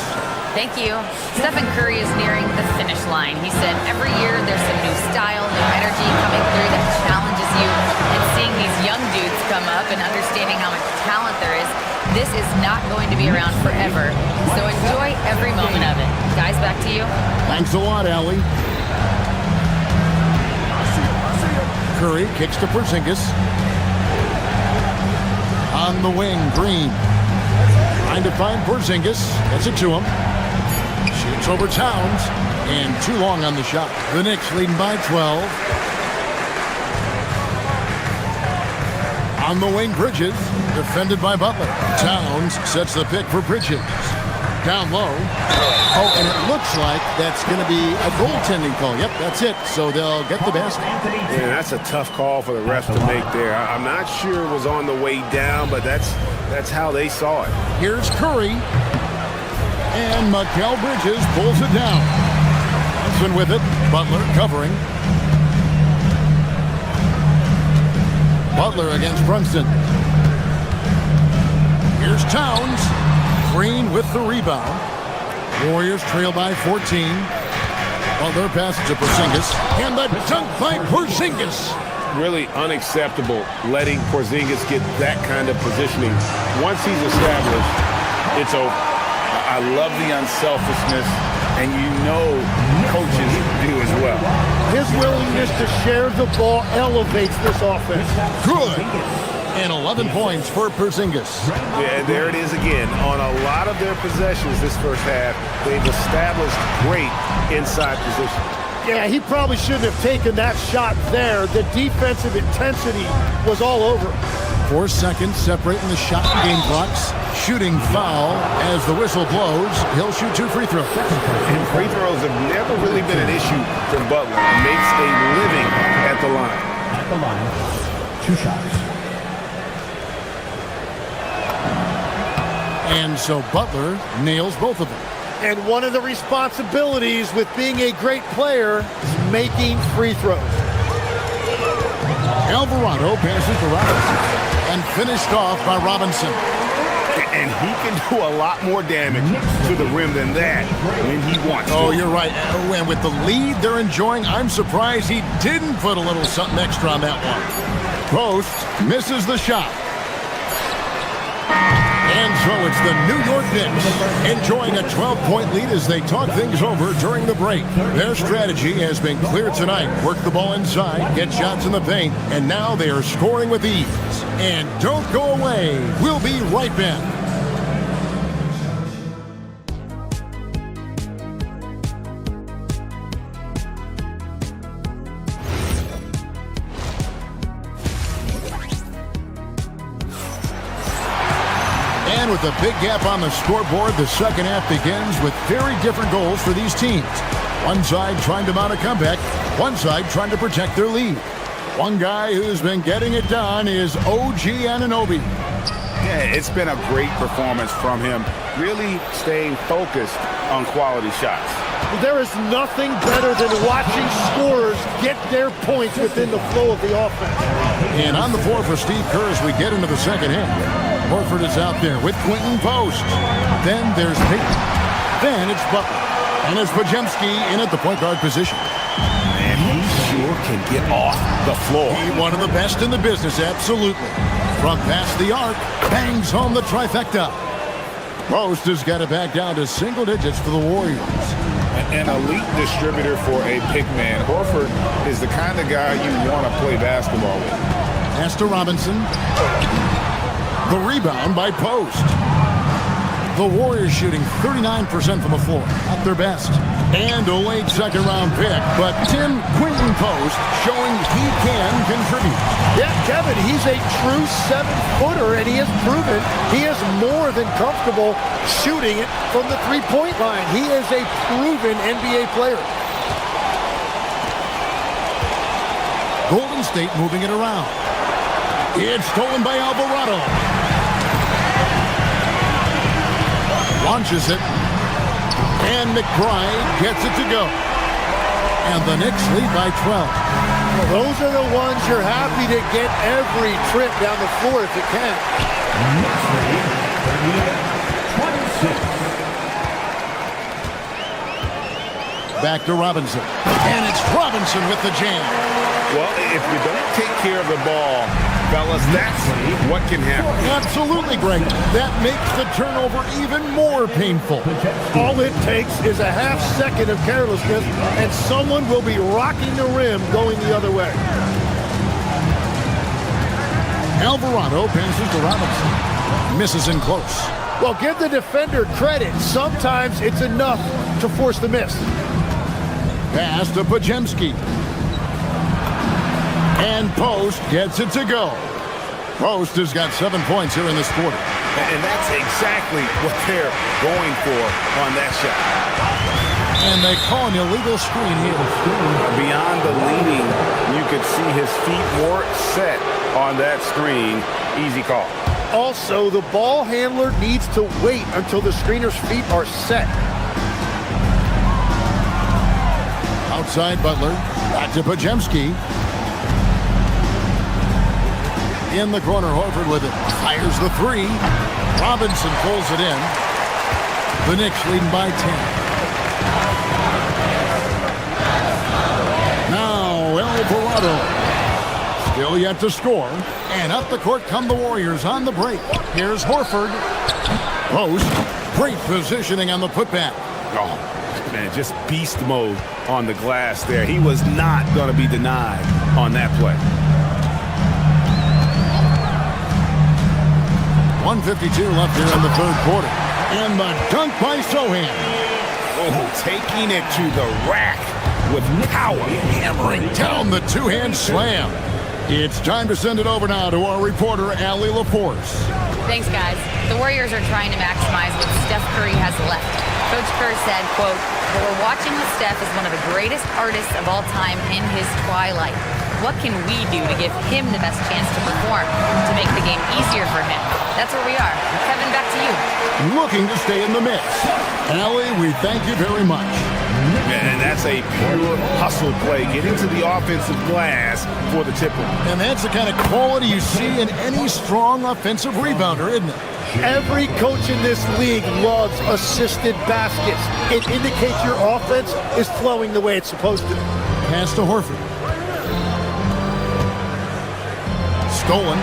Thank you. Stephen Curry is nearing the finish line. He said every year there's some new style, new energy coming through that challenges you. And seeing these young dudes come up and understanding how much talent there is, this is not going to be around forever. So enjoy every moment of it. Guys, back to you. Thanks a lot, Allie. Curry kicks to Porzingis. On the wing, Green. Trying to find Porzingis. Gets it to him. Shoots over Towns. And too long on the shot. The Knicks leading by 12. On the wing, Bridges. Defended by Butler. Towns sets the pick for Bridges. Down low. Oh, and it looks like that's going to be a goaltending call. Yep, that's it. So they'll get the basket. Yeah, that's a tough call for the refs to make there. I'm not sure it was on the way down, but that's how they saw it. Here's Curry. And Mikal Bridges pulls it down. Brunson with it. Butler covering. Butler against Brunson. Here's Towns. Green with the rebound. Warriors trail by 14. Butler passes to Porzingis. And the dunk by Porzingis. Really unacceptable letting Porzingis get that kind of positioning. Once he's established, it's over. I love the unselfishness, and you know coaches do as well. His willingness to share the ball elevates this offense. Good. And 11 points for Porzingis. Yeah, there it is again. On a lot of their possessions this first half, they've established great inside position. Yeah, he probably shouldn't have taken that shot there. The defensive intensity was all over. 4 seconds separating the shot and game clocks. Shooting foul as the whistle blows. He'll shoot 2 free throws. And free throws have never really been an issue for Butler. Makes a living at the line. At the line, 2 shots. And so Butler nails both of them. And one of the responsibilities with being a great player is making free throws. Alvarado passes to Robinson and finished off by Robinson. And he can do a lot more damage to the rim than that when he wants to. Oh, you're right. And with the lead they're enjoying, I'm surprised he didn't put a little something extra on that one. Post misses the shot. And so it's the New York Knicks enjoying a 12-point lead as they talk things over during the break. Their strategy has been clear tonight. Work the ball inside, get shots in the paint, and now they are scoring with ease. And don't go away. We'll be right back. And with a big gap on the scoreboard, the second half begins with very different goals for these teams. One side trying to mount a comeback, one side trying to protect their lead. One guy who's been getting it done is OG Anunoby. Yeah, it's been a great performance from him, really staying focused on quality shots. There is nothing better than watching scorers get their points within the flow of the offense. And on the floor for Steve Kerr as we get into the second half. Horford is out there with Quinton Post. Then there's Payton. Then it's Butler. And it's Podziemski in at the point guard position. Man, he sure can get off the floor. He's one of the best in the business, absolutely. From past the arc, bangs home the trifecta. Post has got it back down to single digits for the Warriors. An elite distributor for a pick man. Horford is the kind of guy you want to play basketball with. Pass to Robinson. The rebound by Post. The Warriors shooting 39% from the floor, at their best. And a late second-round pick, but Quinton Post showing he can contribute. Yeah, Kevin, he's a true 7-footer, and he has proven he is more than comfortable shooting it from the three-point line. He is a proven NBA player. Golden State moving it around. It's stolen by Alvarado. Launches it. And McBride gets it to go. And the Knicks lead by 12. Well, those are the ones you're happy to get every trip down the floor if you can. Back to Robinson. And it's Robinson with the jam. Well, if you don't take care of the ball, fellas, that's what can happen. Absolutely, Greg. That makes the turnover even more painful. All it takes is a half second of carelessness, and someone will be rocking the rim going the other way. Alvarado passes to Robinson. Misses in close. Well, give the defender credit. Sometimes it's enough to force the miss. Pass to Podziemski. And Post gets it to go. Post has got 7 points here in this quarter. And that's exactly what they're going for on that shot. And they call an illegal screen here. Beyond the leading, you could see his feet more set on that screen. Easy call. Also, the ball handler needs to wait until the screener's feet are set. Outside Butler. Back to Podziemski. In the corner, Horford with it. Fires the three. Robinson pulls it in. The Knicks leading by 10. Now Alvarado. Still yet to score. And up the court come the Warriors on the break. Here's Horford. Post. Great positioning on the putback. Oh, man, just beast mode on the glass there. He was not going to be denied on that play. 1:52 left here in the third quarter. And the dunk by Sohan. Oh, taking it to the rack with power. Hammering down the two-hand slam. It's time to send it over now to our reporter, Allie LaForce. Thanks, guys. The Warriors are trying to maximize what Steph Curry has left. Coach Kerr said, quote, "What we're watching with Steph is one of the greatest artists of all time in his twilight. What can we do to give him the best chance to perform, to make the game easier for him? That's where we are. Kevin, back to you. Looking to stay in the mix. Allie, we thank you very much. And that's a pure hustle play. Get into the offensive glass for the tipper. And that's the kind of quality you see in any strong offensive rebounder, isn't it? Every coach in this league loves assisted baskets. It indicates your offense is flowing the way it's supposed to. Pass to Horford. Stolen.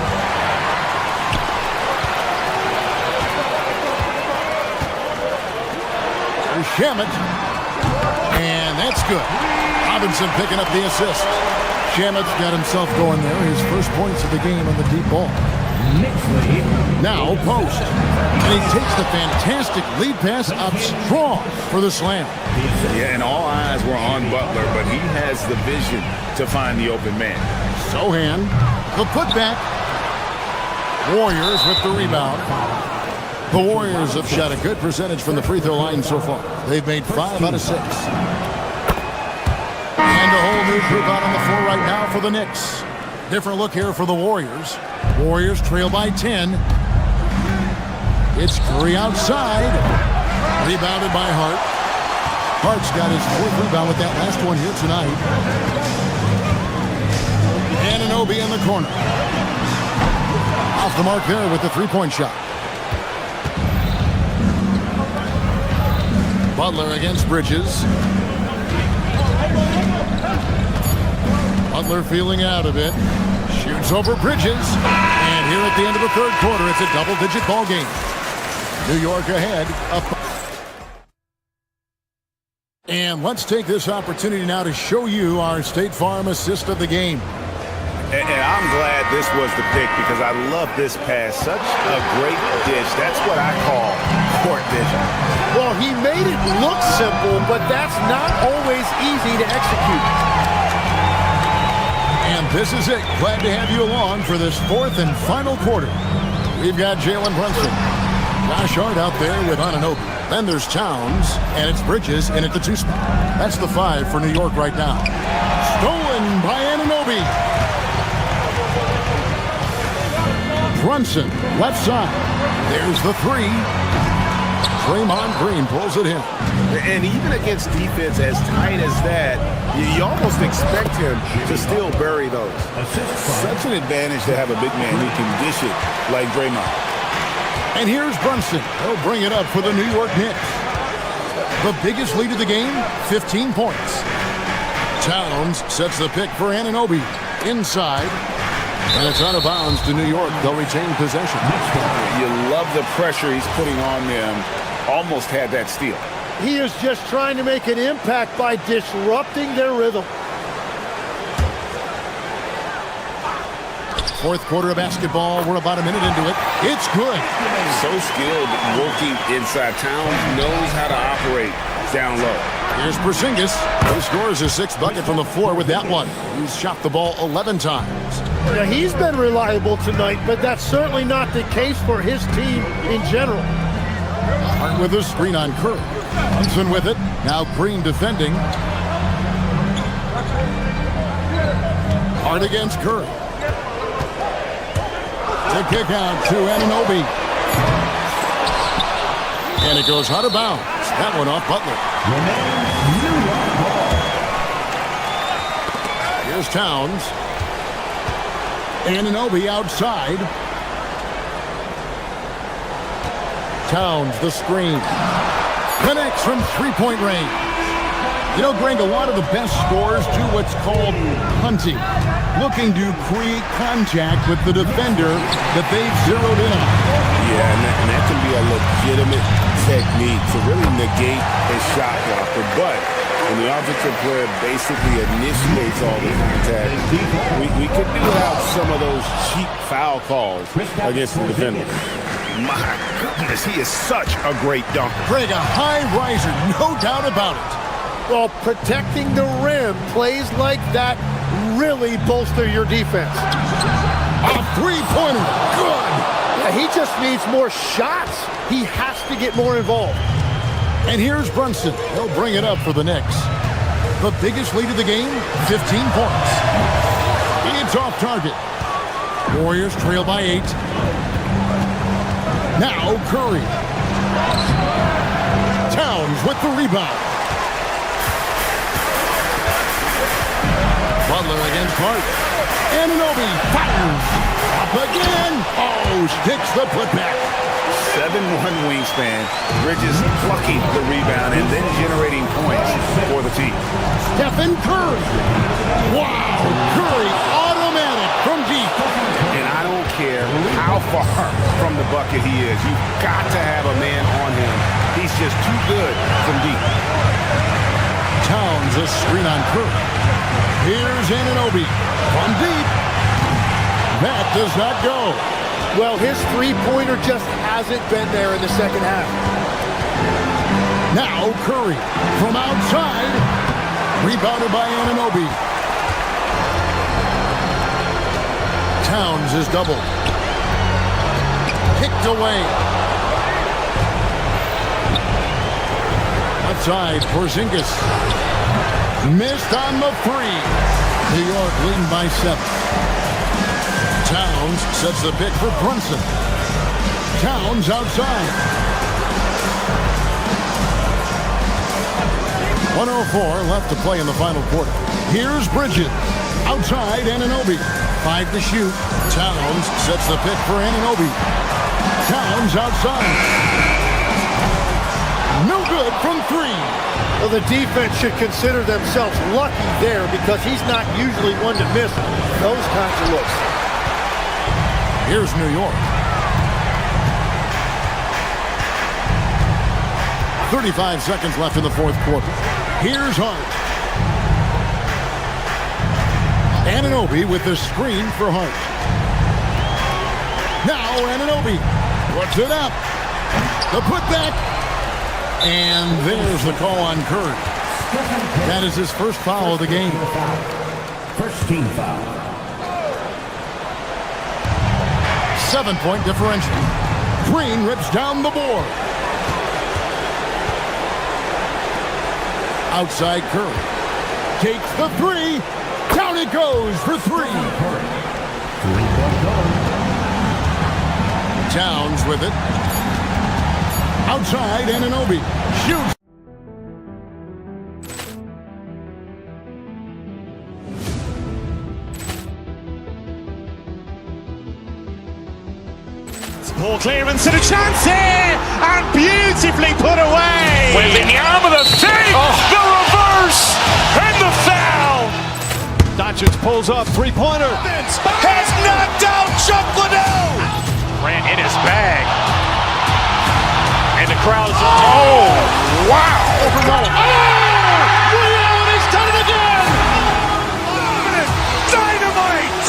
Shamet. And that's good. Robinson picking up the assist. Shamet's got himself going there. His first points of the game on the deep ball. Now post. And he takes the fantastic lead pass up strong for the slam. Yeah, and all eyes were on Butler, but he has the vision to find the open man. Sohan, the putback. Warriors with the rebound. The Warriors have shot a good percentage from the free throw line so far. They've made 5 out of 6. And a whole new group out on the floor right now for the Knicks. Different look here for the Warriors. Warriors trail by 10. It's Curry outside. Rebounded by Hart. Hart's got his 4th rebound with that last one here tonight. Anunoby in the corner. Off the mark there with the three-point shot. Butler against Bridges. Butler feeling out a bit. Shoots over Bridges. And here at the end of the third quarter, it's a double-digit ball game. New York ahead. And let's take this opportunity now to show you our State Farm assist of the game. And I'm glad this was the pick because I love this pass. Such a great dish. That's what I call court vision. Well, he made it look simple, but that's not always easy to execute. And this is it. Glad to have you along for this 4th and final quarter. We've got Jalen Brunson. Josh Hart out there with Anunoby. Then there's Towns, and it's Bridges in at the 2 spot. That's the 5 for New York right now. Stolen by Anunoby. Brunson, left side. There's the 3. Draymond Green pulls it in. And even against defense as tight as that, you almost expect him to still bury those. Such an advantage to have a big man who can dish it like Draymond. And here's Brunson. He'll bring it up for the New York Knicks. The biggest lead of the game, 15 points. Towns sets the pick for Anunoby. Inside. And it's out of bounds to New York. They'll retain possession. You love the pressure he's putting on them. Almost had that steal. He is just trying to make an impact by disrupting their rhythm. 4th quarter of basketball. We're about a minute into it. It's good. So skilled working inside. Towns knows how to operate down low. Here's Porzingis. He scores his 6th bucket from the floor with that one. He's shot the ball 11 times. Yeah, he's been reliable tonight, but that's certainly not the case for his team in general. Hart with a screen on Curry. Brunson with it. Now Green defending. Hart against Curry. The kick out to Anunoby. And it goes out of bounds. That one off Butler. Here's Towns. Anunoby outside. Towns, the screen. Connects from three-point range. You know, Greg, a lot of the best scorers do what's called hunting. Looking to create contact with the defender that they've zeroed in on. Yeah, and that can be a legitimate technique to really negate a shot blocker. But when the offensive player basically initiates all the contact, we could do without some of those cheap foul calls against the defender. My goodness, he is such a great dunker. Greg, a high riser, no doubt about it. Well, protecting the rim, plays like that really bolster your defense. A three-pointer, good. Yeah, he just needs more shots. He has to get more involved. And here's Brunson. He'll bring it up for the Knicks. The biggest lead of the game, 15 points. It's off target. Warriors trail by 8. Now Curry. Towns with the rebound. Butler against Hart. Anunoby fires. Up again. Oh, sticks the putback. 7'1" wingspan. Bridges plucking the rebound and then generating points for the team. Stephen Curry. Wow. Curry automatic from deep. And I don't care how far from the bucket he is. You've got to have a man on him. He's just too good from deep. Towns a screen on Curry. Here's Anunoby from deep. That does not go. Well, his three-pointer just hasn't been there in the second half. Now Curry from outside. Rebounded by Anunoby. Towns is doubled. Kicked away. Outside, Porzingis. Missed on the three. New York leading by 7. Towns sets the pick for Brunson. Towns outside. 1:04 left to play in the final quarter. Here's Bridges. Outside, Anunoby. 5 to shoot. Towns sets the pick for Anunoby. Towns outside. No good from 3. Well, the defense should consider themselves lucky there because he's not usually one to miss those kinds of looks. Here's New York. 35 seconds left in the fourth quarter. Here's Hart. Anunoby with the screen for Hart. Now Anunoby puts it up. The putback. And there's the call on Curry. That is his first foul of the game. First team foul. 7-point differential. Green rips down the board. Outside Curry. Takes the 3. Down it goes for 3. Towns with it. Outside Anunoby. Shoots. Ball clearance and a chance here, and beautifully put away. Wembanyama the save, the reverse, and the foul. Doncic pulls up, three-pointer. Has knocked out Chuck Liddell. Grant in his bag. And the crowd is, oh, wow. Leon has done it again. Dynamite.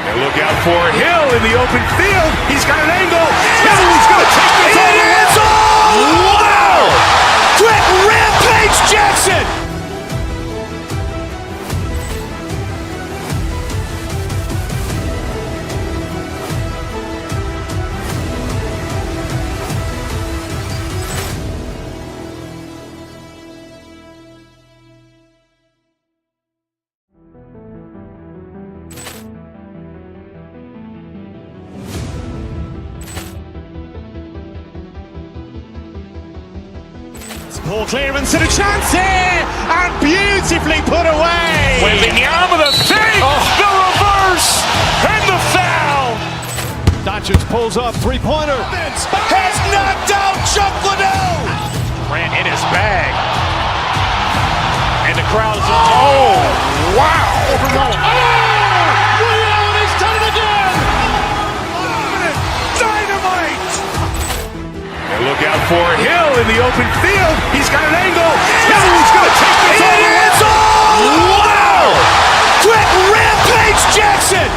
And look out for Hill in the open field. He's got an angle. He's going to take this all the way. Wow. Quick Rampage Jackson. Ball clearance and a chance here, and beautifully put away. Wembanyama the save, the reverse, and the foul. Doncic pulls up, three-pointer. Has knocked out Chuck Liddell. Grant in his bag. And the crowd is, oh, wow. Leon has done it again. Dynamite. And look out for Hill in the open field. He's got an angle. He's going to take this all the way. Wow. Quick Rampage Jackson.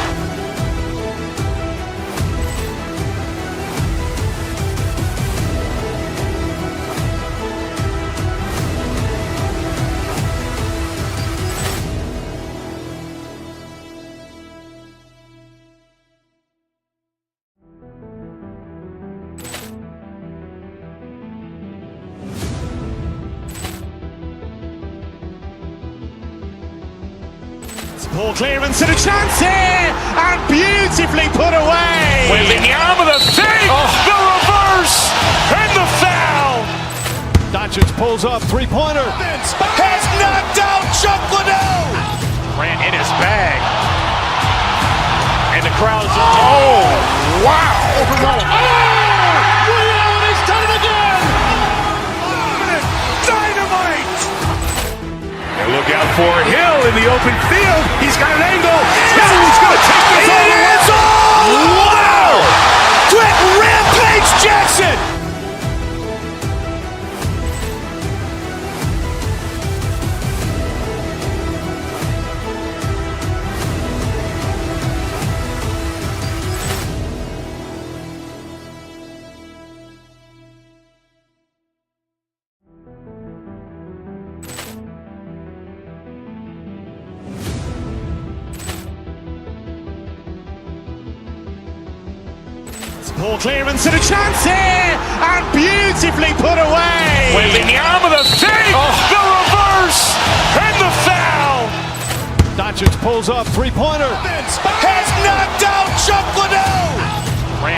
Ball clearance and a chance here, and beautifully put away. Wembanyama the save, Doncic pulls up, three-pointer. Has knocked out Chuck Liddell. Ran in his bag. And the crowd is, oh, wow. He's done it again. Dynamite. And look out for Hill in the open field. He's got an angle. He's going to take this all the way. Wow. Quick Rampage Jackson. Ball clearance and a chance here, and beautifully put away. Wembanyama the fake, the reverse, and the foul. Doncic pulls up, three-pointer. Has knocked out Chuck Liddell.